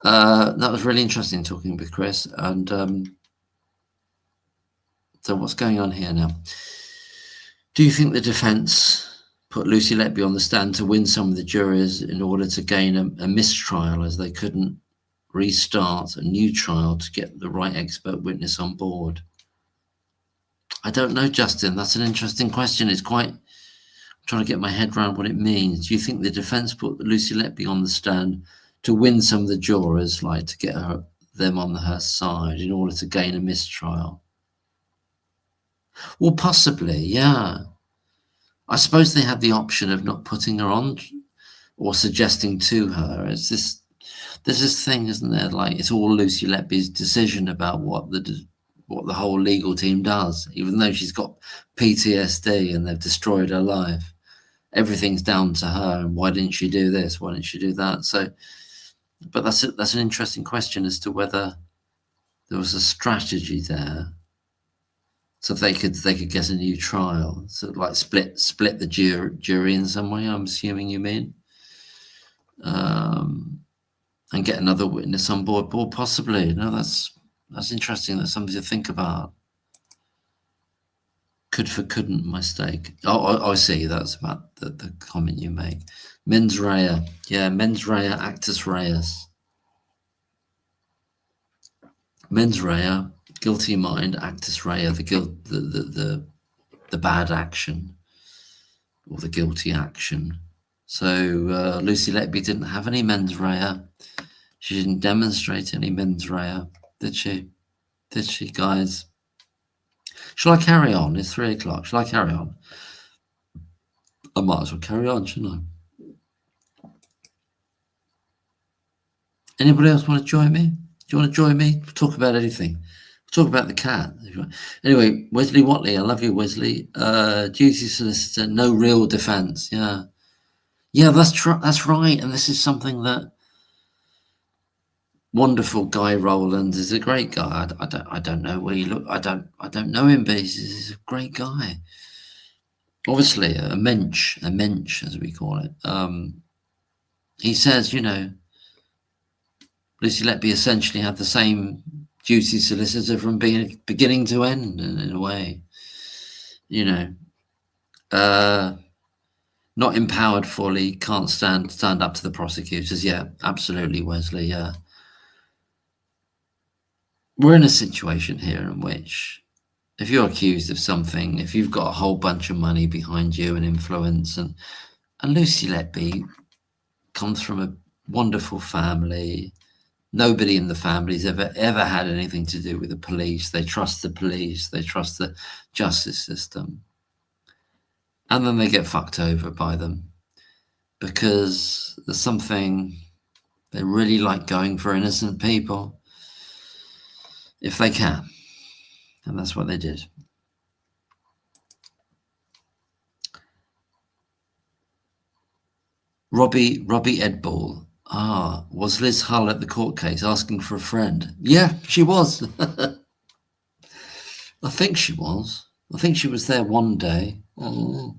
That was really interesting talking with Chris. And so what's going on here now? Do you think the defense put Lucy Letby on the stand to win some of the jurors in order to gain a mistrial, as they couldn't restart a new trial to get the right expert witness on board? I don't know, Justin. That's an interesting question. I'm trying to get my head around what it means. Do you think the defense put Lucy Letby on the stand to win some of the jurors, like to get them on her side in order to gain a mistrial? Well, possibly, yeah. I suppose they had the option of not putting her on or suggesting to her. There's this thing, isn't there? Like, it's all Lucy Letby's decision about what the whole legal team does, even though she's got PTSD and they've destroyed her life. Everything's down to her. And why didn't she do this? Why didn't she do that? So, but that's an interesting question as to whether there was a strategy there, so they could get a new trial, so like split the jury in some way. I'm assuming you mean, and get another witness on board. Or possibly. No, that's interesting. That's something to think about. Could for couldn't mistake. Oh, I see. That's about the comment you make. Mens rea. Yeah, mens rea actus reus. Mens rea, guilty mind, actus rea, the bad action or the guilty action. So Lucy Letby didn't have any mens rea. She didn't demonstrate any mens rea, did she? Did she, guys? Shall I carry on? It's 3 o'clock. Shall I carry on? I might as well carry on, shouldn't I? Anybody else want to join me? Do you want to join me? We'll talk about anything. We'll talk about the cat. Anyway, Wesley Watley, I love you, Wesley. Duty solicitor, no real defence. Yeah, that's right. And this is something that wonderful Guy Rowland is a great guy. I don't know where you look. I don't know him, but he's a great guy. Obviously, a mensch as we call it. He says, Lucy Letby essentially had the same duty solicitor from beginning to end, in a way. Not empowered fully, can't stand up to the prosecutors. Yeah, absolutely, Wesley. Yeah. We're in a situation here in which if you're accused of something, if you've got a whole bunch of money behind you and influence, and Lucy Letby comes from a wonderful family, nobody in the family's ever had anything to do with the police. They trust the police, they trust the justice system. And then they get fucked over by them because there's something, they really like going for innocent people if they can. And that's what they did. Robbie Edball. Ah, was Liz Hull at the court case asking for a friend? Yeah, she was. I think she was. I think she was there one day. I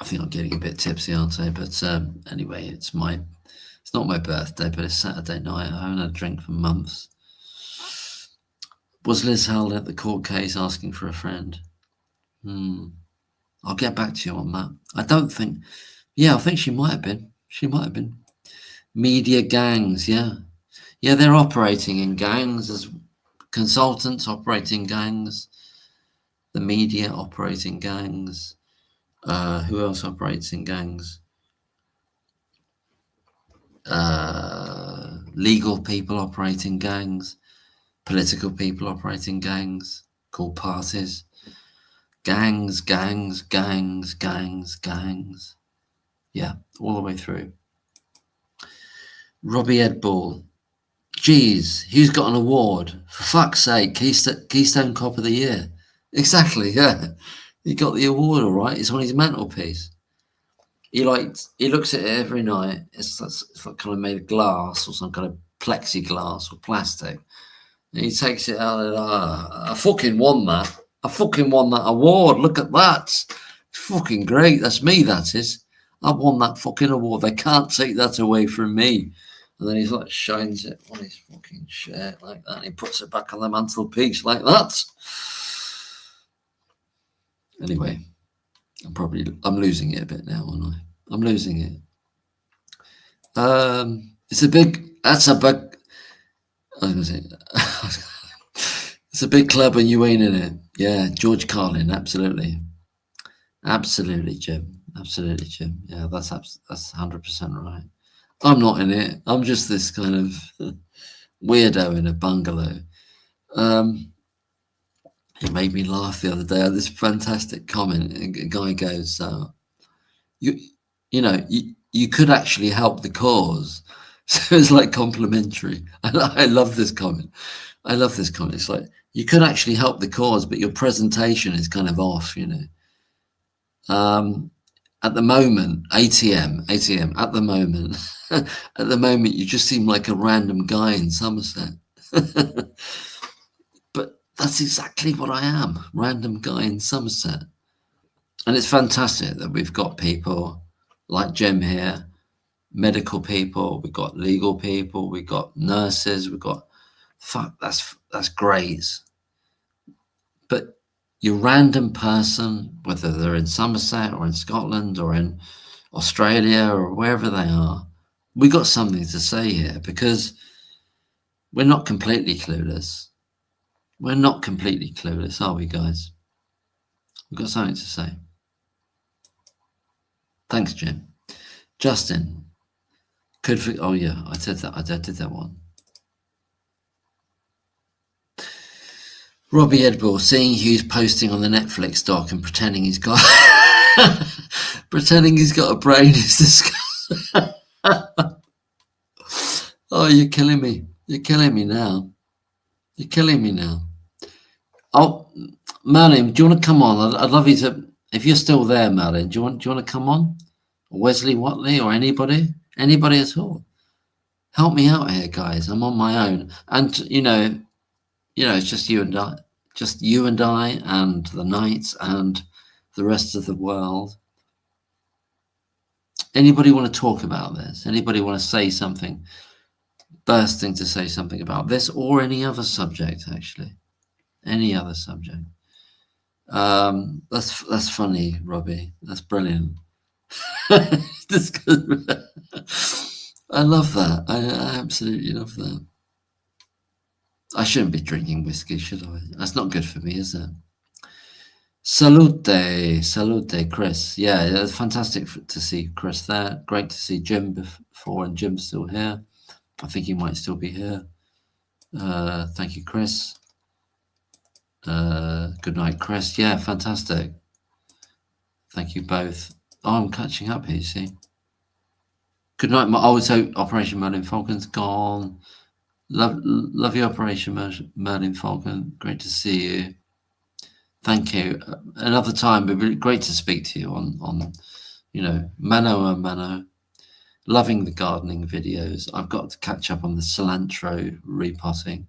think I'm getting a bit tipsy, aren't I? But anyway, it's not my birthday, but it's Saturday night. I haven't had a drink for months. Was Liz Hull at the court case asking for a friend? I'll get back to you on that. I don't think. Yeah, I think she might have been. She might have been. Media gangs, yeah. Yeah, they're operating in gangs as consultants, operating gangs. The media operating gangs. Who else operates in gangs? Legal people operating gangs. Political people operating gangs called parties. Gangs. Yeah, all the way through. Robbie Edball. Geez, he's got an award. For fuck's sake, Keystone Cop of the Year. Exactly, yeah. He got the award, all right. It's on his mantelpiece. He looks at it every night. It's like kind of made of glass or some kind of plexiglass or plastic. And he takes it out and I fucking won that. I fucking won that award. Look at that. It's fucking great. That's me, that is. I won that fucking award. They can't take that away from me. And then he's like shines it on his fucking shirt like that. And he puts it back on the mantelpiece like that. Anyway, I'm losing it a bit now, aren't I? I'm losing it. It's a big. I was gonna say. It's a big club and you ain't in it. Yeah, George Carlin, absolutely, Jim. Absolutely, Jim. Yeah, that's 100% right. I'm not in it. I'm just this kind of weirdo in a bungalow. It made me laugh the other day. I had this fantastic comment. A guy goes, you could actually help the cause. So it's like complimentary. I love this comment. It's like, you could actually help the cause, but your presentation is kind of off, At the moment, ATM, at the moment, you just seem like a random guy in Somerset. But that's exactly what I am, random guy in Somerset. And it's fantastic that we've got people like Jim here, medical people, we've got legal people, we've got nurses, that's great. But your random person, whether they're in Somerset or in Scotland or in Australia or wherever they are, we got something to say here because we're not completely clueless. We're not completely clueless, are we, guys? We've got something to say. Thanks, Jim. Justin, oh yeah, I did that one. Robbie Edball, seeing Hughes posting on the Netflix doc and pretending he's got a brain is disgusting. Oh, you're killing me. You're killing me now. Oh, Merlin, do you want to come on? I'd love you to, if you're still there, Merlin, do you want to come on? Wesley Watley or anybody at all? Help me out here, guys. I'm on my own. And it's just you and I and the Knights and the rest of the world. Anybody want to talk about this? Anybody want to say something? Bursting to say something about this or any other subject, actually. Any other subject. That's funny, Robbie. That's brilliant. I love that. I absolutely love that. I shouldn't be drinking whiskey, should I? That's not good for me, is it? Salute, Chris. Yeah, it's fantastic to see Chris there. Great to see Jim before, and Jim's still here. I think he might still be here. Thank you, Chris. Good night, Chris. Yeah, fantastic. Thank you both. Oh, I'm catching up here, you see. Good night. So Operation Merlin Falcon's gone. Love you, Operation Merlin Falcon. Great to see you. Thank you. Another time, it'd be great to speak to you on you know, mano a mano. Loving the gardening videos. I've got to catch up on the cilantro repotting.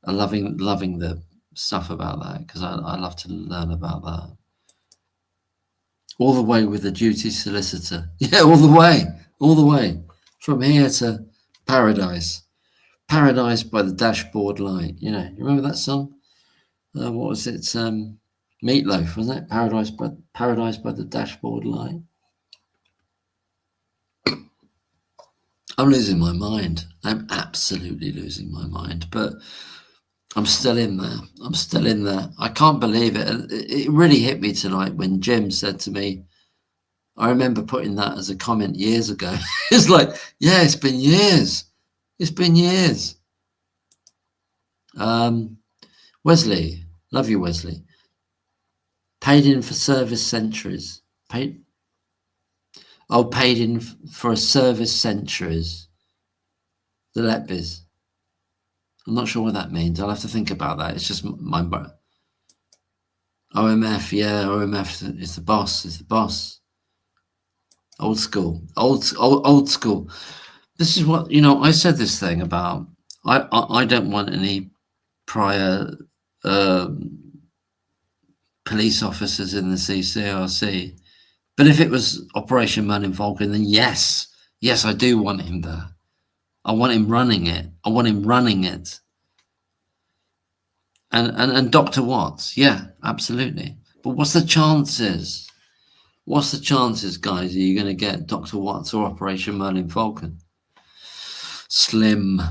I'm loving the stuff about that, because I love to learn about that. All the way with the duty solicitor. Yeah, all the way from here to paradise. Paradise by the dashboard light. You know, you remember that song? What was it? Meatloaf, wasn't it? Paradise by the dashboard light. I'm losing my mind. I'm absolutely losing my mind, but I'm still in there. I'm still in there. I can't believe it. It really hit me tonight when Jim said to me, I remember putting that as a comment years ago. It's like, yeah, it's been years. It's been years. Wesley, love you, Wesley. Paid in for service centuries. Paid in for a service centuries. The Letbys. I'm not sure what that means. I'll have to think about that. It's just my OMF. Yeah, OMF is the boss. Is the boss. Old school. Old school. This is what, you know, I said this thing about. I don't want any prior police officers in the CCRC. But if it was Operation Man in Vulcan, then yes, I do want him there. I want him running it. And Dr. Watts, yeah, absolutely. But what's the chances? What's the chances, guys? Are you going to get Dr. Watts or Operation Merlin Falcon? Slim.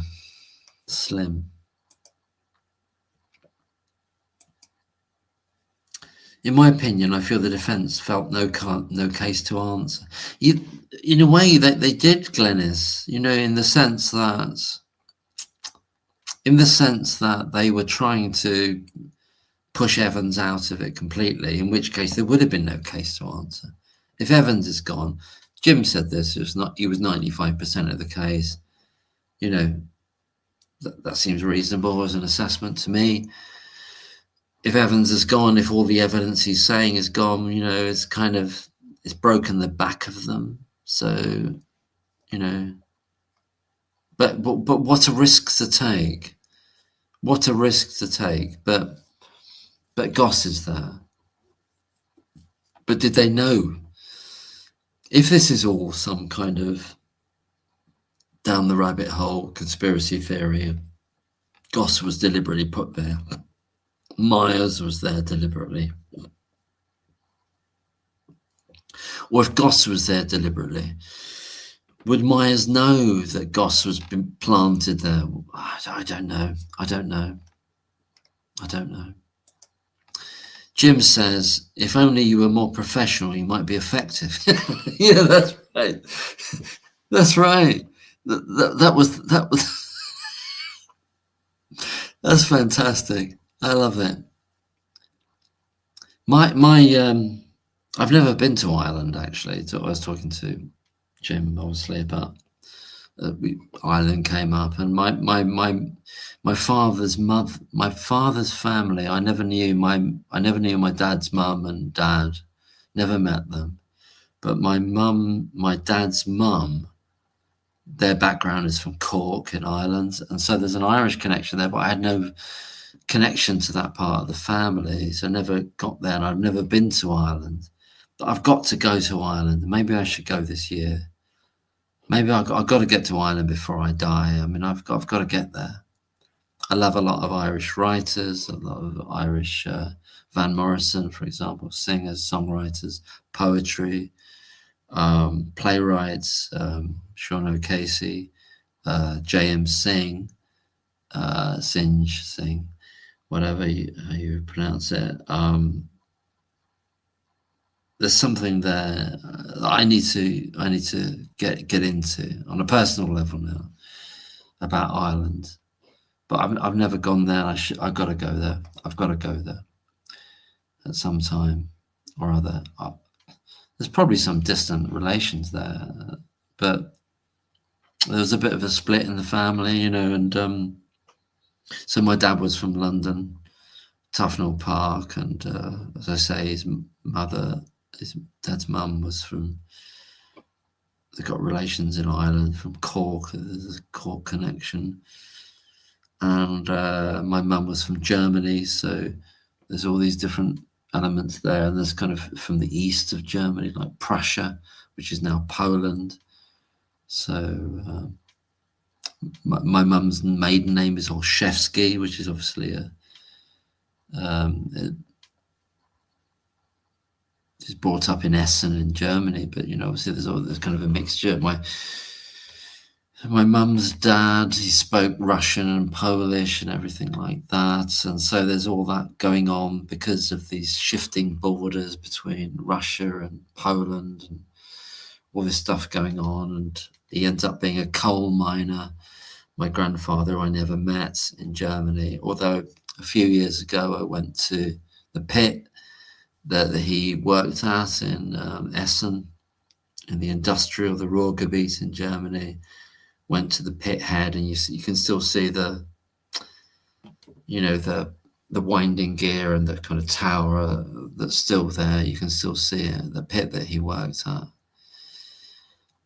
In my opinion, I feel the defence felt no case to answer. In a way, they did, Glenys. You know, in the sense that they were trying to push Evans out of it completely. In which case, there would have been no case to answer. If Evans is gone, Jim said this. He was 95% of the case. You know, that seems reasonable as an assessment to me. If Evans is gone, if all the evidence he's saying is gone, you know, it's broken the back of them. So, you know, but what a risk to take. What a risk to take. But Goss is there. But did they know? If this is all some kind of down the rabbit hole conspiracy theory, Goss was deliberately put there. Myers was there deliberately. Or if Goss was there deliberately, would Myers know that Goss was been planted there? I don't know. Jim says, if only you were more professional, you might be effective. Yeah, that's right. That's right. That was that's fantastic. I love it. I've never been to Ireland, actually. I was talking to Jim, obviously, about Ireland came up, and my father's family. I never knew my dad's mum and dad. Never met them, but my dad's mum. Their background is from Cork in Ireland, and so there's an Irish connection there. But I had no connection to that part of the family, so I never got there, and I've never been to Ireland. But I've got to go to Ireland. Maybe I should go this year. Maybe I've got to get to Ireland before I die. I mean, I've got to get there. I love a lot of Irish writers, a lot of Irish Van Morrison, for example, singers, songwriters, poetry, playwrights, Sean O'Casey, J.M. Singh, Singh, whatever you pronounce it. There's something there I need to get into on a personal level now about Ireland, but I've never gone there. I've got to go there. I've got to go there at some time or other. There's probably some distant relations there, but there was a bit of a split in the family, you know, and so my dad was from London, Tufnell Park, and as I say, his mother his dad's mum was from, they've got relations in Ireland, from Cork. There's a Cork connection. And my mum was from Germany, so there's all these different elements there. And there's kind of from the east of Germany, like Prussia, which is now Poland. So my mum's maiden name is Olszewski, which is obviously she's brought up in Essen in Germany, but you know, obviously there's kind of a mixture. My mum's dad, he spoke Russian and Polish and everything like that, and so there's all that going on because of these shifting borders between Russia and Poland and all this stuff going on. And he ends up being a coal miner. My grandfather I never met in Germany, although a few years ago I went to the pit that he worked at in Essen, in the industrial, the Ruhrgebiet in Germany. Went to the pit head, and you can still see the, you know, the winding gear and the kind of tower that's still there. You can still see it, the pit that he worked at,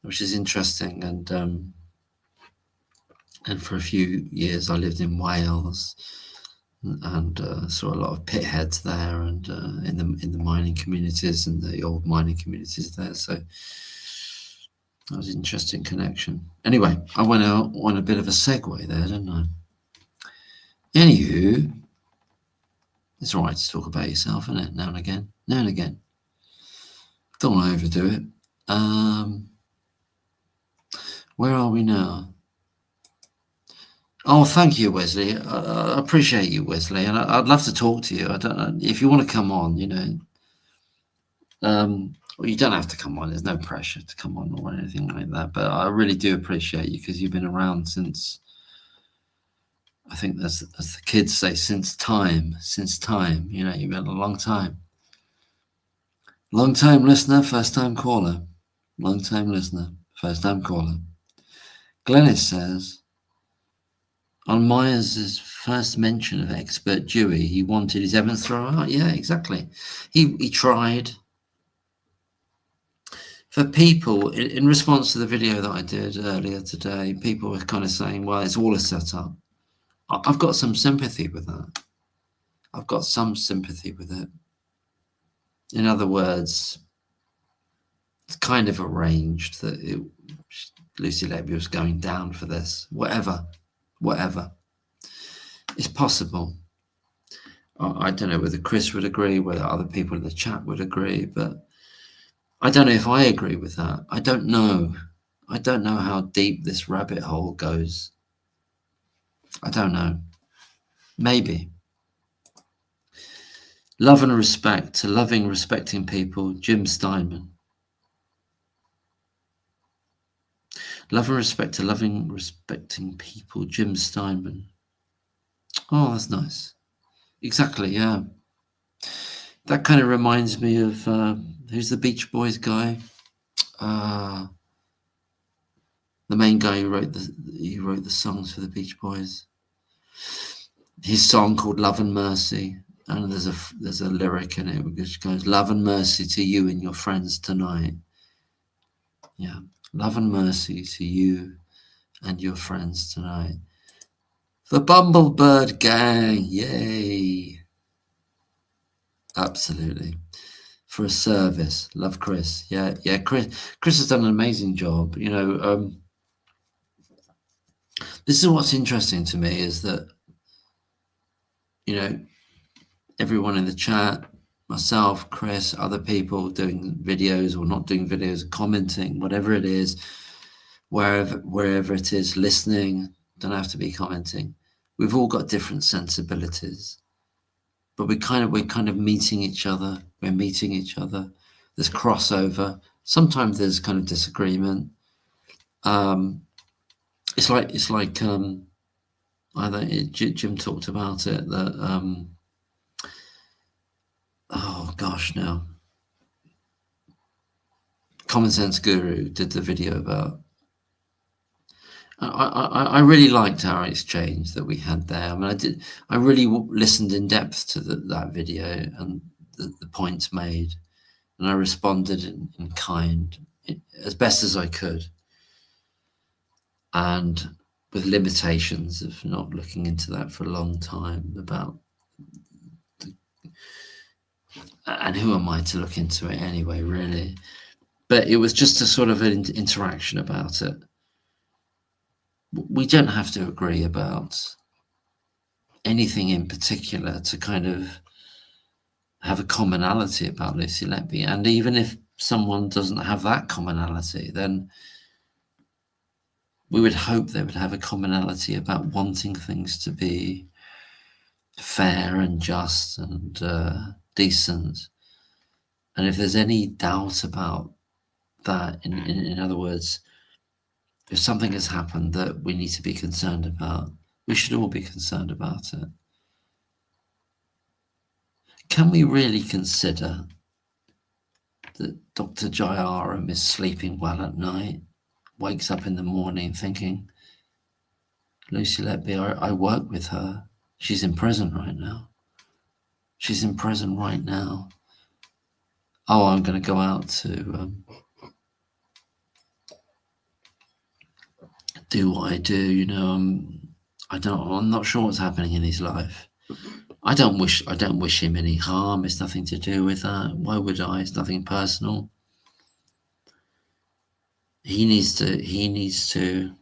which is interesting. And for a few years I lived in Wales, and saw a lot of pit heads there, and in the mining communities and the old mining communities there. So that was an interesting connection. Anyway, I went out on a bit of a segue there, didn't I? Anywho, it's all right to talk about yourself, isn't it? Now and again. Now and again. Don't want to overdo it. Where are we now? Oh, thank you, Wesley. I appreciate you, Wesley, and I'd love to talk to you. I don't know if you want to come on. You know, well, you don't have to come on. There's no pressure to come on or anything like that. But I really do appreciate you, because you've been around since, I think, as the kids say, since time. You know, you've been a long time. Long time listener, first time caller. Long time listener, first time caller. Glennis says, on Myers' first mention of expert Dewey, he wanted his evidence thrown out. Yeah, exactly. He tried. For people, in response to the video that I did earlier today, people were kind of saying, well, it's all a setup. I've got some sympathy with that. I've got some sympathy with it. In other words, it's kind of arranged that Lucy Letby was going down for this. Whatever. It's possible. I don't know whether Chris would agree, whether other people in the chat would agree, but I don't know if I agree with that. I don't know. I don't know how deep this rabbit hole goes. I don't know. Maybe. Love and respect to loving, respecting people, Jim Steinman. Love and respect to loving, respecting people, Jim Steinman. Oh, that's nice. Exactly, yeah. That kind of reminds me of, who's the Beach Boys guy? The main guy who wrote the songs for the Beach Boys. His song called Love and Mercy, and there's a lyric in it which goes, love and mercy to you and your friends tonight. Yeah, love and mercy to you and your friends tonight. The Bumblebird Gang, yay. Absolutely. For a service. Love Chris. Yeah, Chris has done an amazing job. You know, this is what's interesting to me, is that, you know, everyone in the chat, myself, Chris, other people doing videos or not doing videos, commenting, whatever it is, wherever it is, listening, don't have to be commenting. We've all got different sensibilities, but we're kind of meeting each other. We're meeting each other. There's crossover. Sometimes there's kind of disagreement. It's like I think Jim talked about it, that oh gosh, now Common Sense Guru did the video about. I really liked our exchange that we had there. I mean, I really listened in depth to that video and the points made. and I responded in kind, as best as I could, and with limitations of not looking into that for a long time about, and who am I to look into it anyway, really? But it was just a sort of an interaction about it. We don't have to agree about anything in particular to kind of have a commonality about Lucy Letby. And even if someone doesn't have that commonality, then we would hope they would have a commonality about wanting things to be fair and just and decent. And if there's any doubt about that, in other words, if something has happened that we need to be concerned about, we should all be concerned about it. Can we really consider that Dr. Jayaram is sleeping well at night, wakes up in the morning thinking, Lucy Letby, I work with her. She's in prison right now. She's in prison right now. Oh, I'm going to go out to do what I do. You know, I'm not sure what's happening in his life. I don't wish him any harm. It's nothing to do with that. Why would I? It's nothing personal. He needs to,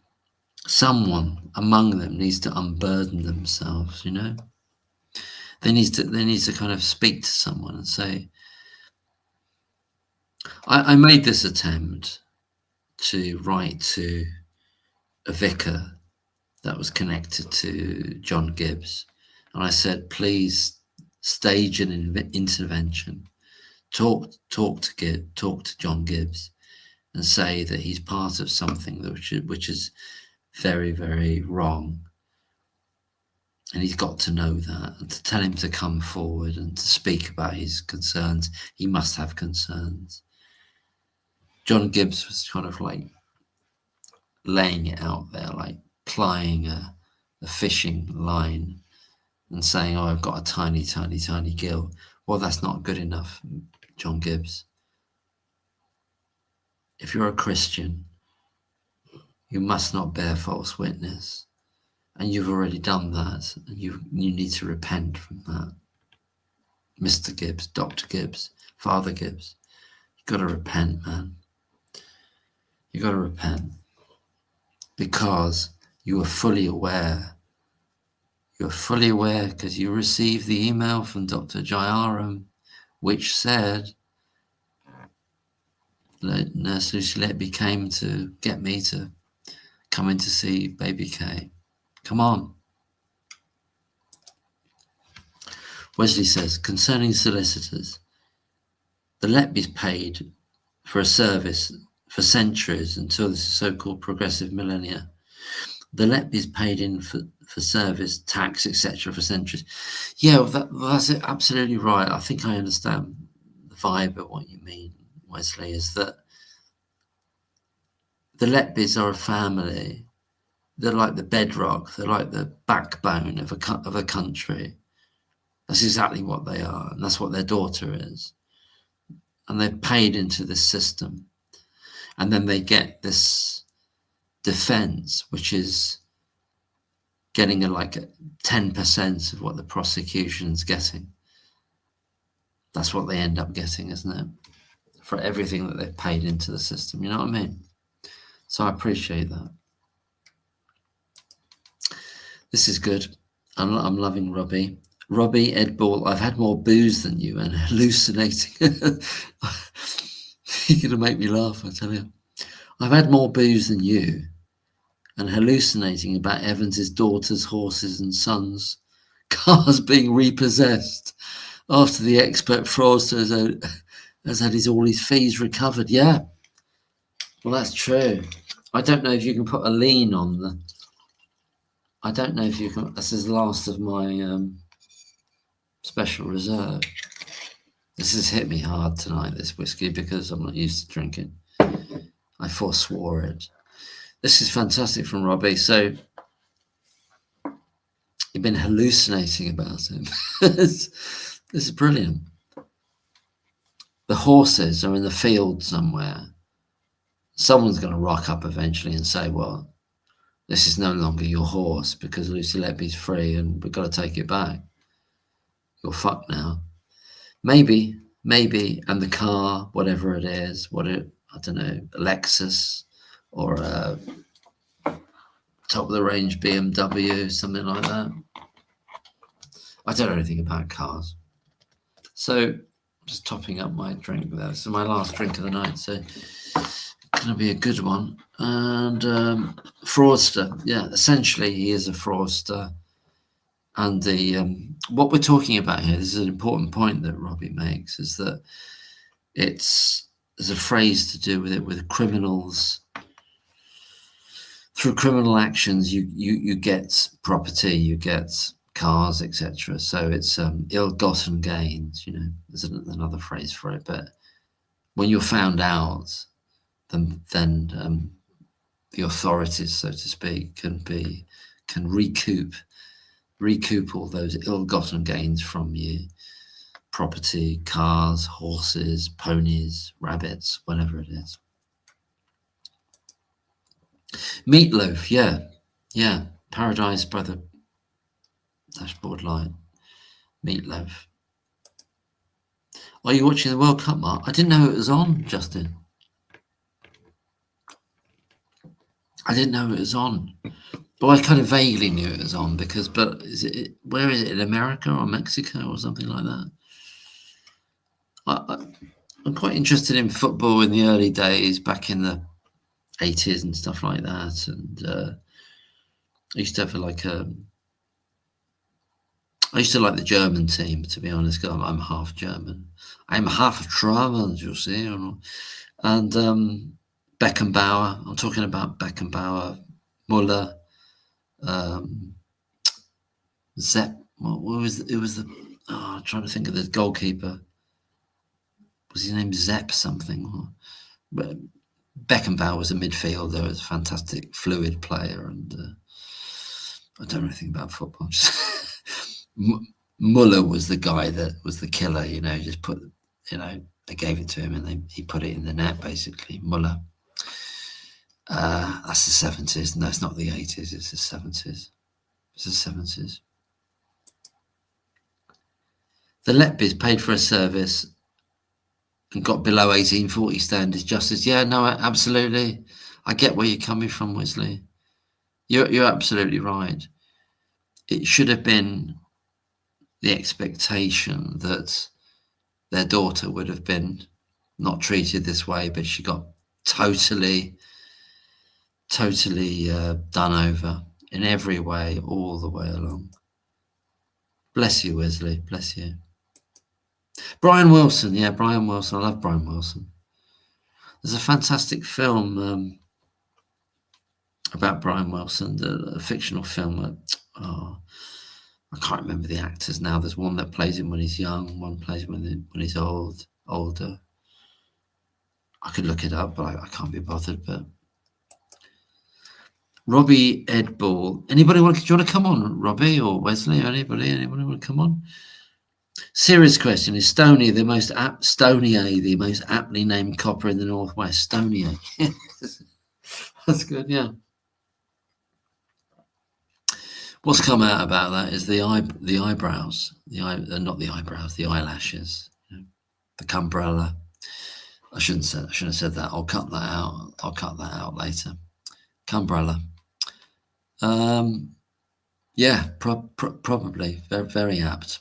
someone among them needs to unburden themselves, you know? They need to kind of speak to someone and say, I made this attempt to write to a vicar that was connected to John Gibbs. And I said, please stage an intervention, talk to John Gibbs and say that he's part of something which is very, very wrong. And he's got to know that, and to tell him to come forward and to speak about his concerns. He must have concerns. John Gibbs was kind of like laying it out there, like plying a fishing line and saying, oh, I've got a tiny, tiny, tiny gill. Well, that's not good enough, John Gibbs. If you're a Christian, you must not bear false witness. And you've already done that, and you need to repent from that. Mr. Gibbs, Dr. Gibbs, Father Gibbs, you've got to repent, man. You've got to repent because you were fully aware. You're fully aware because you received the email from Dr. Jayaram, which said, Nurse Lucy Letby came to get me to come in to see baby Kay. Come on. Wesley says, concerning solicitors, the Letbys paid for a service for centuries until this so-called progressive millennia. The Letbys paid in for service, tax, etc. for centuries. Yeah, that's it, absolutely right. I think I understand the vibe of what you mean, Wesley, is that the Letbys are a family. They're like the bedrock. They're like the backbone of a country. That's exactly what they are, and that's what their daughter is. And they've paid into this system, and then they get this defense, which is getting like 10% of what the prosecution's getting. That's what they end up getting, isn't it? For everything that they've paid into the system. You know what I mean? So I appreciate that. This is good. I'm loving Robbie. Robbie, Ed Ball, I've had more booze than you and hallucinating. You're going to make me laugh, I tell you. I've had more booze than you and hallucinating about Evans's daughters, horses and sons, cars being repossessed after the expert fraudster has had all his fees recovered. Yeah, well, that's true. I don't know if you can put a lien on the... I don't know if you can... This is the last of my special reserve. This has hit me hard tonight, this whiskey, because I'm not used to drinking. I forswore it. This is fantastic from Robbie. So you've been hallucinating about him. This is brilliant. The the horses are in the field somewhere. Someone's going to rock up eventually and say, well, this is no longer your horse because Lucy Letby's free and we've got to take it back. You're fucked now. Maybe, and the car, whatever it is, I don't know, a Lexus or a top of the range BMW, something like that. I don't know anything about cars. So just topping up my drink there. This is my last drink of the night, so it's gonna be a good one. And fraudster, yeah, essentially he is a fraudster. And the what we're talking about here, this is an important point that Robbie makes, is that there's a phrase to do with it, with criminals. Through criminal actions, you get property, you get cars, etc. So it's ill-gotten gains. You know, there's another phrase for it. But when you're found out, then the authorities, so to speak, can recoup all those ill-gotten gains from you: property, cars, horses, ponies, rabbits, whatever it is. Meatloaf, yeah, Paradise by the Dashboard Light. Meatloaf. Are you watching the World Cup, Mark? I didn't know it was on, Justin. I didn't know it was on. But I kind of vaguely knew it was on because, but where is it, in America or Mexico or something like that? I'm quite interested in football in the early days, back in the 80s and stuff like that. And I used to have I used to like the German team, to be honest, because I'm half German. I'm half German, you see. And Beckenbauer, I'm talking about Beckenbauer, Muller, Zepp. What was it? Was I'm trying to think of the goalkeeper. Was his name Zepp something? But Beckenbauer was a midfielder, was a fantastic, fluid player, and I don't know anything about football. Muller was the guy that was the killer, you know, just put, you know, they gave it to him and he put it in the net, basically. Muller. That's the 70s. No, it's not the 80s, it's the 70s. It's the 70s. The Letbys paid for a service and got below 1840 standards justice. Yeah, no, absolutely. I get where you're coming from, Wesley. You're absolutely right. It should have been the expectation that their daughter would have been not treated this way, but she got totally done over in every way, all the way along. Bless you, Wesley. Bless you. Brian Wilson. Yeah, Brian Wilson. I love Brian Wilson. There's a fantastic film about Brian Wilson, a fictional film. I can't remember the actors now. There's one that plays him when he's young, one plays him when he's older. I could look it up, but I can't be bothered. But Robbie Edball. Anybody do you want to come on, Robbie or Wesley or anybody want to come on? Serious question: is Stonier the most aptly named copper in the Northwest? Stonier. That's good. Yeah. What's come out about that is the eyebrows, not the eyebrows, the eyelashes, you know, the cumbrella. I shouldn't have said that. I'll cut that out. I'll cut that out later. Cumbrella. Yeah, probably very, very apt.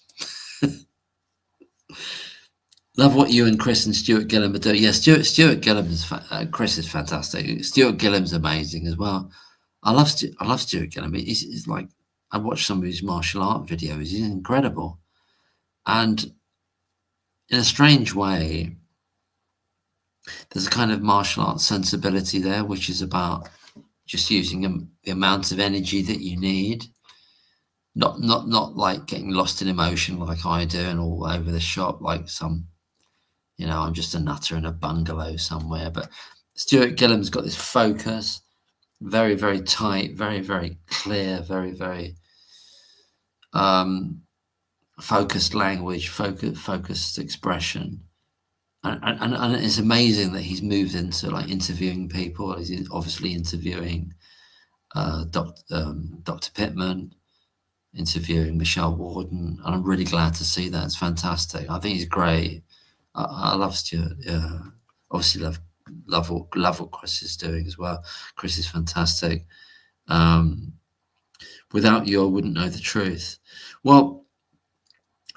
Love what you and Chris and Stuart Gillam are doing. Yeah, Stuart Gillam is Chris is fantastic. Stuart Gillam's amazing as well. I love Stuart Gillam. He's like, I watched some of his martial art videos. He's incredible, and in a strange way, there's a kind of martial art sensibility there, which is about just using the amount of energy that you need, not like getting lost in emotion like I do and all over the shop like some, you know, I'm just a nutter in a bungalow somewhere. But Stuart Gillam's got this focus, very, very tight, very, very clear, very, very focused language, focused expression, And it's amazing that he's moved into like interviewing people. He's obviously interviewing Dr. Pittman, interviewing Michelle Warden, and I'm really glad to see that. It's fantastic. I think he's great. I love Stuart. Yeah, obviously love what Chris is doing as well. Chris is fantastic. Without you, I wouldn't know the truth. Well,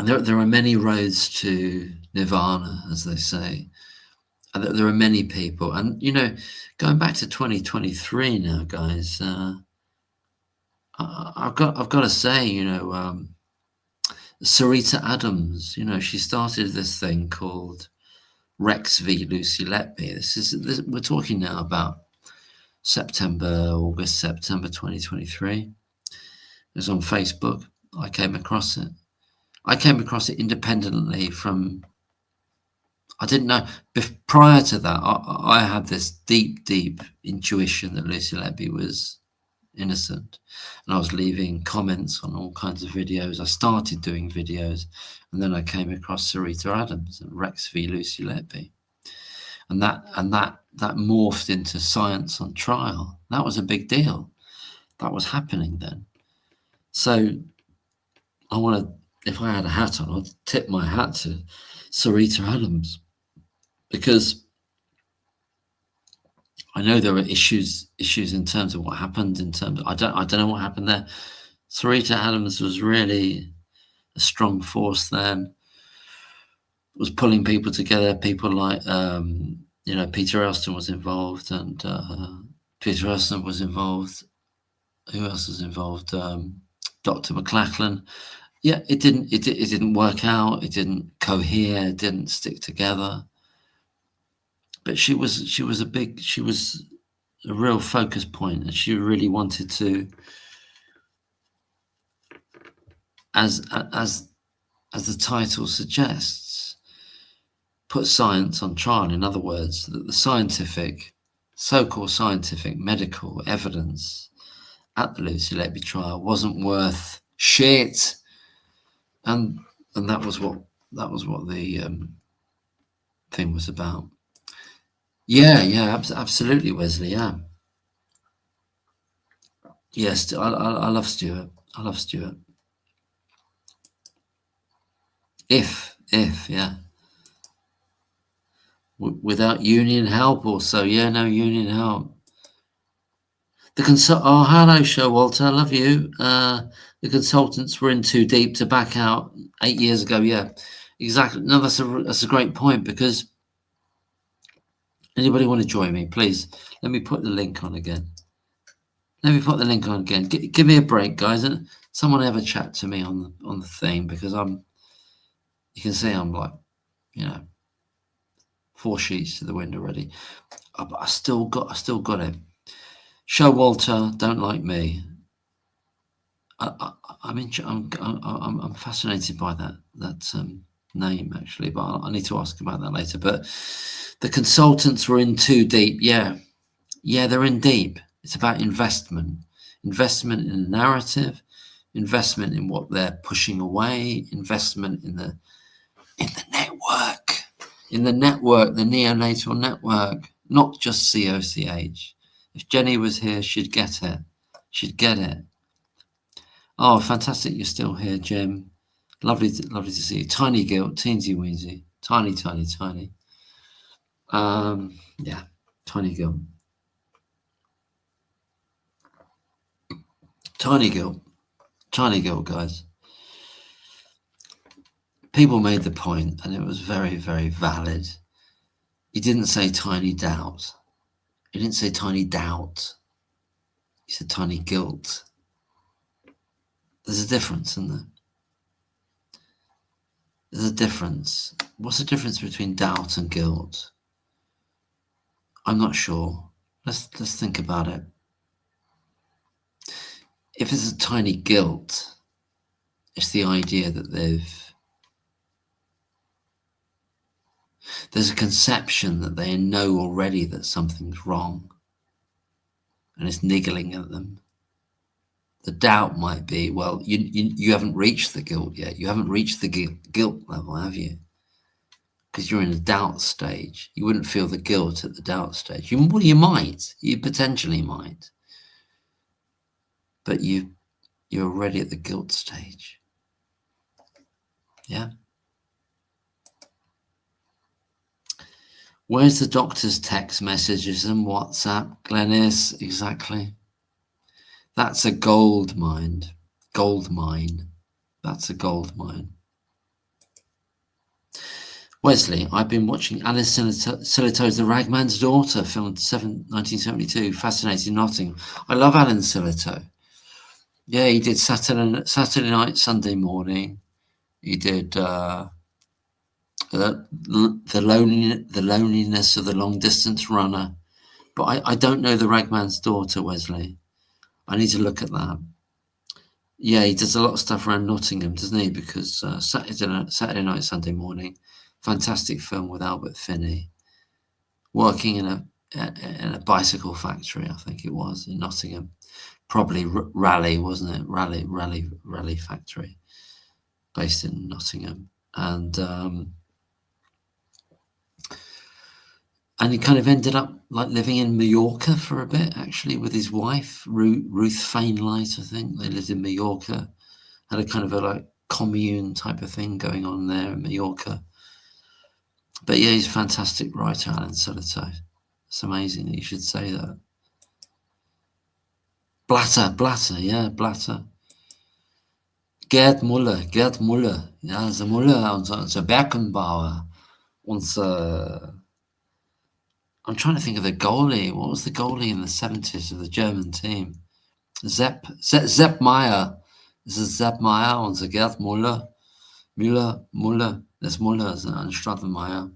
there are many roads to nirvana, as they say. And there are many people, and you know, going back to 2023 now, guys. I've got to say, you know, Sarita Adams, you know, she started this thing called Rex v. Lucy Letby. We're talking now about August, September 2023. It was on Facebook. I came across it. I came across it independently from, I didn't know, prior to that, I had this deep intuition that Lucy Letby was innocent, and I was leaving comments on all kinds of videos. I started doing videos, and then I came across Sarita Adams and Rex v. Lucy Letby, and that morphed into Science on Trial. That was a big deal. That was happening then. So I want to, if I had a hat on, I'd tip my hat to Sarita Adams, because I know there were issues in terms of what happened. In terms of, I don't know what happened there. Sarita Adams was really a strong force then. Was pulling people together. People like you know, Peter Elston was involved, and Peter Elston was involved. Who else was involved? Dr. McLachlan. Yeah, it didn't work out. It didn't cohere. It didn't stick together. But she was a real focus point, and she really wanted to, as the title suggests, put science on trial. In other words, that the scientific, so-called scientific medical evidence at the Lucy Letby trial wasn't worth shit, and that was what the thing was about. Yeah, absolutely, Wesley. Yeah, yes, I love Stuart. I love Stuart. If yeah, without union help, also, yeah, no union help. Oh, hello, Showalter. I love you. The consultants were in too deep to back out 8 years ago. Yeah, exactly. No, that's a great point, because anybody want to join me, please? Let me put the link on again. Give me a break, guys. And someone have a chat to me on the thing, because you can see I'm like, you know, 4 sheets to the wind already. But I still got it. Showalter don't like me. I'm fascinated by that name, actually, but I need to ask about that later. But the consultants were in too deep. Yeah, they're in deep. It's about investment in a narrative, investment in what they're pushing away, investment in the network, the neonatal network, not just COCH. If Jenny was here, she'd get it. Oh, fantastic! You're still here, Jim. Lovely to see you. Tiny Guilt, teensy weensy, tiny. Yeah, Tiny Guilt. Tiny Guilt, guys. People made the point, and it was very, very valid. He didn't say tiny doubt. He didn't say tiny doubt. He said tiny guilt. There's a difference, isn't there? There's a difference. What's the difference between doubt and guilt? I'm not sure. Let's think about it. If it's a tiny guilt, it's the idea that there's a conception that they know already that something's wrong, and it's niggling at them. The doubt might be, well, you haven't reached the guilt yet. You haven't reached the guilt level, have you? because you're in a doubt stage. You wouldn't feel the guilt at the doubt stage. You might. You potentially might. But you're already at the guilt stage. Yeah. Where's the doctor's text messages and WhatsApp, Glennis? Exactly. That's a gold mine. Gold mine. That's a gold mine. Wesley, I've been watching Alice Sillitoe's The Ragman's Daughter, filmed 1972. Fascinating Nottingham. I love Alan Sillitoe. Yeah, he did Saturday Night, Sunday Morning. He did the loneliness of the long distance runner. But I don't know The Ragman's Daughter, Wesley. I need to look at that. Yeah, he does a lot of stuff around Nottingham, doesn't he? Because Saturday Night, Sunday Morning, fantastic film with Albert Finney, working in a bicycle factory, I think it was, in Nottingham. Probably Raleigh, wasn't it? Raleigh factory, based in Nottingham, and he kind of ended up like living in Mallorca for a bit, actually, with his wife, Ruth Fainlight, I think. They lived in Mallorca, had a kind of a like commune type of thing going on there in Mallorca. But yeah, he's a fantastic writer, Alan Sillitoe. It's amazing that you should say that. Blatter, yeah, Blatter. Gerd Muller. Ja, der Muller, unser Beckenbauer. I'm trying to think of the goalie. What was the goalie in the 70s of the German team? Sepp Meyer. This is Sepp Meyer, unser Gerd Muller. Muller. Das Muller anstatt Meyer.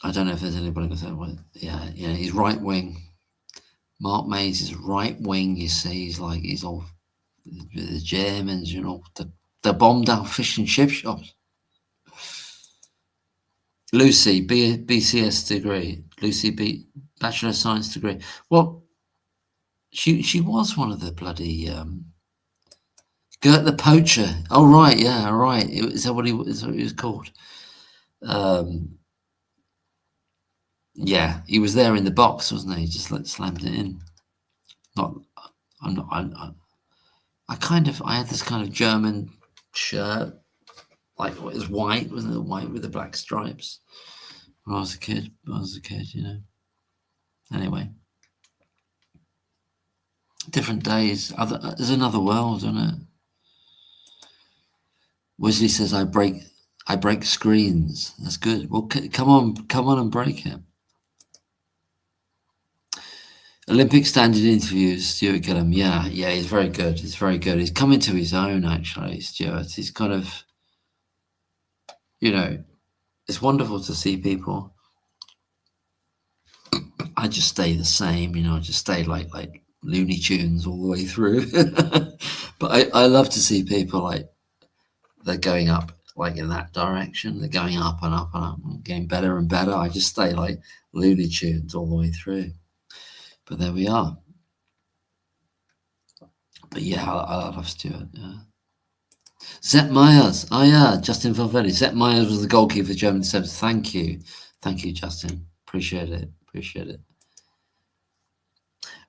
I don't know if there's anybody going to say, well, yeah, he's right wing. Mark Mays is right wing, you see. He's all the Germans, they bombed our fish and chip shops. Lucy, BCS degree. Lucy, Bachelor of Science degree. Well, she was one of the bloody Gert the Poacher. Oh right, yeah, right. Is that what he was called? Yeah, he was there in the box, wasn't he? Just slammed it in. I had this kind of German shirt, like it was white, wasn't it? White with the black stripes. When I was a kid, Anyway, different days. There's another world, isn't it? Wesley says, "I break screens." That's good. Well, come on and break it. Olympic standard interviews, Stuart Gillum. Yeah, he's very good. He's very good. He's come into his own, actually, Stuart. He's kind of, it's wonderful to see people. I just stay the same, I just stay like Looney Tunes all the way through. But I love to see people like they're going up like in that direction. They're going up and up and up and getting better and better. I just stay like Looney Tunes all the way through. But there we are. But yeah, I love Stuart. Yeah. Sepp Myers. Oh yeah, Justin Valverde. Sepp Myers was the goalkeeper for Germany. Thank you, Justin. Appreciate it.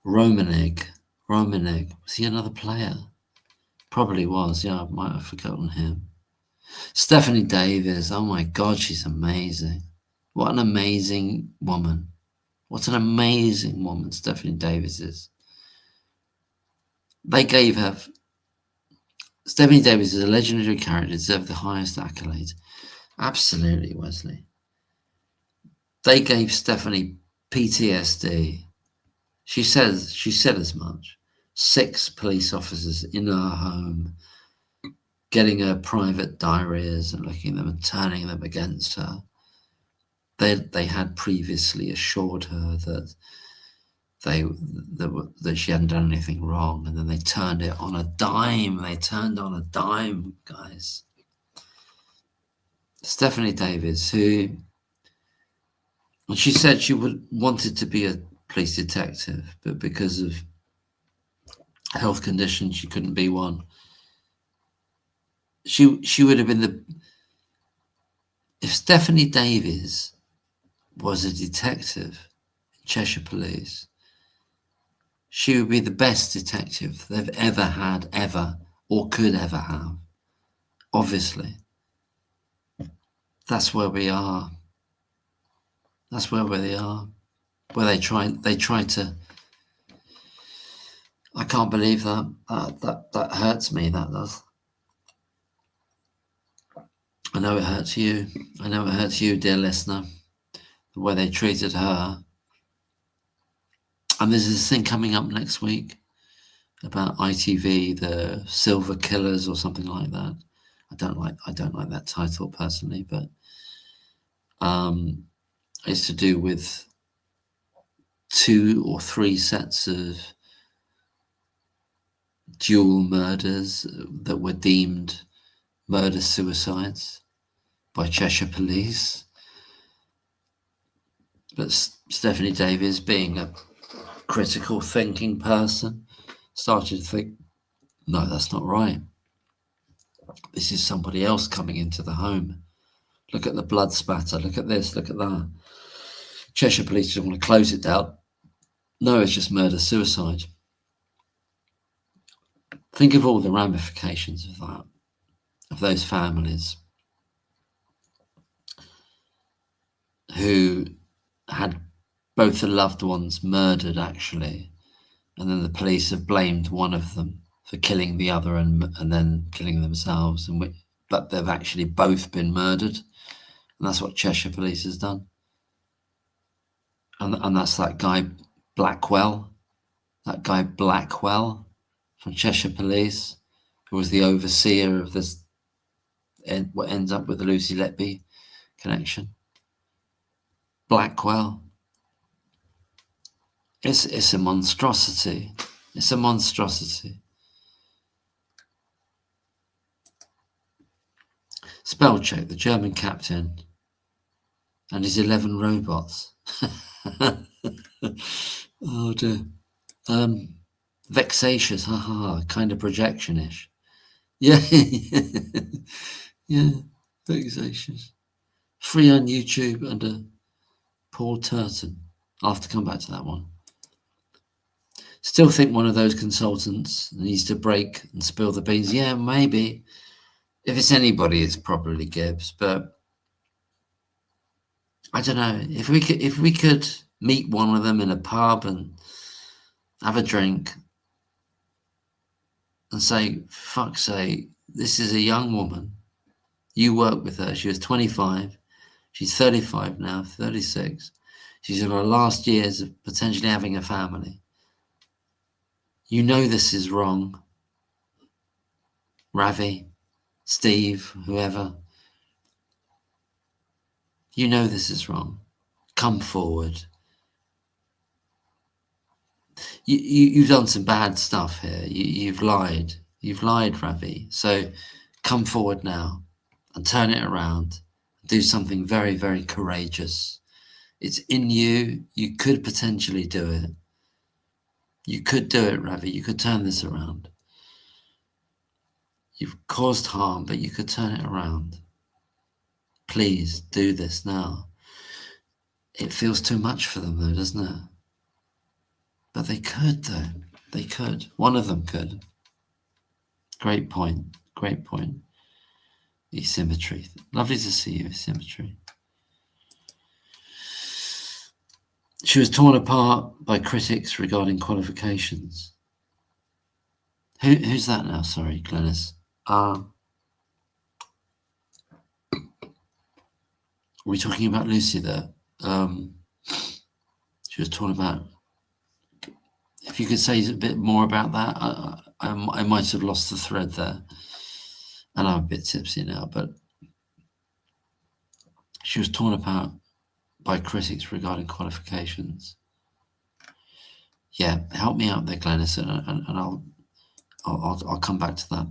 Romanig. Was he another player? Probably was. Yeah, I might have forgotten him. Stephanie Davis. Oh my God, she's amazing. What an amazing woman. What an amazing woman Stephanie Davis is. They gave her... Stephanie Davis is a legendary character, deserved the highest accolades. Absolutely, Wesley. They gave Stephanie PTSD. She said as much. 6 police officers in her home, getting her private diaries and looking at them and turning them against her. They had previously assured her that that she hadn't done anything wrong, and then they turned it on a dime. Guys. Stephanie Davis, who, and she said she wanted to be a police detective, but because of health conditions, she couldn't be one. she would have been if Stephanie Davies was a detective in Cheshire Police, she would be the best detective they've ever had, or could ever have. Obviously. That's where we are. That's where they are. Where they try to. I can't believe that. That hurts me. That does. I know it hurts you. I know it hurts you, dear listener. The way they treated her. And there's this thing coming up next week about ITV, the Silver Killers or something like that. I don't like that title personally, but it's to do with 2 or 3 sets of dual murders that were deemed murder-suicides by Cheshire Police. But Stephanie Davies, being a critical thinking person, started to think, no, that's not right. This is somebody else coming into the home. Look at the blood spatter. Look at this. Look at that. Cheshire Police don't want to close it down. No, it's just murder-suicide. Think of all the ramifications of that, of those families who had both the loved ones murdered, actually, and then the police have blamed one of them for killing the other and then killing themselves, but they've actually both been murdered, and that's what Cheshire Police has done. And that's that guy Blackwell from Cheshire Police, who was the overseer of this, what ends up with the Lucy Letby connection. Blackwell. It's a monstrosity. It's a monstrosity. Spell check the German captain and his 11 robots. Oh dear. Vexatious, kind of projection-ish. Yeah. Yeah, vexatious. Free on YouTube under Paul Turton. I'll have to come back to that one. Still think one of those consultants needs to break and spill the beans. Yeah, maybe. If it's anybody, it's probably Gibbs, but I don't know. If we could meet one of them in a pub and have a drink and say, fuck's sake, this is a young woman. You work with her. She was 25. She's 35 now, 36. She's in her last years of potentially having a family. You know this is wrong. Ravi, Steve, whoever. You know this is wrong. Come forward. You've done some bad stuff here. You've lied. You've lied, Ravi. So come forward now and turn it around. Do something very, very courageous. It's in you. You could potentially do it. You could do it, Ravi. You could turn this around. You've caused harm, but you could turn it around. Please do this now. It feels too much for them, though, doesn't it? But they could, though. They could. One of them could. Great point. Great point. Asymmetry. Lovely to see you, Asymmetry. She was torn apart by critics regarding qualifications. Who's that now? Sorry, Glennis. Are we talking about Lucy there? She was torn about. If you could say a bit more about that, I might have lost the thread there. And I'm a bit tipsy now, but she was torn apart by critics regarding qualifications. Yeah, help me out there, Glennis, and I'll come back to that.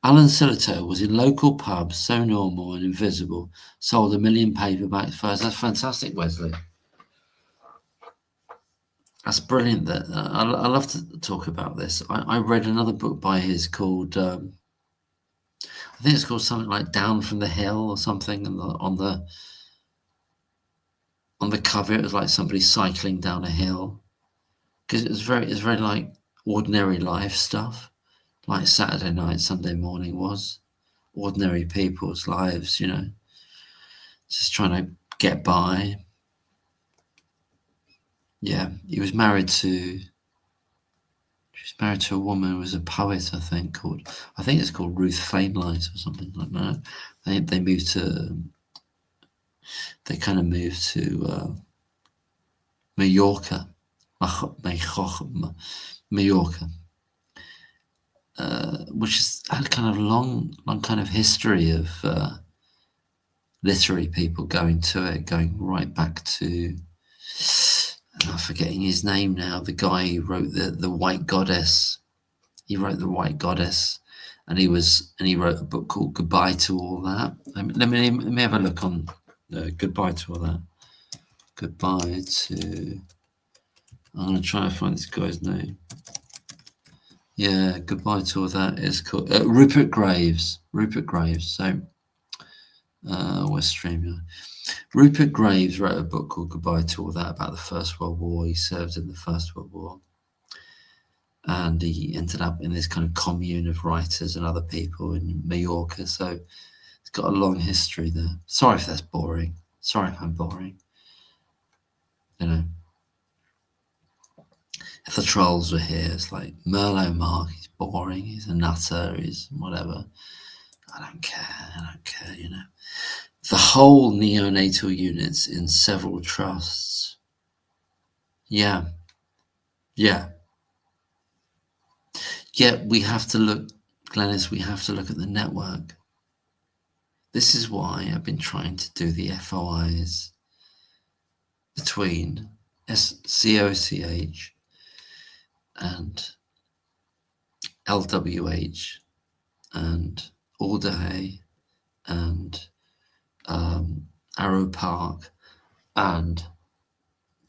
Alan Sillitoe was in local pubs, so normal and invisible, sold 1 million paperbacks first. That's fantastic, Wesley. That's brilliant. That I love to talk about this. I read another book by his called I think it's called something like Down from the Hill or something. And on the cover, it was like somebody cycling down a hill, because it's very like ordinary life stuff, like Saturday night, Sunday morning was ordinary people's lives, you know, just trying to get by. Yeah, he was married to. She's married to a woman who was a poet, I think it's called Ruth Fainlight or something like that. They moved to. They kind of moved to Mallorca, Mallorca, which has had kind of long kind of history of literary people going to it, going right back to. I'm forgetting his name now. The guy who wrote the White Goddess. He wrote the White Goddess, and he wrote a book called Goodbye to All That. Let me have a look on Goodbye to All That. Goodbye to. I'm going to try and find this guy's name. Yeah, Goodbye to All That is called Rupert Graves. Rupert Graves. So, West Stream. Rupert Graves wrote a book called Goodbye to All That about the First World War. He served in the First World War. And he ended up in this kind of commune of writers and other people in Mallorca. So it's got a long history there. Sorry if that's boring. Sorry if I'm boring. You know, if the trolls were here, it's like Merlot Mark, he's boring, he's a nutter, he's whatever. I don't care, you know. The whole neonatal units in several trusts. Yeah. Yet we have to look, Glenys, we have to look at the network. This is why I've been trying to do the FOIs between COCH and LWH and Alderhay and Arrow Park and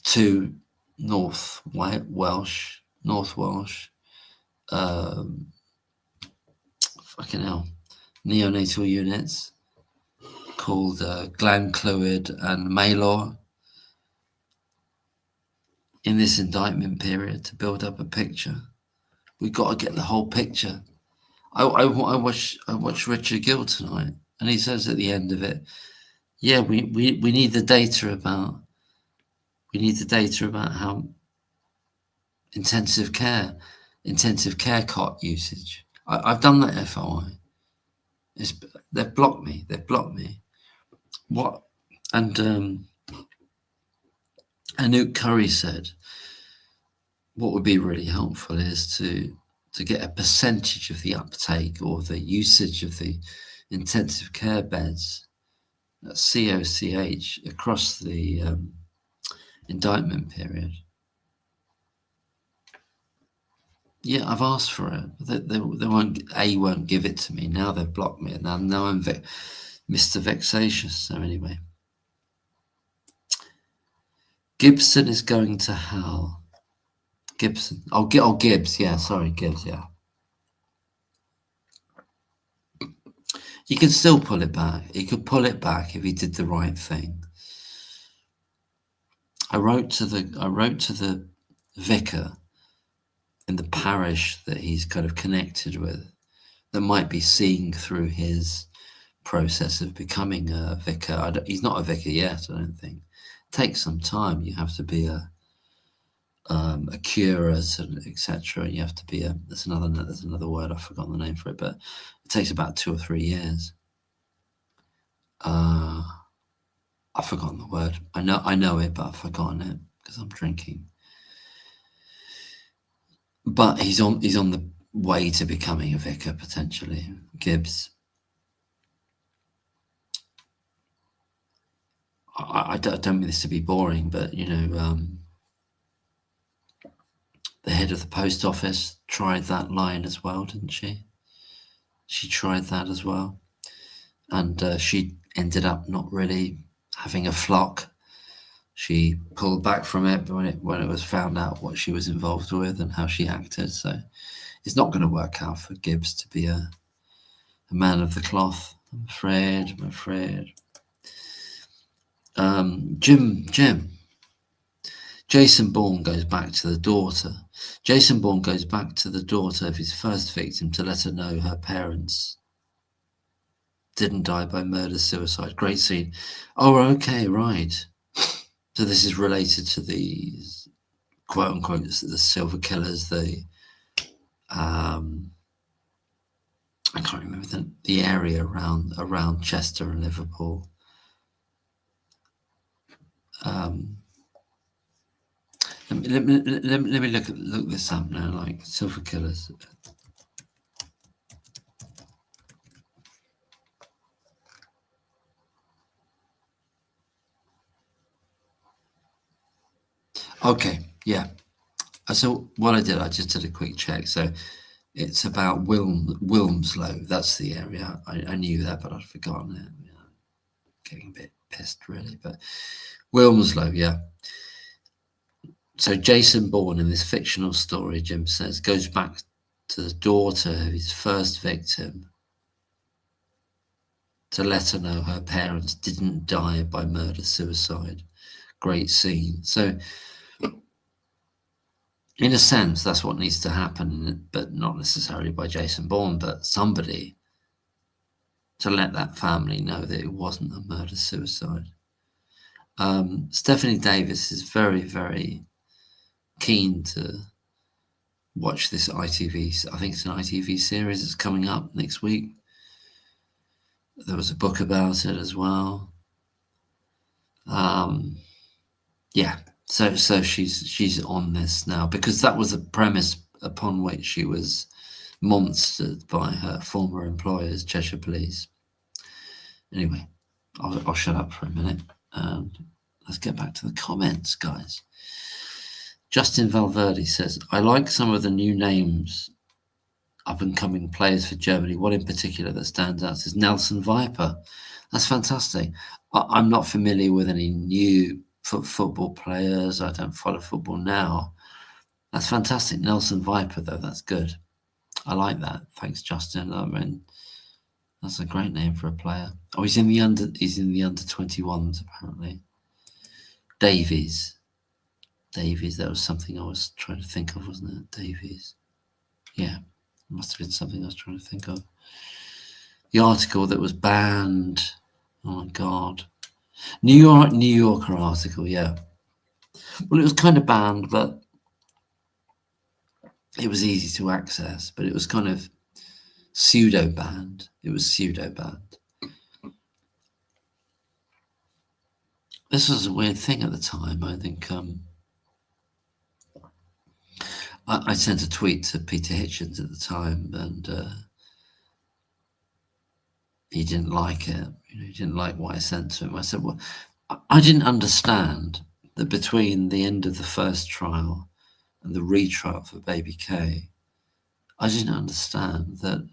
to North Welsh, fucking hell, neonatal units called Glenclwyd and Maylor in this indictment period to build up a picture. We've got to get the whole picture. I watched Richard Gill tonight, and he says at the end of it, yeah, we need the data about how intensive care cot usage. I've done that FOI. They've blocked me. What? And Anouk Curry said, what would be really helpful is to get a percentage of the uptake or the usage of the intensive care beds at COCH across the indictment period. Yeah, I've asked for it. They won't give it to me. Now they've blocked me, and now I'm Mr. Vexatious. So anyway, Gibson is going to hell. Gibson. Oh, Gibbs. Yeah, sorry, Gibbs. Yeah. You can still pull it back. He could pull it back if he did the right thing. I wrote to the vicar in the parish that he's kind of connected with, that might be seeing through his process of becoming a vicar. He's not a vicar yet, I don't think. It takes some time. You have to be a curate, etc. You have to be there's another word, I've forgotten the name for it, but it takes about 2 or 3 years. I've forgotten the word. I know it, but I've forgotten it because I'm drinking. But he's on the way to becoming a vicar, potentially, Gibbs. I don't mean this to be boring, but you know, the head of the post office tried that line as well, didn't she? She tried that as well, and she ended up not really having a flock. She pulled back from it when it was found out what she was involved with and how she acted. So it's not going to work out for Gibbs to be a a man of the cloth. I'm afraid. Jim. Jason Bourne goes back to the daughter. Jason Bourne goes back to the daughter of his first victim to let her know her parents didn't die by murder-suicide. Great scene. Oh, okay, right. So this is related to the quote-unquote the silver killers, the I can't remember the area around Chester and Liverpool. Let me look this up now, like silver killers. Okay, yeah. So what I did, I just did a quick check. So it's about Wilmslow. That's the area. I knew that, but I'd forgotten it. You know, getting a bit pissed, really. But Wilmslow, yeah. So Jason Bourne, in this fictional story, Jim says, goes back to the daughter of his first victim to let her know her parents didn't die by murder-suicide. Great scene. So in a sense, that's what needs to happen, but not necessarily by Jason Bourne, but somebody to let that family know that it wasn't a murder-suicide. Stephanie Davis is very, very keen to watch this ITV. I think it's an ITV series that's coming up next week. There was a book about it as well. Yeah. So she's on this now because that was a premise upon which she was monstered by her former employers, Cheshire Police. Anyway, I'll shut up for a minute and let's get back to the comments, guys. Justin Valverde says, I like some of the new names, up and coming players for Germany. One in particular that stands out is Nelson Viper. That's fantastic. I'm not familiar with any new football players. I don't follow football now. That's fantastic. Nelson Viper, though, that's good. I like that. Thanks, Justin. I mean, that's a great name for a player. Oh, he's in the under 21s apparently. Davies, that was something I was trying to think of, wasn't it? Davies. Yeah, it must have been something I was trying to think of. The article that was banned. Oh my God. New Yorker article, yeah. Well, it was kind of banned, but it was easy to access, but it was kind of pseudo banned. It was pseudo banned. This was a weird thing at the time. I think I sent a tweet to Peter Hitchens at the time, and he didn't like it. You know, he didn't like what I sent to him. I said, well, I didn't understand that between the end of the first trial and the retrial for Baby K, I didn't understand that.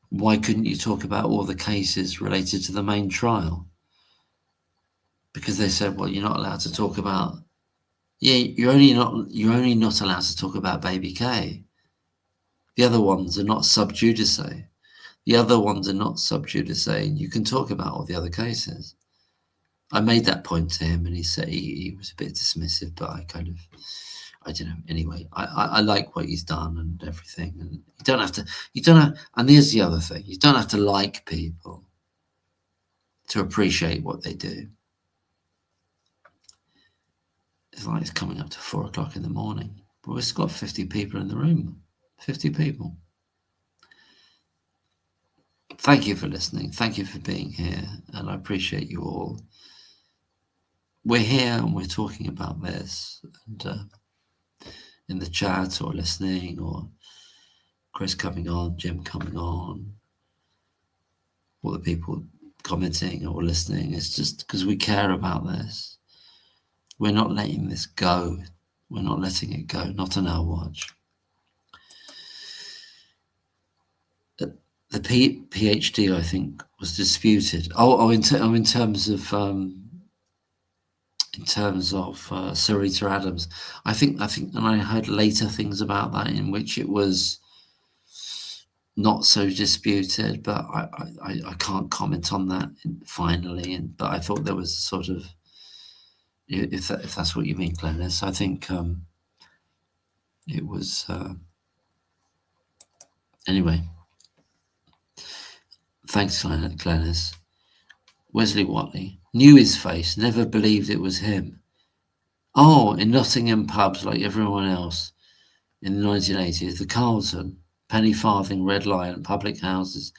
Why couldn't you talk about all the cases related to the main trial? Because they said, well, you're not allowed to talk about. Yeah, you're only not allowed to talk about Baby K. The other ones are not sub judice. The other ones are not sub judice, and you can talk about all the other cases. I made that point to him, and he said he was a bit dismissive, but I don't know. Anyway, I like what he's done and everything, and you don't have. And here's the other thing: you don't have to like people to appreciate what they do. It's like it's coming up to 4 o'clock in the morning, but we've got 50 people in the room. 50 people. Thank you for listening. Thank you for being here, and I appreciate you all. We're here and we're talking about this, and in the chat or listening, or Chris coming on, Jim coming on, all the people commenting or listening. It's just because we care about this. We're not letting this go. We're not letting it go, not on our watch. The PhD, I think, was disputed. In terms of Sir Rita Adams, I think, and I heard later things about that in which it was not so disputed, but I can't comment on that finally. But I thought there was sort of, if that's what you mean, Glennis, I think it was anyway. Thanks, Glennis. Wesley Watley knew his face, never believed it was him. Oh, in Nottingham pubs like everyone else in the 1980s, the Carlton, Penny Farthing, Red Lion, public houses.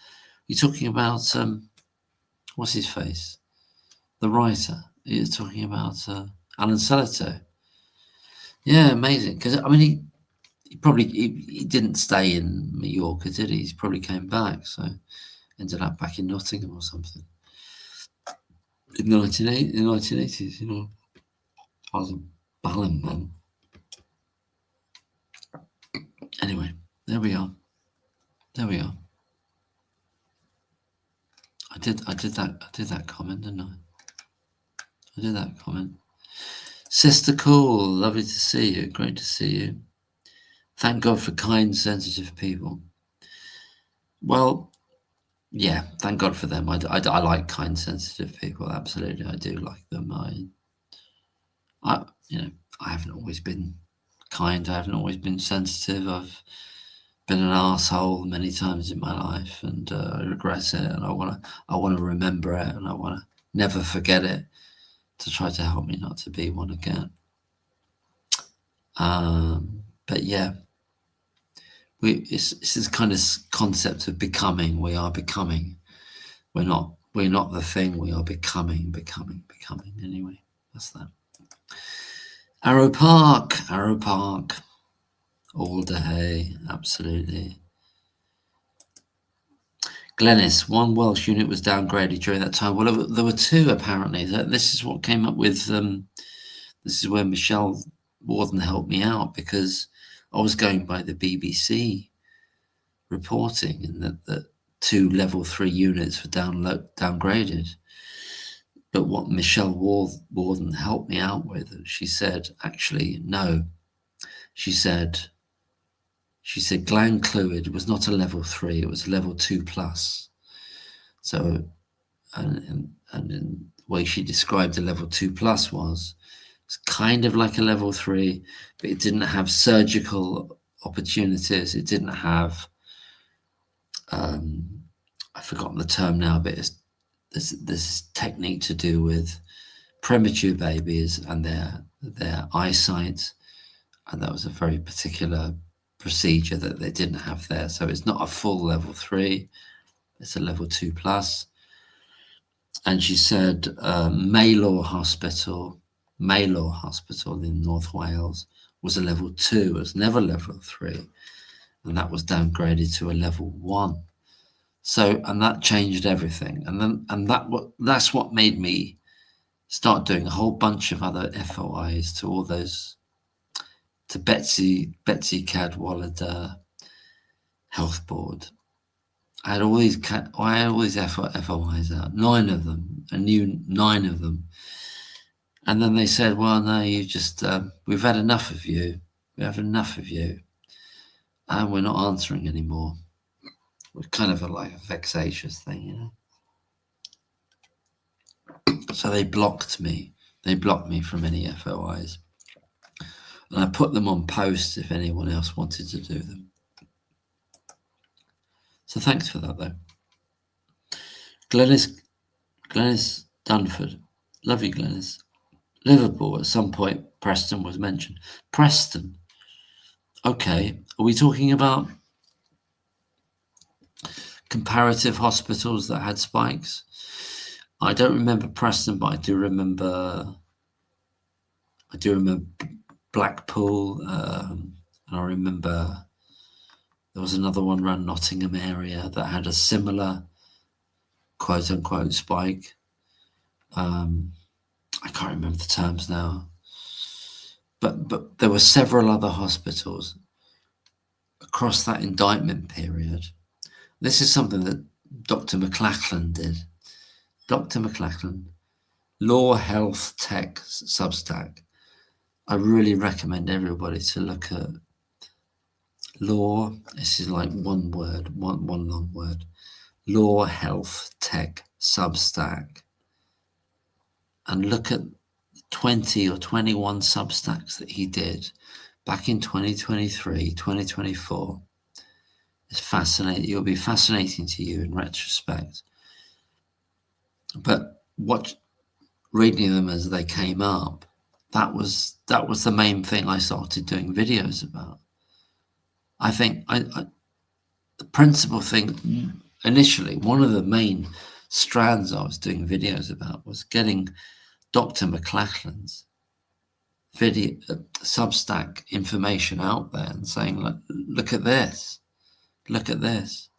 You're talking about what's his face? The writer. You're talking about Alan Sillitoe. Yeah, amazing. Because I mean, he didn't stay in Mallorca, did he? He probably came back, so ended up back in Nottingham or something. In the 1980s, you know, I was a ballin' man. Anyway, there we are. There we are. I did that comment, didn't I? I did that comment. Sister Cool, lovely to see you. Great to see you. Thank God for kind, sensitive people. Well, yeah, thank God for them. I like kind, sensitive people. Absolutely, I do like them. I haven't always been kind. I haven't always been sensitive. I've been an asshole many times in my life, and I regret it. And I want to remember it, and I want to never forget it, to try to help me not to be one again. But yeah, it's this kind of concept of becoming. We are becoming. We're not the thing. We are becoming. Anyway, that's that. Arrow Park, all day, absolutely. Glennis, one Welsh unit was downgraded during that time. Well, there were two apparently. This is what came up with. This is where Michelle Warden helped me out, because I was going by the BBC reporting, and that 2 level 3 units were downgraded. But what Michelle Warden helped me out with, she said, actually, no. She said gland fluid was not a level 3, it was level 2+. So, and the way she described a level 2+ was, it's kind of like a level 3, but it didn't have surgical opportunities. It didn't have, I've forgotten the term now, but it's this technique to do with premature babies and their eyesight, and that was a very particular procedure that they didn't have there. So it's not a full level 3, it's a level 2+. And she said Maylor Hospital in North Wales was a level 2. It was never level 3, and that was downgraded to a level 1. So, and that changed everything. And that's what made me start doing a whole bunch of other FOIs to all those, to Betsy Cadwallader Health Board. I had all these FOIs out, 9 of them. I knew 9 of them. And then they said, well, no, you just, we've had enough of you. We have enough of you. And we're not answering anymore. It's kind of like a vexatious thing, you know. So they blocked me. They blocked me from any FOIs. And I put them on posts if anyone else wanted to do them. So thanks for that, though. Glennis Dunford. Love you, Glennis. Liverpool, at some point, Preston was mentioned. Preston. Okay. Are we talking about comparative hospitals that had spikes? I don't remember Preston, but I do remember Blackpool, and I remember there was another one around Nottingham area that had a similar quote unquote spike. I can't remember the terms now, but there were several other hospitals across that indictment period. This is something that Dr. McLachlan did. Dr. McLachlan, Law Health Tech Substack. I really recommend everybody to look at Law, this is like one word, one long word. Law, health, tech, Substack. And look at 20 or 21 Substacks that he did back in 2023, 2024. It's fascinating. It'll be fascinating to you in retrospect. But reading them as they came up, that was the main thing I started doing videos about. I think the principal thing initially, one of the main strands I was doing videos about was getting Dr. McLachlan's video Substack information out there and saying, look at this, look at this.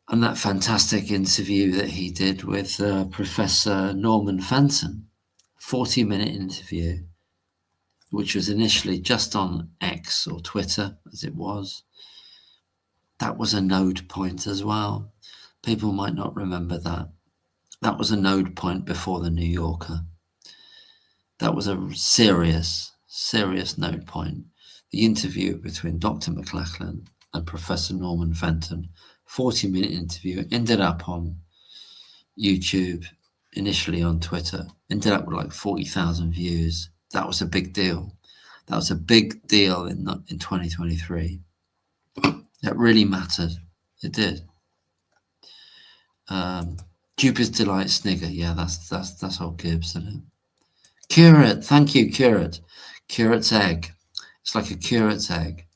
And that fantastic interview that he did with Professor Norman Fenton, 40-minute interview, which was initially just on X or Twitter as it was. That was a node point as well. People might not remember that. That was a node point before the New Yorker. That was a serious node point. The interview between Dr. McLachlan and Professor Norman Fenton, 40-minute interview, ended up on YouTube, initially on Twitter, ended up with like 40,000 views. That was a big deal. That was a big deal in 2023. That really mattered. It did. Cupid's Delight Snigger. Yeah, that's old Gibbs, isn't it? Curate, thank you, Curate. Curate's egg. It's like a curate's egg.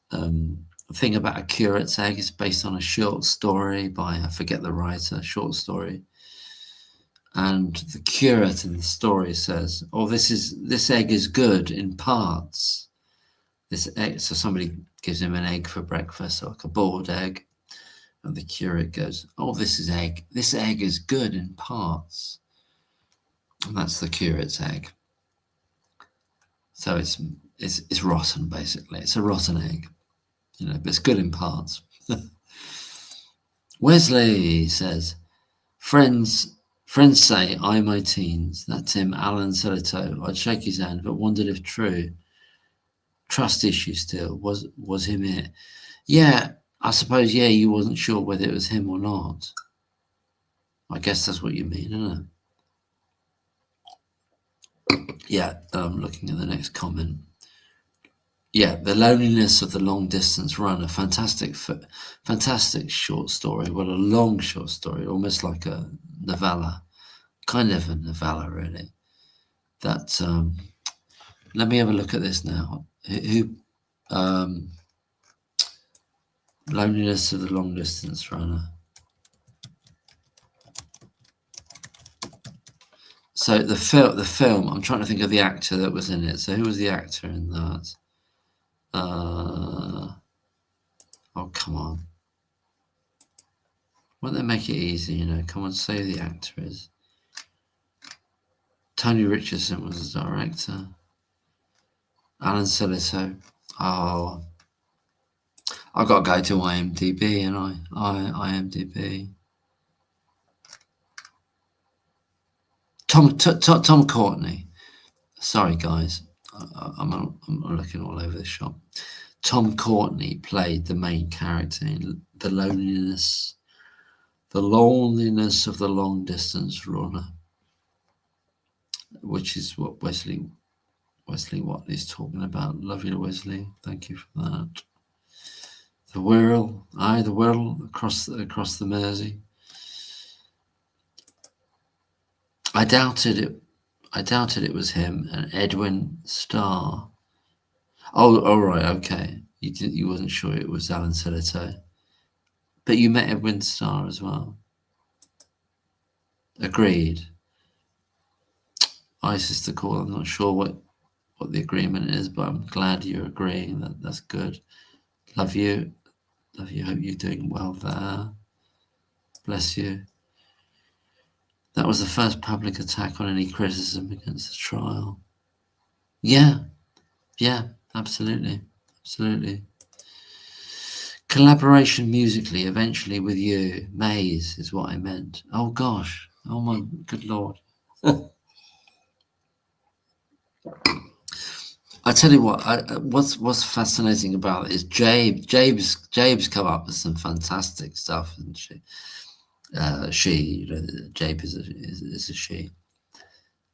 The thing about a curate's egg is based on a short story by, I forget the writer, short story. And the curate in the story says, "Oh, this egg is good in parts." This egg, so somebody gives him an egg for breakfast, like a boiled egg, and the curate goes, "Oh, this egg is good in parts." And that's the curate's egg. So it's rotten, basically. It's a rotten egg, but it's good in parts. Wesley says, friends say I my teens. That's him, Alan Celito. I'd shake his hand, but wondered if true. Trust issue still. Was him it? Yeah, I suppose, yeah, you wasn't sure whether it was him or not. I guess that's what you mean, isn't it? Yeah, looking at the next comment. Yeah, The Loneliness of the Long Distance Runner. Fantastic short story. Well, a long short story, almost like a novella. Kind of a novella, really. That, let me have a look at this now. Loneliness of the Long Distance Runner. So the film, I'm trying to think of the actor that was in it. So who was the actor in that? Oh, come on. Won't they make it easy, Come on, say who the actor is. Tony Richardson was the director. Alan Celito. Oh, I've got to go to IMDb, and IMDb. Tom Courtney. Sorry, guys. I'm looking all over the shop. Tom Courtney played the main character in The Loneliness of the Long Distance Runner, which is what Wesley Watley's talking about. Love you, Wesley. Thank you for that. The Whirl across the Mersey. I doubted it was him and Edwin Starr. Oh, all right, okay. You wasn't sure it was Alan Celito, but you met Edwin Starr as well. Agreed. ISIS to call. I'm not sure what the agreement is, but I'm glad you're agreeing. That's good. Love you. Hope you're doing well there. Bless you. That was the first public attack on any criticism against the trial. Yeah, absolutely. Collaboration musically, eventually with you. Maze is what I meant. Oh gosh. Oh my good Lord. I tell you what, what's fascinating about it is Jabe's come up with some fantastic stuff, and she, Jabe is a she,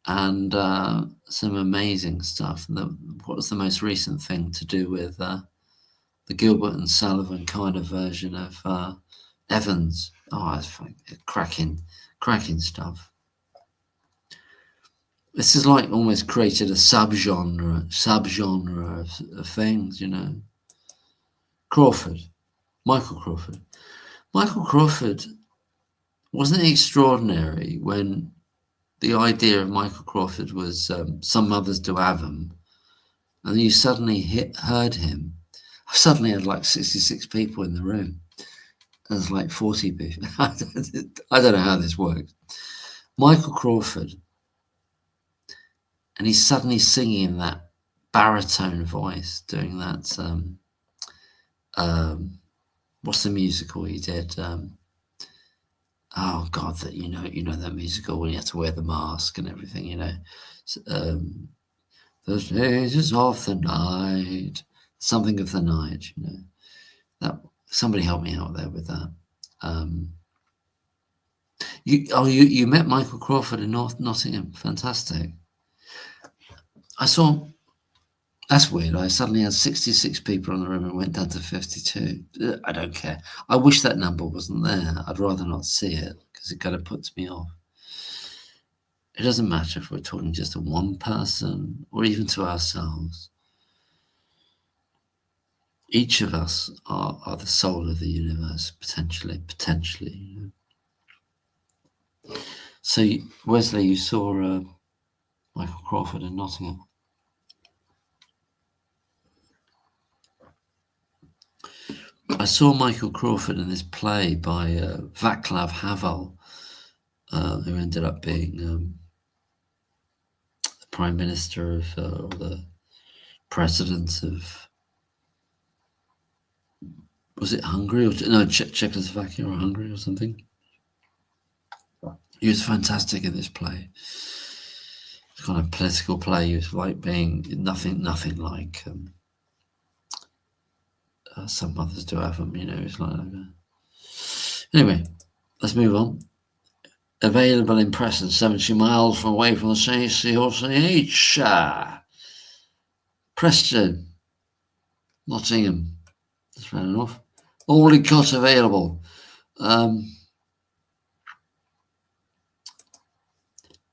and some amazing stuff. What was the most recent thing to do with the Gilbert and Sullivan kind of version of Evans? Oh, it's cracking stuff. This is like almost created a subgenre of things, you know. Michael Crawford, wasn't it extraordinary when the idea of Michael Crawford was some mothers do have them, and you suddenly heard him. I suddenly had like 66 people in the room. There's like 40 people. I don't know how this works. Michael Crawford, and he's suddenly singing that baritone voice, doing that. What's the musical he did? Oh God, that you know that musical when you have to wear the mask and everything, you know. The stages of the night, something of the night, you know. That somebody help me out there with that. You met Michael Crawford in Nottingham. Fantastic. That's weird. I suddenly had 66 people in the room and went down to 52. I don't care. I wish that number wasn't there. I'd rather not see it because it kind of puts me off. It doesn't matter if we're talking just to one person or even to ourselves. Each of us are the soul of the universe, potentially. You know? So, Wesley, you saw Michael Crawford in Nottingham. I saw Michael Crawford in this play by Václav Havel, who ended up being the Prime Minister of, or the President of, was it Hungary? No, Czechoslovakia or Hungary or something. He was fantastic in this play. It's kind of political play. He was like being nothing like some mothers do have them, you know. It's like anyway, let's move on. Available in Preston, 70 miles away from the CH. Preston, Nottingham. That's fair enough. Already got available.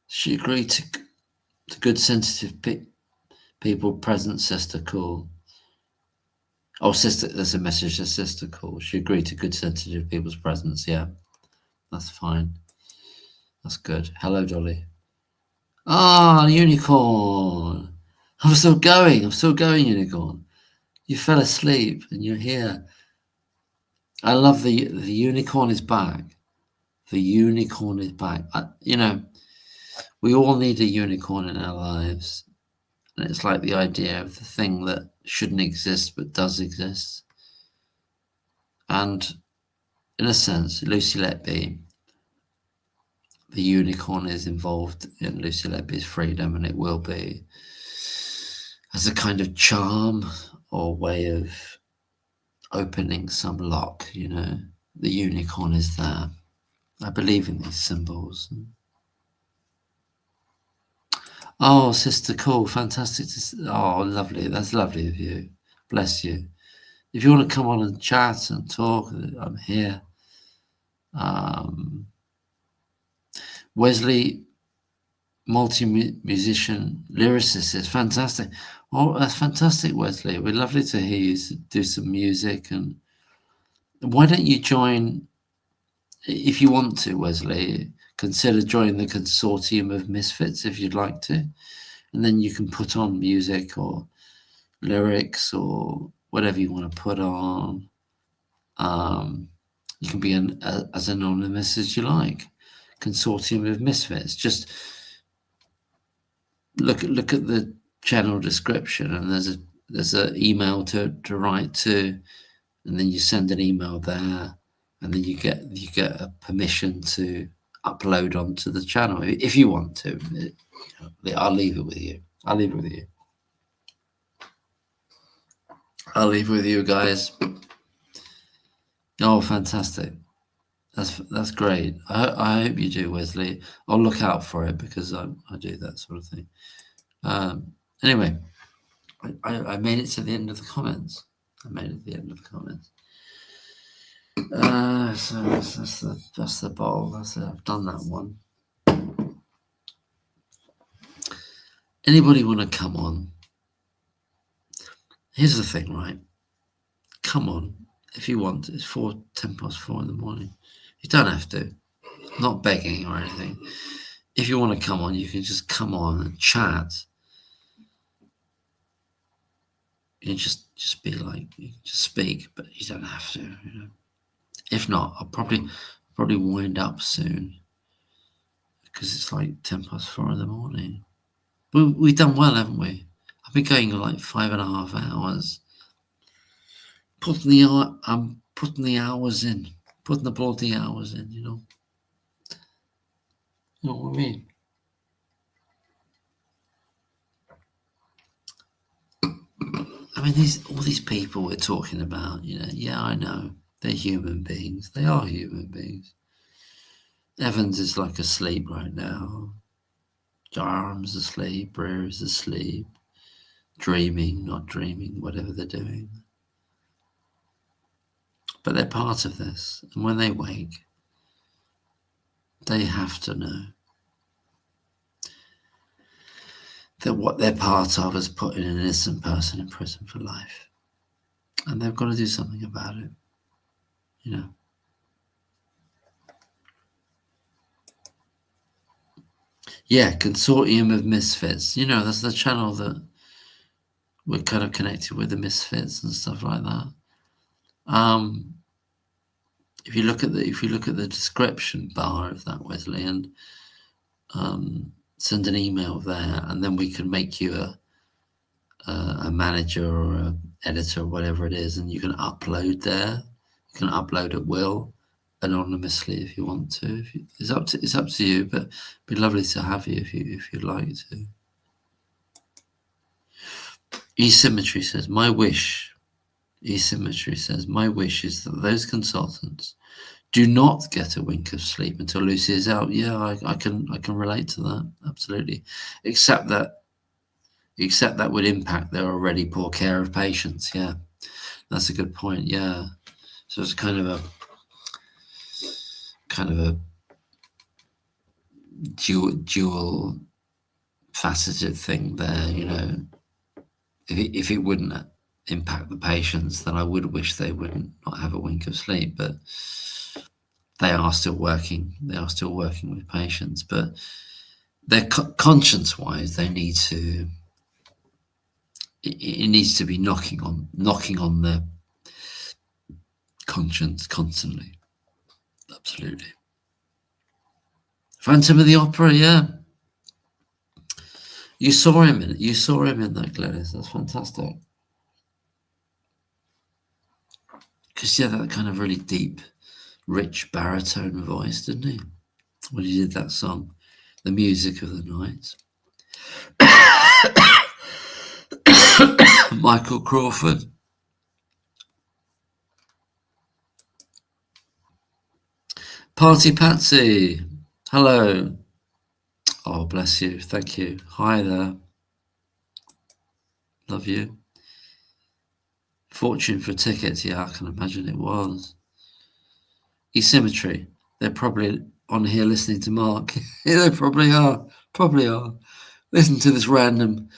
She agreed to good sensitive people present, sister call. Oh, sister, there's a message to sister call. She agreed to good sensitive people's presence. Yeah, that's fine. That's good. Hello, Dolly. Ah, unicorn. I'm still going, unicorn. You fell asleep and you're here. I love the unicorn is back. The unicorn is back. You know, we all need a unicorn in our lives. And it's like the idea of the thing that shouldn't exist but does exist. And in a sense, Lucy Letby, the unicorn, is involved in Lucy Letby's freedom, and it will be as a kind of charm or way of opening some lock, you know. The unicorn is there. I believe in these symbols. Oh, sister, cool, fantastic. Oh, lovely. That's lovely of you. Bless you. If you want to come on and chat and talk, I'm here. Wesley, multi-musician, lyricist, is fantastic. Oh, that's fantastic, Wesley. We're lovely to hear you do some music. And why don't you join, if you want to, Wesley, consider joining the consortium of misfits if you'd like to. And then you can put on music or lyrics or whatever you want to put on. You can be as anonymous as you like. Consortium of misfits. Just look at the channel description, and there's an email to write to, and then you send an email there, and then you get a permission to upload onto the channel if you want to. I'll leave it with you. I'll leave with you guys. Oh, fantastic. That's great. I hope you do, Wesley. I'll look out for it because I do that sort of thing. Anyway, I made it to the end of the comments. So that's the bowl. That's it. I've done that one. Anybody want to come on? Here's the thing, right? Come on, if you want. It's 10:04 in the morning. You don't have to. I'm not begging or anything. If you want to come on, you can just come on and chat. You just be like, you can just speak, but you don't have to. You know. If not, I'll probably wind up soon because it's like 4:10 in the morning. But we've done well, haven't we? I've been going like 5.5 hours. I'm putting the hours in, putting the bloody hours in. You know what I mean? I mean, all these people we're talking about, you know, yeah, I know. They're human beings. They are human beings. Evans is like asleep right now. Jarham's asleep. Breer is asleep. Dreaming, not dreaming, whatever they're doing. But they're part of this. And when they wake, they have to know that what they're part of is putting an innocent person in prison for life. And they've got to do something about it. You know. Yeah, Consortium of Misfits. You know, that's the channel that we're kind of connected with, the Misfits and stuff like that. If you look at the description bar of that, Wesley, and send an email there, and then we can make you a manager or an editor or whatever it is, and you can upload there. You can upload at will, anonymously if you want to. It's up to you, but it'd be lovely to have you if you'd like to. E-Symmetry says, my wish is that those consultants do not get a wink of sleep until Lucy is out. Yeah, I can relate to that, absolutely. Except that would impact their already poor care of patients. Yeah, that's a good point. Yeah, so it's kind of a dual faceted thing there. You know, if it wouldn't impact the patients, then I would wish they wouldn't not have a wink of sleep, but they are still working. They are still working with patients, but their conscience-wise, they need to. It needs to be knocking on their conscience constantly. Absolutely. Phantom of the Opera, yeah. You saw him in that, Gladys. That's fantastic. Because yeah, that kind of really deep, rich baritone voice, didn't he? When he did that song, The Music of the Night. Michael Crawford. Party Patsy. Hello. Oh, bless you. Thank you. Hi there. Love you. Fortune for tickets. Yeah, I can imagine it was. E-Symmetry. They're probably on here listening to Mark. Yeah, they probably are. Listen to this random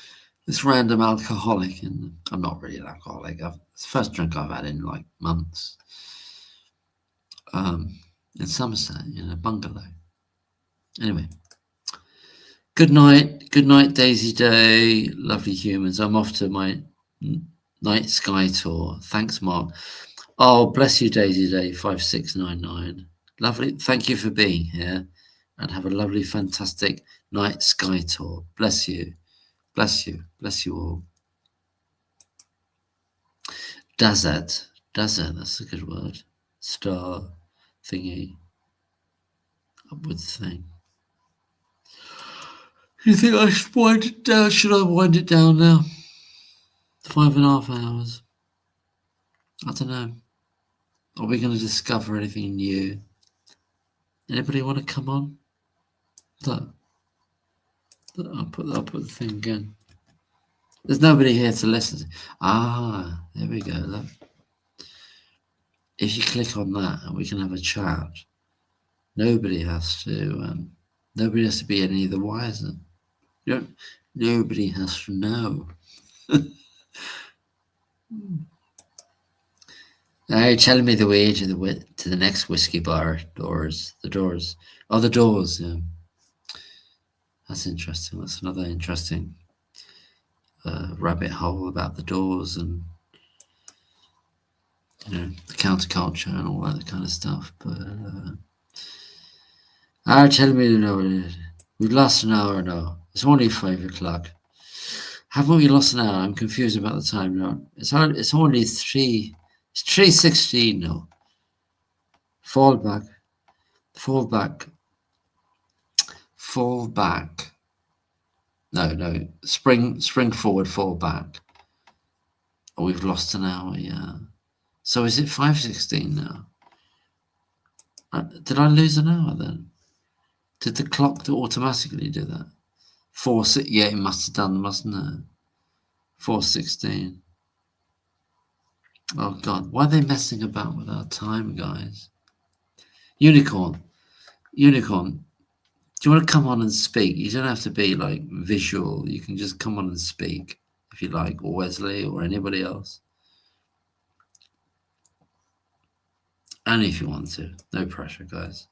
alcoholic. And I'm not really an alcoholic. It's the first drink I've had in like months. In Somerset, in a bungalow. Anyway. Good night, Daisy Day. Lovely humans. I'm off to my night sky tour. Thanks, Mark. Oh, bless you, Daisy Day 5699. Lovely. Thank you for being here, and have a lovely, fantastic night sky tour. Bless you. Bless you all. Dazet. That's a good word. Star thingy. Upwards thing. You think I should wind it down? Should I wind it down now? 5.5 hours. I don't know. Are we going to discover anything new? Anybody want to come on? Look, I'll put the thing again. There's nobody here to listen to. Ah, there we go. Look. If you click on that, and we can have a chat. Nobody has to. Nobody has to be any the wiser. Nobody has to know. Are you telling me the way to the next whiskey bar doors? The doors. Oh, the doors. Yeah, that's interesting. That's another interesting rabbit hole about the doors and the counterculture and all that kind of stuff. But are you telling me to know what it is? We've lost an hour now. It's only 5 o'clock. Haven't we lost an hour? I'm confused about the time now. It's only 3. It's 3:16 now. Fall back. No. Spring forward, fall back. Oh, we've lost an hour, yeah. So is it 5:16 now? Did I lose an hour then? Did the clock automatically do that? 4:06. Yeah, it must have done, mustn't it? 4:16. Oh God, why are they messing about with our time, guys? Unicorn. Do you want to come on and speak? You don't have to be like visual. You can just come on and speak if you like, or Wesley, or anybody else. And if you want to, no pressure, guys.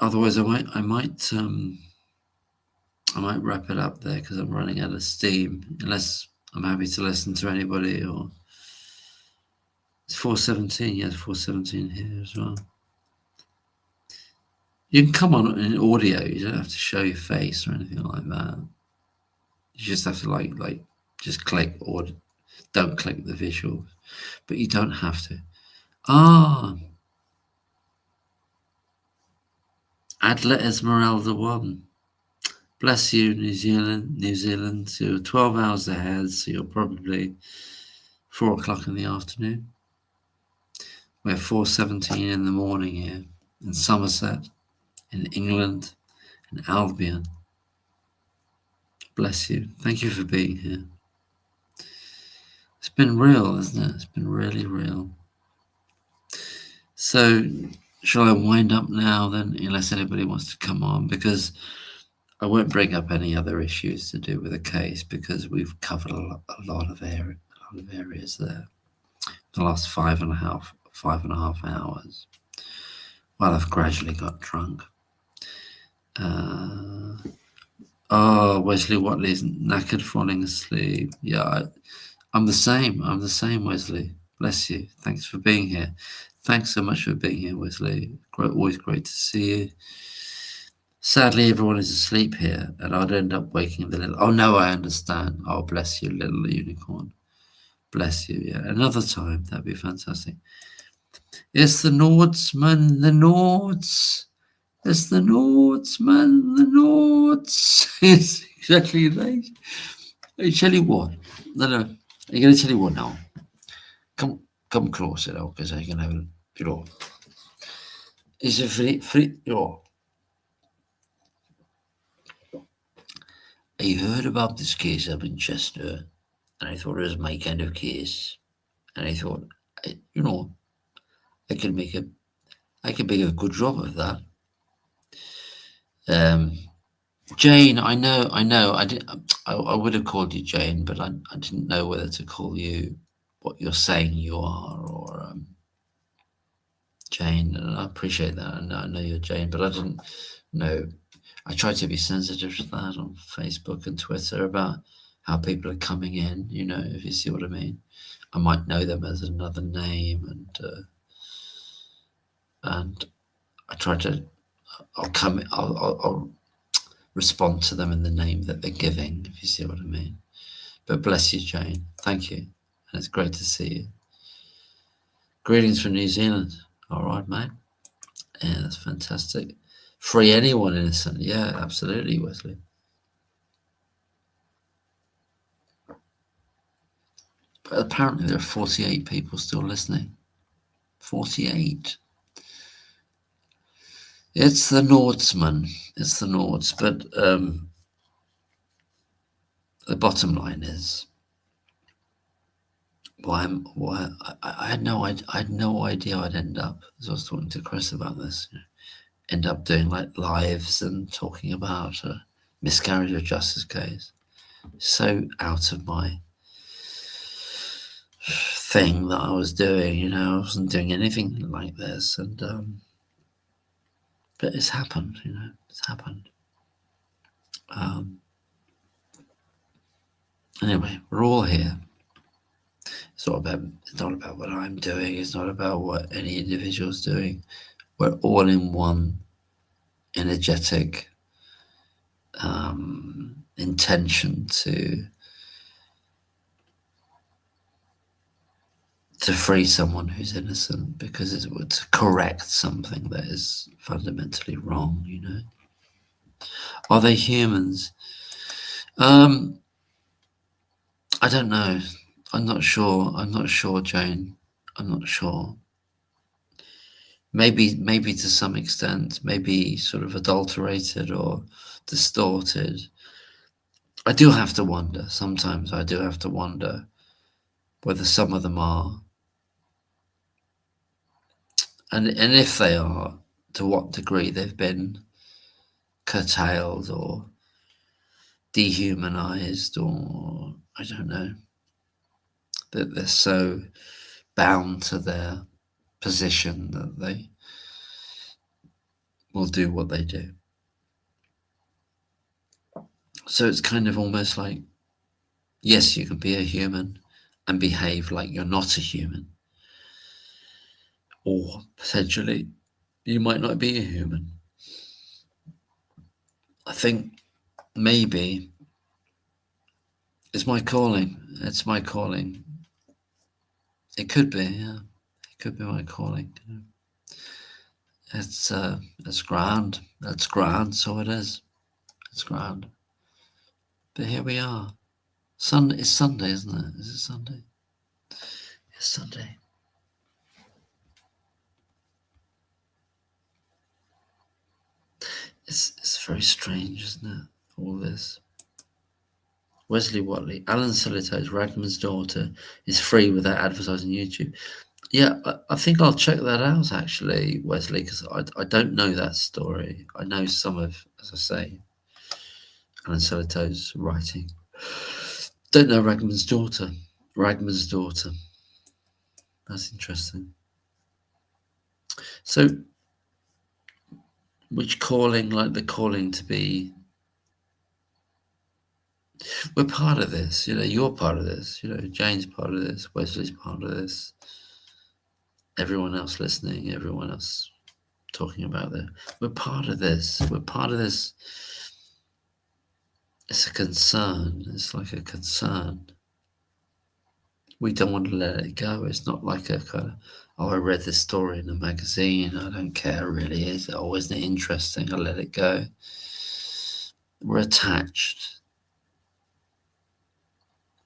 Otherwise, I might wrap it up there because I'm running out of steam. Unless I'm happy to listen to anybody, or it's 4:17. Yes, 4:17 here as well. You can come on in audio. You don't have to show your face or anything like that. You just have to like just click, or don't click the visual, but you don't have to. Adler Esmeralda 1. Bless you, New Zealand. So you're 12 hours ahead, so you're probably 4 o'clock in the afternoon. We're 4:17 in the morning here in Somerset, in England, in Albion. Bless you. Thank you for being here. It's been real, isn't it? It's been really real. So, shall I wind up now then, unless anybody wants to come on? Because I won't bring up any other issues to do with the case, because we've covered a lot of areas there. The last five and a half hours. Well, I've gradually got drunk. Wesley Watley's knackered, falling asleep. Yeah, I'm the same, Wesley. Bless you. Thanks for being here. Thanks so much for being here, Wesley. Always great to see you. Sadly, everyone is asleep here, and I'd end up waking the little... Oh, no, I understand. Oh, bless you, little unicorn. Bless you, yeah. Another time, that'd be fantastic. It's the Nordsman, the Nords. It's the Nordsman, the Nords. It's exactly right. I tell you what. No. I'm going to tell you what now. Come closer now, because I can have a... It's a free... I heard about this case up in Chester, and I thought it was my kind of case. And I thought, I can make a good job of that. Jane, I know. I would have called you Jane, but I didn't know whether to call you what you're saying you are, or Jane. And I appreciate that. I know you're Jane, but I didn't know. I try to be sensitive to that on Facebook and Twitter about how people are coming in. If you see what I mean. I might know them as another name, and I try to. I'll respond to them in the name that they're giving, if you see what I mean. But bless you, Jane. Thank you. And it's great to see you. Greetings from New Zealand. All right, mate. Yeah, that's fantastic. Free anyone innocent. Yeah, absolutely, Wesley. Apparently there are 48 people still listening. 48. It's the Nordsman. It's the Nords. But the bottom line is, I had no idea I'd end up, as I was talking to Chris about this, end up doing like lives and talking about a miscarriage of justice case. So out of my thing that I was doing, I wasn't doing anything like this, and but it's happened, it's happened. Anyway, we're all here. It's not about what I'm doing. It's not about what any individual's doing. We're all in one energetic intention to free someone who's innocent, because it would correct something that is fundamentally wrong. Are they humans? I don't know. I'm not sure, Jane. I'm not sure. Maybe to some extent, maybe sort of adulterated or distorted. I do have to wonder. Sometimes I do have to wonder whether some of them are, and if they are, to what degree they've been curtailed or dehumanized, or I don't know, that they're so bound to their position that they will do what they do. So it's kind of almost like, yes, you can be a human and behave like you're not a human, or potentially you might not be a human. I think maybe it's my calling. It's my calling. It could be, yeah. It could be my calling. It's grand. It's grand, so it is. It's grand. But here we are. It's Sunday, isn't it? Is it Sunday? It's Sunday. It's very strange, isn't it? All this. Wesley Watley, Alan Silito's Ragman's daughter is free without advertising YouTube. Yeah, I think I'll check that out, actually, Wesley, because I don't know that story. I know some of, as I say, Alan Silito's writing. Don't know Ragman's daughter. Ragman's daughter. That's interesting. So, which calling, like the calling to be, we're part of this, you're part of this, Jane's part of this, Wesley's part of this, everyone else listening, everyone else talking about that. We're part of this. We're part of this. It's a concern. It's like a concern. We don't want to let it go. It's not like a kind of, I read this story in a magazine. I don't care really. Is it? Oh, isn't it interesting? I'll let it go. We're attached.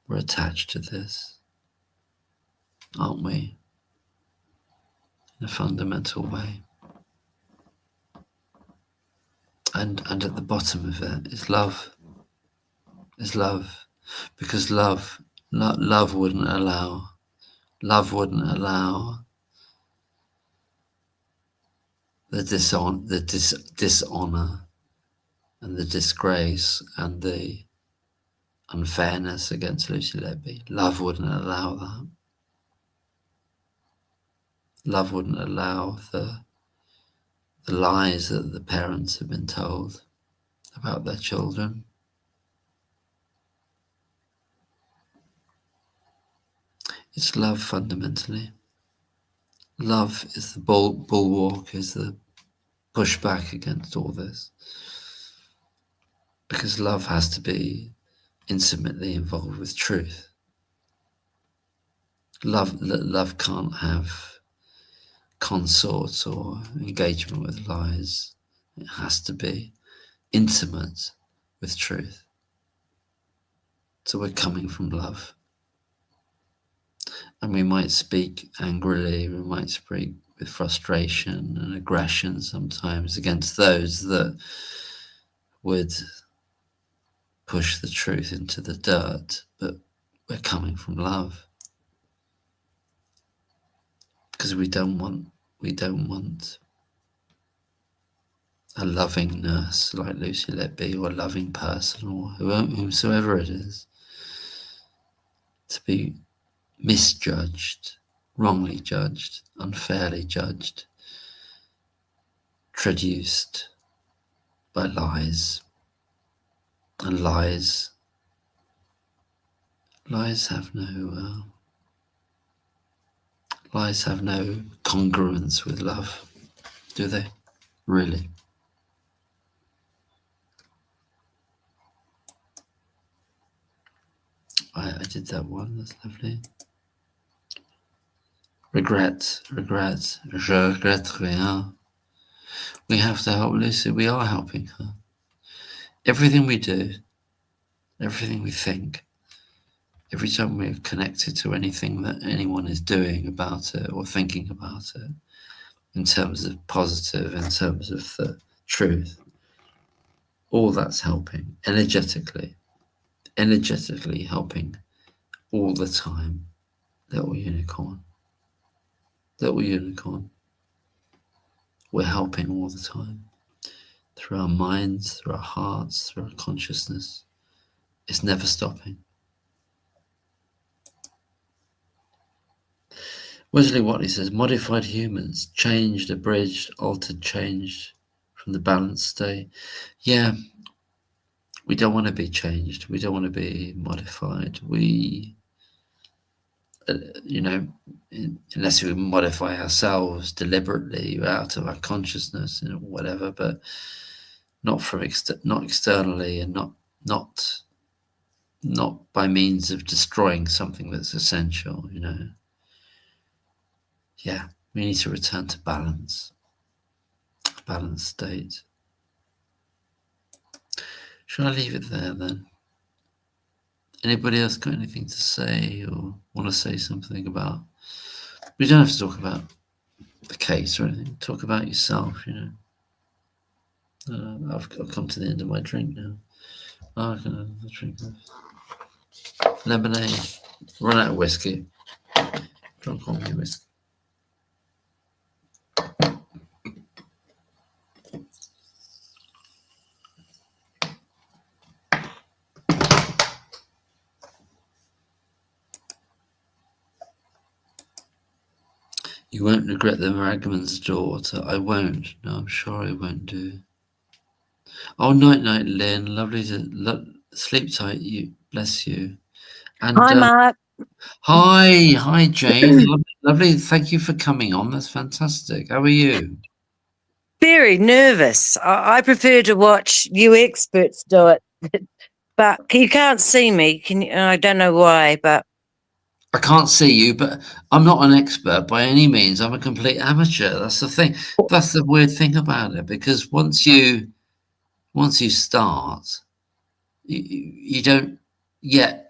We're attached to this, aren't we? In a fundamental way. And at the bottom of it is love. Is love. Because love wouldn't allow the dishonor and the disgrace and the unfairness against Lucy Letby. Love wouldn't allow that. Love wouldn't allow the lies that the parents have been told about their children. It's love fundamentally. Love is the bulwark, is the pushback against all this. Because love has to be intimately involved with truth. Love can't have consorts or engagement with lies. It has to be intimate with truth. So we're coming from love. And we might speak angrily, we might speak with frustration and aggression sometimes against those that would push the truth into the dirt, but we're coming from love. Because we don't want a loving nurse like Lucy Letby, or a loving person, or whomsoever it is, to be misjudged, wrongly judged, unfairly judged, traduced by lies. And lies have no congruence with love, do they? Really? I did that one. That's lovely. Regrets. Je regrette rien. We have to help Lucy. We are helping her. Everything we do, everything we think, every time we're connected to anything that anyone is doing about it or thinking about it, in terms of positive, in terms of the truth, all that's helping, energetically helping all the time. Little unicorn. We're helping all the time. Through our minds, through our hearts, through our consciousness. It's never stopping. Wesley Watley says, modified humans, changed, abridged, altered, changed from the balanced state. Yeah, we don't want to be changed. We don't want to be modified. We, unless we modify ourselves deliberately out of our consciousness, whatever, but not from not externally, and not by means of destroying something that's essential. Yeah, we need to return to balance, a balanced state. Shall I leave it there then? Anybody else got anything to say or want to say something about? We don't have to talk about the case or anything. Talk about yourself, I've come to the end of my drink now. I can have a drink of lemonade. Run out of whiskey. Drunk on me whiskey. You won't regret the Ragman's daughter. I won't. No, I'm sure I won't do. Oh, night, Lynn. Lovely to sleep tight. You, bless you. And hi, Mark. Hi, Jane. Lovely. Thank you for coming on. That's fantastic. How are you? Very nervous. I prefer to watch you experts do it, but you can't see me. Can you? I don't know why, but I can't see you, but I'm not an expert by any means. I'm a complete amateur. That's the thing. That's the weird thing about it, because once you start, you don't yet.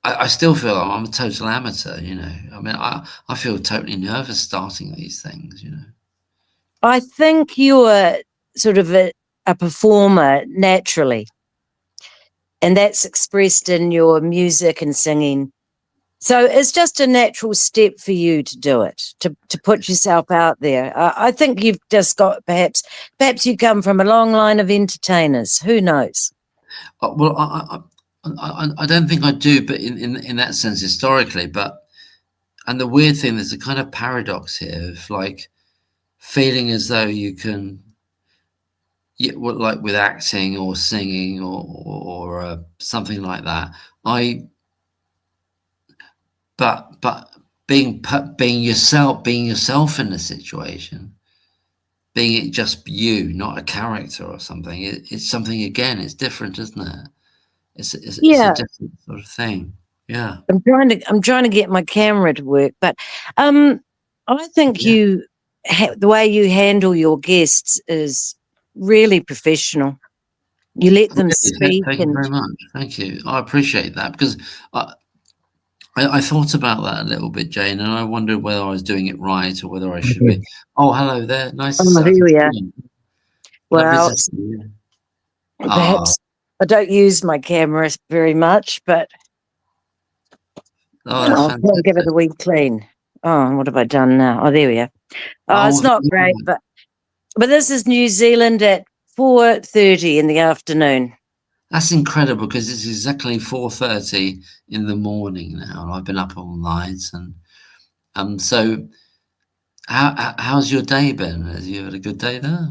I still feel I'm a total amateur. I mean, I feel totally nervous starting these things. I think you're sort of a performer naturally, and that's expressed in your music and singing. So it's just a natural step for you to do it, to put yourself out there. I think you've just got perhaps you come from a long line of entertainers. Who knows? Well, I don't think I do, but in that sense historically. And the weird thing, there's a kind of paradox here of like feeling as though you can, like with acting or singing or something like that. But being yourself in the situation, being it just you, not a character or something. It's something, again. It's different, isn't it? It's a different sort of thing. Yeah. I'm trying to get my camera to work, but I think the way you handle your guests is really professional. You let them speak. Thank you very much. Thank you. I appreciate that, because I I thought about that a little bit, Jane, and I wondered whether I was doing it right or whether I should be. Oh, hello there. Nice to Oh, see here we are. you. Lovely Well, to see you. perhaps I don't use my camera very much, but That's I'll give it fantastic. a wee clean. Oh, what have I done now? Oh, there we are. Oh, it's not great, but this is New Zealand at 4:30 in the afternoon. That's incredible because it's exactly 4:30 in the morning now, and I've been up all night. And so, how's your day been? Have you had a good day there?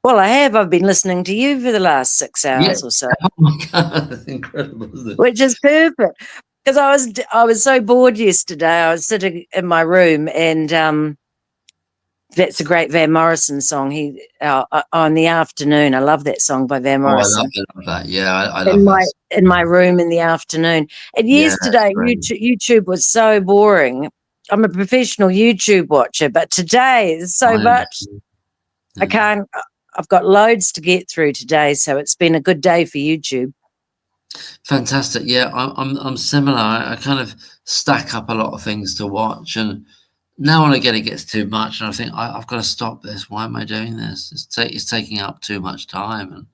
Well, I have. I've been listening to you for the last 6 hours or so, Oh my God, that's incredible, isn't it? which is perfect. Because I was so bored yesterday. I was sitting in my room, and that's a great Van Morrison song. On the afternoon. I love that song by Van Oh, Morrison. I love that. Yeah, I love that. In my room in the afternoon. And Yeah, yesterday, great. YouTube was so boring. I'm a professional YouTube watcher, but today is so much. I can't. I've got loads to get through today, so it's been a good day for YouTube. Fantastic. Yeah, I'm similar. I kind of stack up a lot of things to watch, and now and again it gets too much, and I think I've got to stop this. Why am I doing this? It's taking up too much time, and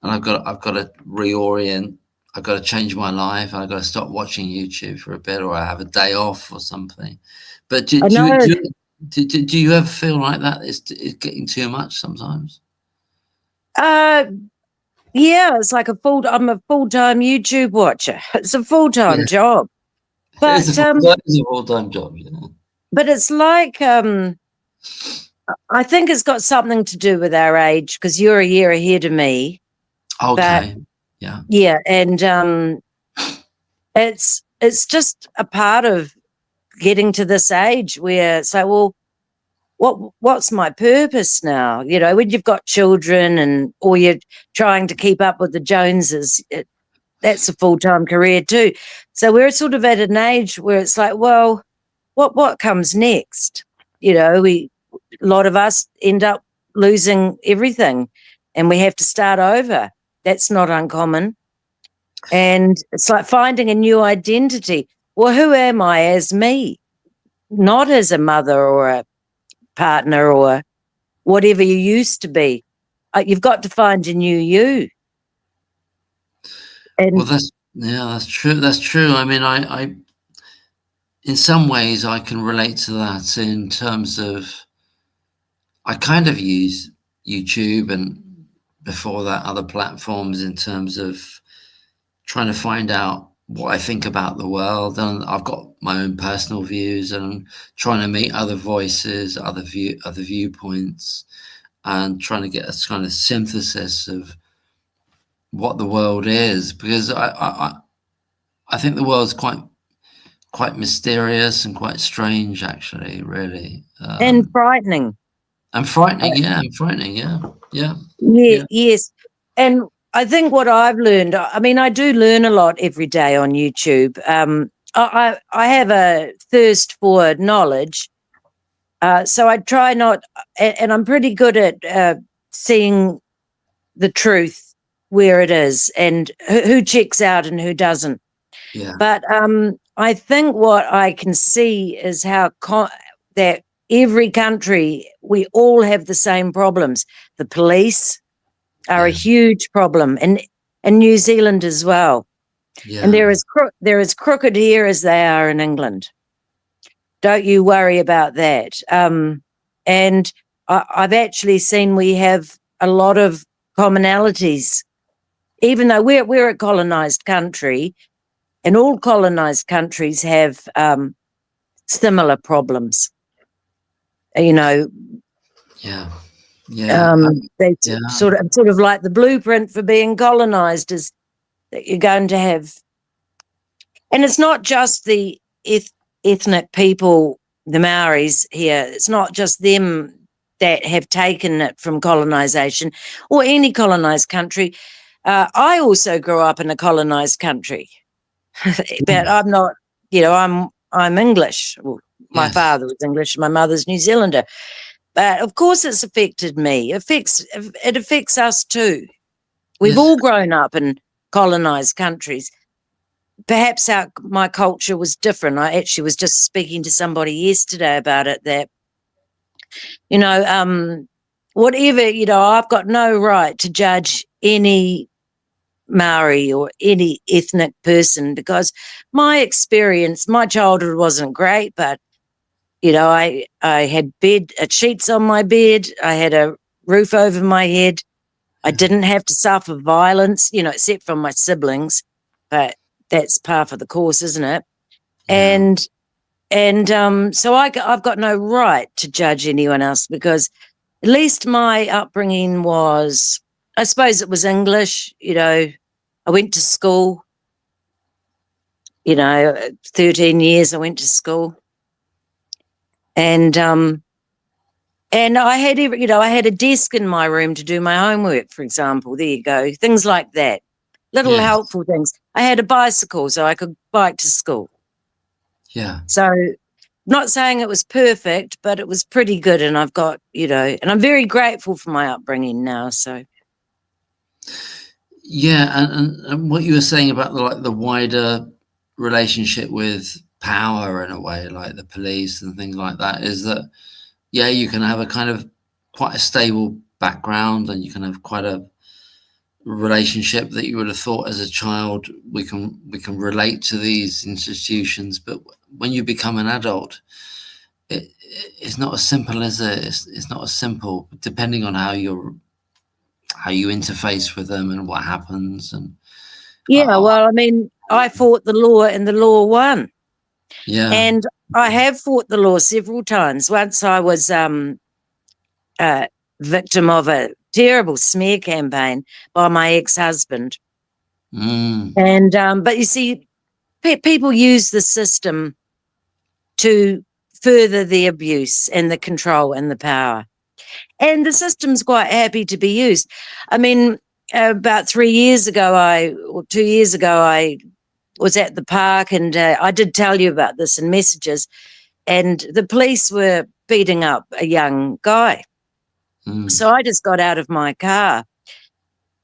I've got to reorient. I've got to change my life. I've got to stop watching YouTube for a bit, or I have a day off or something. But do you ever feel like that? It's getting too much sometimes. Yeah, it's like I'm a full-time YouTube watcher. It's a full-time job. But It's a full-time job, yeah. But it's like I think it's got something to do with our age, because you're a year ahead of me. Okay. Yeah, and it's just a part of getting to this age where it's like, well, what's my purpose now? You know, when you've got children or you're trying to keep up with the Joneses, that's a full-time career too. So we're sort of at an age where it's like, well, what comes next? You know, a lot of us end up losing everything and we have to start over. That's not uncommon. And it's like finding a new identity. Well, who am I as me? Not as a mother or a partner or whatever you used to be. You've got to find a new you. And well, that's true. That's true. I mean, I in some ways I can relate to that in terms of I kind of use YouTube and before that other platforms in terms of trying to find out what I think about the world, and I've got my own personal views, and I'm trying to meet other voices, other viewpoints, and trying to get a kind of synthesis of what the world is, because I think the world's quite mysterious and quite strange, actually, really, and frightening. and frightening. Yeah, and frightening. Yeah. Yes. And I think what I've learned, I mean, I do learn a lot every day on YouTube. I have a thirst for knowledge. So I try not, and I'm pretty good at seeing the truth where it is and who checks out and who doesn't. Yeah. But I think what I can see is how that every country, we all have the same problems. The police are a huge problem, and New Zealand as well. Yeah. And they're as crooked here as they are in England. Don't you worry about that. And I've actually seen we have a lot of commonalities, even though we're a colonized country, and all colonized countries have similar problems. You know. Yeah. That's sort of like the blueprint for being colonized is that you're going to have, and it's not just the ethnic people, the Maoris here. It's not just them that have taken it from colonization or any colonized country. I also grew up in a colonized country, but I'm not. You know, I'm English. Well, my father was English, my mother's New Zealander. But of course it's affected me. It affects us too. We've all grown up in colonized countries. perhaps my culture was different. I actually was just speaking to somebody yesterday about it, that, you know, whatever, you know, I've got no right to judge any Maori or any ethnic person, because my experience, my childhood wasn't great, but, you know, I had sheets on my bed, I had a roof over my head, I didn't have to suffer violence, you know, except from my siblings, but that's par for the course, isn't it? Yeah. And so I've got no right to judge anyone else, because at least my upbringing was, I suppose it was English, you know, I went to school, you know, 13 years I went to school. And I had, you know, I had a desk in my room to do my homework, for example. There you go. Things like that. Little Yes. helpful things. I had a bicycle so I could bike to school. Yeah. So, not saying it was perfect, but it was pretty good. And I've got, you know, and I'm very grateful for my upbringing now. So, Yeah, and what you were saying about the wider relationship with power, in a way, like the police and things like that, is that, yeah, you can have a kind of quite a stable background, and you can have quite a relationship that you would have thought as a child we can relate to these institutions, but when you become an adult, it's not as simple as it. It's not as simple, depending on how you interface with them and what happens. And yeah, well, I mean, I fought the law and the law won. yeah, And I have fought the law several times. Once I was victim of a terrible smear campaign by my ex-husband. And but you see, people use the system to further the abuse and the control and the power. And the system's quite happy to be used. I mean, about 2 years ago, I was at the park, and I did tell you about this in messages, and the police were beating up a young guy. So I just got out of my car.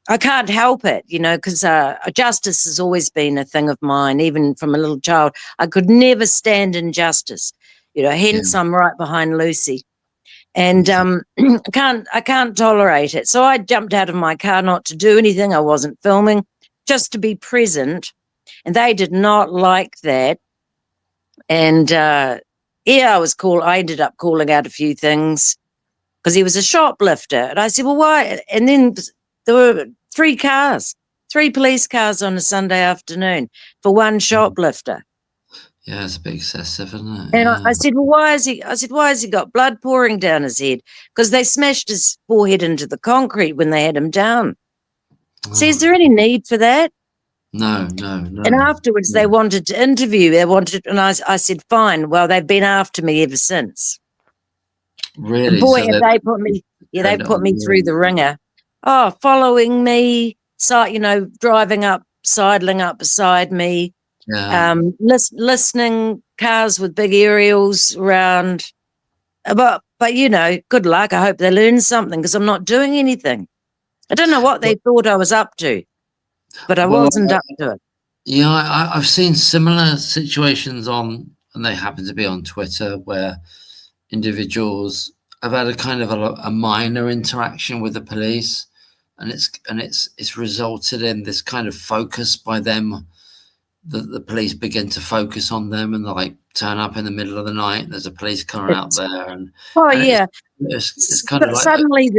I can't help it, you know, because justice has always been a thing of mine, even from a little child. I could never stand injustice, you know, hence I'm right behind Lucy. And I can't tolerate it. So I jumped out of my car, not to do anything. I wasn't filming, just to be present. And they did not like that. And I ended up calling out a few things, because he was a shoplifter. And I said, well, why? And then there were 3 police cars on a Sunday afternoon for one shoplifter. Yeah, it's a bit excessive, isn't it? And Yeah. I said, well, why has he got blood pouring down his head? Because they smashed his forehead into the concrete when they had him down. So is there any need for that? No. And afterwards they wanted to interview. And I said, fine. Well, they've been after me ever since. Really? And boy, have they put me, they put me through the ringer. Oh, following me, you know, driving up, sidling up beside me, listening, cars with big aerials around. But you know, good luck. I hope they learn something, because I'm not doing anything. I don't know what they thought I was up to, but I wasn't up to it. Yeah, I've seen similar situations and they happen to be on Twitter, where individuals have had a kind of a minor interaction with the police, and it's resulted in this kind of focus by them. The police begin to focus on them, and they like turn up in the middle of the night. There's a police car out there, and it's kind of like suddenly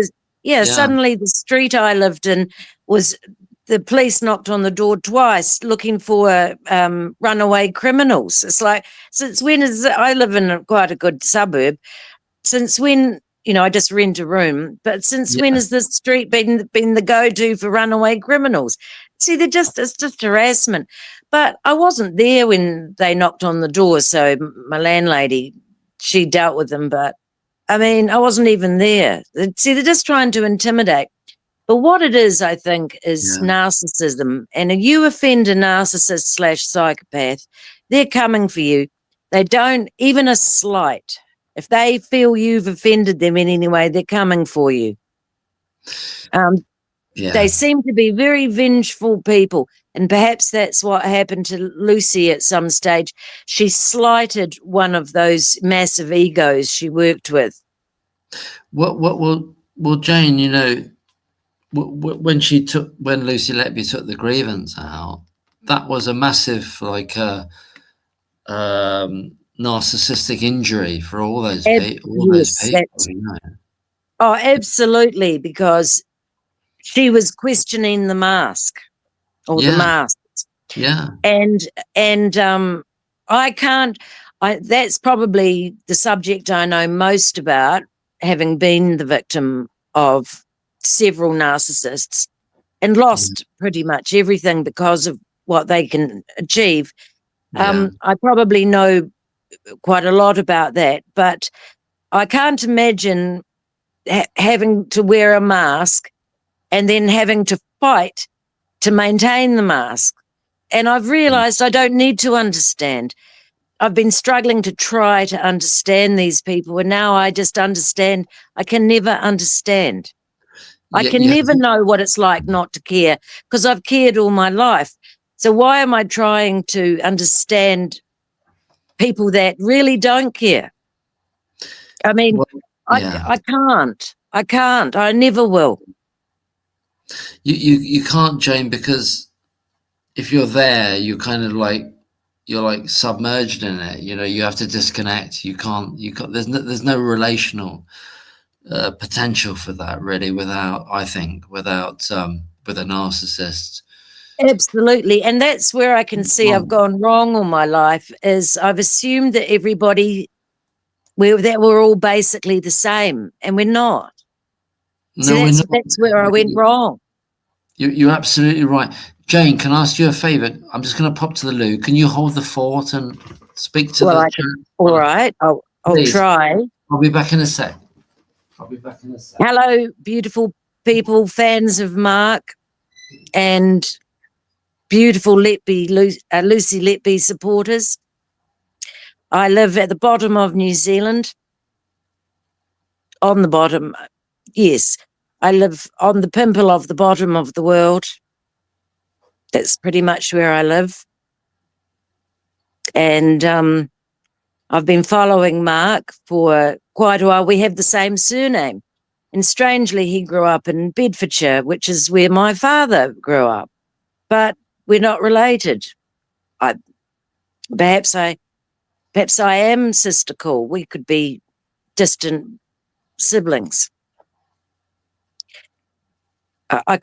suddenly the street I lived in was, the police knocked on the door twice looking for runaway criminals. It's like, since when I live in quite a good suburb, since when, you know, I just rent a room, but since when has this street been the go-to for runaway criminals? See, it's just harassment. But I wasn't there when they knocked on the door, so my landlady, she dealt with them, but I mean, I wasn't even there. See, they're just trying to intimidate. But what it is, I think, is narcissism. And if you offend a narcissist / psychopath, they're coming for you. They don't, even a slight, if they feel you've offended them in any way, they're coming for you. They seem to be very vengeful people. And perhaps that's what happened to Lucy at some stage. She slighted one of those massive egos she worked with. Well, Jane, you know, when Lucy Letby took the grievance out, that was a massive, like, narcissistic injury for all those people. You know. Oh, absolutely, because she was questioning the mask or the masks. Yeah. And that's probably the subject I know most about, having been the victim of several narcissists and lost pretty much everything because of what they can achieve. I probably know quite a lot about that, but I can't imagine having to wear a mask and then having to fight to maintain the mask. And I've realized I don't need to understand. I've been struggling to try to understand these people, and now I just understand I can never understand. I can never know what it's like not to care, because I've cared all my life. So why am I trying to understand people that really don't care? I mean, I can't. I never will. You can't, Jane, because if you're there, you're kind of like, you're like submerged in it. You know, you have to disconnect. You can't. There's no relational potential for that, really, without a narcissist. Absolutely. And that's where I can see I've gone wrong all my life, is I've assumed that that we're all basically the same, and we're not. No, so that's where I went wrong. You're absolutely right. Jane, can I ask you a favor? I'm just going to pop to the loo. Can you hold the fort and speak to the chat? All right. I'll try. I'll be back in a sec. Hello, beautiful people, fans of Mark, and beautiful Lucy Letby supporters. I live at the bottom of New Zealand. On the bottom, yes. I live on the pimple of the bottom of the world. That's pretty much where I live. And I've been following Mark for quite a while. We have the same surname. And strangely, he grew up in Bedfordshire, which is where my father grew up. But we're not related. Perhaps I am sister cool. We could be distant siblings. I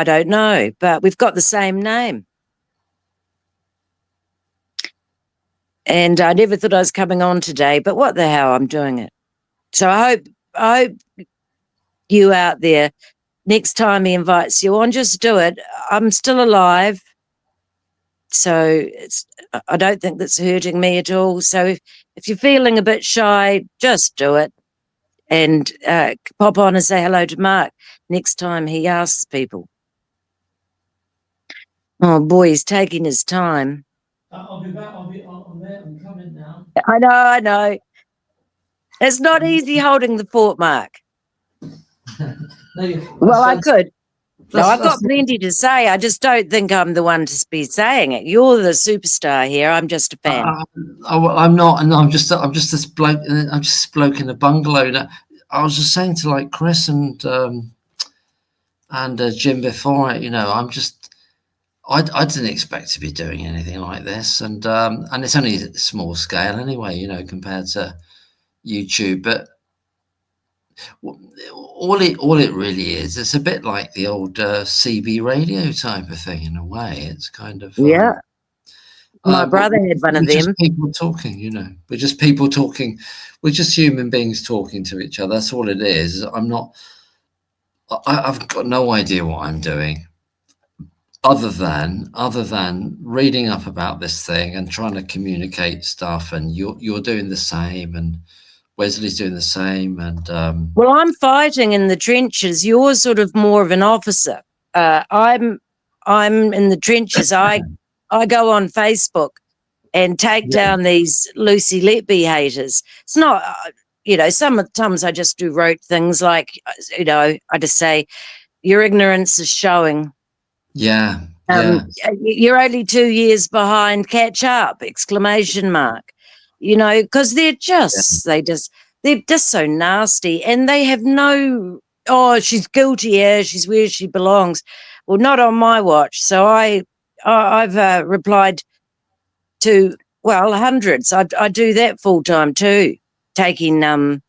don't know, but we've got the same name. And I never thought I was coming on today, but what the hell, I'm doing it. So I hope you out there, next time he invites you on, just do it. I'm still alive. So I don't think that's hurting me at all. So if you're feeling a bit shy, just do it. And pop on and say hello to Mark next time he asks people. Oh boy, he's taking his time. I'll be back. I'm there. I'm coming now. I know. It's not easy holding the fort, Mark. Well, I could. No, I've got plenty to say. I just don't think I'm the one to be saying it. You're the superstar here. I'm just a fan. I'm not, and I'm just this bloke. I'm just a bloke in a bungalow. I was just saying to like Chris and Jim before, you know, I didn't expect to be doing anything like this, and it's only a small scale anyway, you know, compared to YouTube. But all it really is, it's a bit like the old CB radio type of thing in a way. It's kind of my brother had one of them. Just people talking, you know. We're just people talking. We're just human beings talking to each other. That's all it is. I've got no idea what I'm doing, other than reading up about this thing and trying to communicate stuff. And you're doing the same, and Wesley's doing the same. And well, I'm fighting in the trenches. You're sort of more of an officer. I'm in the trenches. I go on Facebook and take down these Lucy Letby haters. It's not, you know, sometimes I just do rote things like, you know, I just say, your ignorance is showing. Yeah. Yeah. You're only 2 years behind. Catch up! ! You know, because they're just so nasty, and they have no. Oh, she's guilty. Yeah, she's where she belongs. Well, not on my watch. So I've replied to hundreds. I do that full time too, taking down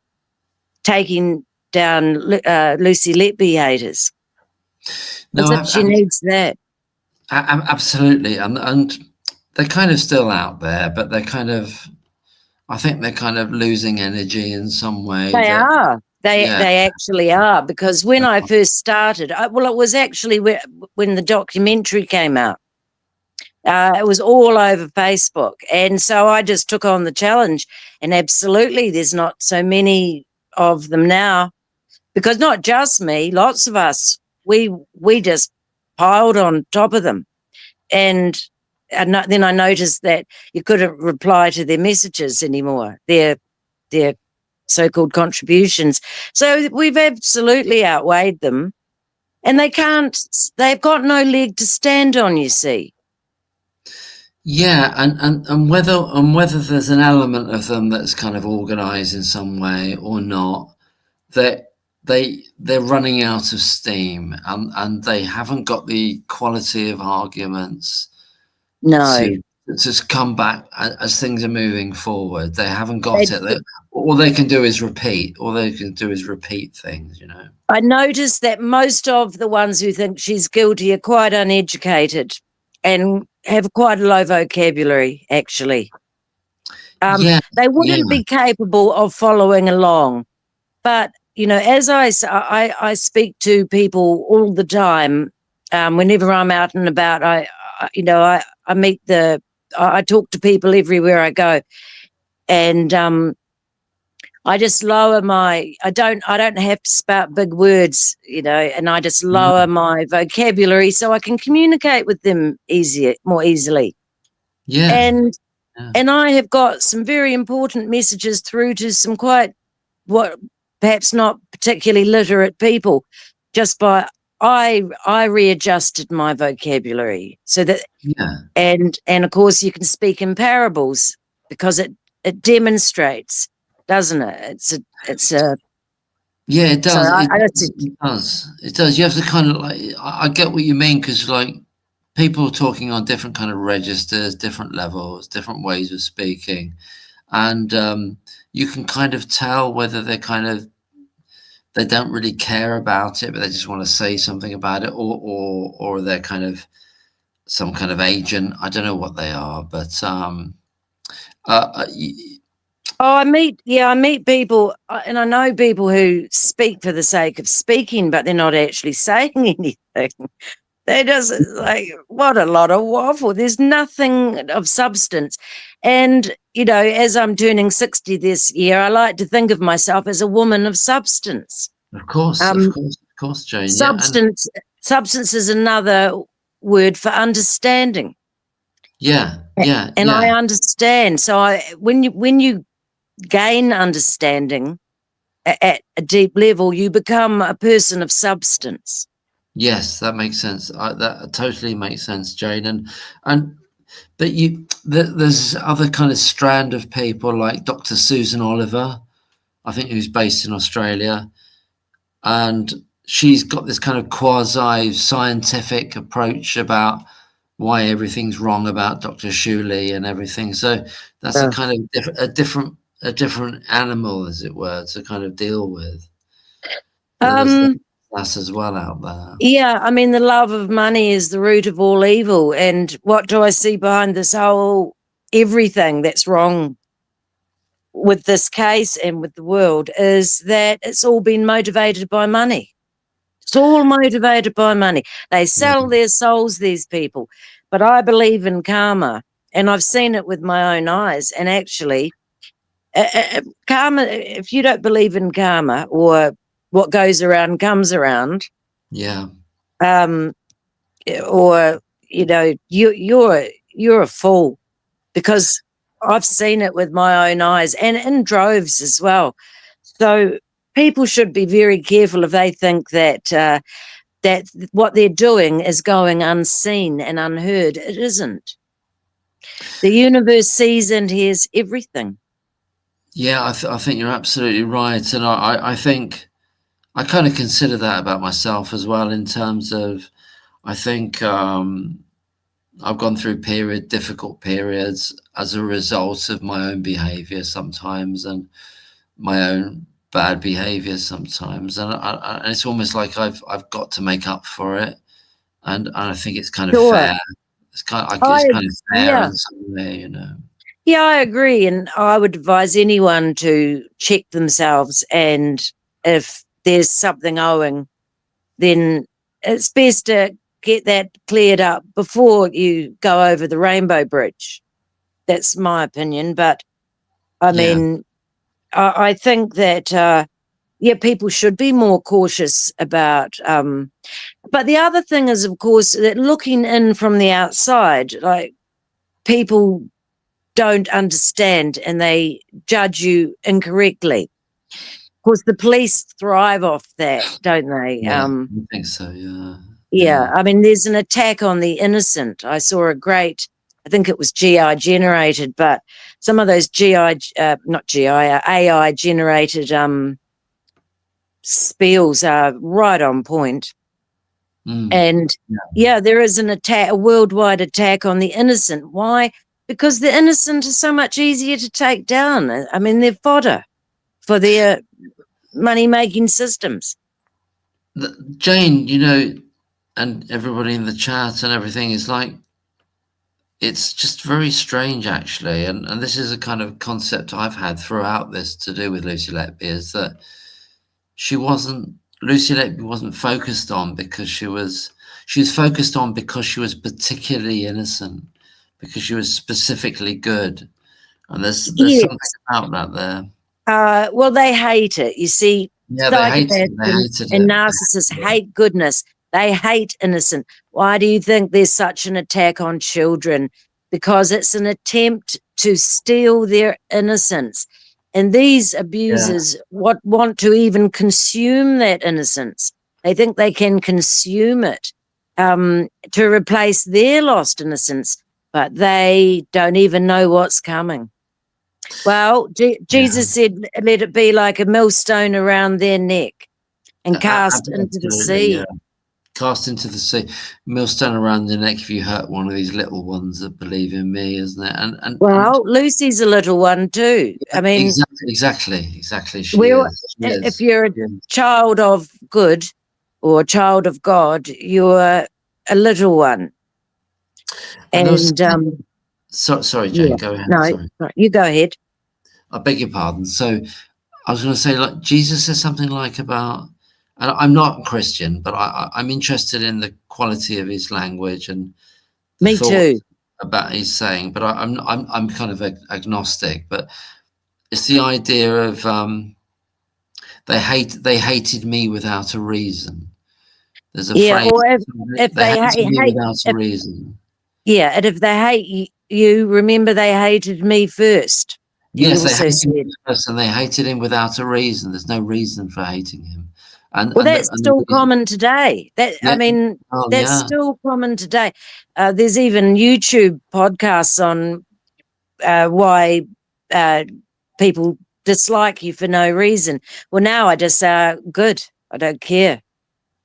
Lucy Letby haters. No, She needs that. Absolutely, and they're kind of still out there, but they're kind of, I think they're kind of losing energy in some way. They are. They actually are, because when I first started, it was actually when the documentary came out. It was all over Facebook, and so I just took on the challenge. And absolutely, there's not so many of them now, because not just me, lots of us, we just piled on top of them. And then I noticed that you couldn't reply to their messages anymore, their so-called contributions. So we've absolutely outweighed them, and they've got no leg to stand on, you see. Yeah, and whether there's an element of them that's kind of organized in some way or not, that they're running out of steam, and they haven't got the quality of arguments to come back as things are moving forward. They haven't got it. All they can do is repeat. All they can do is repeat things, you know. I noticed that most of the ones who think she's guilty are quite uneducated and have quite a low vocabulary, actually. They wouldn't be capable of following along. But, you know, as I speak to people all the time, whenever I'm out and about, I talk to people everywhere I go, and I just lower I don't have to spout big words, you know, and I just lower my vocabulary so I can communicate with them more easily. Yeah. And I have got some very important messages through to some perhaps not particularly literate people, just by I readjusted my vocabulary so that and of course you can speak in parables, because it demonstrates, doesn't it? It's a yeah, it does. So It does. You have to kind of I get what you mean, because like people talking on different kind of registers, different levels, different ways of speaking, and you can kind of tell whether they don't really care about it, but they just want to say something about it, or they're kind of some kind of agent. I don't know what they are, but I meet people, and I know people who speak for the sake of speaking, but they're not actually saying anything. They're just like, what a lot of waffle. There's nothing of substance. And, you know, as I'm turning 60 this year, I like to think of myself as a woman of substance. Of course, Jane. Substance is another word for understanding. And I understand. So when you gain understanding at a deep level, you become a person of substance. Yes, that makes sense. That totally makes sense, Jane. But there's other kind of strand of people like Dr. Susan Oliver, I think, who's based in Australia, and she's got this kind of quasi-scientific approach about why everything's wrong about Dr. Shuley and everything. So that's a kind of a different animal, as it were, to kind of deal with. That's as well out there. Yeah, I mean, the love of money is the root of all evil. And what do I see behind this whole everything that's wrong with this case and with the world is that it's all been motivated by money. It's all motivated by money. They sell their souls, these people. But I believe in karma, and I've seen it with my own eyes. And actually, karma, if you don't believe in karma, or what goes around comes around, or, you know, you're a fool, because I've seen it with my own eyes, and in droves as well. So people should be very careful if they think that that what they're doing is going unseen and unheard. It isn't. The universe sees and hears everything. Yeah, I think you're absolutely right. And I think I kind of consider that about myself as well, in terms of, I think I've gone through difficult periods as a result of my own behavior sometimes, and my own bad behavior sometimes. And it's almost like I've got to make up for it. And I think it's kind of Sure. fair. It's kind of fair yeah. in some way, you know. Yeah, I agree. And I would advise anyone to check themselves. And if there's something owing, then it's best to get that cleared up before you go over the rainbow bridge. That's my opinion. But I mean, I think that, people should be more cautious about, but the other thing is, of course, that looking in from the outside, like, people don't understand and they judge you incorrectly. Of course, the police thrive off that, don't they? Yeah, I think so, yeah. Yeah, I mean, there's an attack on the innocent. I saw I think it was GI generated, but some of those AI generated spiels are right on point. And there is a worldwide attack on the innocent. Why? Because the innocent are so much easier to take down. I mean, they're fodder for their money-making systems. Jane, you know, and everybody in the chat and everything, is like, it's just very strange, actually. And this is a kind of concept I've had throughout this to do with Lucy Letby, is that Lucy Letby wasn't focused on because she was focused on because she was particularly innocent, because she was specifically good. And there's something about that there. Well, they hate it. You see, psychopaths and narcissists hate goodness. They hate innocent. Why do you think there's such an attack on children? Because it's an attempt to steal their innocence. And these abusers want to even consume that innocence. They think they can consume it to replace their lost innocence, but they don't even know what's coming. Well, Jesus said, let it be like a millstone around their neck and cast into the sea. Yeah. Cast into the sea, millstone around the neck if you hurt one of these little ones that believe in me, isn't it? And Lucy's a little one too. I mean, exactly. She is. If you're a child of good or a child of God, you're a little one. And sorry, Jane, go ahead. No, sorry. You go ahead. I beg your pardon. So I was going to say, like, Jesus says something like about. And I'm not Christian, but I'm interested in the quality of his language and me too about his saying. But I'm kind of agnostic. But it's the idea of they hated me without a reason. There's a phrase. Or if they hate me without a reason. Yeah, and if they hate you, remember they hated me first. Yes, they hated him first, and they hated him without a reason. There's no reason for hating him. That's still common today. That's still common today. There's even YouTube podcasts on why people dislike you for no reason. Well, now I just say, good. I don't care.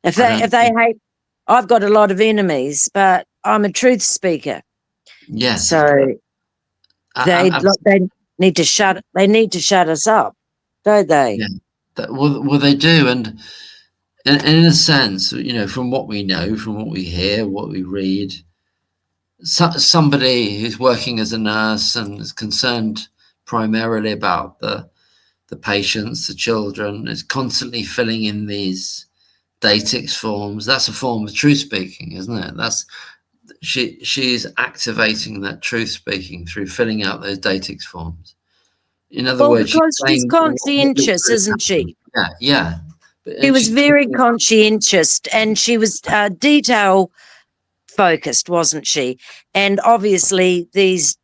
If they hate, I've got a lot of enemies, but I'm a truth speaker. Yes. So they need to shut. They need to shut us up, don't they? Yeah. Well, they do, and in a sense, you know, from what we know, from what we hear, what we read, somebody who's working as a nurse and is concerned primarily about the patients, the children, is constantly filling in these datix forms. That's a form of truth speaking, isn't it? She's activating that truth speaking through filling out those datix forms. In other words, because she's conscientious, isn't she? Yeah. She was very conscientious, and she was detail focused, wasn't she? And obviously, these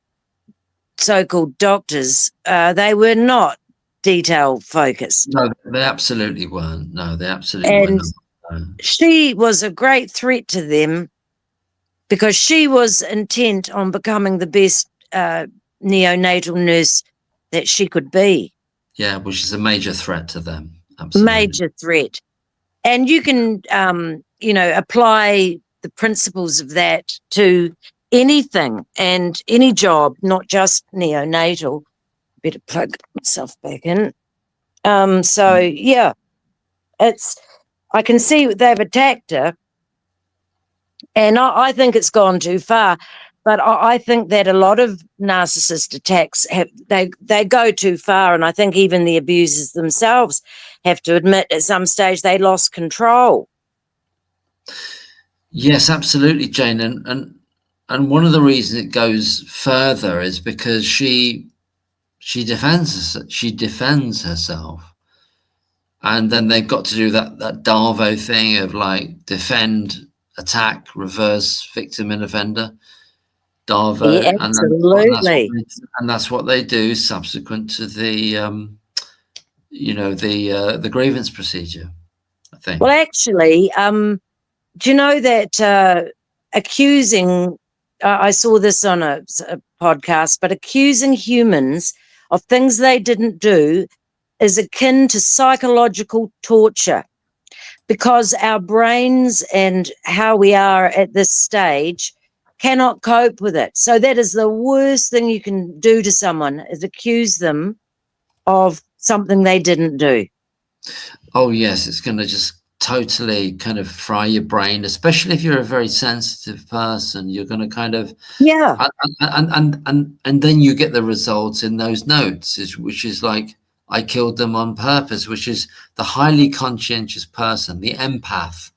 so-called doctors, they were not detail focused. No, they absolutely weren't. No, they absolutely weren't. she was a great threat to them because she was intent on becoming the best neonatal nurse that she could be. Yeah, which is a major threat to them. Absolutely. Major threat. And you can, apply the principles of that to anything and any job, not just neonatal. Better plug myself back in. I can see they've attacked her, and I think it's gone too far. But I think that a lot of narcissist attacks they go too far, and I think even the abusers themselves have to admit at some stage they lost control. Yes, absolutely, Jane, and one of the reasons it goes further is because she defends herself, and then they've got to do that Darvo thing of like defend, attack, reverse, victim and offender. Darvo, Yeah, absolutely. and that's what they do subsequent to the the grievance procedure, I think. Well, actually, do you know that accusing? I saw this on a podcast, but accusing humans of things they didn't do is akin to psychological torture, because our brains and how we are at this stage cannot cope with it. So that is the worst thing you can do to someone, is accuse them of something they didn't do. Oh yes, it's going to just totally kind of fry your brain, especially if you're a very sensitive person. You're going to kind of and then you get the results in those notes, which is like, I killed them on purpose, which is the highly conscientious person, the empath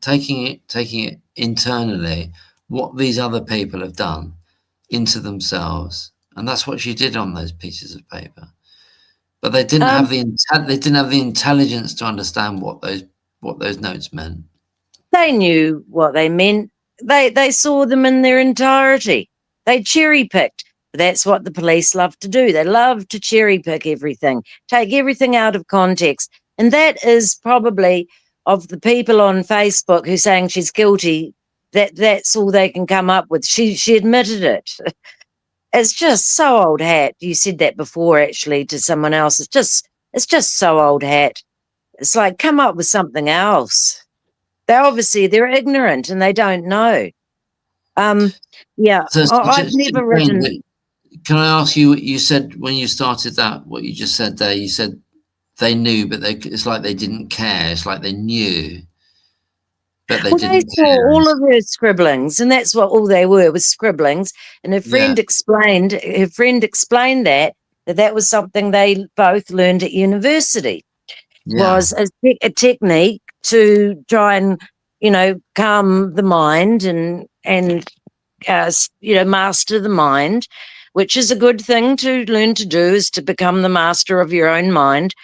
taking it internally, what these other people have done into themselves, and that's what she did on those pieces of paper. But they didn't have the intelligence to understand what those notes meant. They knew what they meant. They saw them in their entirety. They cherry picked. That's what the police love to do. They love to cherry pick everything, take everything out of context. And that is probably, of the people on Facebook who saying she's guilty, that's all they can come up with. She admitted it. It's just so old hat. You said that before, actually, to someone else. It's just so old hat. It's like, come up with something else. They're ignorant and they don't know. I've never written. Can I ask you? You said when you started that, what you just said there. You said they knew, but it's like they didn't care. It's like they knew, but they didn't saw care. all of her scribblings, and that's what all they were, was scribblings. And her friend explained that was something they both learned at university. Was a technique to try and calm the mind and master the mind, which is a good thing to learn to do, is to become the master of your own mind.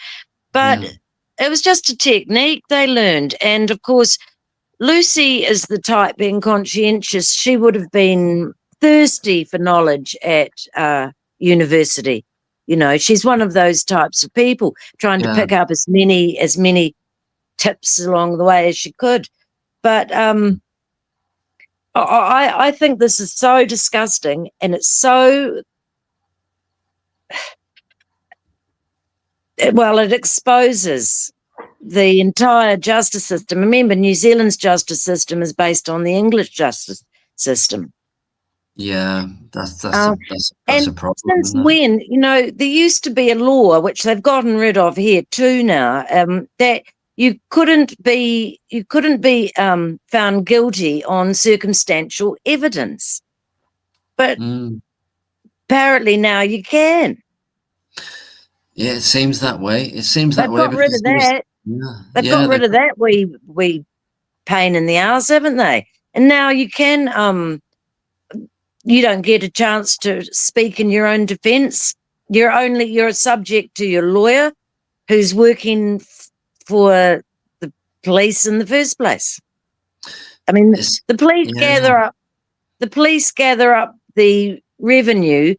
But it was just a technique they learned. And of course, Lucy is the type, being conscientious, she would have been thirsty for knowledge at university. She's one of those types of people, trying to pick up as many tips along the way as she could. But I think this is so disgusting, and it's so, it exposes the entire justice system. Remember, New Zealand's justice system is based on the English justice system. Yeah, that's a problem. Since when, there used to be a law, which they've gotten rid of here too now, that you couldn't be found guilty on circumstantial evidence, but apparently now you can. Yeah, it seems that way. They've got rid of that. They've got rid of that wee pain in the arse, haven't they? And now you can. You don't get a chance to speak in your own defence. You're subject to your lawyer, who's working for the police in the first place. I mean, the police gather up the revenue,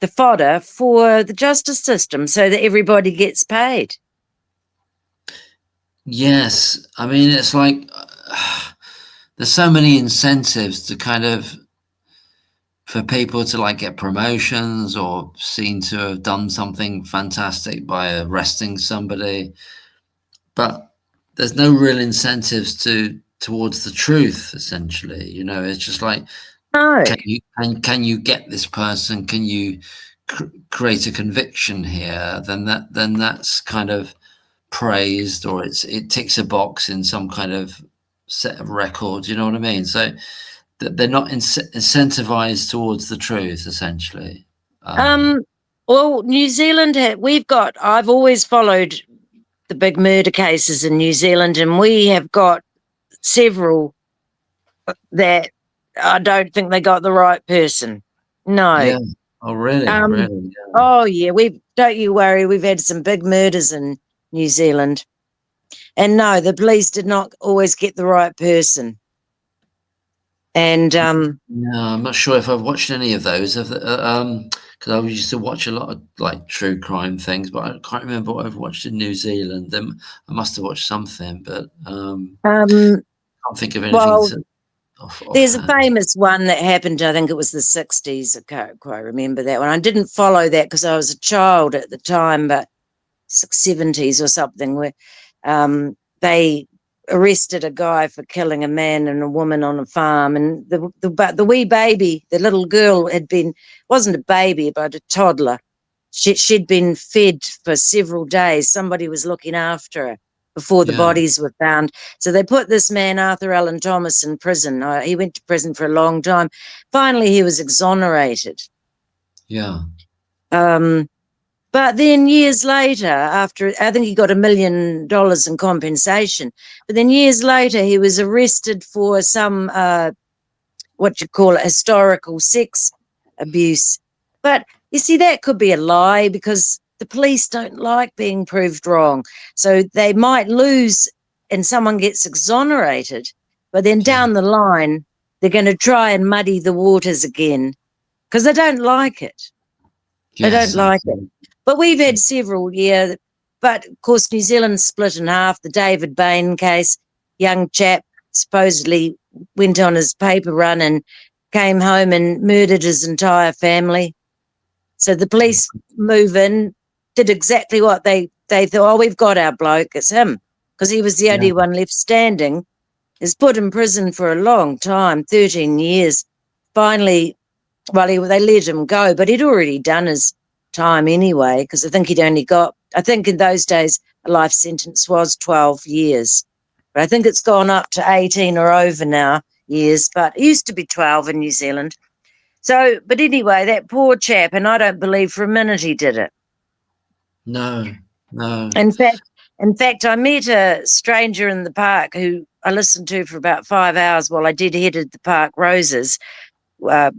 the fodder for the justice system, so that everybody gets paid. Yes, I mean, it's like there's so many incentives to kind of for people to like get promotions or seen to have done something fantastic by arresting somebody, but there's no real incentives towards the truth. Essentially, you know, it's just like, No. can you get this person? Can you create a conviction here? Then that's kind of praised, or it ticks a box in some kind of set of records. You know what I mean? So they're not incentivized towards the truth, essentially. Well, New Zealand, I've always followed the big murder cases in New Zealand, and we have got several that I don't think they got the right person. No. Yeah. Oh, really? Really? Yeah. Oh, yeah. Don't you worry. We've had some big murders in New Zealand. And no, the police did not always get the right person. And no, I'm not sure if I've watched any of those. Because I used to watch a lot of like true crime things, but I can't remember what I've watched in New Zealand. Then I must have watched something, but can't think of anything. well, there's a offhand. famous one that happened, I think it was the 60s. I can't quite remember that one. I didn't follow that because I was a child at the time, but 70s or something, where they arrested a guy for killing a man and a woman on a farm, and the wee baby, the little girl, wasn't a baby but a toddler. She'd been fed for several days. Somebody was looking after her before the bodies were found. So they put this man, Arthur Allen Thomas, in prison. He went to prison for a long time. Finally, he was exonerated. Yeah. But then years later, after, I think he got $1 million in compensation, but then years later, he was arrested for some, historical sex abuse. But you see, that could be a lie because the police don't like being proved wrong. So they might lose and someone gets exonerated, but then down the line, they're going to try and muddy the waters again because they don't like it. They don't like it. But we've had several, but of course, New Zealand's split in half. The David Bain case, young chap supposedly went on his paper run and came home and murdered his entire family. So the police move in, did exactly what they thought, oh, we've got our bloke, it's him, because he was the only one left standing. Is put in prison for a long time, 13 years. Finally, they let him go, but he'd already done his time anyway, because I think in those days, a life sentence was 12 years. But I think it's gone up to 18 or over now years, but it used to be 12 in New Zealand. So, but anyway, that poor chap, and I don't believe for a minute he did it. No. In fact, I met a stranger in the park who I listened to for about 5 hours while I deadheaded the Park Roses.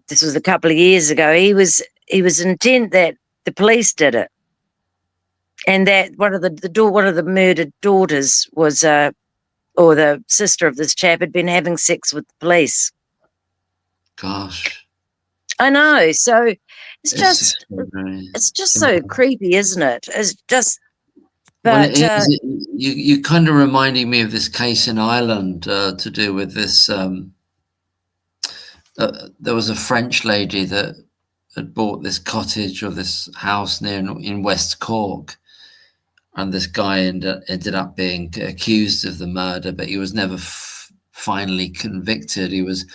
This was a couple of years ago. He was intent that the police did it, and that one of the murdered daughters was, or the sister of this chap, had been having sex with the police. Gosh. I know. So it's just so creepy, isn't it? It's just. But well, you kind of reminding me of this case in Ireland to do with this. There was a French lady that had bought this cottage or this house in West Cork, and this guy ended up being accused of the murder, but he was never finally convicted. He was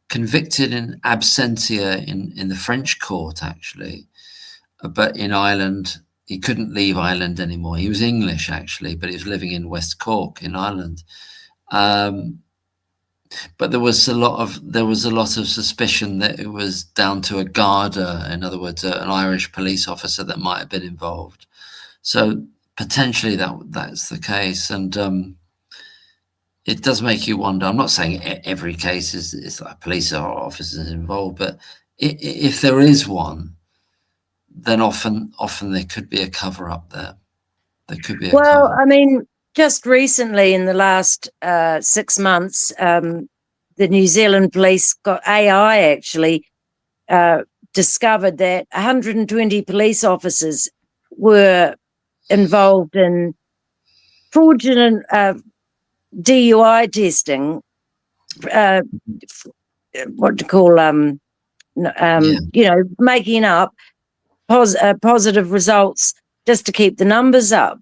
convicted in absentia in the French court, actually, but in Ireland he couldn't leave Ireland anymore. He was English, actually, but he was living in West Cork in Ireland. But there was a lot of suspicion that it was down to a Garda, in other words, an Irish police officer that might have been involved. So potentially that's the case, and it does make you wonder. I'm not saying every case is like police officers involved, but if there is one, then often there could be a cover up there. There could be a cover. I mean, just recently in the last 6 months, the New Zealand police got AI actually discovered that 120 police officers were involved in fraudulent DUI testing, what to call, you know, making up positive results just to keep the numbers up,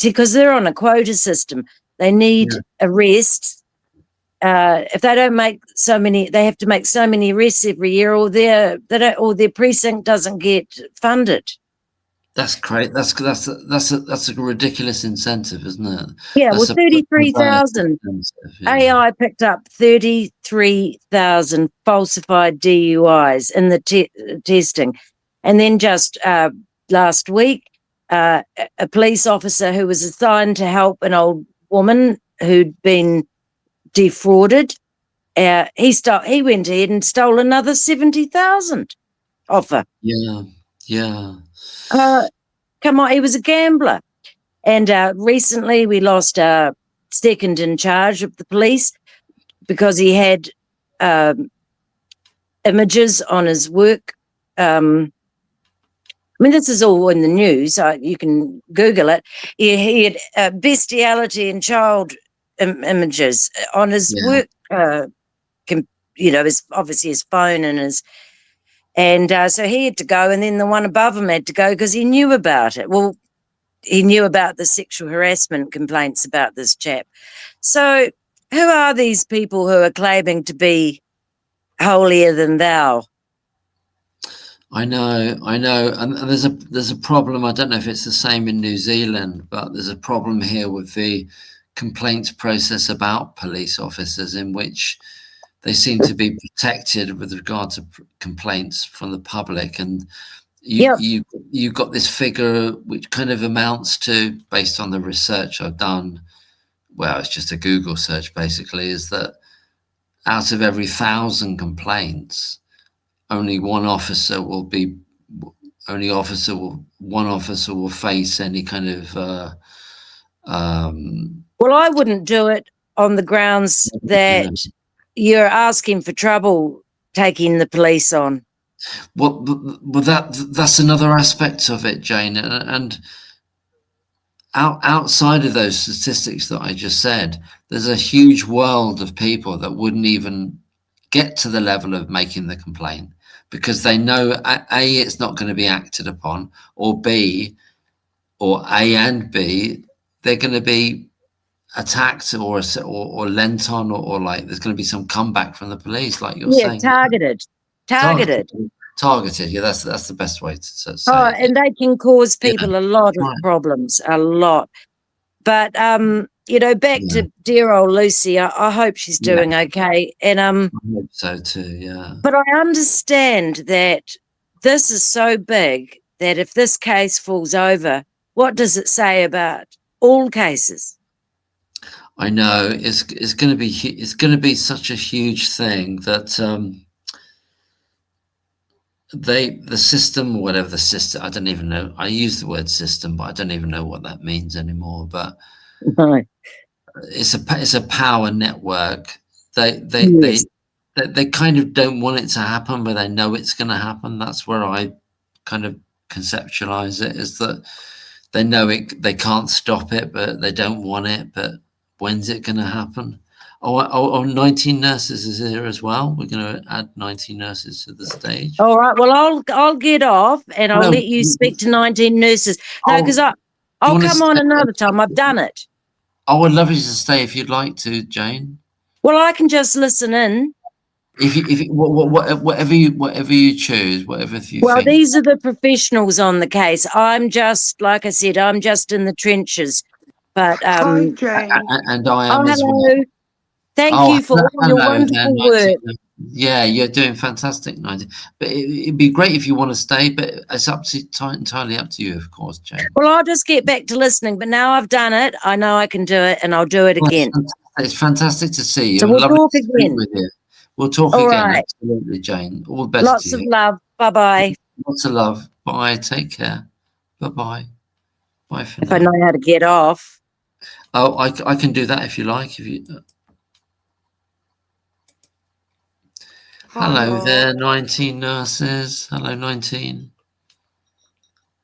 because they're on a quota system. They need arrests. If they don't make so many, they have to make so many arrests every year, or their precinct doesn't get funded. That's great. That's a ridiculous incentive, isn't it? Yeah, That's well, 33,000. AI picked up 33,000 falsified DUIs in the testing, and then just last week, a police officer who was assigned to help an old woman who'd been defrauded, he went ahead and stole another 70,000 off her. Yeah. Come on, he was a gambler. And recently we lost our second in charge of the police because he had images on his work. I mean, this is all in the news. You can Google it. He had bestiality and child images on his work, you know, obviously his phone and his... And so he had to go, and then the one above him had to go because he knew about it. Well, he knew about the sexual harassment complaints about this chap. So who are these people who are claiming to be holier than thou? I know. And there's a problem. I don't know if it's the same in New Zealand, but there's a problem here with the complaints process about police officers, in which they seem to be protected with regard to complaints from the public. And you've got this figure which kind of amounts to, based on the research I've done, well, it's just a Google search basically, is that out of every 1,000 complaints, one officer will face any kind of well, I wouldn't do it on the grounds that you're asking for trouble taking the police on. Well, that's another aspect of it, Jane. And outside of those statistics that I just said, there's a huge world of people that wouldn't even get to the level of making the complaint because they know A, it's not going to be acted upon, or B, or A and B, they're going to be attacked or lent on, or like there's going to be some comeback from the police, like you're saying. Targeted. Yeah, that's the best way to say it. And they can cause people a lot of problems, a lot. But you know, back to dear old Lucy, I hope she's doing okay. And I hope so too, yeah. But I understand that this is so big that if this case falls over, what does it say about all cases? I know it's going to be such a huge thing that the system, whatever the system, I don't even know. I use the word system, but I don't even know what that means anymore. But it's a power network. They kind of don't want it to happen, but they know it's going to happen. That's where I kind of conceptualize it, is that they know they can't stop it, but they don't want it. But when's it going to happen? 19 nurses is here as well. We're going to add 19 nurses to the stage. All right. Well, I'll get off and I'll let you speak to 19 nurses. No, because I'll come on another time. I've done it. I would love you to stay if you'd like to, Jane. Well, I can just listen in. Whatever you choose, whatever you Well, think. these are the professionals on the case. I'm just, like I said, I'm just in the trenches. But hi, Jane. And I am as hello. well. Thank you for all your wonderful work. Yeah, you're doing fantastic, 19. But it'd be great if you want to stay, but it's entirely up to you, of course, Jane. Well, I'll just get back to listening, but now I've done it, I know I can do it, and I'll do it again. It's fantastic to see you. So we'll talk again. We'll talk all again, right. Absolutely, Jane. All the best Lots to you. of love. Bye-bye. Lots of love. Bye. Take care. Bye-bye. Bye for now. If I know how to get off. Oh, I can do that if you like. Hello there, 19 nurses. Hello, 19.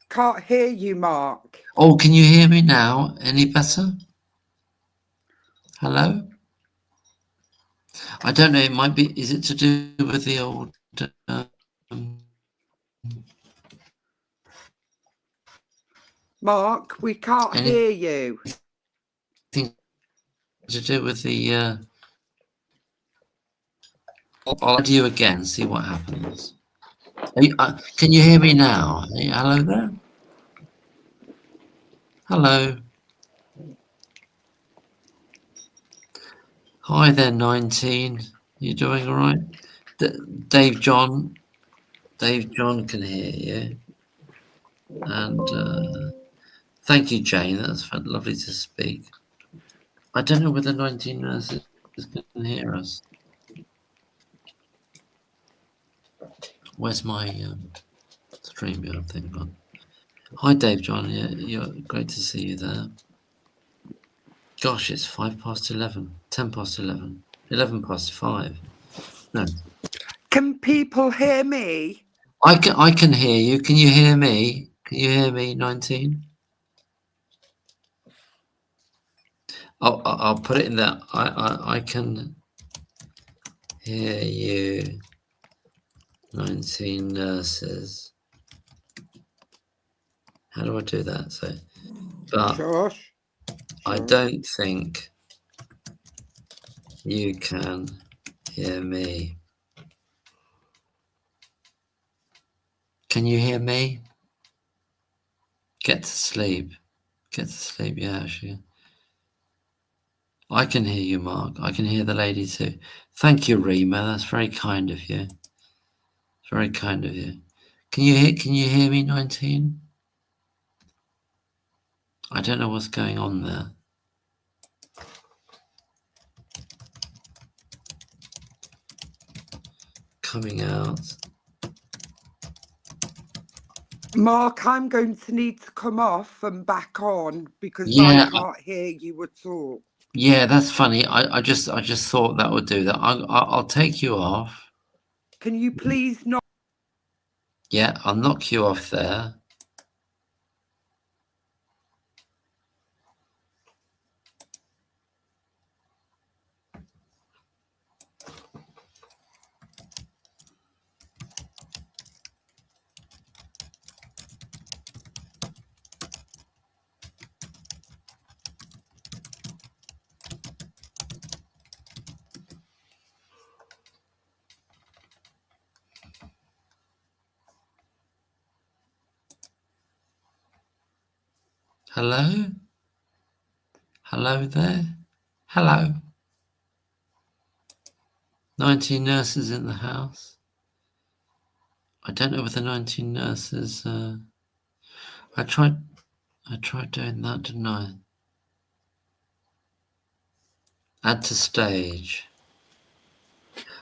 Can't hear you, Mark. Oh, can you hear me now? Any better? Hello? I don't know, it might be, is it to do with the old... Mark, we can't hear you. Anything to do with the... I'll add you again, see what happens. Can you hear me now? Hello there? Hello. Hi there, 19. You doing all right? Dave John can hear you. And thank you, Jane. That's lovely to speak. I don't know whether 19 nurses can hear us. Where's my StreamYard thing gone? Hi, Dave John. Yeah, you're great to see you there. Gosh, it's 11:05, 10:11, 11:05. No, Can people hear me? I can hear you. Can you hear me? Can you hear me, 19? I'll put it in there. I can hear you, 19 nurses. How do I do that? So, but Josh? I don't think you can hear me. Can you hear me? Get to sleep. Get to sleep, yeah, actually. I can hear you, Mark. I can hear the lady too. Thank you, Rima. That's very kind of you. Very kind of you. Can you hear me, 19? I don't know what's going on there. Coming out. Mark, I'm going to need to come off and back on because Yeah, I can't hear you at all. yeah, that's funny. I just thought that would do that. I'll take you off. Can you please not? Yeah, I'll knock you off there. Hello? Hello there? Hello? 19 nurses in the house. I don't know whether 19 nurses... I tried doing that, didn't I? Add to stage.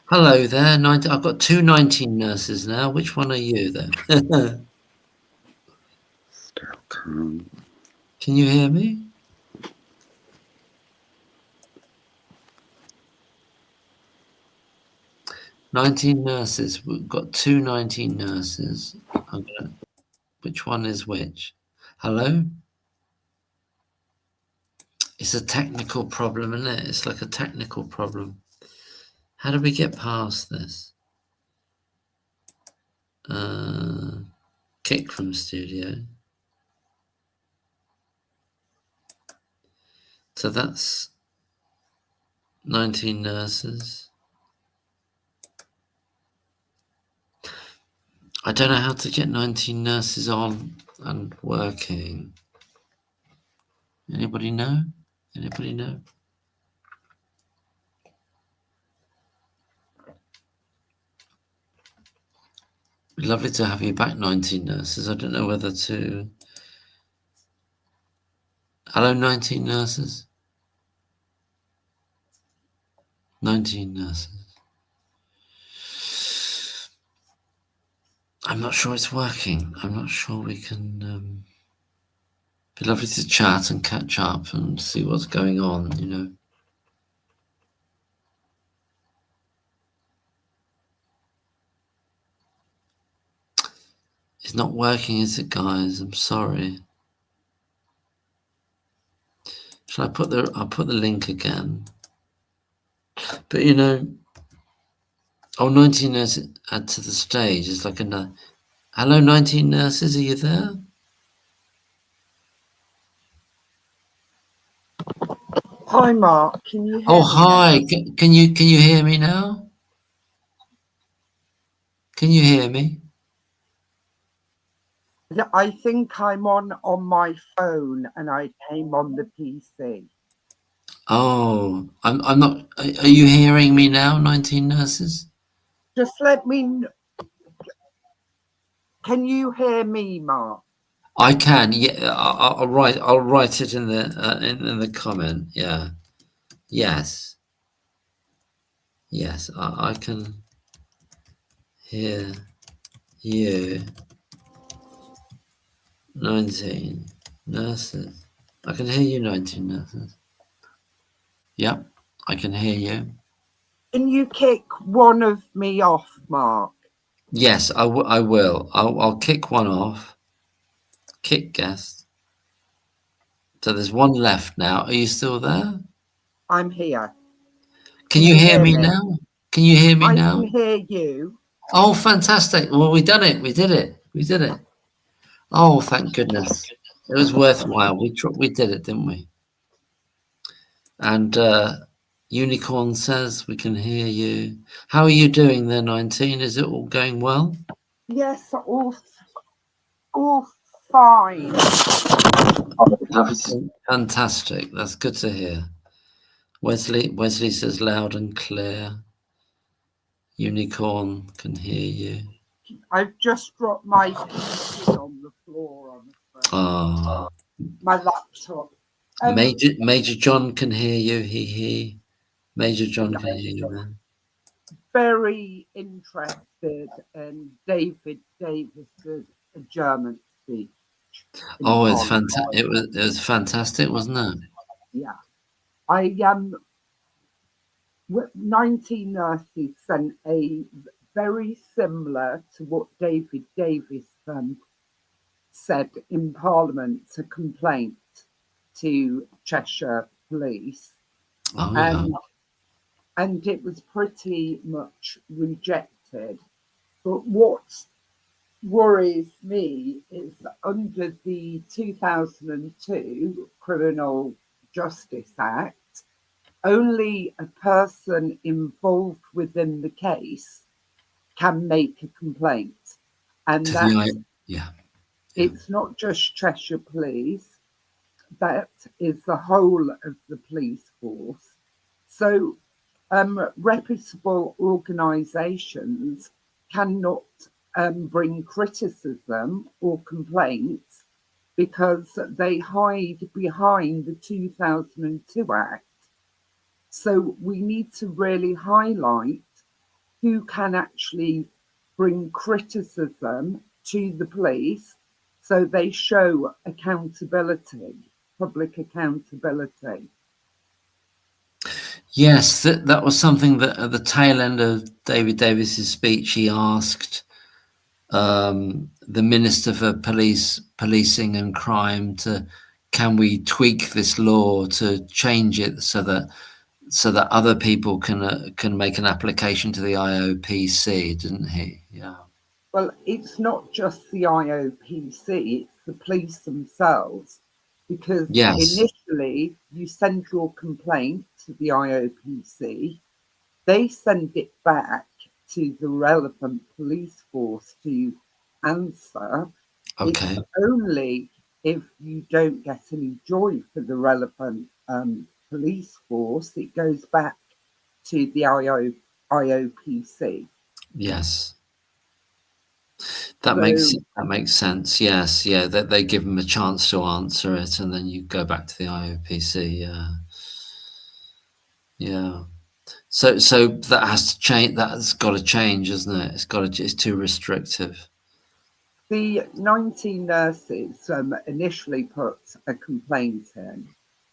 Hello there. I've got 19 nurses now. Which one are you then? Still can't. Can you hear me? "19 nurses. We've got 19 nurses. Which one is which? Hello? It's a technical problem, isn't it? It's like a technical problem. How do we get past this? Kick from studio. So that's 19 nurses. I don't know how to get 19 nurses on and working. Anybody know? Anybody know? Lovely to have you back, 19 nurses. I don't know whether to... Hello, 19 nurses. 19 nurses. I'm not sure it's working. I'm not sure we can... Be lovely to chat and catch up and see what's going on, you know. It's not working, is it, guys? I'm sorry. Shall I put the? I'll put the link again. But you know, 19 nurses add to the stage. It's like another. Hello, 19 nurses. Are you there? Hi, Mark. Can you hear Oh, me hi. now? Can you hear me now? Can you hear me? Yeah, I think I'm on my phone and I came on the PC. Oh, I'm not. Are you hearing me now, 19 nurses? Just let me. Can you hear me, Mark? I can. Yeah, I'll write. I'll write it in the in the comment. Yeah. Yes. Yes. I can hear you, 19 nurses. I can hear you, 19 nurses. Yep. I can hear you. Can you kick one of me off, Mark? Yes, I will. I'll kick one off. Kick guest. So there's one left now. Are you still there? I'm here. Can Can you you hear hear me me? now? Can you hear me I now? can hear you. Oh, fantastic. Well, we done it. We did it. We did it. Oh, thank goodness. It was worthwhile. We did it, didn't we? And Unicorn says we can hear you. How are you doing there, 19? Is it all going well? Yes, all fine. That's fantastic. That's good to hear. Wesley says loud and clear. Unicorn can hear you. I've just dropped my PC on the floor on the phone. Ah, My laptop. Major John can hear you. He. Major John can hear you then. Very interested in David Davis's German speech. Oh, it's fantastic. It was fantastic, wasn't it? Yeah. I 19 nurses sent a very similar to what David Davis said in Parliament, a complaint to Cheshire Police. Oh yeah. And it was pretty much rejected. But what worries me is that under the 2002 Criminal Justice Act, only a person involved within the case can make a complaint. And To that yeah. it's not just Cheshire Police, that is the whole of the police force. So reputable organisations cannot bring criticism or complaints because they hide behind the 2002 Act. So we need to really highlight who can actually bring criticism to the police so they show accountability, public accountability. Yes, that was something that at the tail end of David Davis's speech, he asked the Minister for Policing and Crime can we tweak this law to change it so that other people can make an application to the IOPC, didn't he? Yeah. Well, it's not just the IOPC, it's the police themselves, because Yes. initially you send your complaint to the IOPC, they send it back to the relevant police force to answer. Okay. It's only if you don't get any joy for the relevant police force, it goes back to the IOPC. Yes. That makes sense. Yes, yeah. That they give them a chance to answer it, and then you go back to the IOPC. Yeah, yeah. So that has to change. That's got to change, isn't it? It's too restrictive. The 19 nurses initially put a complaint in.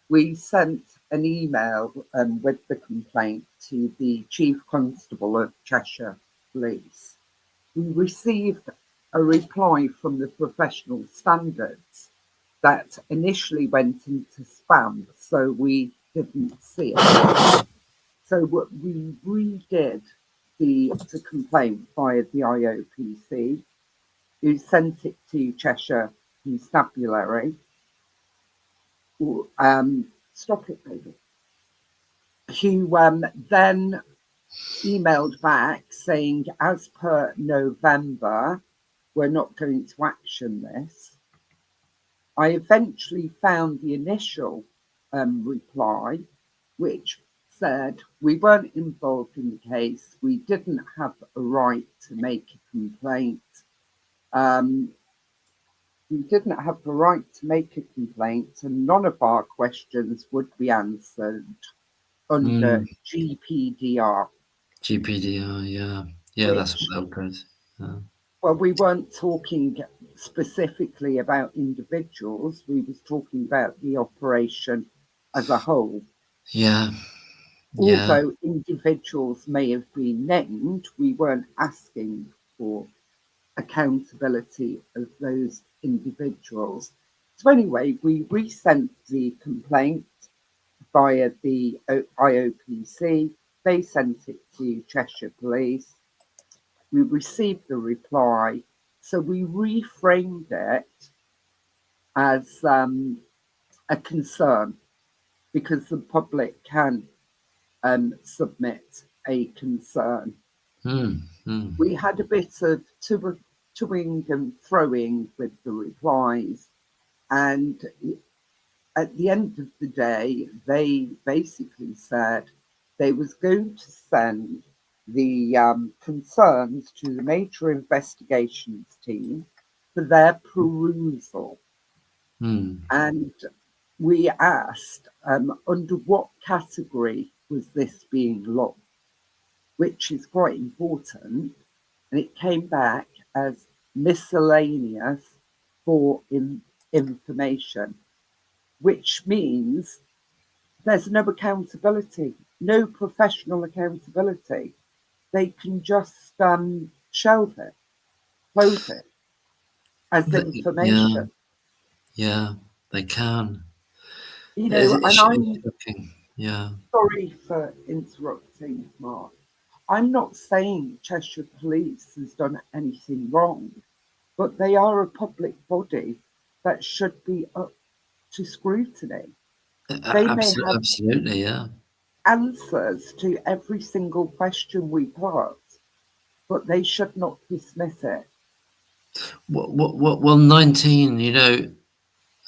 We sent an email with the complaint to the Chief Constable of Cheshire Police. We received a reply from the professional standards, that initially went into spam, so we didn't see it. So we redid the complaint via the IOPC, who sent it to Cheshire Constabulary. Stop it, baby. Who then emailed back saying, as per November, we're not going to action this. I eventually found the initial reply, which said we weren't involved in the case, we didn't have a right to make a complaint. We didn't have the right to make a complaint, and none of our questions would be answered under GPDR. GPDR, yeah, that's what they'll put. Well, we weren't talking specifically about individuals. We was talking about the operation as a whole. Yeah. Although individuals may have been named, we weren't asking for accountability of those individuals. So anyway, we resent the complaint via the IOPC. They sent it to Cheshire Police. We received the reply, so we reframed it as a concern, because the public can submit a concern. We had a bit of toing and throwing with the replies, and at the end of the day, they basically said they was going to send the concerns to the major investigations team for their perusal. And we asked under what category was this being logged, which is quite important, and it came back as miscellaneous for information, which means there's no accountability, no professional accountability. They can just shelve it, close it as information. Yeah, they can. You know, and I'm sorry for interrupting, Mark. I'm not saying Cheshire Police has done anything wrong, but they are a public body that should be up to scrutiny. They may have absolutely, yeah, answers to every single question we put, but they should not dismiss it. Well, 19, you know,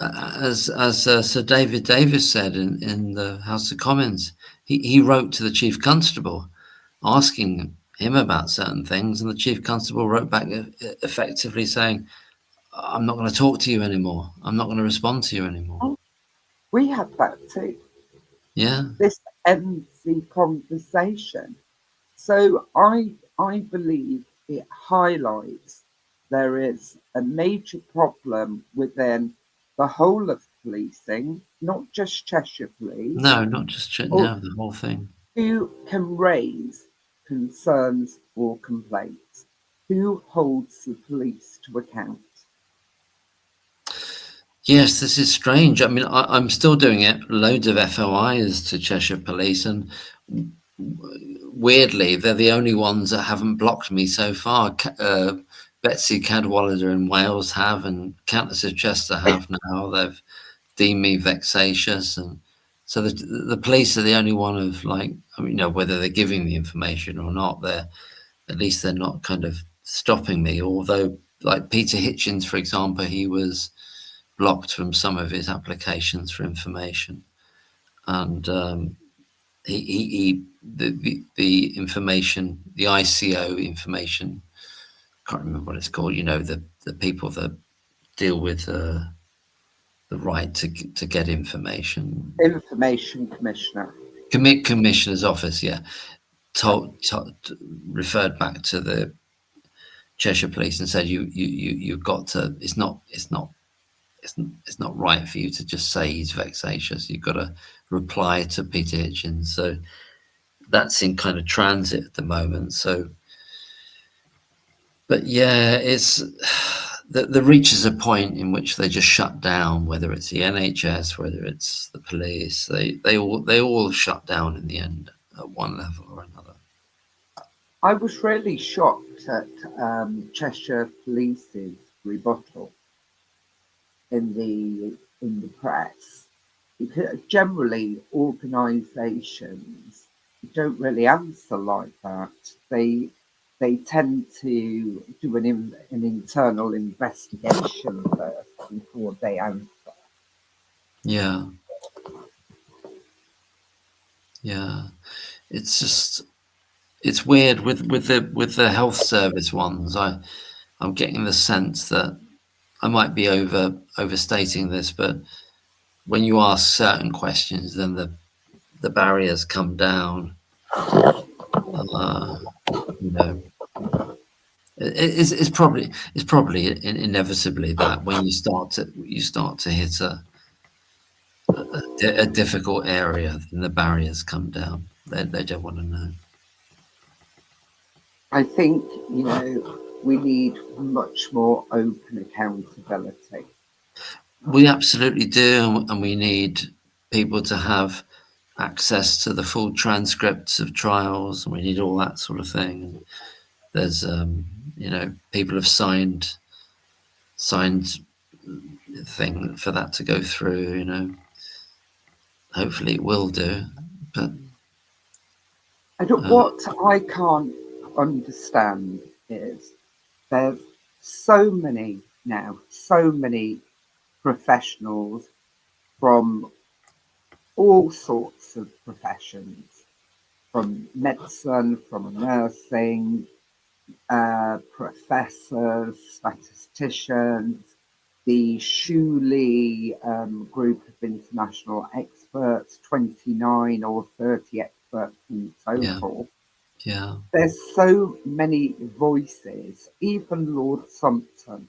as Sir David Davis said in the House of Commons, he wrote to the Chief Constable asking him about certain things, and the Chief Constable wrote back effectively saying, I'm not going to talk to you anymore. I'm not going to respond to you anymore. We have that too. Yeah. This ends the conversation. So I believe it highlights there is a major problem within the whole of policing, not just Cheshire Police. No, not just no, the whole thing. Who can raise concerns or complaints? Who holds the police to account? Yes, this is strange. I mean, I'm still doing it. Loads of FOIs to Cheshire Police, and weirdly, they're the only ones that haven't blocked me so far. Betsy Cadwallader in Wales have, and Countess of Chester have now. They've deemed me vexatious, and so the police are the only one of, like, I mean, you know, whether they're giving the information or not, they're at least they're not kind of stopping me. Although, like Peter Hitchens, for example, he was blocked from some of his applications for information, and the information, the ICO information, can't remember what it's called. You know, the people that deal with the right to get information. Information Commissioner. Commissioner's office, yeah, referred back to the Cheshire Police and said you've got to. It's not right for you to just say he's vexatious. You've got to reply to Peter Hitchens. So that's in kind of transit at the moment. So, but yeah, it's there reaches a point in which they just shut down, whether it's the NHS, whether it's the police, they all shut down in the end at one level or another. I was really shocked at Cheshire Police's rebuttal in the press, because generally organisations don't really answer like that. They tend to do an internal investigation first before they answer. Yeah, it's just, it's weird with the health service ones. I'm getting the sense that, I might be overstating this, but when you ask certain questions, then the barriers come down. You know, it's probably inevitably that when you start to hit a difficult area, then the barriers come down. They don't want to know. I think, we need much more open accountability. We absolutely do, and we need people to have access to the full transcripts of trials, and we need all that sort of thing. And there's people have signed thing for that to go through. Hopefully it will do, but What I can't understand is there's so many professionals from all sorts of professions, from medicine, from nursing, professors, statisticians, the Shuley group of international experts, 29 or 30 experts in total. Yeah. There's so many voices, even Lord Sumpton,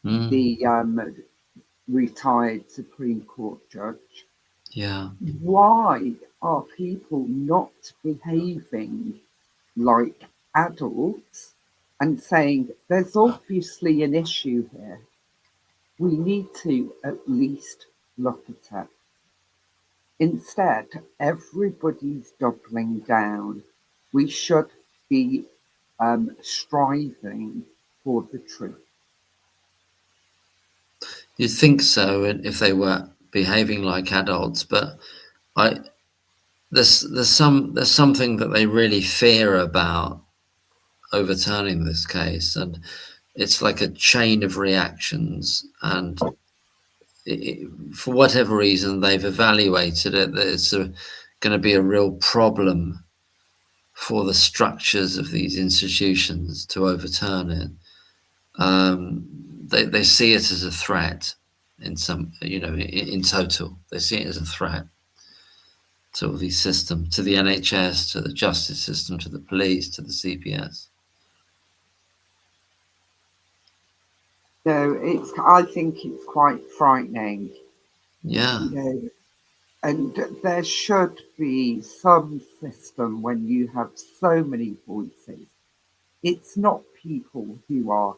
the retired Supreme Court judge. Yeah. Why are people not behaving like adults and saying there's obviously an issue here? We need to at least look at it. Instead, everybody's doubling down. We should be striving for the truth. You'd think so if they were behaving like adults, but there's something that they really fear about overturning this case, and it's like a chain of reactions, and for whatever reason they've evaluated it that it's going to be a real problem for the structures of these institutions to overturn it. They see it as a threat in in total. They see it as a threat to all these systems, to the NHS, to the justice system, to the police, to the CPS. So I think it's quite frightening. Yeah. And there should be some system when you have so many voices. It's not people who are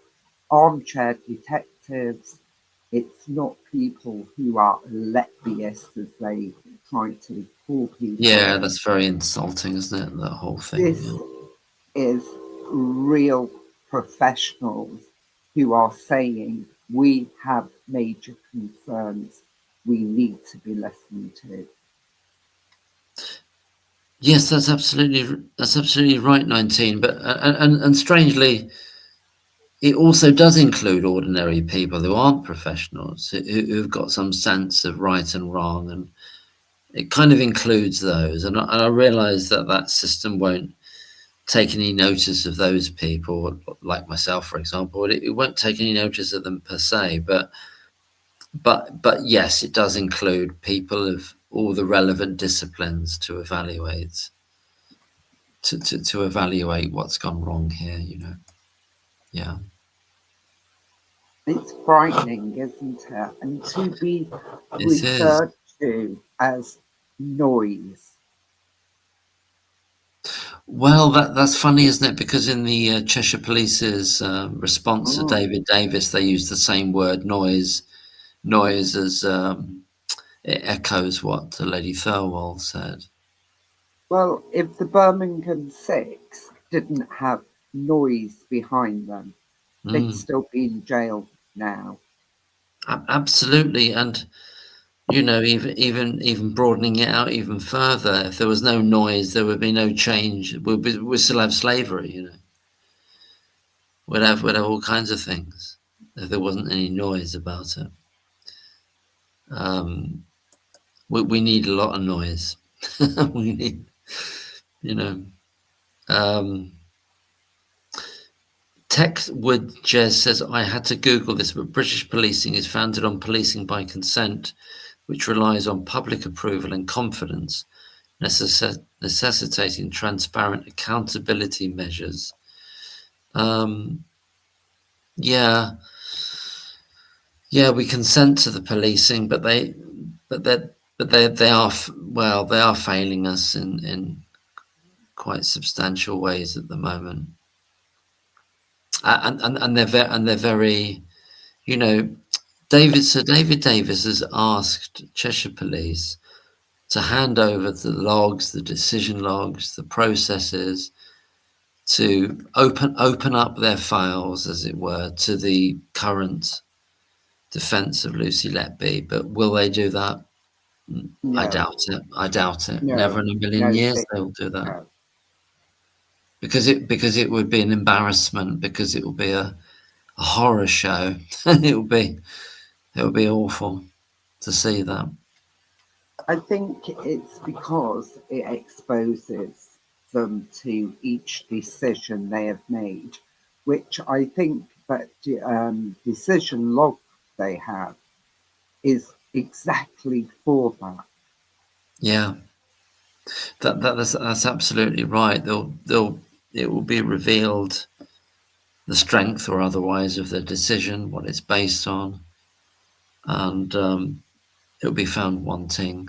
armchair detectives. It's not people who are Letbyists, as they try to call people. Yeah, that's very insulting, isn't it? That whole thing. This is real professionals who are saying we have major concerns. We need to be listened to. Yes, that's absolutely right, 19. But and strangely, it also does include ordinary people who aren't professionals, who've got some sense of right and wrong, and it kind of includes those. And I realise that system won't take any notice of those people, like myself, for example. It won't take any notice of them per se, but yes, it does include people of all the relevant disciplines to evaluate what's gone wrong here. Yeah. It's frightening, isn't it? And to be referred to as noise. Well, that's funny, isn't it? Because in the Cheshire Police's response to David Davis, they used the same word, noise. Noise as it echoes what Lady Thirlwall said. Well, if the Birmingham Six didn't have noise behind them, they'd still be in jail now. Absolutely, and you know, even broadening it out even further, if there was no noise, there would be no change. We'd still have slavery, you know. We'd have all kinds of things if there wasn't any noise about it. We need a lot of noise. We need, you know. Tex Wood Jez says, I had to Google this, but British policing is founded on policing by consent, which relies on public approval and confidence, necessitating transparent accountability measures. Yeah, we consent to the policing, but they are failing us in quite substantial ways at the moment. And they're very, you know, Sir David Davis has asked Cheshire Police to hand over the logs, the decision logs, the processes, to open up their files, as it were, to the current defence of Lucy Letby. But will they do that? No. I doubt it. No. Never in a million years they'll do that. No. Because it would be an embarrassment, because it will be a horror show. it would be awful to see that. I think it's because it exposes them to each decision they have made, which I think that decision log they have is exactly for that. Yeah, that's absolutely right. It will be revealed, the strength or otherwise of the decision, what it's based on, and it will be found wanting.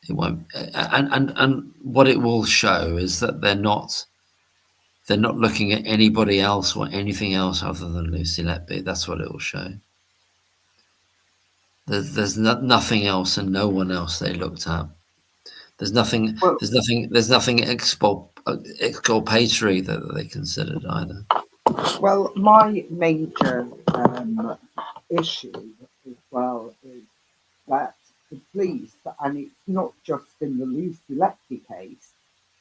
It won't, and what it will show is that they're not looking at anybody else or anything else other than Lucy Letby. That's what it will show. There's nothing else and no one else they looked at. There's nothing exculpatory that they considered either. Well, my major issue as well is that the police, and it's not just in the Lucy Letby case,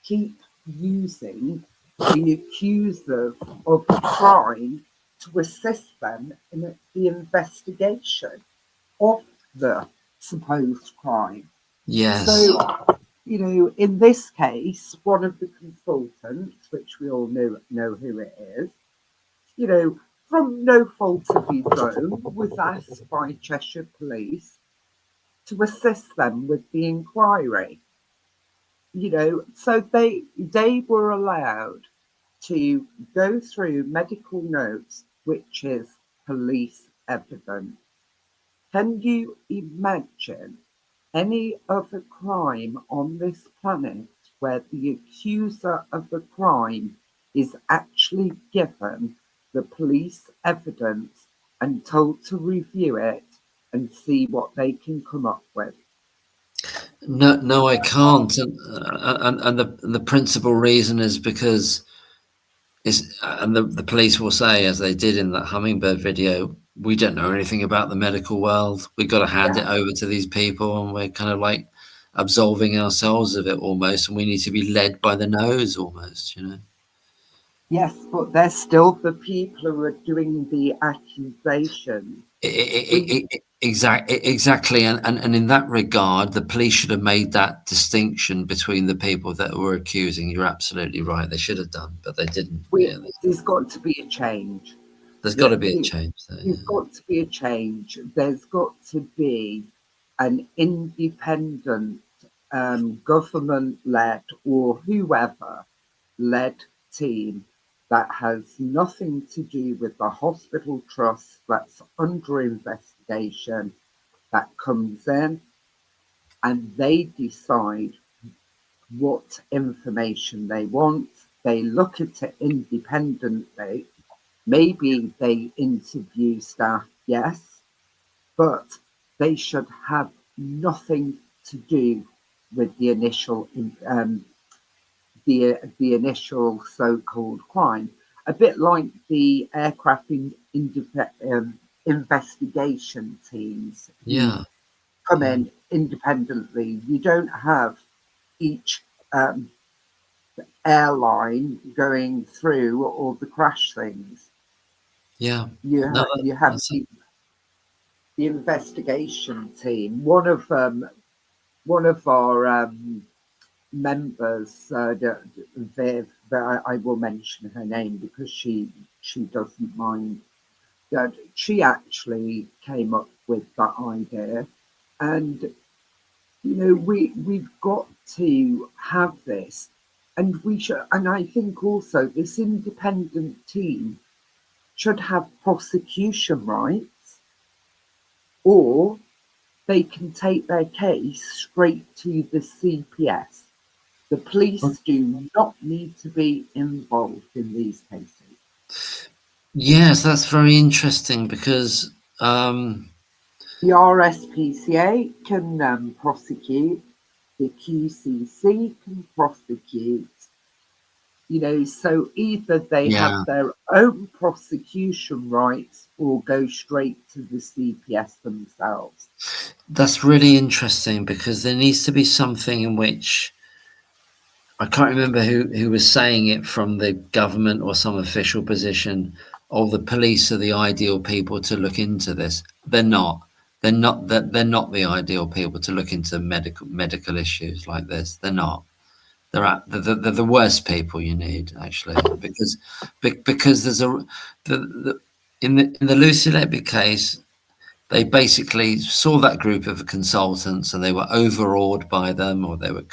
keep using the accusers of the crime to assist them in the investigation of the supposed crime. Yes. So, you know, in this case, one of the consultants, which we all know who it is, you know, from no fault of his own, was asked by Cheshire Police to assist them with the inquiry. You know, so they were allowed to go through medical notes, which is police evidence. Can you imagine any other crime on this planet where the accuser of the crime is actually given the police evidence and told to review it and see what they can come up with? No, I can't, and the principal reason is because the police will say, as they did in that hummingbird video, we don't know anything about the medical world. We've got to hand it over to these people, and we're kind of like absolving ourselves of it almost, and we need to be led by the nose almost, you know. Yes, but they're still the people who are doing the accusation. Exactly, and in that regard, the police should have made that distinction between the people that were accusing. You're absolutely right. They should have done, but they didn't. There's got to be a change. There's got to be a change there. There's got to be a change. There's got to be an independent, government-led or whoever-led team that has nothing to do with the hospital trust that's under investigation, that comes in and they decide what information they want. They look at it independently. Maybe they interview staff, yes, but they should have nothing to do with the initial the initial so-called crime. A bit like the aircraft investigation teams who come in independently. You don't have each airline going through all the crash things. Yeah. You have the investigation team. One of our members, Viv, but I will mention her name because she doesn't mind. That she actually came up with that idea, and we've got to have this, and we should. And I think also this independent team should have prosecution rights, or they can take their case straight to the CPS. The police do not need to be involved in these cases. Yes, that's very interesting because the RSPCA can prosecute, the QCC can prosecute, so either they have their own prosecution rights or go straight to the CPS themselves. That's really interesting because there needs to be something in which, I can't remember who was saying it from the government or some official position, the police are the ideal people to look into this. They're not. They're not the ideal people to look into medical issues like this. They're not. They're the worst people you need, actually, because there's in the Lucy Letby case, they basically saw that group of consultants and they were overawed by them, or they were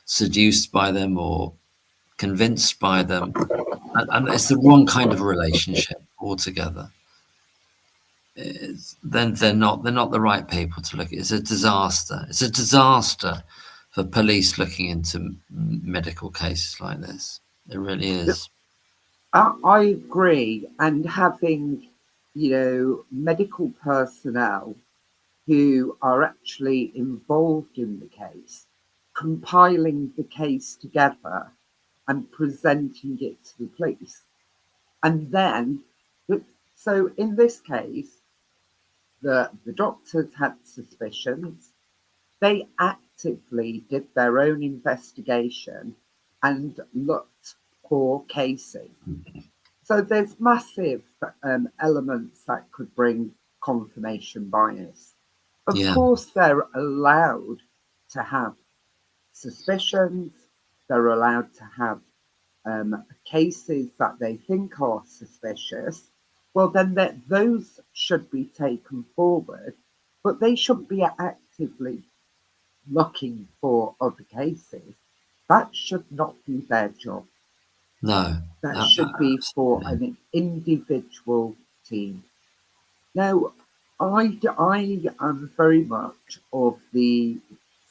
seduced by them, or convinced by them, and it's the wrong kind of relationship altogether. Then they're not the right people to look at. It's a disaster. It's a disaster for police looking into medical cases like this. It really is. I agree, and having medical personnel who are actually involved in the case, compiling the case together and presenting it to the police. And then, so in this case, the doctors had suspicions. They actively did their own investigation and looked for cases. So there's massive elements that could bring confirmation bias. Of course, they're allowed to have suspicions. They're allowed to have cases that they think are suspicious. Well, then those should be taken forward, but they shouldn't be actively looking for other cases. That should not be their job. No. That should be for an individual team. Now, I am very much of the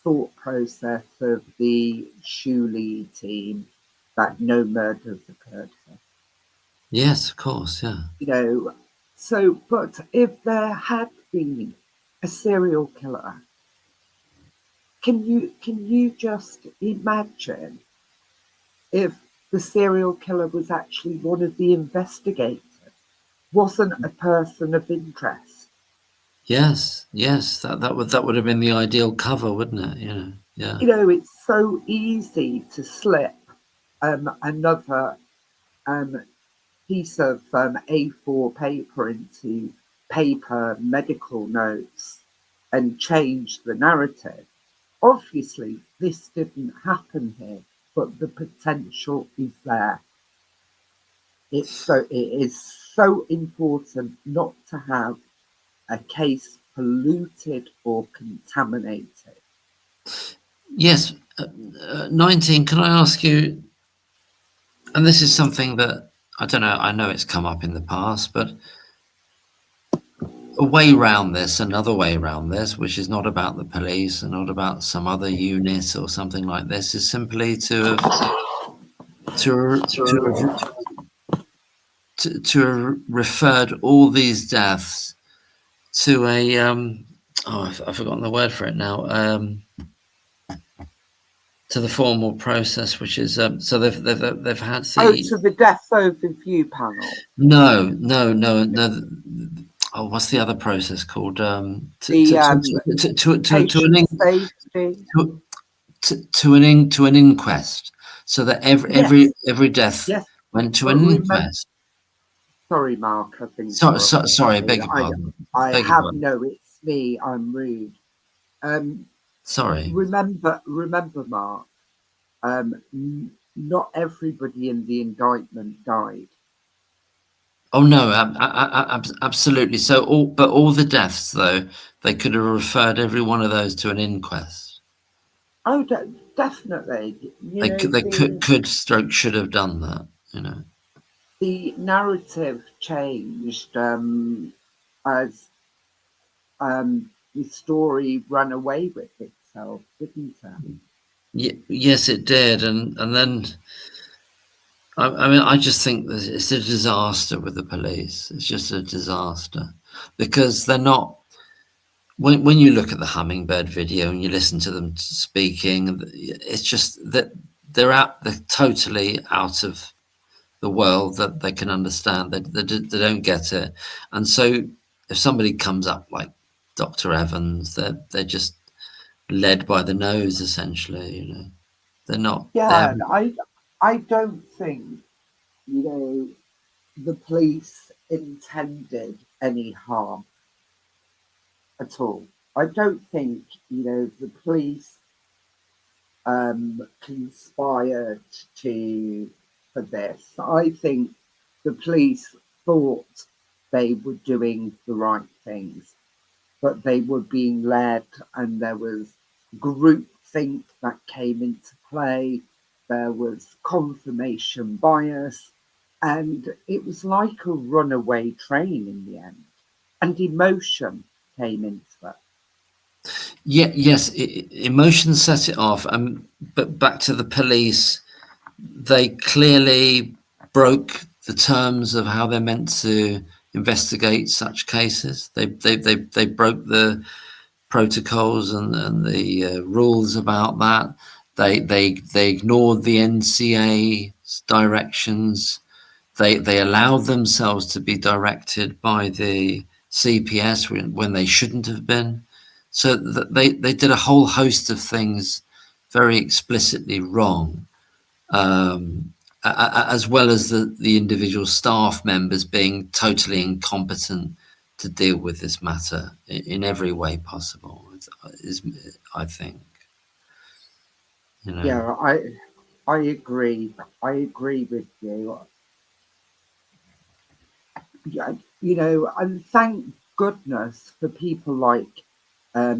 thought process of the Shuley team that no murders occurred here. Yes, of course, yeah. So, but if there had been a serial killer, can you just imagine if the serial killer was actually one of the investigators, wasn't a person of interest? Yes, that would have been the ideal cover, wouldn't it? Yeah. It's so easy to slip another piece of A4 paper into paper medical notes and change the narrative. Obviously, this didn't happen here, but the potential is there. It is so important not to have a case polluted or contaminated. Yes, 19, can I ask you, and this is something that, I don't know, I know it's come up in the past, but a way round this, another way round this, which is not about the police and not about some other unit or something like this, is simply to have referred all these deaths to a I've forgotten the word for it now. To the formal process, which is so they've had to the death overview panel. No. Oh, what's the other process called? To an inquest, so that every death went to an inquest. Sorry, Mark. I think. Sorry, I beg your pardon. It's me. I'm rude. Sorry. Remember, Mark. Not everybody in the indictment died. Oh no, absolutely. So all the deaths, though, they could have referred every one of those to an inquest. Oh, definitely. Should have done that. You know, the narrative changed as the story ran away with itself, didn't it? Yes, it did, and then. I mean, I just think that it's a disaster with the police. It's just a disaster because they're not. When you look at the hummingbird video and you listen to them speaking, it's just that they're totally out of the world that they can understand. They don't get it, and so if somebody comes up like Dr. Evans, they're just led by the nose essentially. You know, they're not. Yeah, I don't think the police intended any harm at all. I don't think the police conspired for this. I think the police thought they were doing the right things, but they were being led, and there was groupthink that came into play. There was confirmation bias, and it was like a runaway train in the end. And emotion came into it. Yes, emotion set it off. But back to the police, they clearly broke the terms of how they're meant to investigate such cases. They broke the protocols and the rules about that. They ignored the NCA's directions. They allowed themselves to be directed by the CPS when they shouldn't have been. So they did a whole host of things very explicitly wrong, as well as the individual staff members being totally incompetent to deal with this matter in every way possible. I think. Yeah, I agree. I agree with you. And thank goodness for people like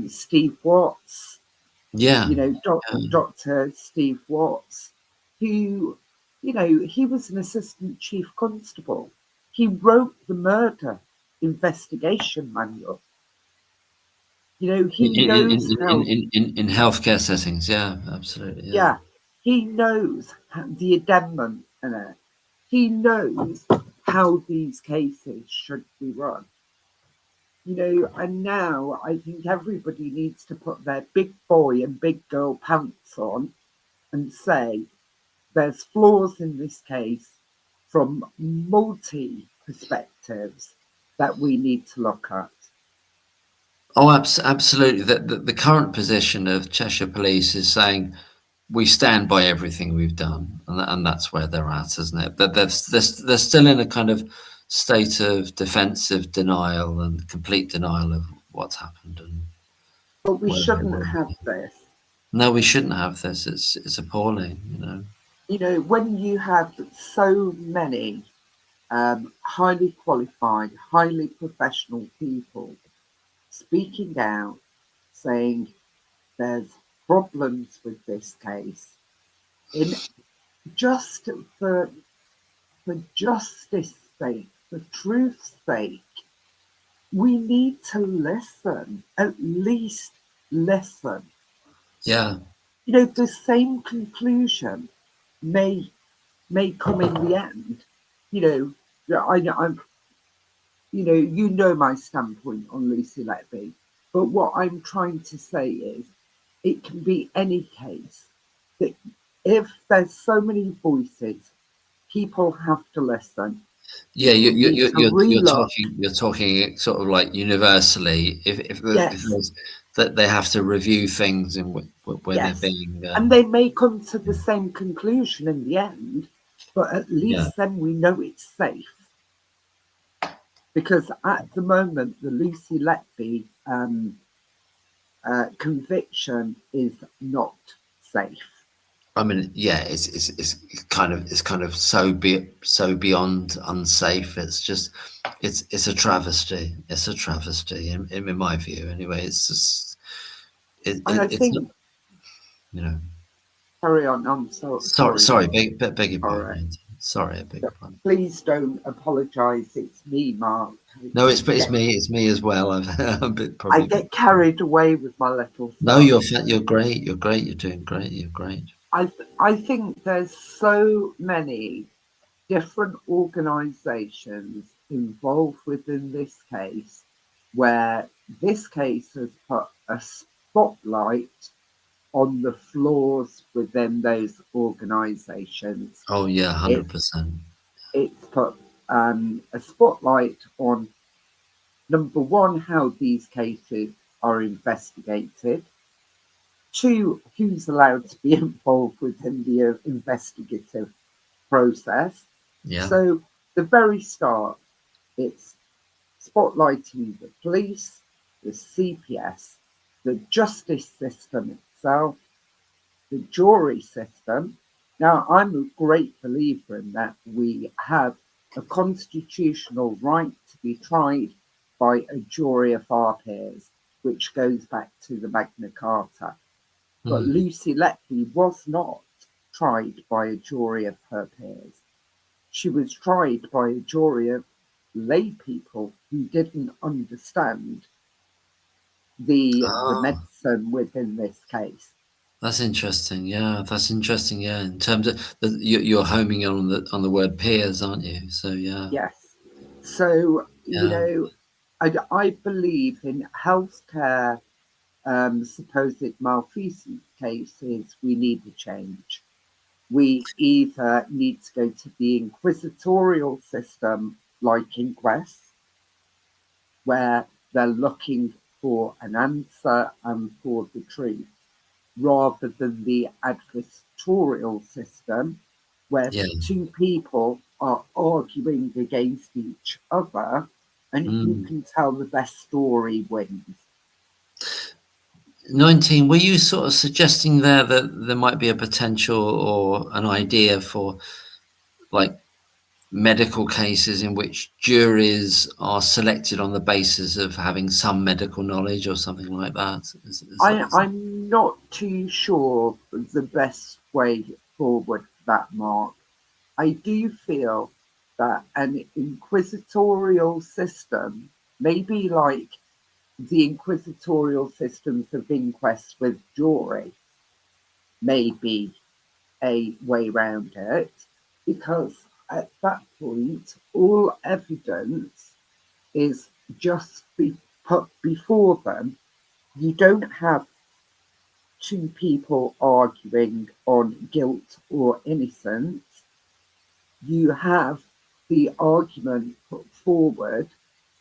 Steve Watts. Yeah. Dr. Steve Watts, who, he was an assistant chief constable. He wrote the murder investigation manual. He knows how in healthcare settings. Yeah, absolutely. Yeah, he knows the addendum in it. He knows how these cases should be run. And now I think everybody needs to put their big boy and big girl pants on and say there's flaws in this case from multi perspectives that we need to look at. Oh, absolutely. The current position of Cheshire Police is saying we stand by everything we've done, and that's where they're at, isn't it? But they're still in a kind of state of defensive denial and complete denial of what's happened. But we shouldn't have this. No, we shouldn't have this. It's appalling, when you have so many highly qualified, highly professional people speaking out, saying there's problems with this case, in just for justice sake, for truth's sake, we need to listen, at least listen. Yeah. You know, the same conclusion may come in the end. You know, I'm you know my standpoint on Lucy Letby, but what I'm trying to say is it can be any case that if there's so many voices, people have to listen. Yeah, Relook. you're talking sort of like universally. If Yes, there's, that they have to review things and where they're yes. being And they may come to the same conclusion in the end, but at yeah. least then we know it's safe. Because at the moment, the Lucy Letby conviction is not safe. I mean, yeah, it's kind of so beyond unsafe. It's just it's a travesty. It's a travesty in my view. Anyway, it's just And I it's think, not, you know. carry on. I'm sorry. Sorry, beg your All pardon. right. Andy. Sorry, I beg your pardon. Please don't apologise. It's me, Mark. No, it's me as well. I'm a bit I probably. get carried away with my little stuff. No, you're great. You're great. You're doing great. You're great. I think there's so many different organisations involved within this case, where this case has put a spotlight on the flaws within those organisations. Oh yeah, 100%. It's put a spotlight on, number one, how these cases are investigated. Two, who's allowed to be involved within the investigative process. Yeah. So the very start, it's spotlighting the police, the CPS, the justice system itself, the jury system. Now, I'm a great believer in that we have a constitutional right to be tried by a jury of our peers, which goes back to the Magna Carta. But Lucy Letby was not tried by a jury of her peers. She was tried by a jury of lay people who didn't understand the medicine within this case. That's interesting. Yeah, that's interesting. Yeah, in terms of you're homing on the word peers, aren't you? So yeah. Yes. So you know, I believe in healthcare supposed malfeasance cases. We need to change. We either need to go to the inquisitorial system, like inquests, where they're looking for an answer and for the truth, rather than the adversarial system, where two people are arguing against each other, and who can tell the best story wins. 19, were you sort of suggesting there that there might be a potential or an idea for like medical cases in which juries are selected on the basis of having some medical knowledge or something like that? I'm not too sure the best way forward for that, Mark. I do feel that an inquisitorial system, maybe like the inquisitorial systems of inquest with jury, may be a way around it, because at that point, all evidence is just put before them. You don't have two people arguing on guilt or innocence. You have the argument put forward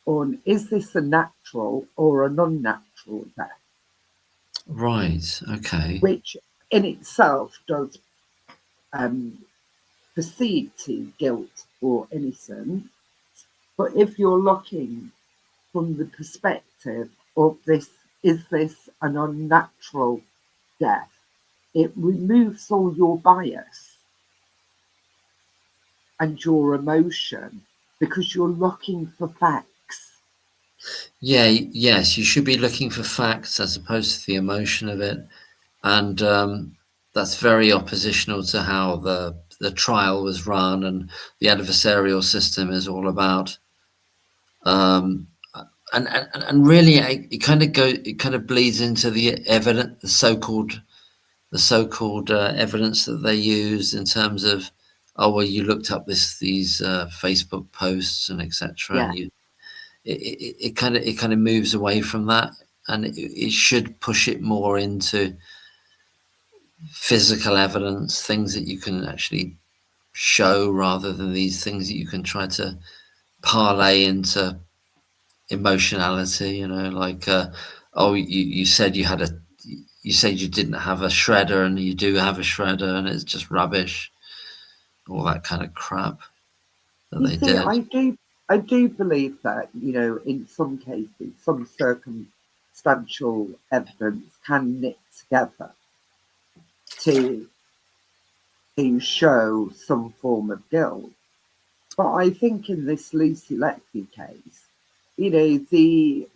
on, is this a natural or an unnatural death? Right. Okay. Which in itself does proceed to guilt or innocence. But if you're looking from the perspective of this, is this an unnatural death? It removes all your bias and your emotion, because you're looking for facts. Yeah. Yes, you should be looking for facts as opposed to the emotion of it, and that's very oppositional to how the trial was run, and the adversarial system is all about and really it kind of bleeds into the evidence, the so-called evidence that they use in terms of, oh well, you looked up these Facebook posts and etc. Yeah. And it kind of moves away from that, and it should push it more into physical evidence, things that you can actually show, rather than these things that you can try to parlay into emotionality. Like oh, you said you said you didn't have a shredder, and you do have a shredder, and it's just rubbish. All that kind of crap that You they see, did. I do believe that, in some cases, some circumstantial evidence can knit together to show some form of guilt. But I think in this Lucy Letby case, the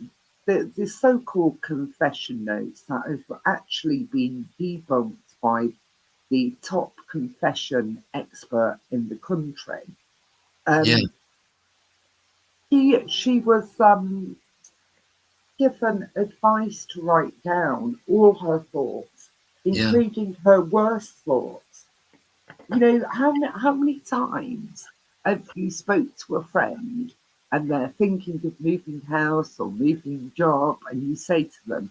so-called confession notes that have actually been debunked by the top confession expert in the country. Yeah. She was given advice to write down all her thoughts, Yeah. including her worst thoughts. How many times have you spoke to a friend and they're thinking of moving house or moving job, and you say to them,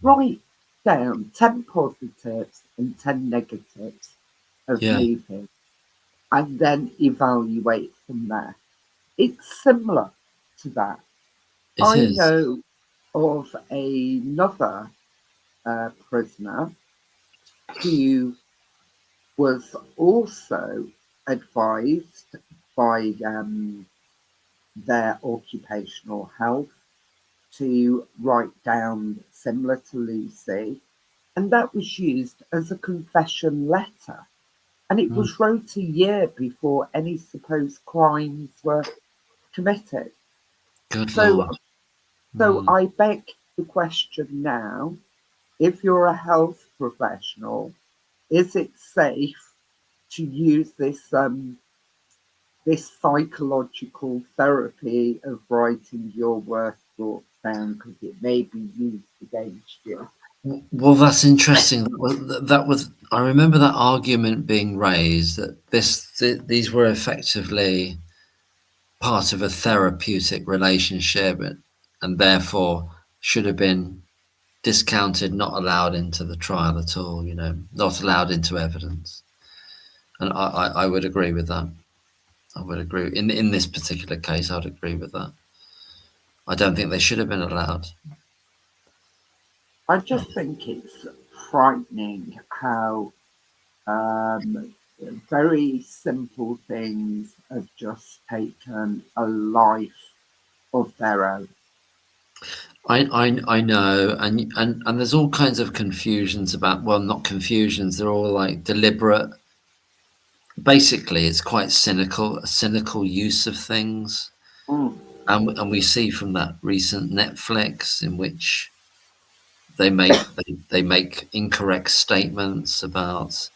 write down 10 positives and 10 negatives of Yeah. moving, and then evaluate from there. It's similar to that. It I is. know of another prisoner who was also advised by their occupational health to write down similar to Lucy, and that was used as a confession letter. And it was wrote a year before any supposed crimes were committed. Good So, Lord. so I beg the question now: if you're a health professional, is it safe to use this psychological therapy of writing your worst thoughts down, because it may be used against you? Well, that's interesting. That was I remember that argument being raised, that these were effectively part of a therapeutic relationship, and therefore should have been discounted, not allowed into the trial at all. Not allowed into evidence. And I would agree with that. I would agree in this particular case. I'd agree with that. I don't think they should have been allowed. I just think it's frightening how very simple things have just taken a life of their own. I know, and there's all kinds of confusions about, well, not confusions, they're all like deliberate. Basically, it's quite a cynical use of things. Mm. And we see from that recent Netflix, in which they make incorrect statements about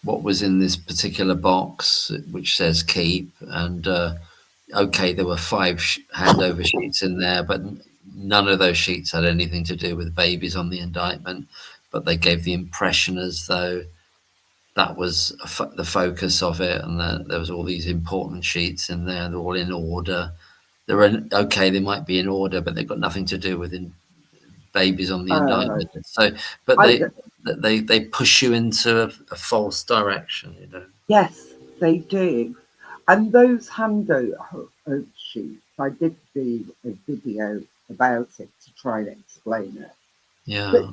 what was in this particular box, which says keep, and okay, there were 5 handover sheets in there, but none of those sheets had anything to do with babies on the indictment, but they gave the impression as though that was the focus of it, and there was all these important sheets in there. They're all in order. They might be in order, but they've got nothing to do with babies on the indictment. So, but they push you into a false direction. Yes, they do. And those handout sheets, I did do a video about it to try and explain it. Yeah. But,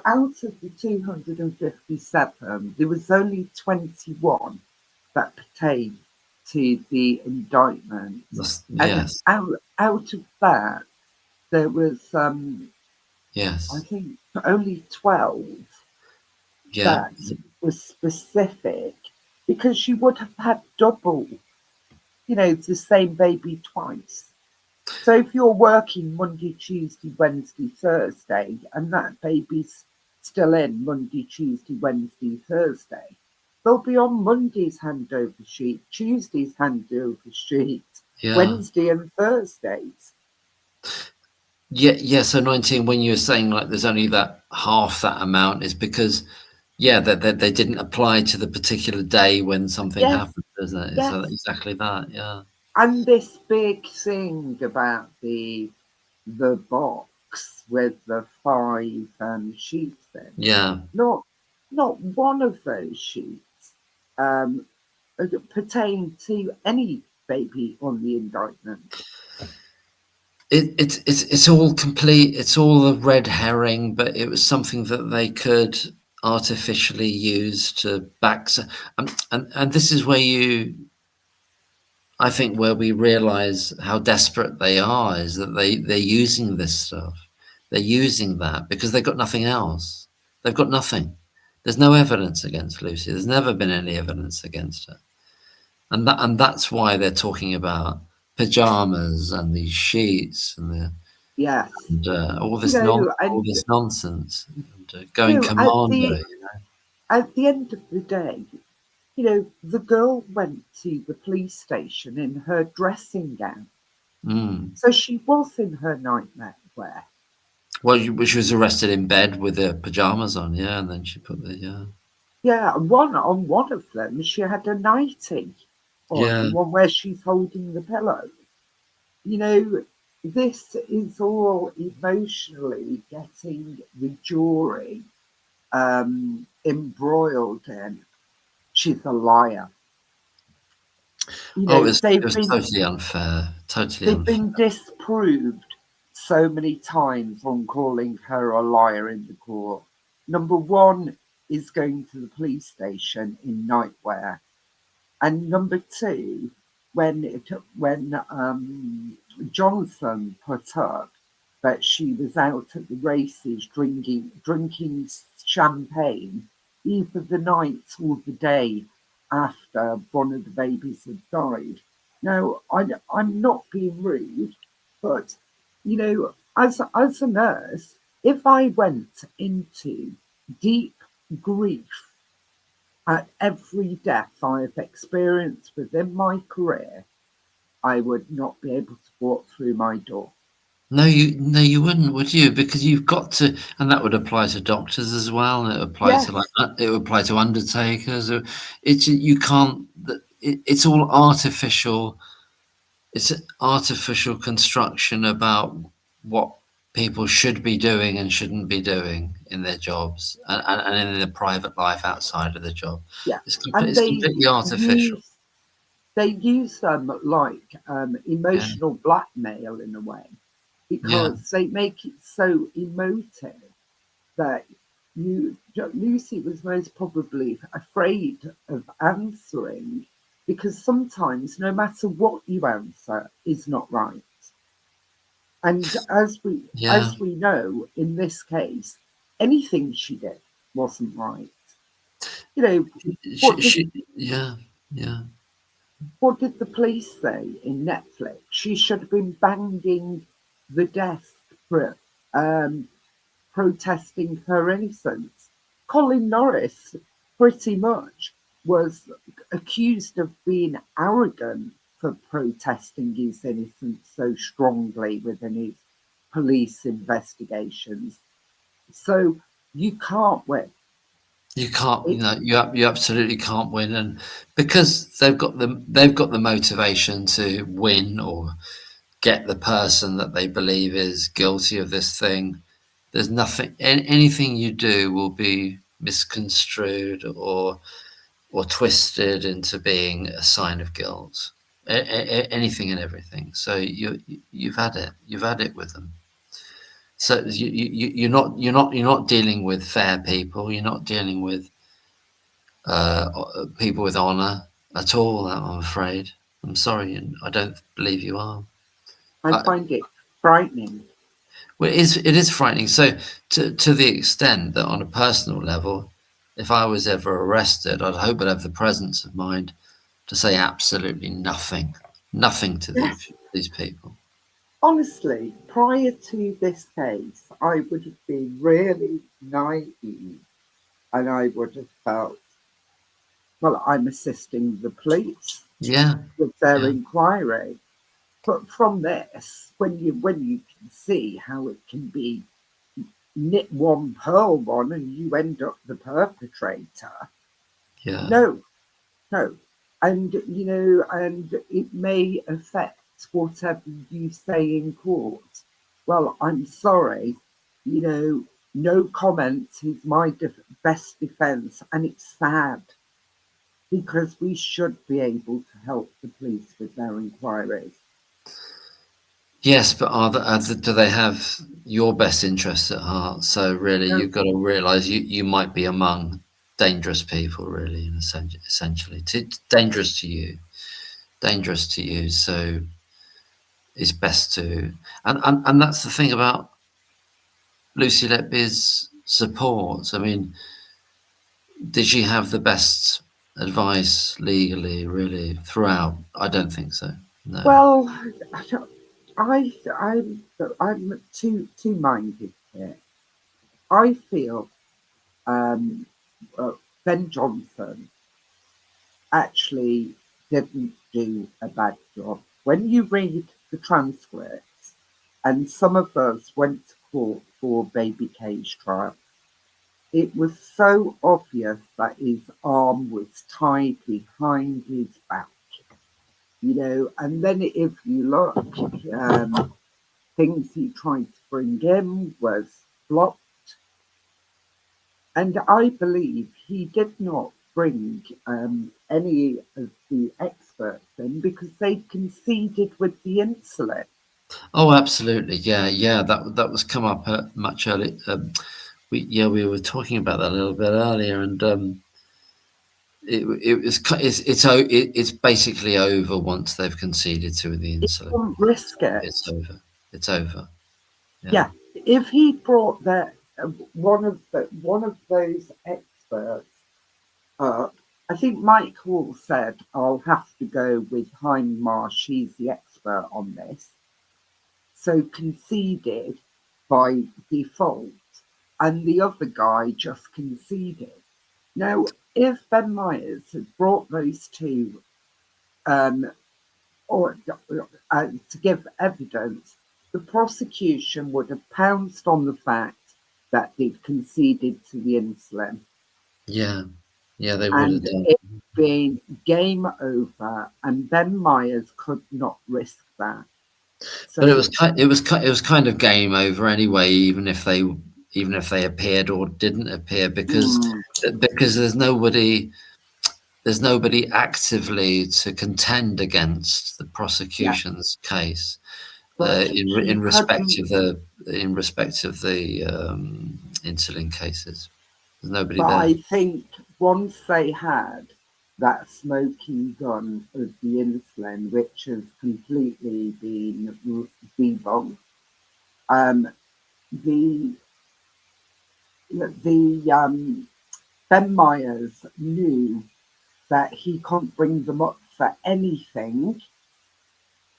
out of the 257, there was only 21 that pertained to the indictment. Yes. And out of that, there was, Yes. I think, only 12 Yeah. that was specific, because she would have had double, the same baby twice. So if you're working Monday, Tuesday, Wednesday, Thursday, and that baby's still in Monday, Tuesday, Wednesday, Thursday, they'll be on Monday's handover sheet, Tuesday's handover sheet, Yeah. Wednesday and Thursdays. Yeah. So 19, when you were saying like there's only that half that amount, is because that they didn't apply to the particular day when something Yes, happened, isn't it? yes. So exactly that. Yeah. And this big thing about the box with the 5 sheets in. Yeah. Not one of those sheets um, pertain to any baby on the indictment. It's all complete. It's all a red herring, but it was something that they could artificially use to back. And this is where I think where we realize how desperate they are, is that they're using this stuff. They're using that because they've got nothing else. They've got nothing. There's no evidence against Lucy. There's never been any evidence against her. And that's why they're talking about pajamas and these sheets and Yes. all And this nonsense, and going at commando. the end of the day, the girl went to the police station in her dressing gown. So she was in her nightmare wear. Well, she was arrested in bed with her pajamas on, yeah, and then she put the Yeah, on one of them, she had a nightie on, yeah. the one where she's holding the pillow. This is all emotionally getting the jury embroiled in. She's a liar. Oh, it was totally unfair. Totally they've unfair. been disproved so many times on calling her a liar in the court. Number one is going to the police station in nightwear. And number two, when Johnson put up that she was out at the races drinking champagne either the night or the day after one of the babies had died. Now, I'm not being rude, but as a nurse, if I went into deep grief at every death I have experienced within my career, I would not be able to walk through my door. No, you wouldn't, would you? Because you've got to, and that would apply to doctors as well, and it would apply Yes, to it would apply to undertakers. You can't. It's all artificial. It's an artificial construction about what people should be doing and shouldn't be doing in their jobs, and in their private life outside of the job. yeah, It's and completely artificial. they use them like Yeah, emotional blackmail in a way, yeah. because they make it so emotive that Lucy was most probably afraid of answering, because sometimes no matter what you answer is not right. And Yeah, as we know in this case, anything she did wasn't right. You know, what did yeah, yeah. what did the police say in Netflix? She should have been banging the desk for protesting her innocence. Colin Norris pretty much was accused of being arrogant for protesting his innocence so strongly within his police investigations. So you can't win. You can't, It, you absolutely can't win, and because they've got the motivation to win or get the person that they believe is guilty of this thing. There's nothing, anything you do will be misconstrued or twisted into being a sign of guilt. Anything and everything. So you've had it with them. So you're not dealing with fair people. You're not dealing with people with honour at all. I'm afraid. I'm sorry, and I don't believe you are. I find it frightening. Well, it is frightening. So to the extent that on a personal level, if I was ever arrested, I'd hope I'd have the presence of mind to say absolutely nothing to Yes, these people. honestly, prior to this case, I would have been really naive, and I would have felt, well, I'm assisting the police Yeah, with their yeah, inquiry. But from this, when you can see how it can be knit one, pearl one, and you end up the perpetrator. Yeah. No, no. And, you know, and it may affect whatever you say in court. Well, I'm sorry, you know, no comment is my best defense. And it's sad because we should be able to help the police with their inquiries. Yes, but do they have your best interests at heart? So really, No. you've got to realise you might be among dangerous people, really, and essentially, dangerous to you. So it's best to, and that's the thing about Lucy Letby's support. I mean, did she have the best advice legally, really, throughout? I don't think so. No. Well, I'm two-minded here. I feel Ben Johnson actually didn't do a bad job. When you read the transcripts, and some of us went to court for Baby K's trial, it was so obvious that his arm was tied behind his back, you know. And then if you look, things he tried to bring in was blocked. And I believe he did not bring any of the experts in because they conceded with the insulin. Oh, absolutely. Yeah. That was come up much earlier. We were talking about that a little bit earlier, and it's basically over once they've conceded to the insulin. Don't risk it. It's over. It's over. Yeah. If he brought that one of those experts up, I think Michael said, "I'll have to go with Hindmarsh. He's the expert on this." So conceded by default, and the other guy just conceded. Now, if Ben Myers had brought those two or to give evidence, the prosecution would have pounced on the fact that they'd conceded to the insulin. Yeah, they would have And done. it been game over, and Ben Myers could not risk that. So, But it was kind of game over anyway, even if they appeared or didn't appear, because there's nobody actively to contend against the prosecution's case in respect of the insulin cases. There's nobody but there. I think once they had that smoking gun of the insulin, which has completely been debunked, the Ben Myers knew that he can't bring them up for anything,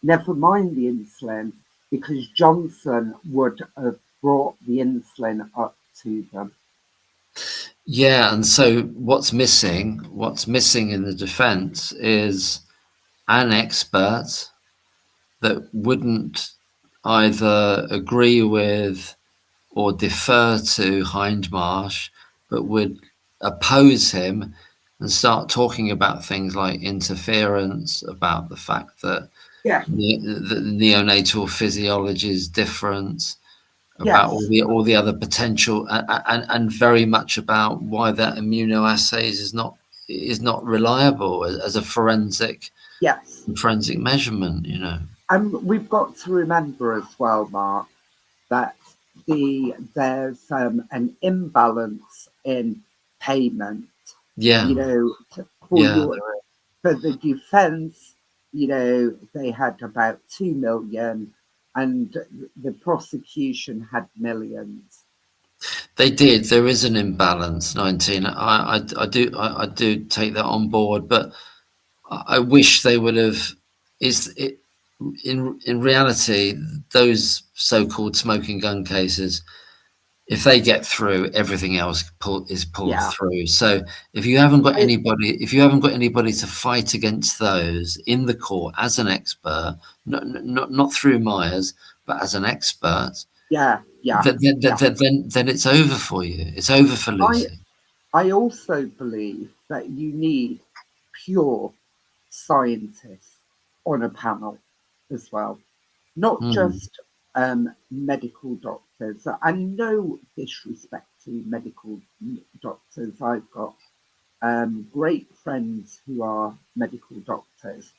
never mind the insulin, because Johnson would have brought the insulin up to them. Yeah, and so what's missing in the defense is an expert that wouldn't either agree with or defer to Hindmarsh, but would oppose him and start talking about things like interference, about the fact that the neonatal physiology is different, about all the other potential, and very much about why that immunoassays is not reliable as a forensic measurement, you know. And we've got to remember as well, Mark, that there's an imbalance in payment. Yeah. You know, for the defense, you know, they had about 2 million and the prosecution had millions. They did. There is an imbalance, 19. I do take that on board, but I wish they would have. In reality, those so-called smoking gun cases, if they get through, everything else is pulled Yeah. through. So if you haven't got anybody to fight against those in the court as an expert, not through Myers, but as an expert, yeah. then it's over for you. It's over for Lucy. I also believe that you need pure scientists on a panel as well, not just medical doctors. And no disrespect to medical doctors. I've got great friends who are medical doctors,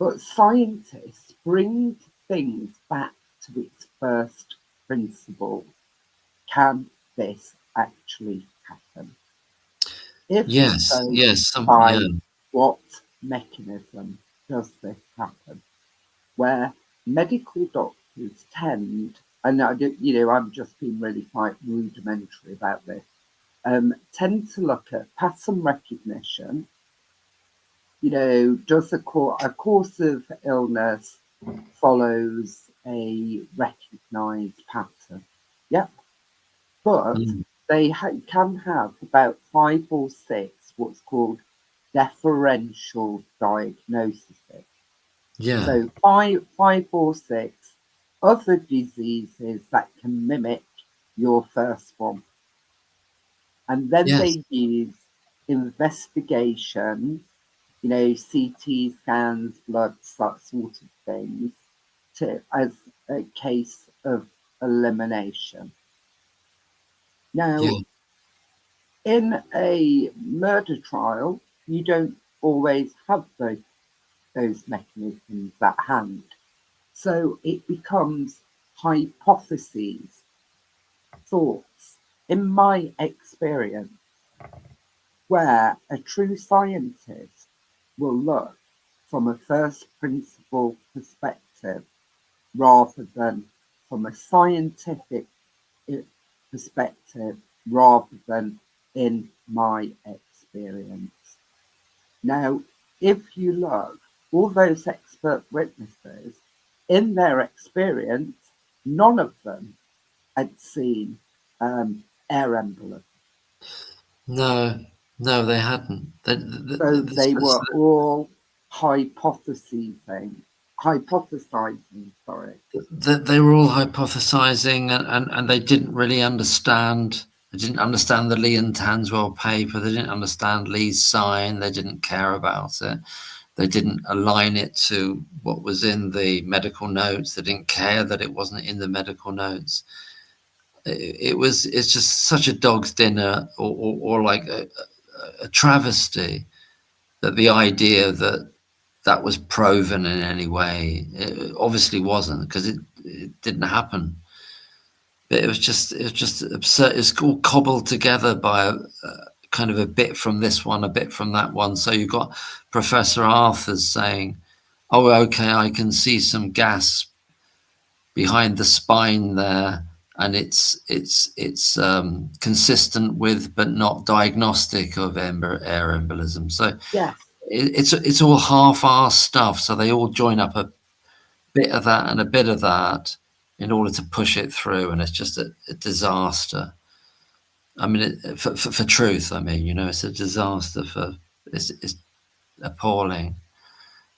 but scientists bring things back to its first principle. Can this actually happen? If so, by what mechanism does this happen? Where medical doctors tend, and I'm just being really quite rudimentary about this, tend to look at pattern recognition. Does a course of illness follows a recognised pattern? Yep. But they can have about 5 or 6 what's called differential diagnoses. Yeah. So 5 or 6 other diseases that can mimic your first one. And then they use investigations, CT scans, bloods, that sort of things, as a case of elimination. Now, in a murder trial, you don't always have those mechanisms at hand. So it becomes hypotheses, thoughts. In my experience, where a true scientist will look from a first principle perspective rather than from a scientific perspective rather than in my experience. Now, if you look, all those expert witnesses, in their experience, none of them had seen air embolism. No, they hadn't. So they were all hypothesizing. Sorry. They were all hypothesizing, and they didn't really understand. They didn't understand the Lee and Tanswell paper. They didn't understand Lee's sign. They didn't care about it. They didn't align it to what was in the medical notes. They didn't care that it wasn't in the medical notes. It's just such a dog's dinner, or like a travesty, that the idea that was proven in any way, it obviously wasn't, because it didn't happen. But it was just absurd. It's all cobbled together by kind of a bit from this one, a bit from that one. So you've got Professor Arthurs saying, "Oh, okay, I can see some gas behind the spine there, and it's consistent with, but not diagnostic of air embolism." So it's all half-assed stuff. So they all join up a bit of that and a bit of that in order to push it through, and it's just a disaster. I mean, for truth, I mean, it's a disaster. It's appalling,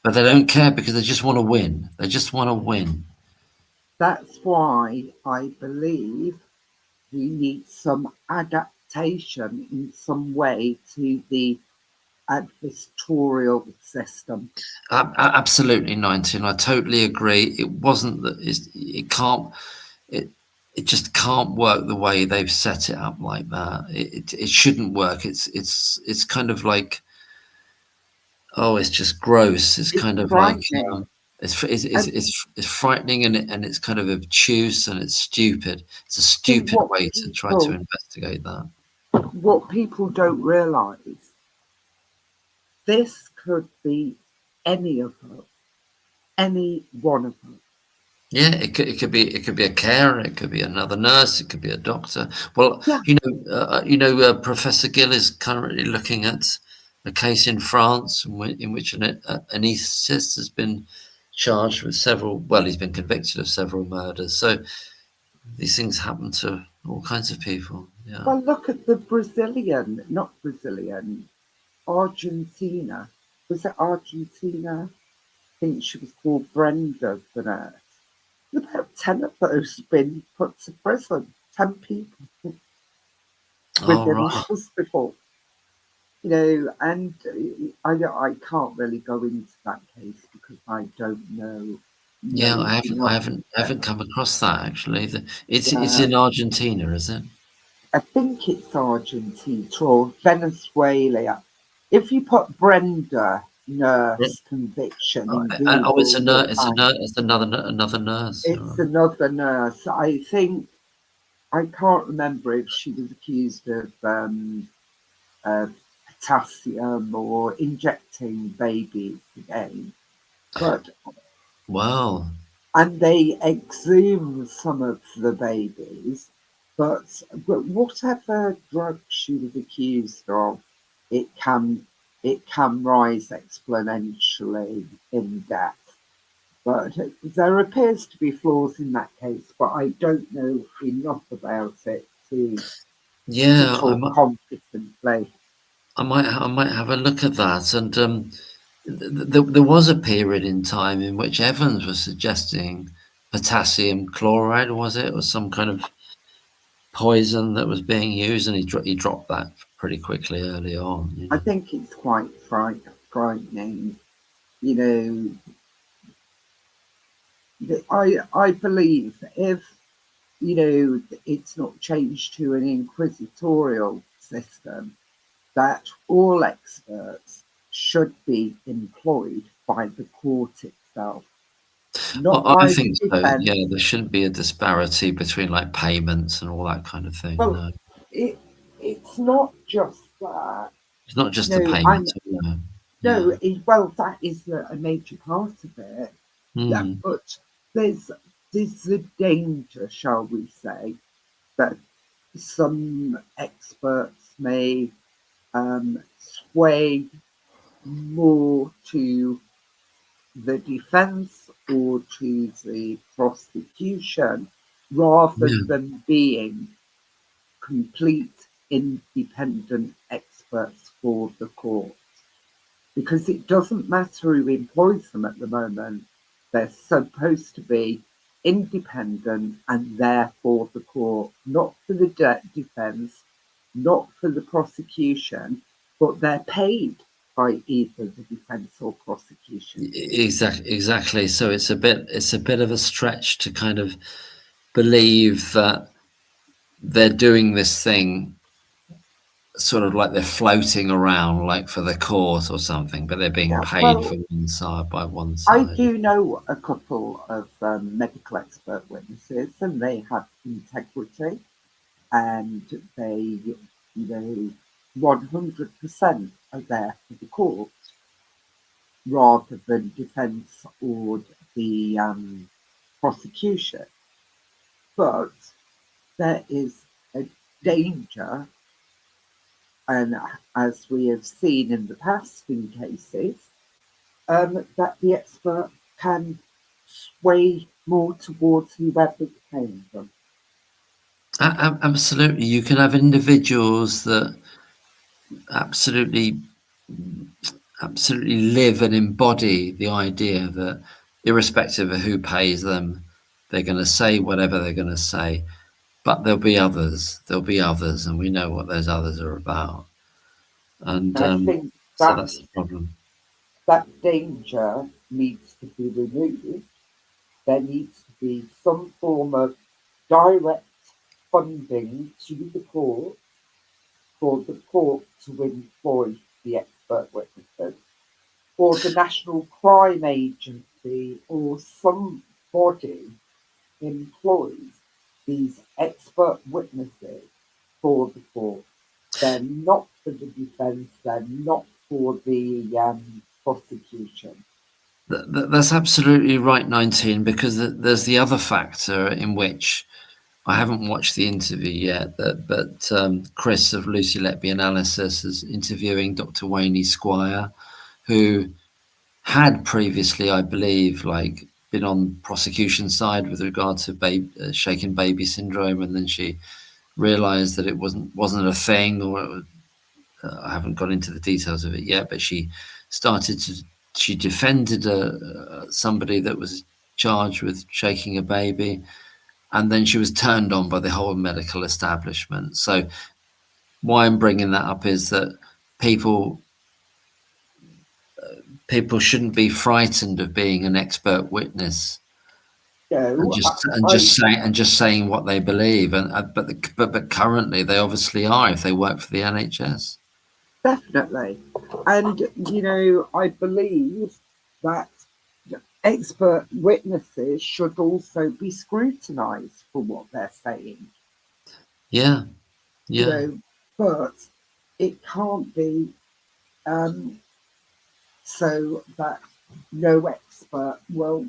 but they don't care because they just want to win. They just want to win. That's why I believe we need some adaptation in some way to the adversarial system. Absolutely, 19. I totally agree. It wasn't that it just can't work the way they've set it up like that. It shouldn't work. It's kind of like, it's just gross. It's kind of like it's frightening, and it's kind of obtuse, and it's stupid. It's a stupid way to try to investigate that. What people don't realise, this could be any of us, any one of us. Yeah, it could be a carer, it could be another nurse, it could be a doctor. Well, Professor Gill is currently looking at a case in France in which an anaesthetist has been charged with several. Well, he's been convicted of several murders. So these things happen to all kinds of people. Yeah. Well, look at the not Brazilian, Argentina. Was it Argentina? I think she was called Brenda the nurse. About 10 of those have been put to prison. 10 people Oh, within the right. hospital. You know, and I can't really go into that case because I don't know. Yeah, I enough haven't come across that actually. It's Yeah, in Argentina, is it? I think it's Argentina or Venezuela. If you put Brenda Yeah. nurse conviction Oh, in Google, you'll find it's another nurse. All it's right. another nurse. I think I can't remember if she was accused of potassium or injecting babies again, but Well, and they exhume some of the babies, but whatever drug she was accused of, it can it can rise exponentially in death. But there appears to be flaws in that case, but I don't know enough about it to yeah, talk confidently. I might have a look at that. And there was a period in time in which Evans was suggesting potassium chloride, was it, or some kind of poison that was being used, and he dropped that pretty quickly early on. You I know. think it's quite frightening. You know, I believe if it's not changed to an inquisitorial system, that all experts should be employed by the court itself, not I by the think so. defence. Yeah, there shouldn't be a disparity between like payments and all that kind of thing. Well, No, it it's not just that. it's not just the No, I'm payments. No. no. Yeah. Well, that is a major part of it. Yeah, Mm. but there's there's a danger, shall we say, that some experts may sway more to the defence or to the prosecution rather Yeah. than being complete independent experts for the court. Because it doesn't matter who employs them at the moment, they're supposed to be independent and there for the court, not for the defence, not for the prosecution, but they're paid by either the defence or prosecution. Exactly. So it's a bit of a stretch to kind of believe that they're doing this thing sort of like they're floating around like for the court or something, but they're being Yeah, paid for well, one side by one I side. do know a couple of medical expert witnesses, and they have integrity, and they, 100% are there for the court rather than defence or the prosecution. But there is a danger, and as we have seen in the past in cases, that the expert can sway more towards whoever's paying them. Absolutely. You can have individuals that absolutely live and embody the idea that irrespective of who pays them, they're going to say whatever they're going to say. But there'll be others. There'll be others, and we know what those others are about. And I think so that that's the problem. that danger needs to be removed. There needs to be some form of direct funding to the court for the court to employ the expert witnesses, or the National Crime Agency, or somebody employs these expert witnesses for the court. They're not for the defence, they're not for the prosecution. That's absolutely right, 19, because there's the other factor in which I haven't watched the interview yet, but Chris of Lucy Letby Analysis is interviewing Dr. Wayne Squire, who had previously, I believe, like been on prosecution side with regard to shaken baby syndrome, and then she realised that it wasn't a thing, or it was, I haven't got into the details of it yet, but she defended somebody that was charged with shaking a baby, and then she was turned on by the whole medical establishment. So why I'm bringing that up is that people shouldn't be frightened of being an expert witness, and just saying what they believe. But currently they obviously are, if they work for the NHS. Definitely. And, I believe that expert witnesses should also be scrutinised for what they're saying. Yeah. Yeah. But it can't be so that no expert will,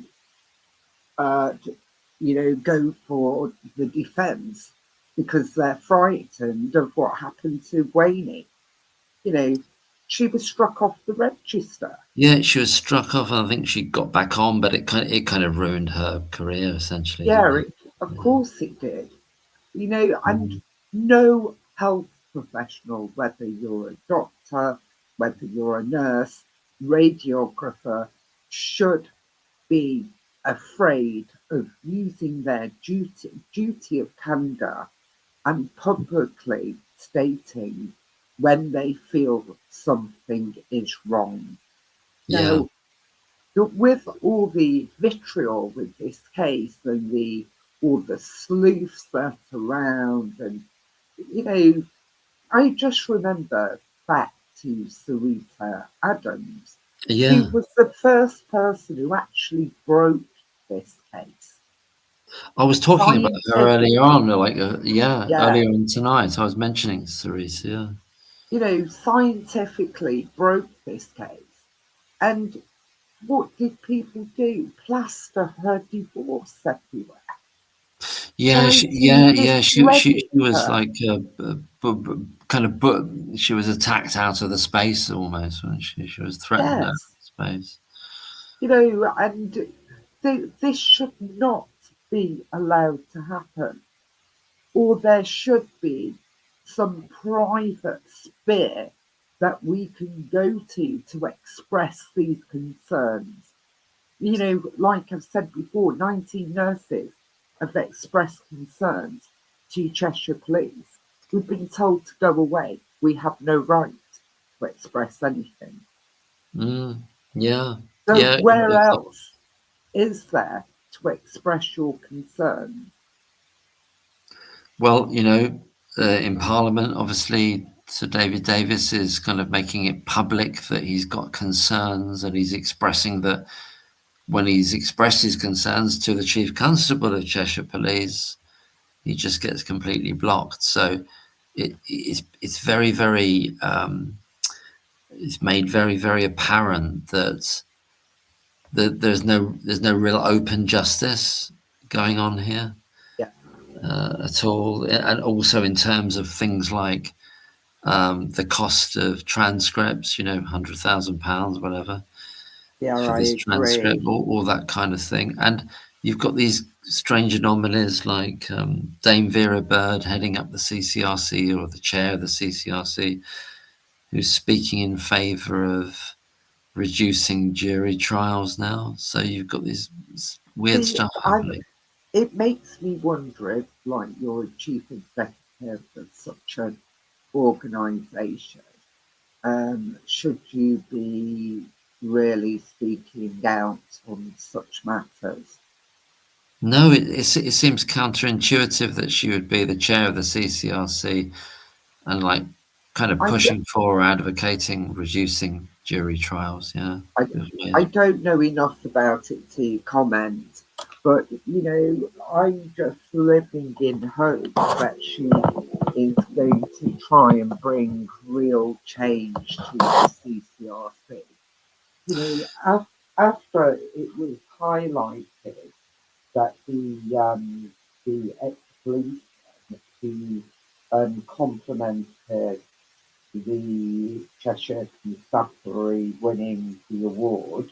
go for the defence because they're frightened of what happened to Wayne. She was struck off the register. Yeah, she was struck off, and I think she got back on, but it kind of ruined her career essentially. Yeah, of course it did. And no health professional, whether you're a doctor, whether you're a nurse, radiographer, should be afraid of using their duty of candour and publicly stating when they feel something is wrong. Yeah. Now, with all the vitriol with this case and all the sleuths that are around, and I just remember back to Sarita Adams, Yeah. who was the first person who actually broke this case. I was talking about her earlier on, earlier on tonight. I was mentioning Sarita. Scientifically broke this case. And what did people do? Plaster her divorce everywhere. Yeah, she was like she was attacked out of the space almost, when she was threatened out of space. And this should not be allowed to happen. Or there should be some private sphere that we can go to express these concerns. Like I've said before, 19 nurses have expressed concerns to Cheshire Police. We've been told to go away. We have no right to express anything. Yeah. So where else is there to express your concerns? Well, in Parliament, obviously, Sir David Davis is kind of making it public that he's got concerns, and he's expressing that when he's expressed his concerns to the Chief Constable of Cheshire Police, he just gets completely blocked. So it's very, very, it's made very, very apparent that there's no real open justice going on here. At all, and also in terms of things like the cost of transcripts, £100,000, whatever, for this transcript, all that kind of thing. And you've got these strange anomalies like Dame Vera Bird heading up the CCRC, or the chair of the CCRC, who's speaking in favour of reducing jury trials now. So you've got this weird stuff happening. It makes me wonder if, like, you're a chief executive of such an organisation, should you be really speaking out on such matters? No, it seems counterintuitive that she would be the chair of the CCRC and like kind of pushing for, advocating reducing jury trials. Yeah, I don't know enough about it to comment. But, I'm just living in hope that she is going to try and bring real change to the CCRC. After it was highlighted that the ex-policeman who complimented the Cheshire Constabulary winning the award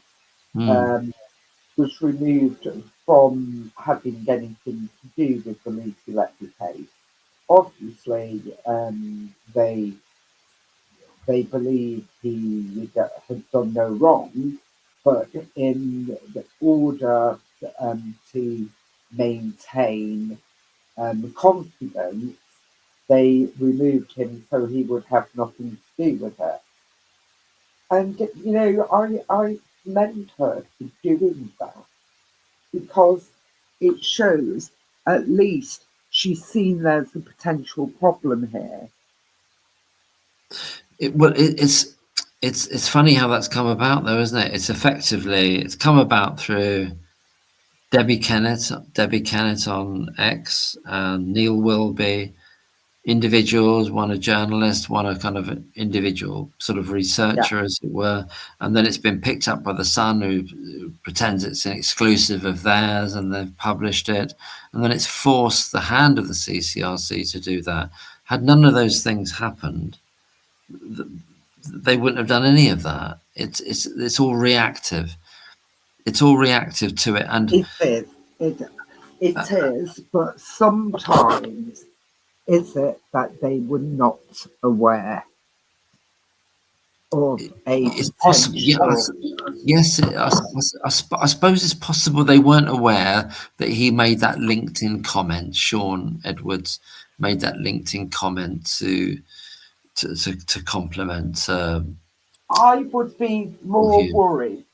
was removed from having anything to do with the Lucy Letby case. obviously they believe he had done no wrong, but in the order to maintain confidence, they removed him so he would have nothing to do with it. And I commend her for doing that because it shows at least she's seen there's a potential problem here. It's funny how that's come about, though, isn't it? It's come about through Debbie Kennett on X, and Neil Wilby, individuals, one a journalist, one a kind of individual sort of researcher, as it were, and then it's been picked up by the Sun, who pretends it's an exclusive of theirs, and they've published it, and then it's forced the hand of the CCRC to do that. Had none of those things happened, they wouldn't have done any of that. It's all reactive. It's all reactive to it, and it is. But sometimes is it that they were not aware of a it's possible. Yes, I suppose it's possible they weren't aware that he made that LinkedIn comment. Sean Edwards made that LinkedIn comment to compliment. I would be more worried,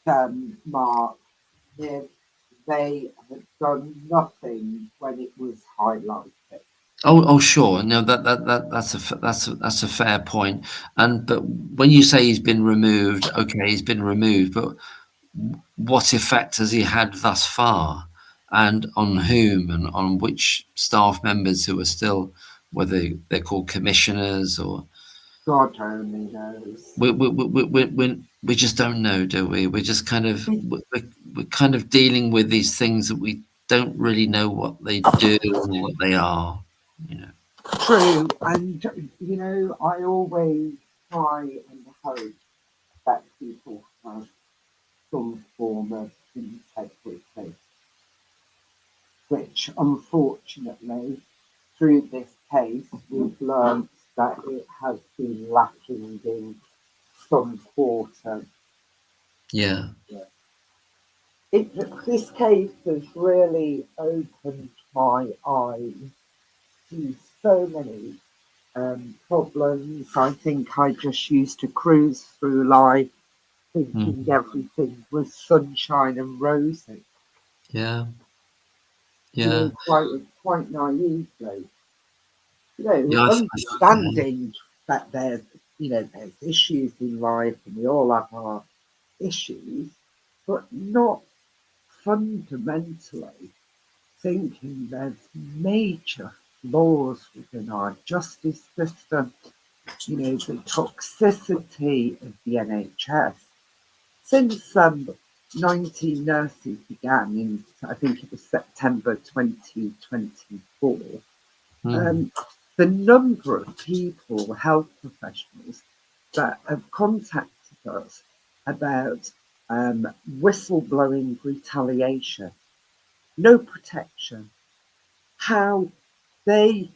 Mark, if they had done nothing when it was highlighted. Oh, sure. No, that's a fair point. But when you say he's been removed, okay, he's been removed, but what effect has he had thus far, and on whom, and on which staff members who are still, whether they're called commissioners or God only knows. We just don't know, do we? We're just kind of we're kind of dealing with these things that we don't really know what they do and what they are. True, and I always try and hope that people have some form of integrity, which unfortunately through this case we've learned that it has been lacking in some quarter. Yeah. This case has really opened my eyes to so many problems. I think I just used to cruise through life thinking everything was sunshine and roses. Yeah. Yeah. Quite naively. Understanding that there's issues in life and we all have our issues, but not fundamentally thinking there's major flaws within our justice system, the toxicity of the NHS. Since 19 nurses began in, I think it was September 2024, the number of people, health professionals, that have contacted us about whistleblowing retaliation, no protection, how they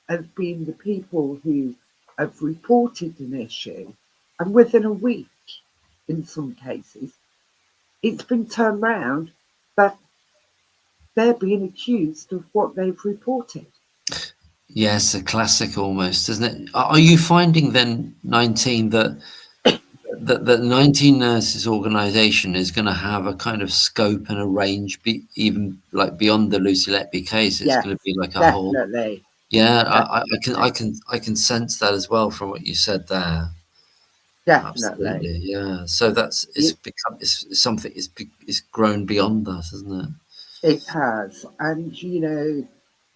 have been the people who have reported an issue, and within a week, in some cases, it's been turned round that they're being accused of what they've reported. Yes, a classic almost, isn't it? Are you finding then, 19, that the 19 Nurses organisation is going to have a kind of scope and a range, even like beyond the Lucy Letby case? It's going to be like a whole. Yeah, I can sense that as well from what you said there. Definitely. Absolutely, yeah. So it's something. It's grown beyond that, isn't it? It has, and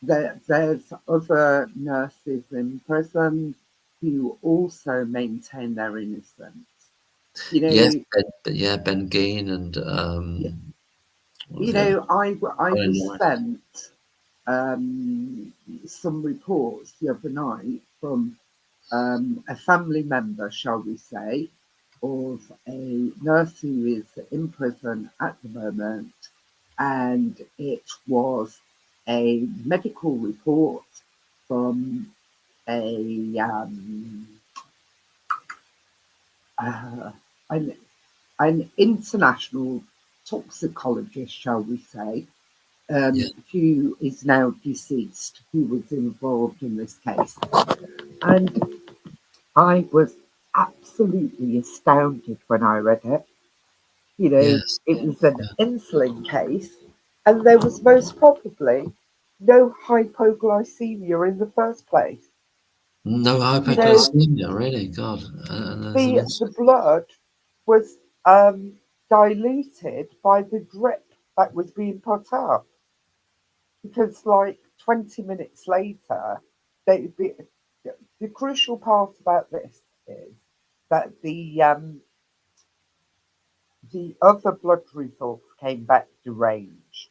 there's other nurses in prison who also maintain their innocence. Yes, Ben Geen and I was sent some reports the other night from a family member, shall we say, of a nurse who is in prison at the moment, and it was a medical report from an international toxicologist, shall we say, Yeah. who is now deceased, who was involved in this case. And I was absolutely astounded when I read it. You know, Yes. it was an insulin case, and there was most probably no hypoglycemia in the first place. No You know, hypoglycemia, really? God. And there's an the blood was diluted by the drip that was being put up, because like 20 minutes later, they, the crucial part about this is that the other blood results came back deranged.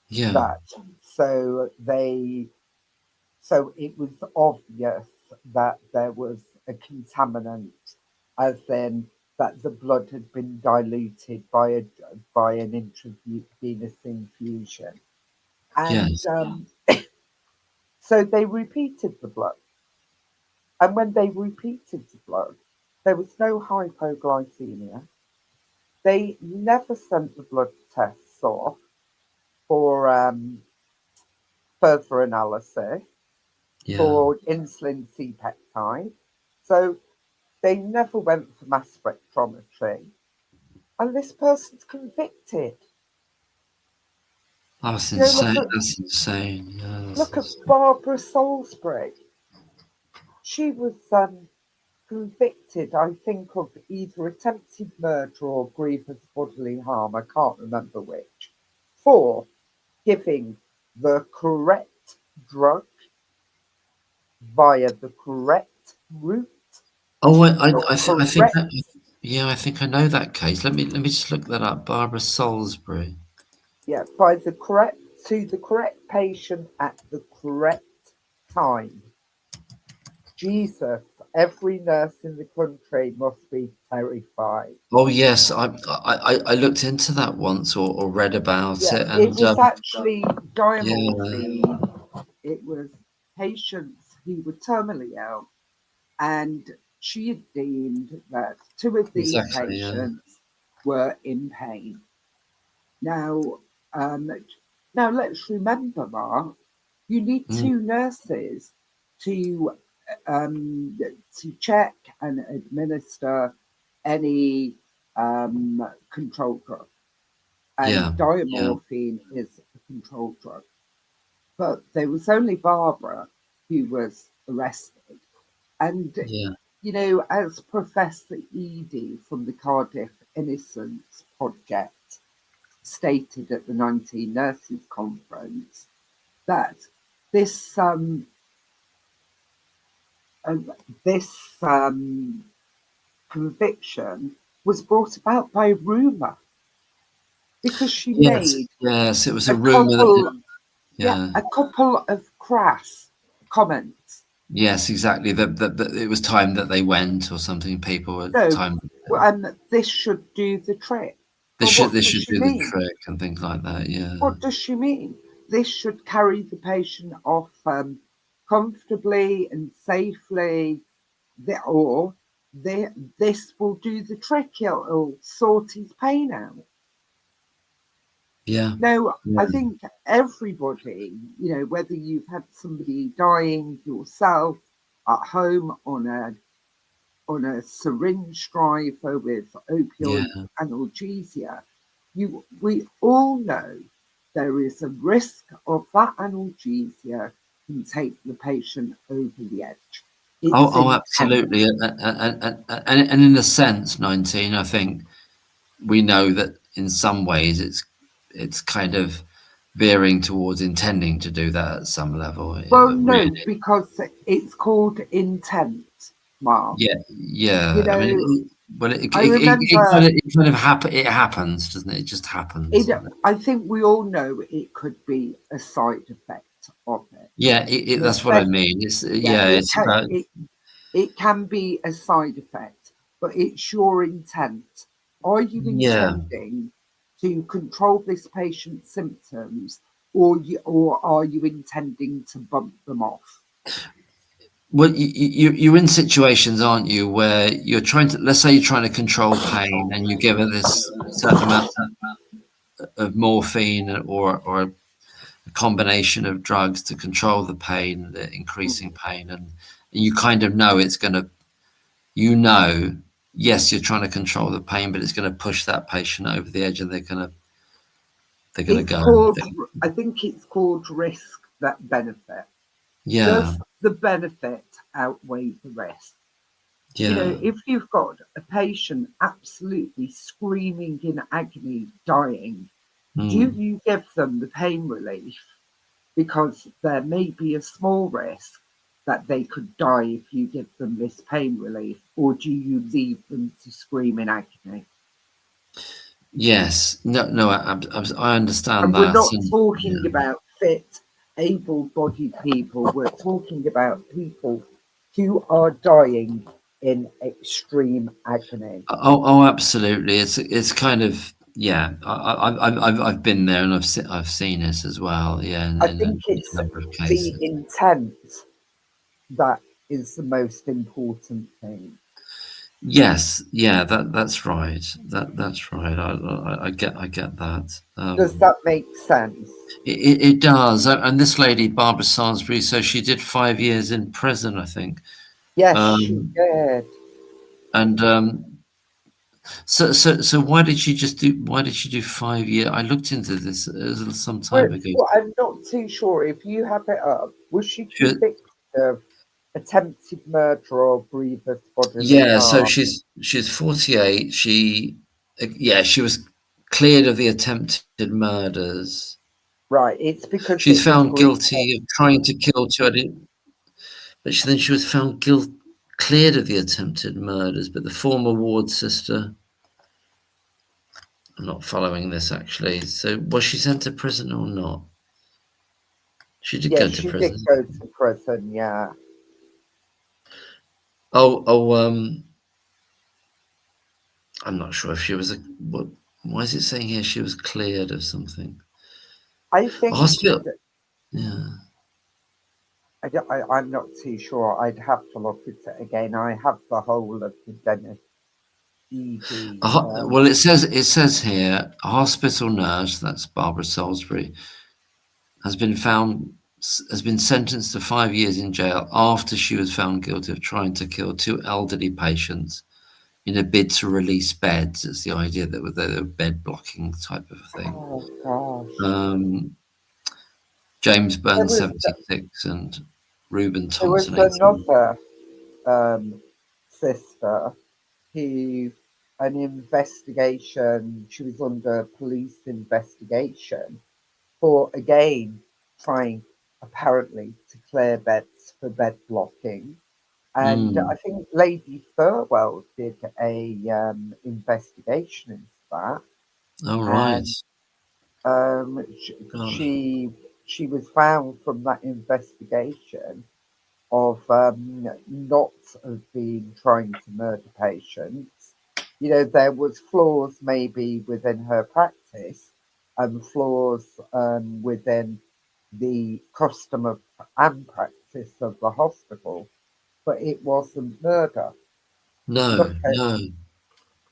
yeah. That so it was obvious that there was a contaminant, as in that the blood had been diluted by an intravenous infusion, and Yes. so they repeated the blood. And when they repeated the blood, there was no hypoglycemia. They never sent the blood tests off for further analysis Yeah. for insulin C peptide. So they never went for mass spectrometry. And this person's convicted. That's You know, insane. That's insane. Yeah, look at that's Barbara Salisbury. She was convicted, I think, of either attempted murder or grievous bodily harm, I can't remember which, for giving the correct drug via the correct route Oh, to the I think that, correct, yeah, I think I know that case. Let me just look that up. Barbara Salisbury. yeah, by the correct, to the correct patient at the correct time. Jesus, every nurse in the country must be terrified. Oh yes, I looked into that once or read about Yeah, it, it and was actually yeah, diamorphine. It was patients who were terminally ill, and she had deemed that two of these exactly, yeah, patients were in pain. Now, um, now let's remember, Mark, you need mm, two nurses to um, to check and administer any control drug, and yeah, yeah, diamorphine is a control drug. But there was only Barbara who was arrested, and yeah, you know, as Professor Eady from the Cardiff Innocence Project stated at the 19 Nurses Conference, that this uh, this conviction was brought about by rumour, because she yes, made yes. It was a a rumor that, couple, yeah, yeah, a couple of crass comments. yes, exactly. That it was time that they went or something. People were No, time. well, and this should do the trick. Well, what This does should she do the mean? trick and things like that. Yeah, What does she mean? This should carry the patient off comfortably and safely, or this will do the trick. It'll sort his pain out. yeah, No, yeah, I think everybody, you know, whether you've had somebody dying yourself at home on a syringe driver with yeah, opioid analgesia, we all know there is a risk of that analgesia can take the patient over the edge. It's oh, intent. absolutely. And in a sense, 19, I think we know that in some ways it's kind of veering towards intending to do that at some level. Well, Really. no, because it's called intent, Mark. Yeah, You yeah. I mean, know, well, I remember it kind of it happens, doesn't it? It just happens, it. doesn't it? I think we all know it could be a side effect of it. Yeah, And that's what I especially, mean. It's yeah, yeah, it's about it can be a side effect, but it's your intent. Are you yeah, intending to control this patient's symptoms, or are you intending to bump them off? Well, you're in situations, aren't you, where you're trying to, let's say you're trying to control pain and you give her this certain amount of morphine or a combination of drugs to control the pain, the increasing pain, and you kind of know it's going to, yes, you're trying to control the pain, but it's going to push that patient over the edge, and they're going to go. I think it's called risk that benefit. Yeah. Does the benefit outweigh the risk? Yeah. You know, if you've got a patient absolutely screaming in agony, dying, do you give them the pain relief because there may be a small risk that they could die if you give them this pain relief, or do you leave them to scream in agony? Yes. No, I understand And that. we're not talking about fit, able-bodied people. We're talking about people who are dying in extreme agony. Oh, absolutely. It's kind of, yeah. I've been there, and I've seen it as well. Yeah, I think it's a number of the cases. intent that is the most important thing. Yes, yeah, that's right. That's right. I get that. Does that make sense? It does. And this lady, Barbara Salisbury, so she did 5 years in prison, I think. Yes, she did. And so why did she do 5 years? I looked into this some time ago. Well, I'm not too sure if you have it up. Was she convicted of attempted murder or grievous bodily harm? Yeah, so she's 48. She was cleared of the attempted murders. Right, it's because She's found guilty of trying to kill two. But then she was found cleared of the attempted murders. But the former ward sister, I'm not following this actually. So was she sent to prison or not? She did go to prison. Did go to prison, yeah. I'm not sure if she was why is it saying here she was cleared of something? I think hospital. Yeah. I'm not too sure. I'd have to look at it again. I have the whole of the Dennis ED. Well, it says here a hospital nurse, that's Barbara Salisbury, has been sentenced to 5 years in jail after she was found guilty of trying to kill two elderly patients in a bid to release beds. It's the idea that they were bed blocking type of thing. Oh gosh. James Burns, 76, and Reuben Thompson. There was another sister who, an investigation, she was under police investigation for, again, trying apparently to clear beds for bed blocking. And I think Lady Thirlwell did a investigation into that. Oh, right. She was found from that investigation of not of being trying to murder patients. You know, there was flaws maybe within her practice and flaws within the custom and practice of the hospital, but it wasn't murder. No.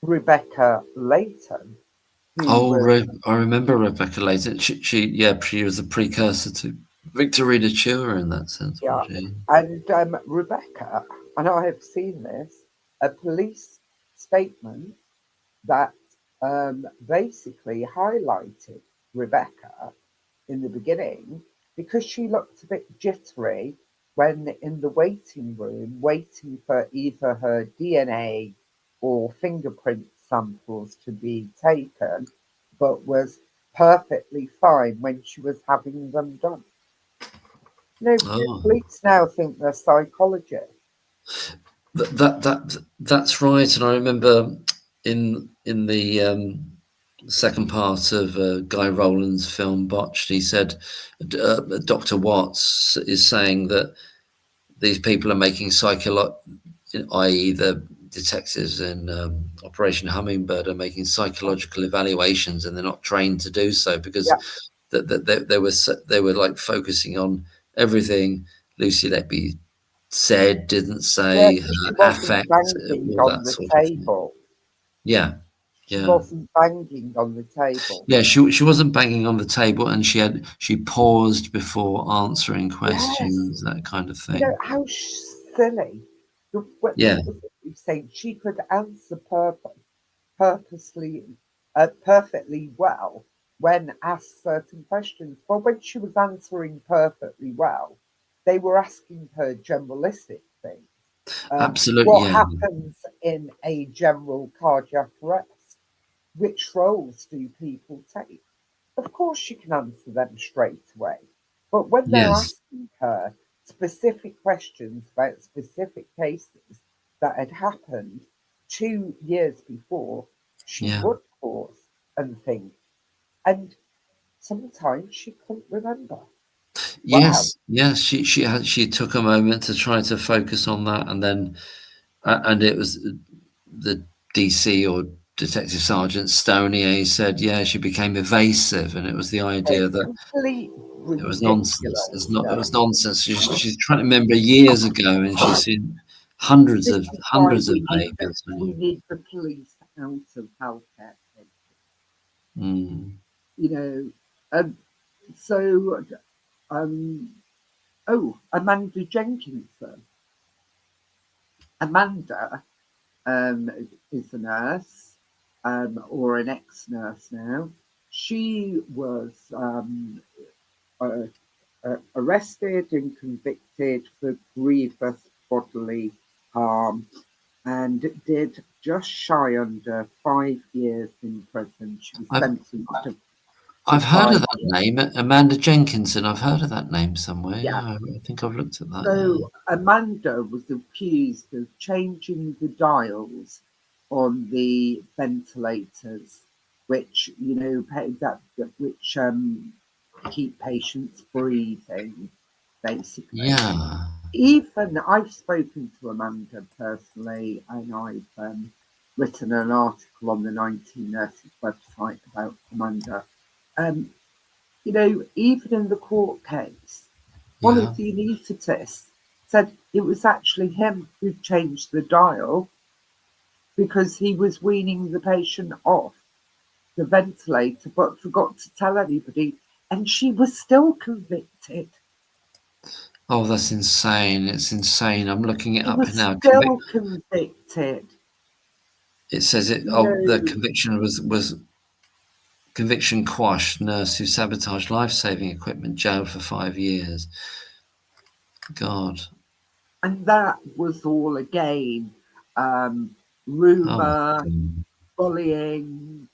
Rebecca Layton. I remember Rebecca Layton. She was a precursor to Victorina Chua in that sense. Yeah, and Rebecca, and I have seen this, a police statement that basically highlighted Rebecca in the beginning because she looked a bit jittery when in the waiting room, waiting for either her DNA or fingerprint samples to be taken, but was perfectly fine when she was having them done. Police now think they're psychologists. That's right, and I remember in the second part of Guy Rowland's film Botched, he said Dr. Watts is saying that these people are making i.e. the detectives in Operation Hummingbird are making psychological evaluations, and they're not trained to do so because they were like focusing on everything Lucy Letby said, didn't say, Yes, she her wasn't affect, banging all on that the sort of thing. table. Yeah, She yeah. wasn't banging on the table. Yeah, she wasn't banging on the table, and she paused before answering questions, Yes. that kind of You thing. know, how silly. Yeah. What was it you saying? She could answer purposely, perfectly well when asked certain questions. Well, when she was answering perfectly well, they were asking her generalistic things. Absolutely, What yeah. happens in a general cardiac arrest? Which roles do people take? Of course, she can answer them straight away. But when they're Yes. asking her specific questions about specific cases that had happened 2 years before, she Yeah. would pause and think. And sometimes she couldn't remember. Wow. Yes. She took a moment to try to focus on that, and then and it was the DC or Detective Sergeant Stonier said, yeah, she became evasive, and it was the idea It's that complete it was nonsense. ridiculous. It was nonsense. She's trying to remember years ago, and she's seen hundreds This of is why babies. we need the police out of healthcare. Mm. You know, so Amanda Jenkinson. Amanda is a nurse, or an ex-nurse now. She was uh, arrested and convicted for grievous bodily harm, and did just shy under 5 years in prison. She was sentenced to I've heard 5 of that years. name, Amanda Jenkinson. I've heard of that name somewhere. Yeah. Yeah, I think I've looked at that. So Amanda was accused of changing the dials on the ventilators, which which keep patients breathing, basically. Yeah. Even I've spoken to Amanda personally, and I've written an article on the 19 Nurses website about Amanda. Even in the court case, one Yeah. of the anaesthetists said it was actually him who changed the dial because he was weaning the patient off the ventilator but forgot to tell anybody, and she was still convicted. Oh, that's insane. It's insane. I'm looking it She up was now. still convicted. It says it. You Oh, the know, conviction was conviction quashed. Nurse who sabotaged life-saving equipment, jailed for 5 years. God. and that was all again Oh, rumour, bullying,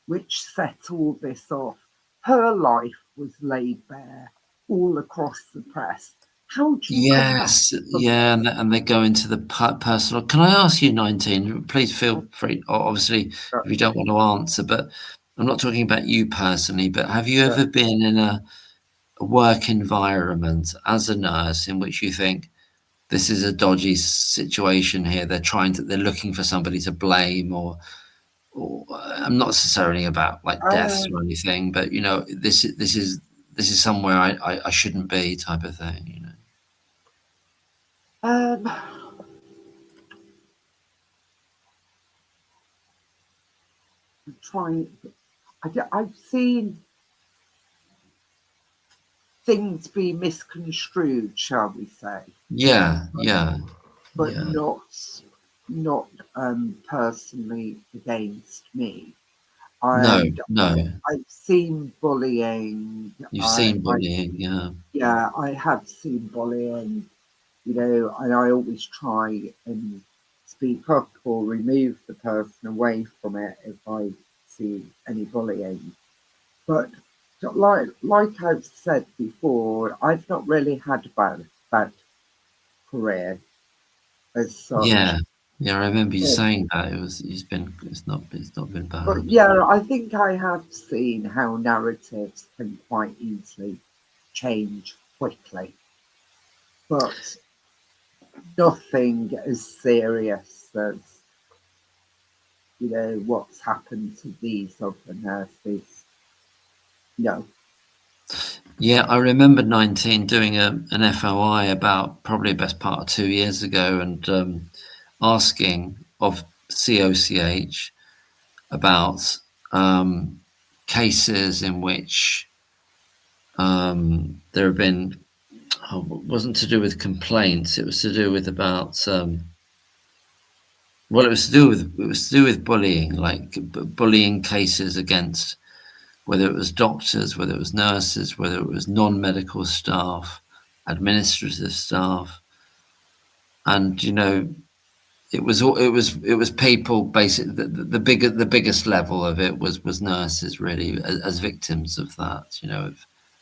which set all this off. Her life was laid bare all across the press. How do you come back yes. from Yeah, this? and they go into the personal. Can I ask you, 19? Please feel free. Obviously, if you don't want to answer, but I'm not talking about you personally. But have you ever been in a work environment as a nurse in which you think this is a dodgy situation here? They're looking for somebody to blame, or I'm not necessarily about like deaths or anything, but this is somewhere I shouldn't be, type of thing. Um, trying. I've seen things be misconstrued, shall we say? Yeah. But not personally against me. No. I've seen bullying. You've seen bullying. Yeah. I have seen bullying. And I always try and speak up or remove the person away from it if I see any bullying. But like I've said before, I've not really had a bad career as such. Yeah. I remember you But, saying that it's not been but bad. yeah, I think I have seen how narratives can quite easily change quickly. But nothing as serious as what's happened to these other nurses. No. Yeah, I remember 19 doing an FOI about probably the best part of 2 years ago, and asking of COCH about cases in which there have been, it wasn't to do with complaints, it was to do with about well, it was to do with bullying, like bullying cases against, whether it was doctors, whether it was nurses, whether it was non-medical staff, administrative staff, and it was people basically. The biggest level of it was nurses, really, as victims of that,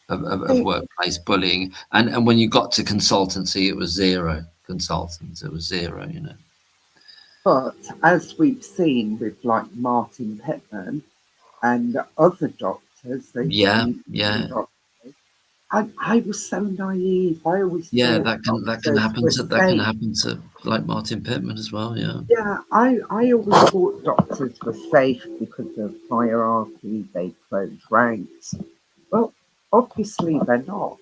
of workplace bullying. And when you got to consultancy, it was zero consultants. It was zero. But as we've seen with like Martin Pittman and other doctors, they've Yeah, been yeah. doctors. I was so naive. I always Yeah, thought that can doctors happen were to safe. like Martin Pittman as well. Yeah. Yeah, I always thought doctors were safe because of hierarchy, they close ranks. Well, obviously they're not.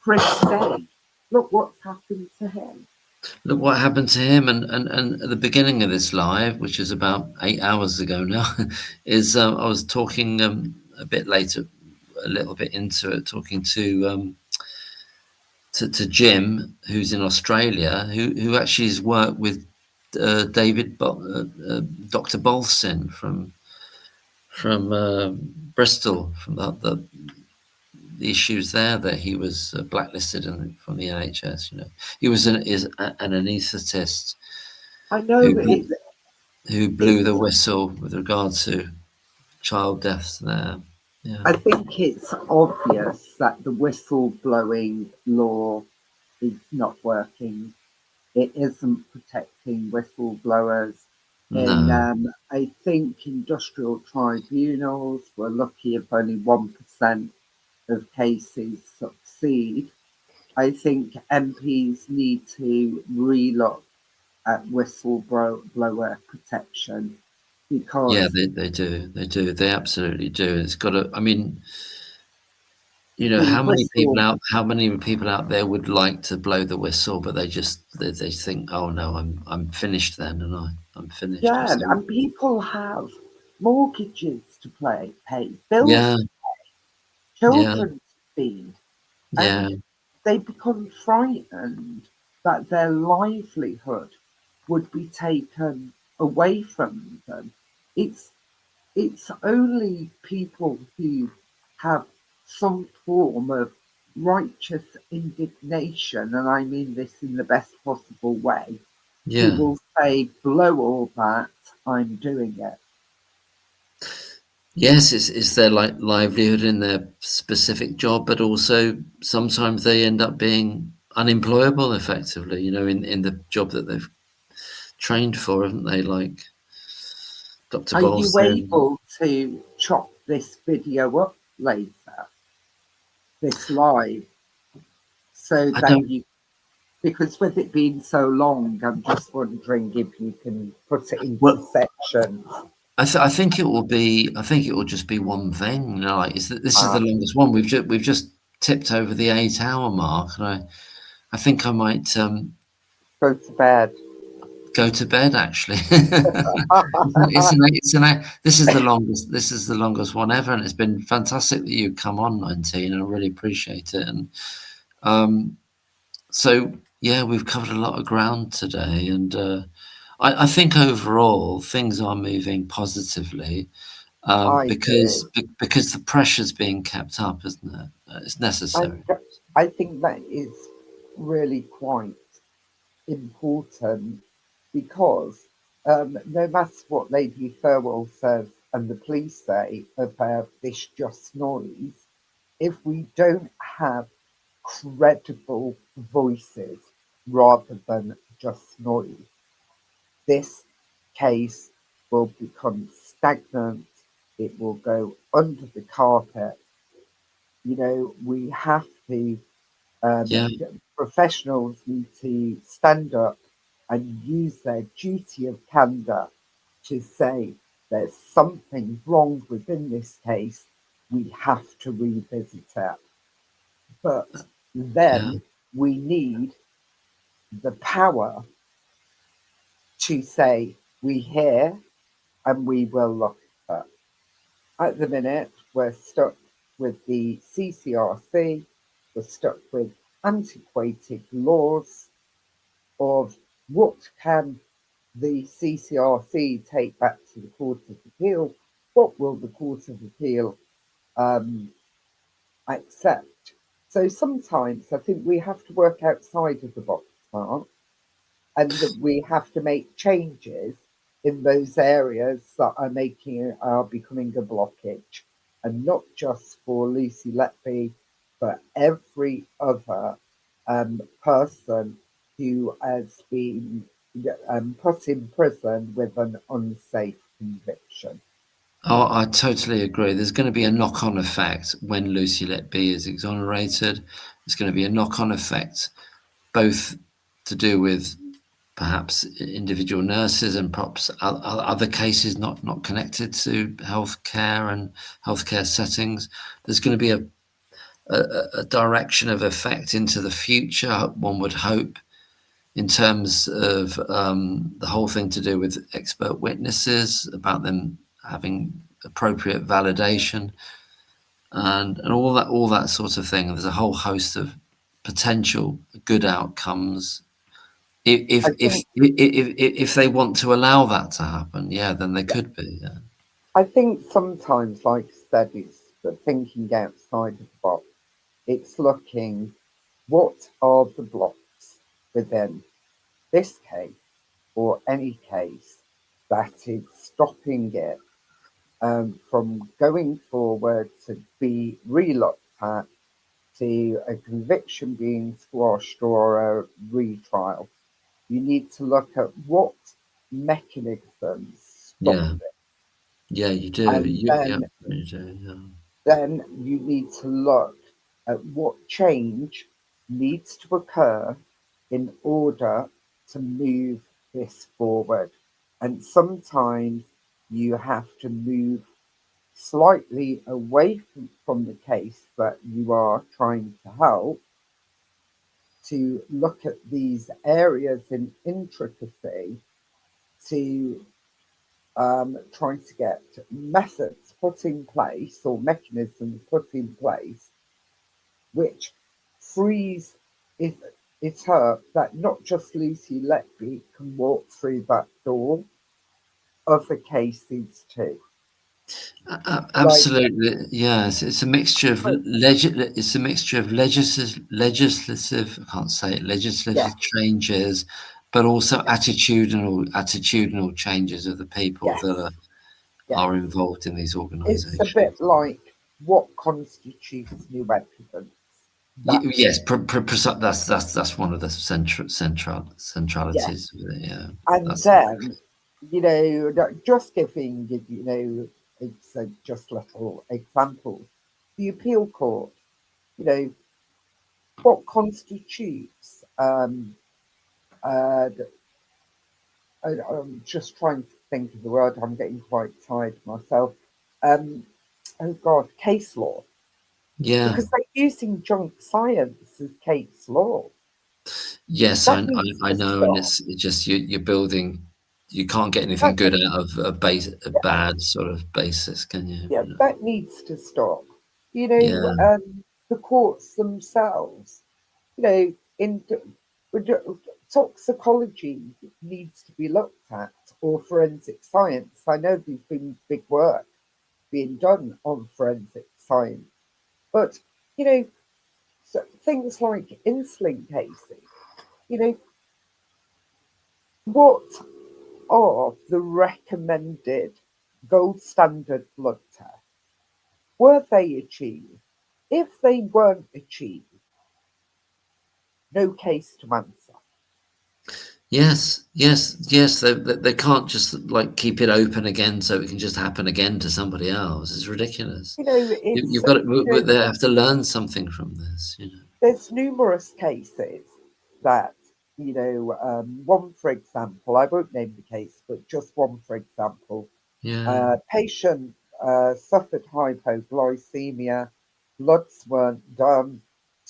Chris Day, look what's happened to him. Look what happened to him, and at the beginning of this live, which is about 8 hours ago now, is I was talking a bit later, a little bit into it, talking to Jim, who's in Australia, who actually has worked with Dr. Bolsin from Bristol, from the issues there that he was blacklisted from the NHS. He was an anaesthetist I know who blew the whistle with regard to child deaths there. Yeah. I think it's obvious that the whistleblowing law is not working. It isn't protecting whistleblowers. And No. I think industrial tribunals were lucky if only 1% of cases succeed. I think MPs need to relook at whistleblower protection Yeah, because they do. They do. They absolutely do. It's got to. I mean, the whistle, how many people out there would like to blow the whistle, but they think, oh no, I'm finished then, and I'm finished. yeah, So, and people have mortgages to pay, bills, yeah, yeah, children to feed, yeah, and they become frightened that their livelihood would be taken away from them. It's it's only people who have some form of righteous indignation, and I mean this in the best possible way, who yeah. will say, blow all that, I'm doing it. Yes, it's their like livelihood in their specific job, but also sometimes they end up being unemployable effectively, in the job that they've trained for, haven't they? Like Dr. Are you Bolson. able to chop this video up later, this live, so I that don't. you, because with it being so long, I'm just wondering if you can put it into Well, sections. I think it will be. I think it will just be one thing. Like is that this is the Uh, longest one. We've just tipped over the 8 hour mark, and I think I might Go to bed. go to bed. Actually, this is the longest. This is the longest one ever, and it's been fantastic that you come on, 19. I really appreciate it, and so yeah, we've covered a lot of ground today, and I think overall things are moving positively. I Because do. because the pressure's being kept up, isn't it? It's I, necessary. I think that is really quite important because no matter what Lady Thirlwell says and the police say about this just noise, if we don't have credible voices rather than just noise, this case will become stagnant, it will go under the carpet. We have to, Yeah, professionals need to stand up and use their duty of candour to say there's something wrong within this case, we have to revisit it. But then we need the power to say, we hear and we will look at. At the minute, we're stuck with the CCRC, we're stuck with antiquated laws of what can the CCRC take back to the Court of Appeal, what will the Court of Appeal accept. So sometimes I think we have to work outside of the box, Mark, and that we have to make changes in those areas that are becoming a blockage, and not just for Lucy Letby, but every other person who has been put in prison with an unsafe conviction. Oh, I totally agree. There's going to be a knock-on effect when Lucy Letby is exonerated. There's going to be a knock-on effect, both to do with perhaps individual nurses and perhaps other cases not connected to healthcare and healthcare settings. There's going to be a direction of effect into the future, one would hope, in terms of the whole thing to do with expert witnesses, about them having appropriate validation and all that sort of thing. And there's a whole host of potential good outcomes if they want to allow that to happen. Yeah, then they could be. Yeah. I think sometimes, like I said, it's thinking outside of the box. It's looking, what are the blocks within this case or any case that is stopping it from going forward to be re-looked at, to a conviction being squashed or a retrial. You need to look at what mechanisms stop Yeah. it. Yeah, you do. And You do. Yeah. then you need to look at what change needs to occur in order to move this forward. And sometimes you have to move slightly away from the case that you are trying to help to look at these areas in intricacy, to try to get methods put in place or mechanisms put in place which frees it up that not just Lucy Letby can walk through that door, other cases too. Absolutely, yes. It's a mixture of legislative. I can't say it. Legislative changes, but also attitudinal changes of the people that are involved in these organisations. It's a bit like what constitutes new evidence. Yes, that's one of the centralities of it. Yeah, and then just giving it's just little examples. The appeal court, what constitutes I'm just trying to think of the word. I'm getting quite tired myself. Oh God, case law. Yeah. Because they're using junk science as case law. Yes, I know, and it's just you're building. You can't get anything good out of a bad sort of basis, can you? Yeah, that needs to stop. The courts themselves, in toxicology needs to be looked at, or forensic science. I know there's been big work being done on forensic science, but so things like insulin cases, what are the recommended gold standard blood tests? Were they achieved? If they weren't achieved, no case to answer. Yes. They can't just like keep it open again so it can just happen again to somebody else. It's ridiculous. You've got to, they have to learn something from this. There's numerous cases that one, for example, I won't name the case, but just one, for example, patient suffered hypoglycemia, bloods weren't done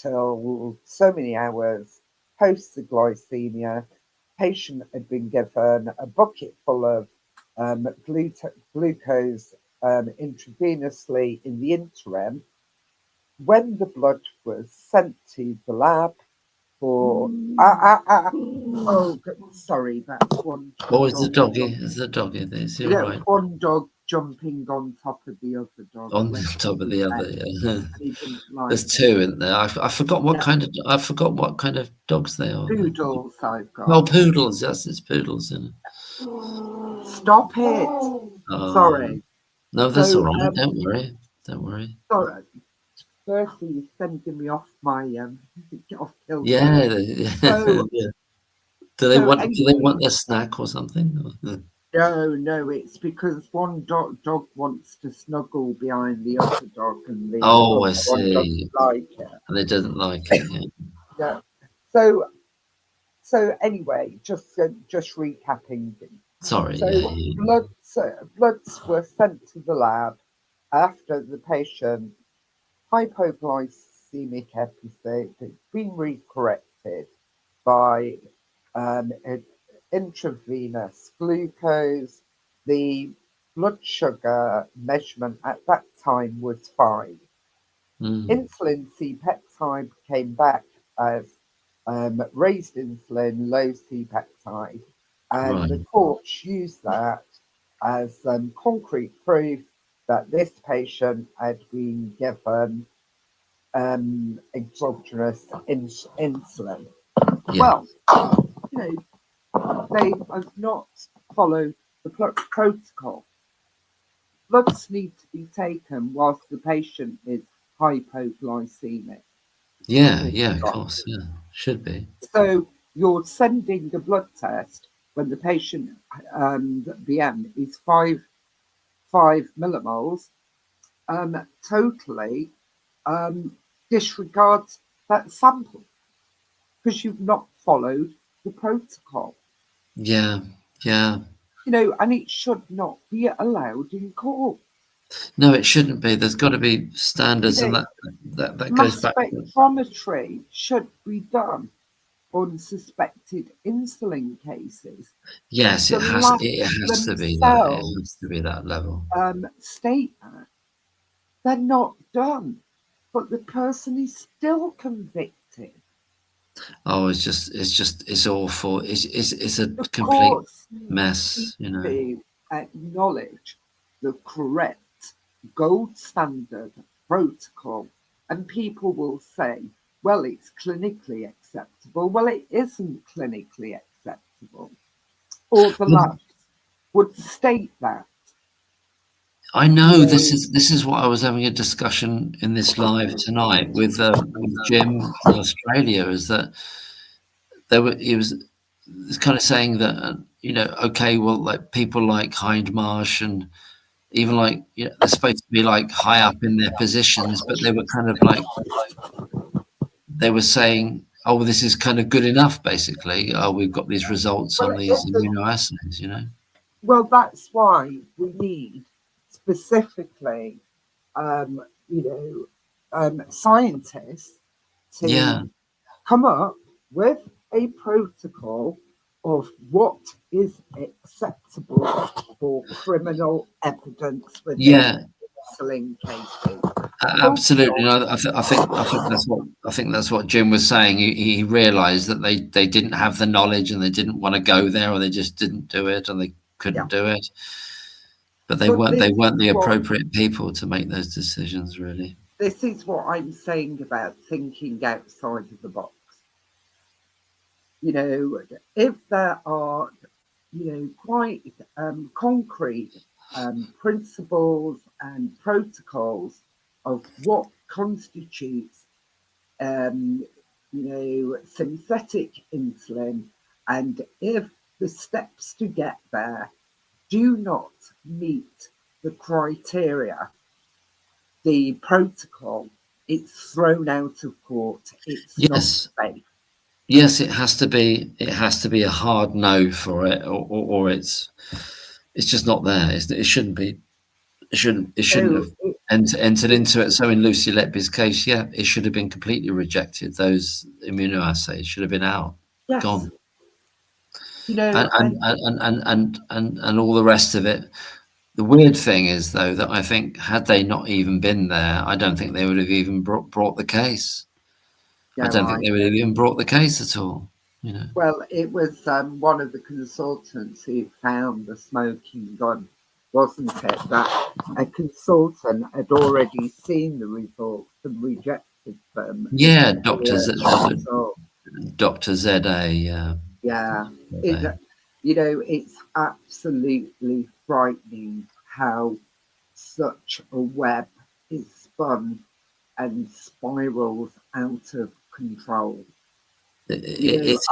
till so many hours post the glycemia. Patient had been given a bucket full of glucose intravenously in the interim. When the blood was sent to the lab for oh, sorry, that's one. Oh, it's the doggy. It's the doggy. Is he all right? One dog jumping on top of the other dog. On the top of the other, yeah. And he didn't like There's it. two in there. I forgot what kind of dogs they are. Poodles I've got. Oh, poodles. Yes, it's poodles, isn't it? Stop it. Oh, Sorry. no, that's So, all right. Don't worry. Don't worry. Sorry. Firstly, you're sending me off my off kilter. Yeah. So, Yeah. Do they want anyway, their snack or something? No, it's because one dog wants to snuggle behind the other dog, and the Oh, I other one doesn't see. like it. And they didn't like it. Yeah. Yeah. So anyway, just recapping. Sorry. So Yeah. bloods were sent to the lab after the patient hypoglycemic episode had been recorrected by intravenous glucose. The blood sugar measurement at that time was 5. Insulin C-peptide came back as raised insulin, low C-peptide, and the courts used that as concrete proof that this patient had been given exogenous insulin. Yeah. Well, they have not followed the protocol. Bloods need to be taken whilst the patient is hypoglycemic. Yeah, of course. Yeah, should be. So you're sending the blood test when the patient BM is 5 millimoles, totally disregards that sample because you've not followed the protocol. Yeah. And it should not be allowed in court. No, it shouldn't be. There's got to be standards, and that goes back. Mass spectrometry should be done on suspected insulin cases. Yes, it has to be that. It has to be that level. State that they're not done, but the person is still convicted. Oh, it's awful. It's a complete mess, To acknowledge the correct gold standard protocol, and people will say, well, it's clinically acceptable. Well, it isn't clinically acceptable. Or the labs would state that. I know this is what I was having a discussion in this live tonight with Jim in Australia, is that he was kind of saying that okay, well, like people like Hindmarsh and even like they're supposed to be like high up in their positions, but they were kind of like they were saying, oh, this is kind of good enough, basically. Oh, we've got these results on these immunoassays, Well, that's why we need specifically, scientists to come up with a protocol of what is acceptable for criminal evidence within insulin cases. Absolutely. I think that's what Jim was saying. He realised that they didn't have the knowledge and they didn't want to go there, or they just didn't do it, or they couldn't do it. But they weren't the appropriate people to make those decisions, really. This is what I'm saying about thinking outside of the box. If there are, quite concrete principles and protocols of what constitutes, synthetic insulin, and if the steps to get there do not meet the criteria, the protocol, it's thrown out of court. It's not safe. Yes, it has to be a hard no for it, or it's just not there. It shouldn't be. It shouldn't have. entered into it. So in Lucy Letby's case, yeah, it should have been completely rejected. Those immunoassays should have been out, Yes. gone, You know, and all the rest of it. The weird thing is, though, that I think had they not even been there, I don't think they would have even brought the case. I don't think they would have even brought the case at all. You know. Well, it was one of the consultants who found the smoking gun, wasn't it? That a consultant had already seen the results and rejected them. Yeah, Dr. ZA. Yeah, you know, it's absolutely frightening how such a web is spun and spirals out of control. It is.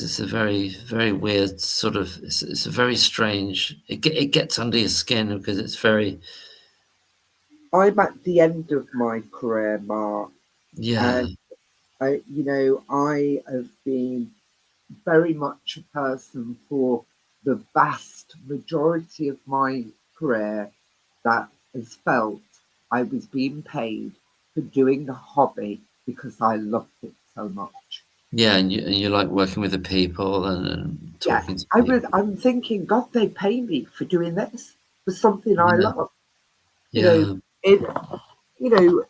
It's a very, very weird sort of. It's a very strange. It gets under your skin because it's very. I'm at the end of my career, Mark. Yeah. And you know, I have been very much a person for the vast majority of my career that has felt I was being paid for doing the hobby because I loved it so much. Yeah, and you like working with the people and talking to people. I'm thinking, God, they pay me for doing this, for something I love. Yeah. You know,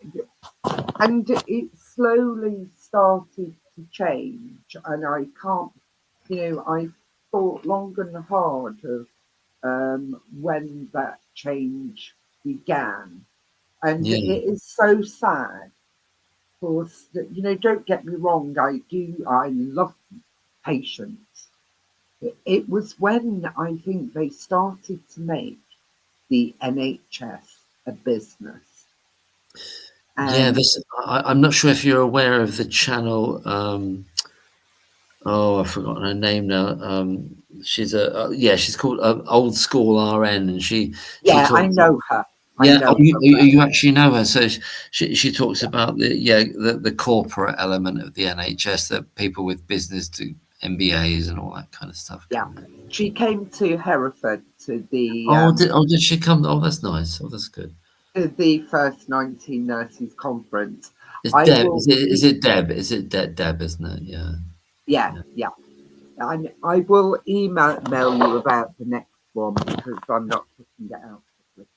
and it slowly started to change, and I can't, you know, I thought long and hard of when that change began, and Yeah. it is so sad. Of course, that, you know, don't get me wrong, I love patients. It was when I think they started to make the NHS a business. Yeah, I'm not sure if you're aware of the channel. I've forgotten her name now. She's she's called Old School RN, and she I talks. know her. You actually know her. So she talks about the corporate element of the NHS, that people with business do MBAs and all that kind of stuff. Yeah, she came to Hereford to the. Did she come? Oh, that's nice. Oh, that's good. To the first 19 Nurses Conference. Is it Deb? Is it Deb? Isn't it? Yeah. Yeah. And I will email you about the next one because I'm not putting it out.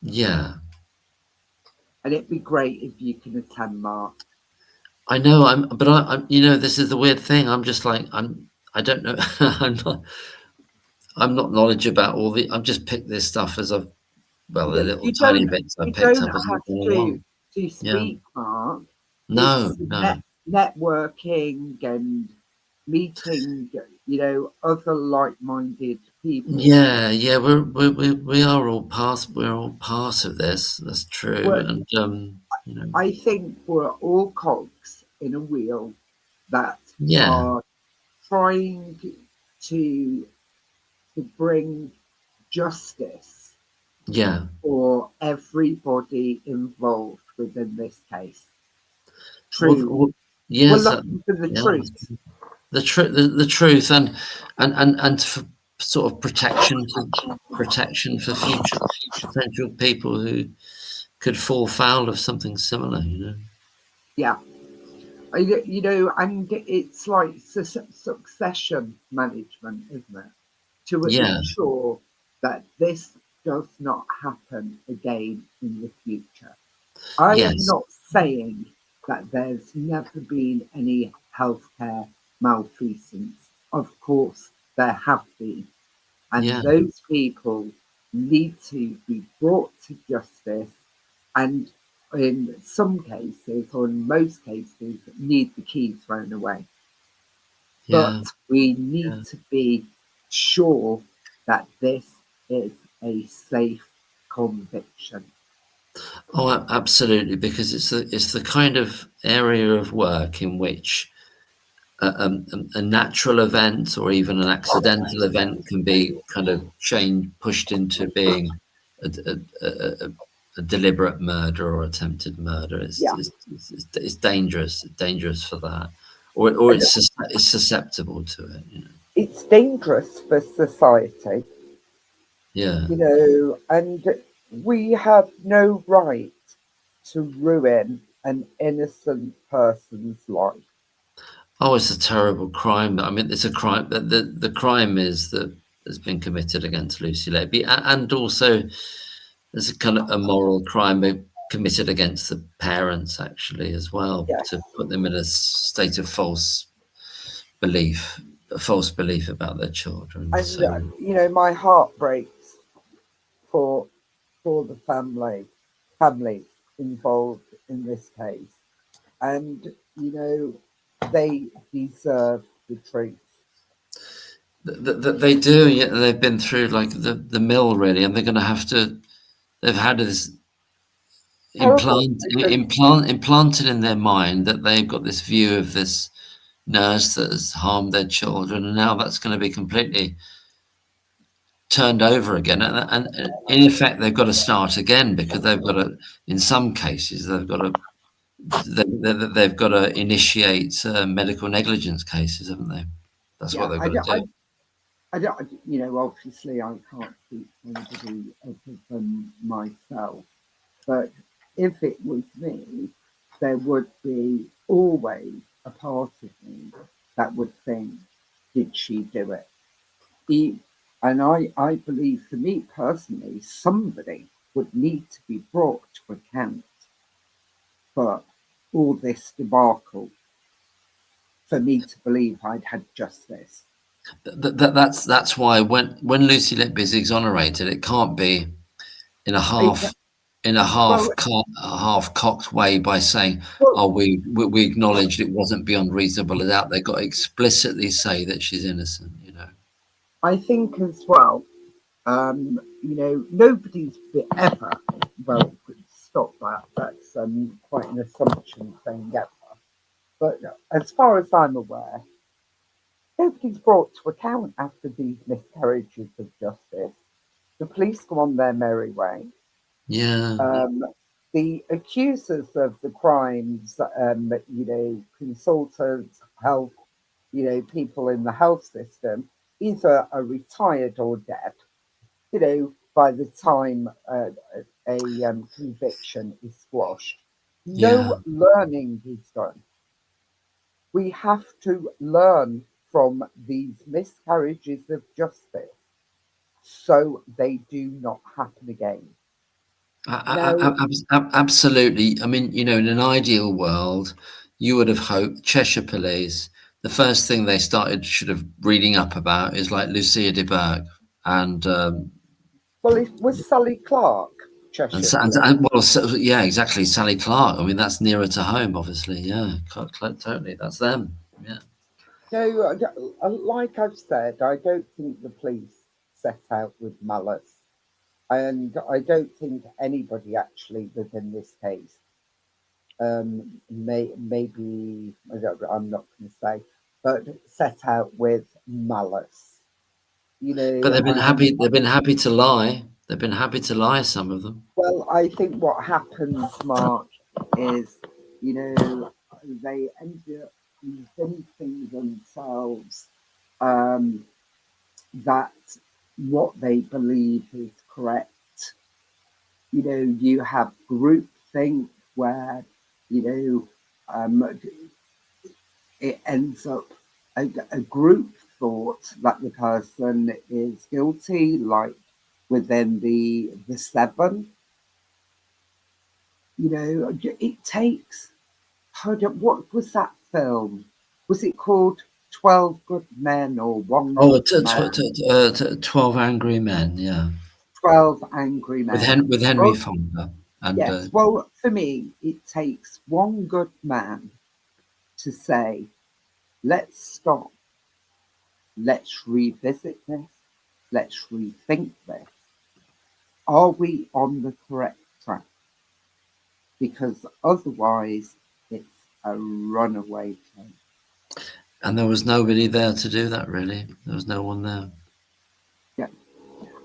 Yeah. And it'd be great if you can attend, Mark. I know. I'm. You know, this is the weird thing. I'm just like I don't know. I'm not knowledgeable about all the. I've just picked this stuff as the little tiny bits I picked up. You don't have to speak, Mark. No. Networking and meeting, you know, other like-minded people. Yeah. We are all part. We're all part of this. That's true. And you know, I think we're all cogs in a wheel that are trying to bring justice for everybody involved within this case. True. Well, yes, we're looking for the truth. The truth and for sort of protection for future potential people who could fall foul of something similar, you know. Yeah. You know, and it's like succession management, isn't it? To ensure that this does not happen again in the future. I am not saying that there's never been any healthcare malfeasance. Of course, there have been. And those people need to be brought to justice, and in some cases, or in most cases, need the key thrown away. But we need to be sure that this is a safe conviction. Oh, absolutely, because it's the kind of area of work in which a natural event or even an accidental event can be kind of pushed into being a deliberate murder or attempted murder. It's dangerous for that, or it's susceptible to it. You know, it's dangerous for society. Yeah, you know, and we have no right to ruin an innocent person's life. Oh, it's a terrible crime. I mean, it's a crime. The crime is that has been committed against Lucy Letby, and also there's a kind of a moral crime committed against the parents, actually, as well, Yeah. to put them in a state of false belief about their children. And So, you know, my heart breaks for the family involved in this case, and you know, they deserve the truth. they do. Yeah, they've been through like the mill, really, and they're going to have to. They've had this Terrible. implanted in their mind that they've got this view of this nurse that has harmed their children, and now that's going to be completely turned over again, and in effect they've got to start again, because they've got to, in some cases, they've got to initiate medical negligence cases, haven't they? That's what Yeah, they've got to do. I don't, you know, obviously I can't speak for anybody other than myself, but if it was me, there would be always a part of me that would think, did she do it? And I believe, for me personally, somebody would need to be brought to account for all this debacle for me to believe I'd had justice. That's why when Lucy Letby is exonerated, it can't be in a half-cocked way by saying, Well, "Oh, we acknowledged it wasn't beyond reasonable doubt." They've got to explicitly say that she's innocent. You know. I think as well, you know, nobody's ever, well, stop that. That's quite an assumption saying ever. But as far as I'm aware, nobody's brought to account after these miscarriages of justice. The police go on their merry way. Yeah. The accusers of the crimes, you know, consultants, health, you know, people in the health system, either are retired or dead, you know, by the time a conviction is squashed. No learning is done. We have to learn from these miscarriages of justice so they do not happen again. Absolutely. I mean, you know, in an ideal world, you would have hoped Cheshire Police, the first thing they started should have reading up about is like Lucia de Burgh and well, it was Sally Clark, Cheshire. well, yeah, exactly, Sally Clark. I mean, that's nearer to home, obviously. Yeah, totally. That's them. Yeah. No, like I've said, I don't think the police set out with malice, and I don't think anybody actually within this case, maybe I'm not going to say, but set out with malice. You know, But they've been happy. They've been happy to lie. They've been happy to lie. Some of them. well, I think what happens, Mark, is, you know, they end up convincing themselves that what they believe is correct. You know, you have groupthink where, you know, it ends up a group thought that the person is guilty, like within the seven. You know, it takes. What was that film? Was it called 12 Good Men or One Good Man? 12 Angry Men. Yeah. 12 Angry Men. With Henry Fonda. And, yes. Well, for me, it takes one good man to say, let's stop. Let's revisit this. Let's rethink this. Are we on the correct track? Because otherwise, it's a runaway train. And there was nobody there to do that, really. There was no one there. Yeah.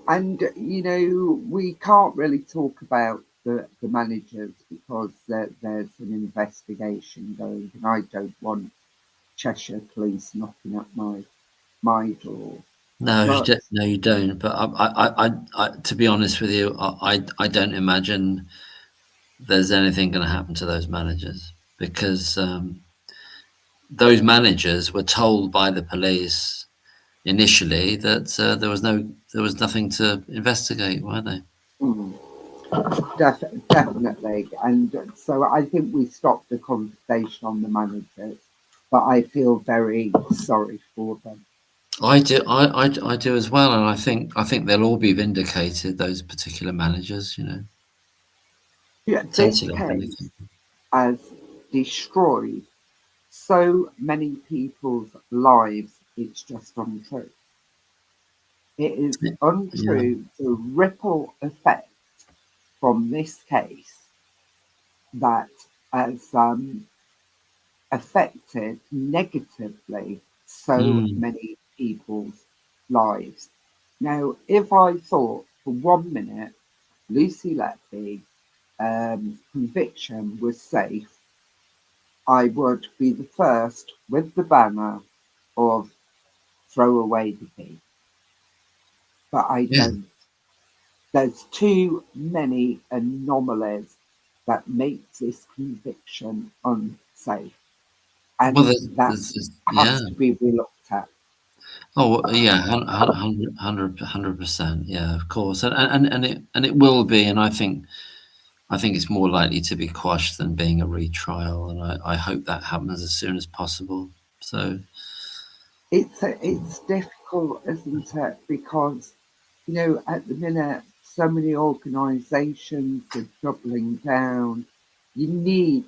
And, you know, we can't really talk about the managers because there's an investigation going, and I don't want Cheshire Police knocking at my door. No, you don't. But I, to be honest with you, I don't imagine there's anything going to happen to those managers, because those managers were told by the police initially that there was nothing to investigate, were they? Mm. Definitely. And so I think we stopped the conversation on the managers, but I feel very sorry for them. I do, I do as well, and I think they'll all be vindicated. Those particular managers, Yeah, this totally case vindicated. has destroyed so many people's lives. It's just untrue. It is Yeah. untrue. The ripple effect from this case that has affected negatively so Mm. many people's lives. Now, if I thought for 1 minute Lucy Letby conviction was safe, I would be the first with the banner of throw away the key. But I Yeah. don't. There's too many anomalies that make this conviction unsafe. Well, And that yeah. has to be relooked at. Oh, yeah, 100%. Yeah, of course, and it will be, and I think it's more likely to be quashed than being a retrial, and I hope that happens as soon as possible. So It's difficult, isn't it? Because at the minute, so many organisations are doubling down. You need,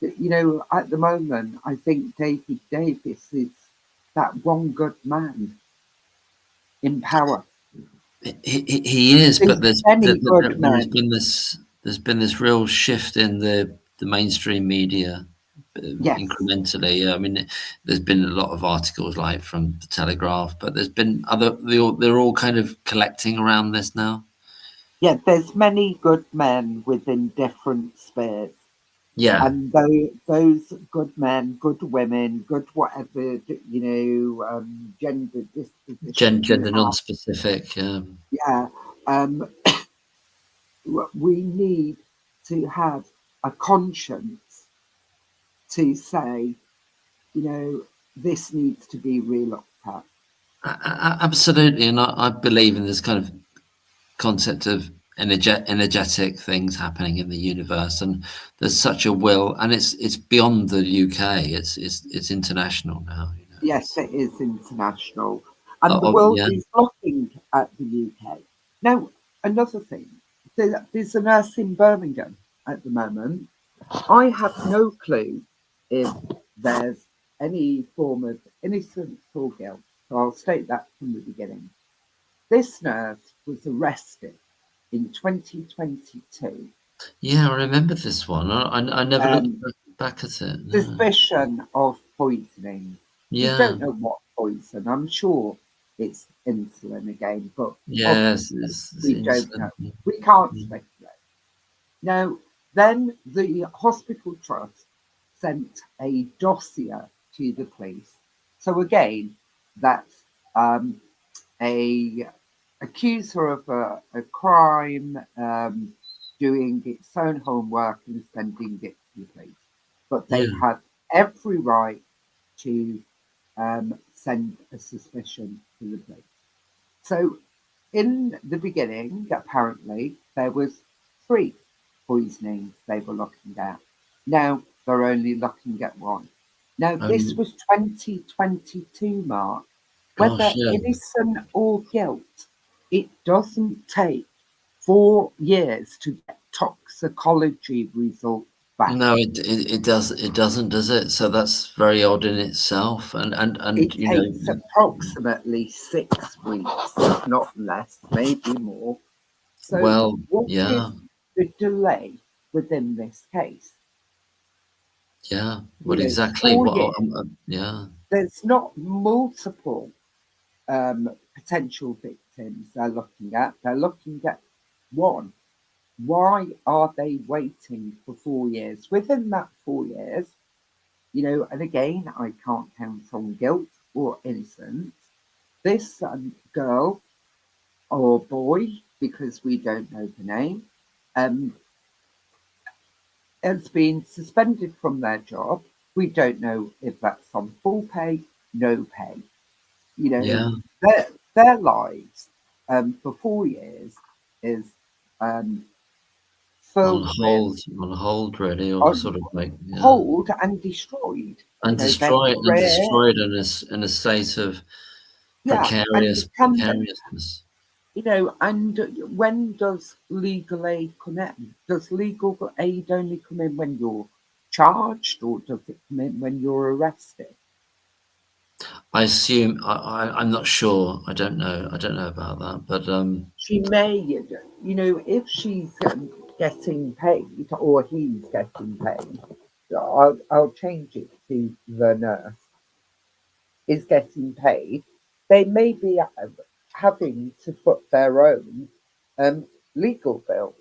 at the moment, I think David Davis is that one good man in power. he is, There's but many good there's men. been this real shift in the mainstream media, Yes, incrementally. I mean, there's been a lot of articles like from the Telegraph, but there's been they're all kind of collecting around this now. yeah, there's many good men within different spheres. Yeah, And those good men, good women, good whatever, gender disposition you gender have. non-specific. Yeah, um, we need to have a conscience to say, this needs to be relooked at. Absolutely, and I believe in this kind of concept of energetic things happening in the universe, and there's such a will, and it's beyond the UK. It's international now. Yes, it is international, and the world Yeah, is looking at the UK. Now, another thing, there's a nurse in Birmingham at the moment. I have no clue if there's any form of innocence or guilt. So I'll state that from the beginning. This nurse was arrested in 2022. yeah. I remember this one. I never looked Um, back at it. No. Suspicion of poisoning. We Yeah. don't know what poison. I'm sure it's insulin again, but Yes. obviously It's we don't know. instant. We can't speculate. Now, then the hospital trust sent a dossier to the police. So again, that's a accuser of a crime, doing its own homework and sending it to the police. But they Yeah. had every right to send a suspicion to the police. So in the beginning, apparently, there was 3 poisonings they were looking at. Now they're only looking at 1. Now this was 2022, Mark. Gosh. Whether Yeah. innocent or guilt, it doesn't take 4 years to get toxicology results back. No, it doesn't, does it? So that's very odd in itself, and It takes approximately 6 weeks, not less, maybe more. So well, what is yeah, the delay within this case? yeah. Well, exactly. 4 years. Yeah, There's not multiple potential victims they're looking at. They're looking at 1. Why are they waiting for 4 years? Within that 4 years, and again, I can't count on guilt or innocence. This girl or boy, because we don't know the name, um, has been suspended from their job. We don't know if that's on full pay, no pay. You know, Yeah. their lives for 4 years is On filled with hold, really, or on sort of like, yeah. hold and destroyed. And You know, their career, destroyed in a state of yeah, and precariousness. you know, and when does legal aid come in? Does legal aid only come in when you're charged, or does it come in when you're arrested? I assume I'm not sure. I don't know about that, but She may, you know, if she's getting paid or he's getting paid, I'll change it to the nurse is getting paid. They may be having to foot their own legal bill.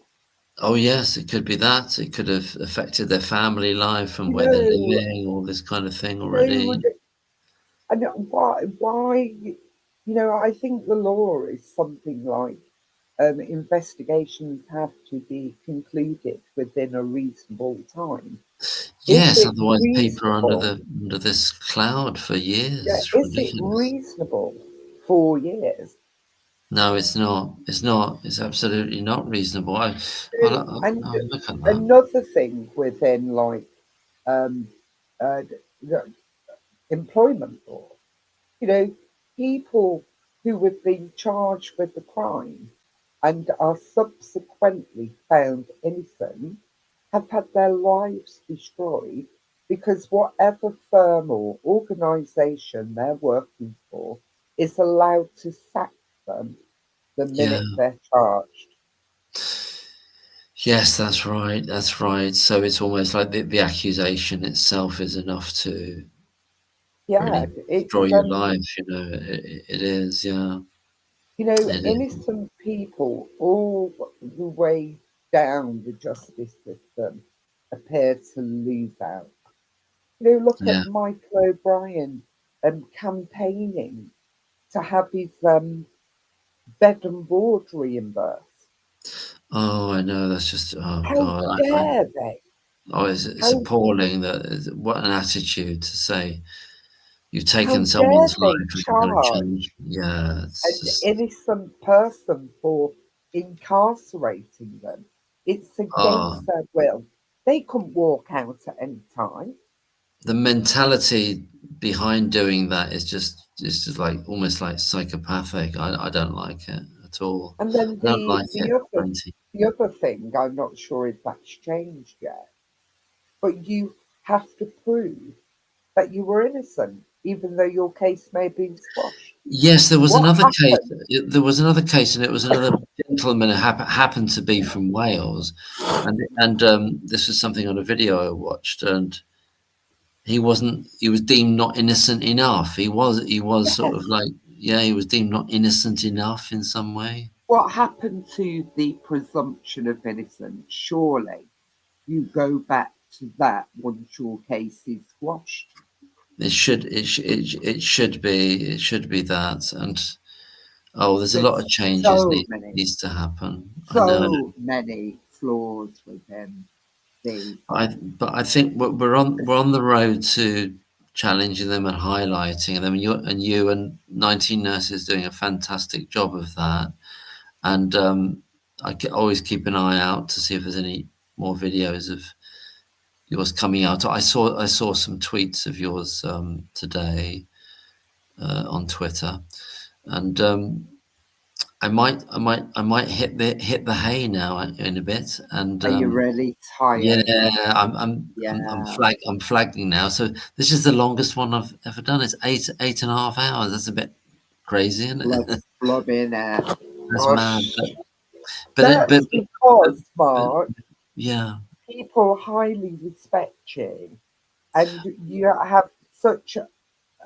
oh yes, it could be that. It could have affected their family life and You where they're know, living, all this kind of thing they already. would, and why, I think the law is something like investigations have to be concluded within a reasonable time. Is Yes, it otherwise people are reasonable? under this cloud for years. Yeah, It's is it ridiculous. reasonable? 4 years. No, it's not. It's not. It's absolutely not reasonable. And I'll look at that. another thing within like um, uh, the employment law, you know, people who have been charged with the crime and are subsequently found innocent have had their lives destroyed because whatever firm or organisation they're working for is allowed to sack them the Yeah. minute they're charged. Yes, that's right. That's right. So it's almost like the accusation itself is enough to Yeah, really destroy it's your life. It is. Yeah, it is. innocent people all the way down the justice system appear to lose out. Look Yeah. at Michael O'Brien campaigning to have his bed and board reimbursed. Oh, I know. That's just. Oh How God. dare they? Oh, it's How appalling what an attitude to say you've how taken dare someone's life they and you're going to change. charge Yeah, it's an just. innocent person for incarcerating them? It's Oh, against their will. They couldn't walk out at any time. the mentality behind doing that is just like almost like psychopathic. I don't like it at all. And then I don't the like the it. other Plenty. the other thing, I'm not sure if that's changed yet, but you have to prove that you were innocent, even though your case may have been squashed. Yes, there was What another case. happened? There was another case, and it was another gentleman who happened to be from Wales, and this was something on a video I watched, and he wasn't. He was deemed not innocent enough. He was sort of Yes. like, yeah, he was deemed not innocent enough in some way. What happened to the presumption of innocence? Surely you go back to that once your case is squashed. It should be that, and oh, there's a lot There's of changes so many, needs to happen. I know. so many flaws within the But I think we're on the road to challenging them and highlighting them. And you and 19 Nurses doing a fantastic job of that. And always keep an eye out to see if there's any more videos of yours coming out. I saw some tweets of yours today on Twitter, and I might hit the hay now in a bit. And Are you really yeah, tired? I'm flagging now. So this is the longest one I've ever done. It's 8.5 hours. That's a bit crazy, isn't it? Let's flub in there. That's mad. Gosh. But That's because, but Mark, yeah. people highly respect you and you have such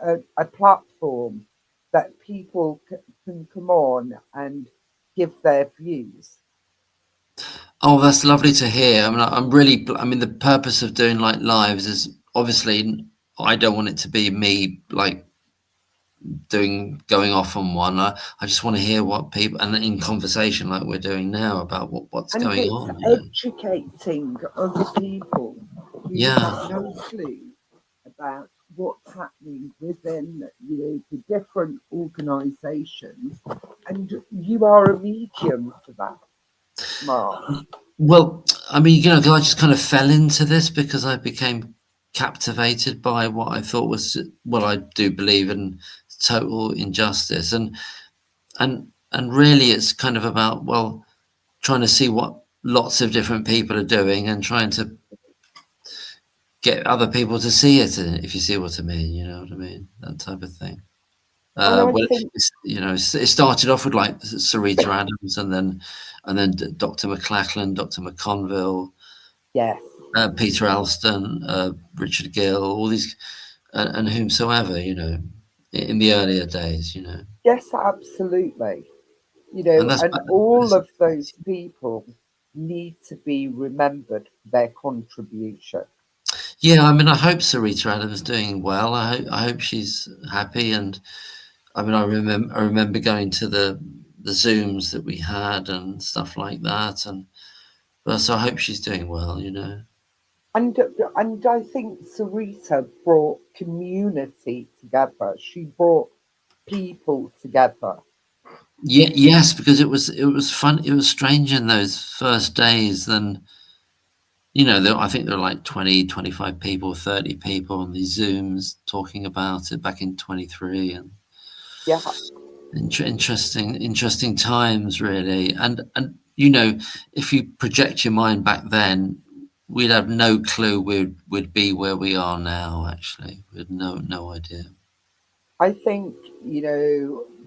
a platform that people can come on and give their views. Oh, that's lovely to hear. I mean, I mean, the purpose of doing like lives is obviously I don't want it to be me like going off on one. I just want to hear what people, and in conversation like we're doing now, about what's going it's on. You know? educating other people who Yeah. have no clue about what's happening within, the different organisations, and you are a medium for that, Mark. Well, I mean, 'cause I just kind of fell into this because I became captivated by what I thought was, well, I do believe in total injustice, and really it's kind of about, well, trying to see what lots of different people are doing and trying to get other people to see it, if you see what I mean. You know what I mean? That type of thing. And I Well, think, it started off with like Sarita Adams, and then Dr. McLachlan, Dr. McConville, yes, Peter Alston, Richard Gill, all these, and whomsoever, in the earlier days, yes, absolutely. and that's, And all of those people need to be remembered for their contribution. yeah. I mean, I hope Sarita Adams is doing well. I hope she's happy, and I mean, I remember going to the Zooms that we had and stuff like that, and so I hope she's doing well. And I think Sarita brought community together. She brought people together. Yeah, yes, because it was fun. It was strange in those first days. Then, I think there were like 20, 25 people, 30 people on these Zooms talking about it back in 23, and Yeah, interesting times, really. And if you project your mind back then, we'd have no clue we'd be where we are now. Actually, we had no idea. I think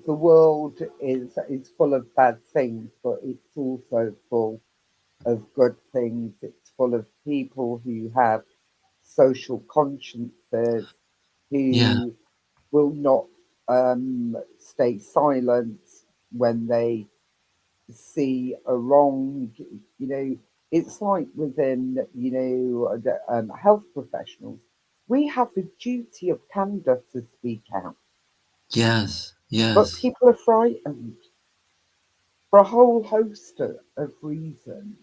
the world is full of bad things, but it's also full of good things. It's full of people who have social consciences, Yeah, who will not stay silent when they see a wrong. It's like within, health professionals, we have a duty of candor to speak out, yes, but yes. people are frightened for a whole host of reasons,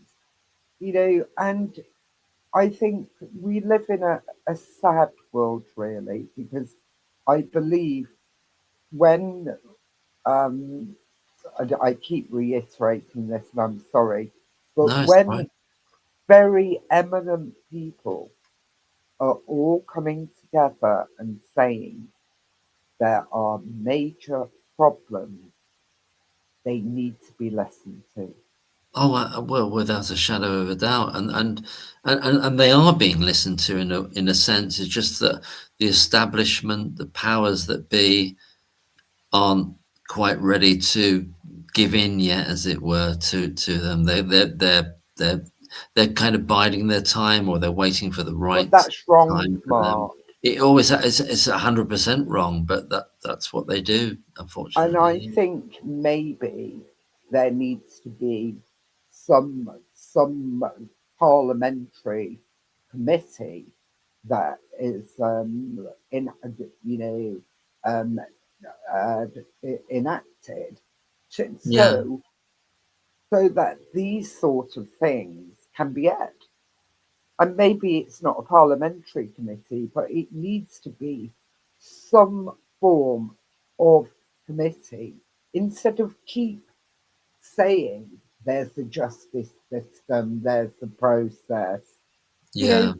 and I think we live in a sad world, really, because I believe when um, I keep reiterating this, and I'm sorry, but No, it's right. when very eminent people are all coming together and saying there are major problems, they need to be listened to. Oh, well, without a shadow of a doubt, and they are being listened to in a sense. It's just that the establishment, the powers that be, aren't quite ready to give in yet, as it were, to them. They're kind of biding their time, or they're waiting for the But right that's wrong, time for them. Mark. It always it's 100% wrong, but that's what they do, And I unfortunately. think maybe there needs to be some parliamentary committee that is you know um, uh, enacted Yeah, so that these sort of things can be aired. And maybe it's not a parliamentary committee, but it needs to be some form of committee instead of keep saying there's the justice system, there's the process. You yeah. know,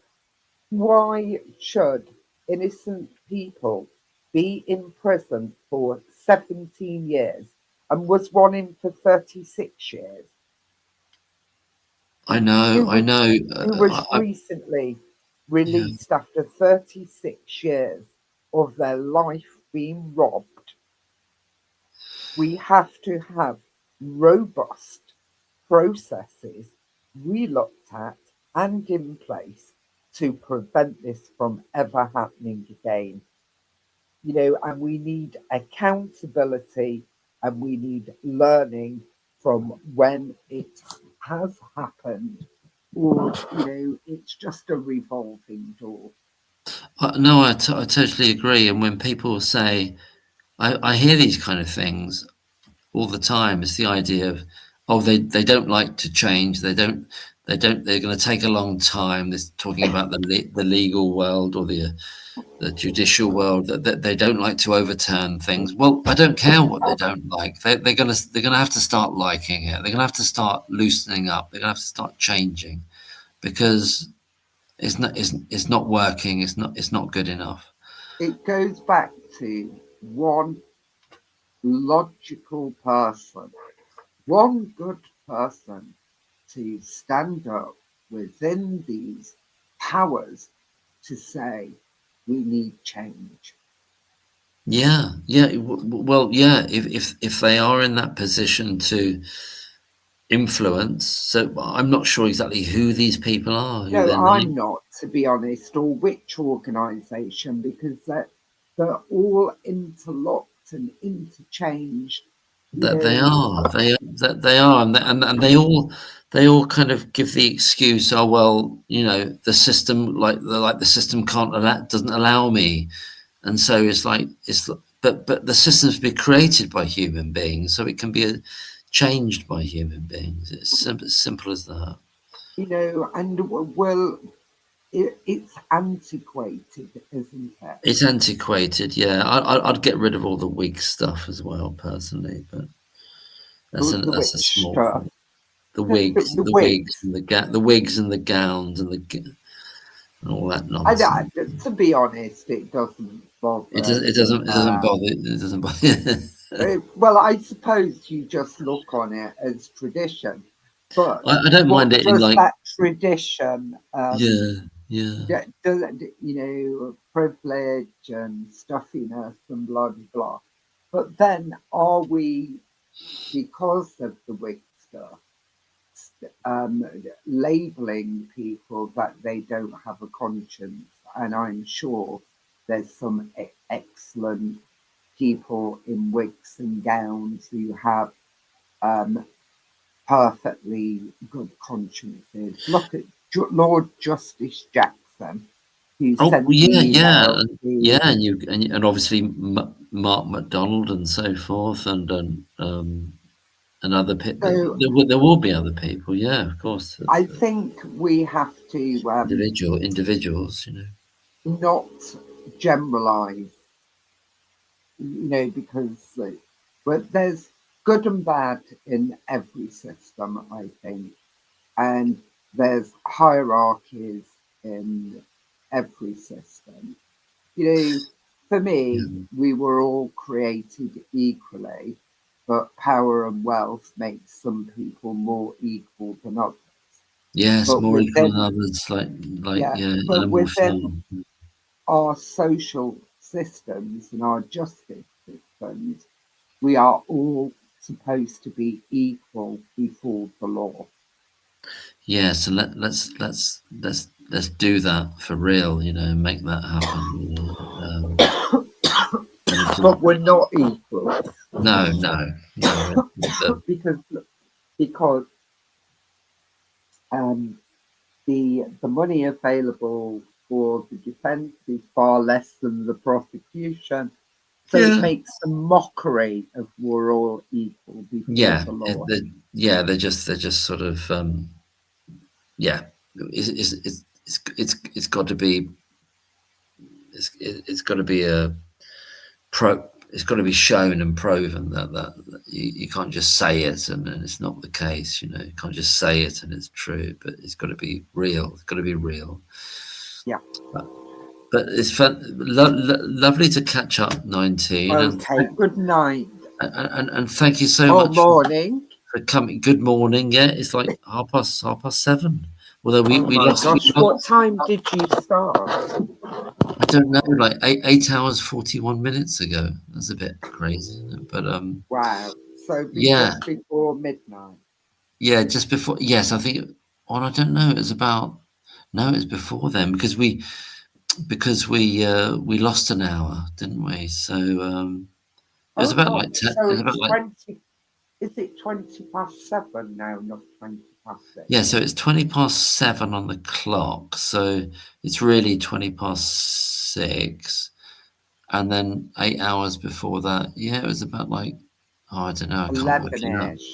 why should innocent people be in prison for 17 years and was one in for 36 years? I know, Who I was know. who was I, recently yeah, released after 36 years of their life being robbed. We have to have robust processes relooked at and in place to prevent this from ever happening again. And we need accountability and we need learning from when it has happened, or it's just a revolving door. no, I totally agree. And when people say, I hear these kind of things all the time. It's the idea of, oh, they don't like to change. They're going to take a long time. This talking about the legal world or the judicial world, that they don't like to overturn things. Well, I don't care what they don't like. They're gonna have to start liking it. They're gonna have to start loosening up. They're gonna have to start changing, because it's not working. It's not good enough. It goes back to one logical person, one good person to stand up within these powers to say we need change. Yeah. Well, yeah. If they are in that position to influence, so I'm not sure exactly who these people are. No, I'm not, to be honest, or which organisation, because they're all interlocked and interchanged. That they are, and they all kind of give the excuse, oh well, the system, the system doesn't allow me, and so but the system's been created by human beings, so it can be changed by human beings. It's simple as that. And well, it's antiquated, isn't it? It's antiquated, yeah. I'd get rid of all the wig stuff as well, personally, but that's a small stuff. thing. The wigs and the gowns and all that nonsense. To be honest, it doesn't bother. It doesn't bother. Well, I suppose you just look on it as tradition, but I don't mind it in that tradition. Yeah. Privilege and stuffiness and blah blah blah. But then, are we, because of the wig stuff, labeling people that they don't have a conscience? And I'm sure there's some excellent people in wigs and gowns who have perfectly good consciences. Look at Lord Justice Jackson, who sent and obviously Mark MacDonald and so forth, and other people. There will be other people, yeah, of course. I think we have to individuals, not generalize, because there's good and bad in every system, I think, and there's hierarchies in every system. For me, we were all created equally, but power and wealth makes some people more equal than others. Yes, more equal than others, but within our social systems and our justice systems, we are all supposed to be equal before the law. Yeah, so let's do that for real, make that happen. But we're not equal. No. because the money available for the defence is far less than the prosecution. So it makes a mockery of we're all equal before the law. They're just sort of it's got to be it's got to be shown and proven that you can't just say it and it's not the case. You can't just say it and it's true, but it's got to be real. It's got to be real. Yeah. But it's fun, lovely to catch up, 19. Okay, good night. And thank you so much for coming. Good morning. Yeah, it's like half past 7. Although we lost. What time did you start? I don't know, like 8 hours 41 minutes ago. That's a bit crazy, isn't it? But wow. So just before midnight. Yeah, just before. Yes, I think. Well, I don't know. It was before then because we lost an hour, didn't we? So it was about like 10. So it's 20. Is it 20 past 7 now, not 20 past 6? Yeah, so it's 20 past 7 on the clock. So it's really 20 past 6. and then 8 hours before that, yeah, it was about like, oh, I don't know, I can't work it out. 11ish.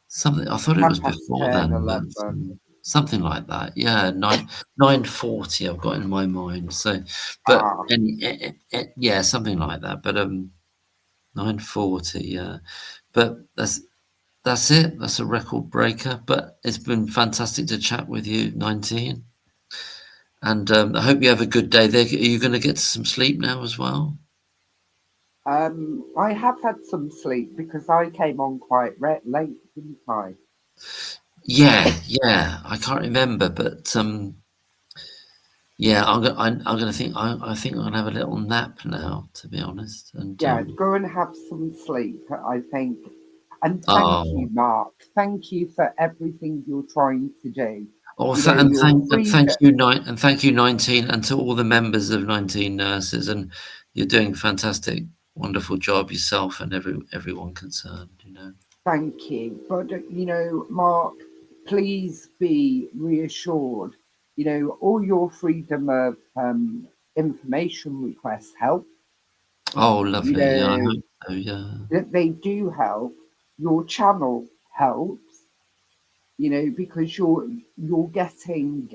Something, I thought it was 10 past before 10, then, but 11. something like that. Yeah, 9:40 I've got in my mind. So, but Ah, yeah, something like that. But 9:40, yeah. But that's it. That's a record breaker. But it's been fantastic to chat with you, 19. And I hope you have a good day there. Are you going to get some sleep now as well? I have had some sleep because I came on quite late, didn't I? Yeah. I can't remember, but yeah, I'm gonna think. I think I'm gonna have a little nap now, to be honest. And Yeah, go and have some sleep, I think. And thank oh, you, Mark. Thank you for everything you're trying to do. oh, You know, and your thank freedom. you, and thank you, 19, and to all the members of 19 Nurses. And you're doing a fantastic, wonderful job yourself and everyone concerned. You know. Thank you. But, Mark, please be reassured. All your freedom of information requests help. Oh, You lovely. Yeah, I know, hope so. Yeah. that they do help. Your channel helps, because you're getting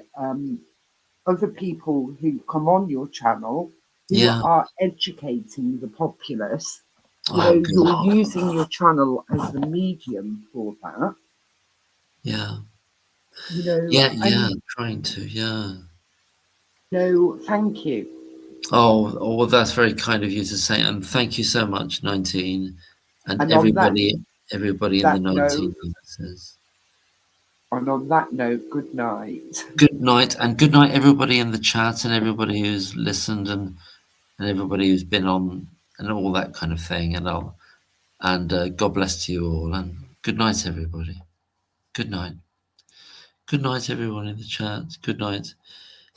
other people who come on your channel who Yeah. are educating the populace. Oh, You're good. using your channel as the medium for that. Yeah. And I'm trying to. Yeah. thank you. Oh, well, that's very kind of you to say, and thank you so much, 19, and And on everybody in the that note, 19 Nurses. and on that note, good night. Good night, and good night, everybody in the chat, and everybody who's listened, and everybody who's been on, and all that kind of thing. And God bless to you all, and good night, everybody. Good night. Good night, everyone in the chat. Good night,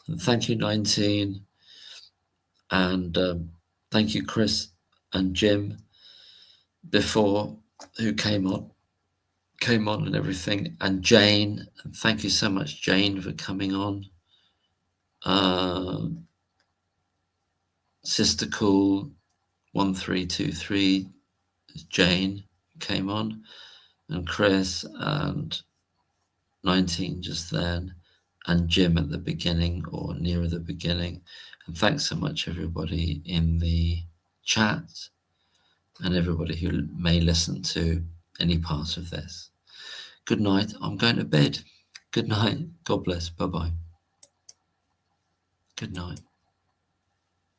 and thank you, 19, and thank you, Chris and Jim before, who came on and everything, and Jane, and thank you so much, Jane, for coming on. Sister Cool 1323, Jane came on, and Chris, and 19 just then, and Jim at the beginning, or near the beginning. And thanks so much, everybody in the chat, and everybody who may listen to any part of this. Good night. I'm going to bed. Good night. God bless. Bye-bye. Good night.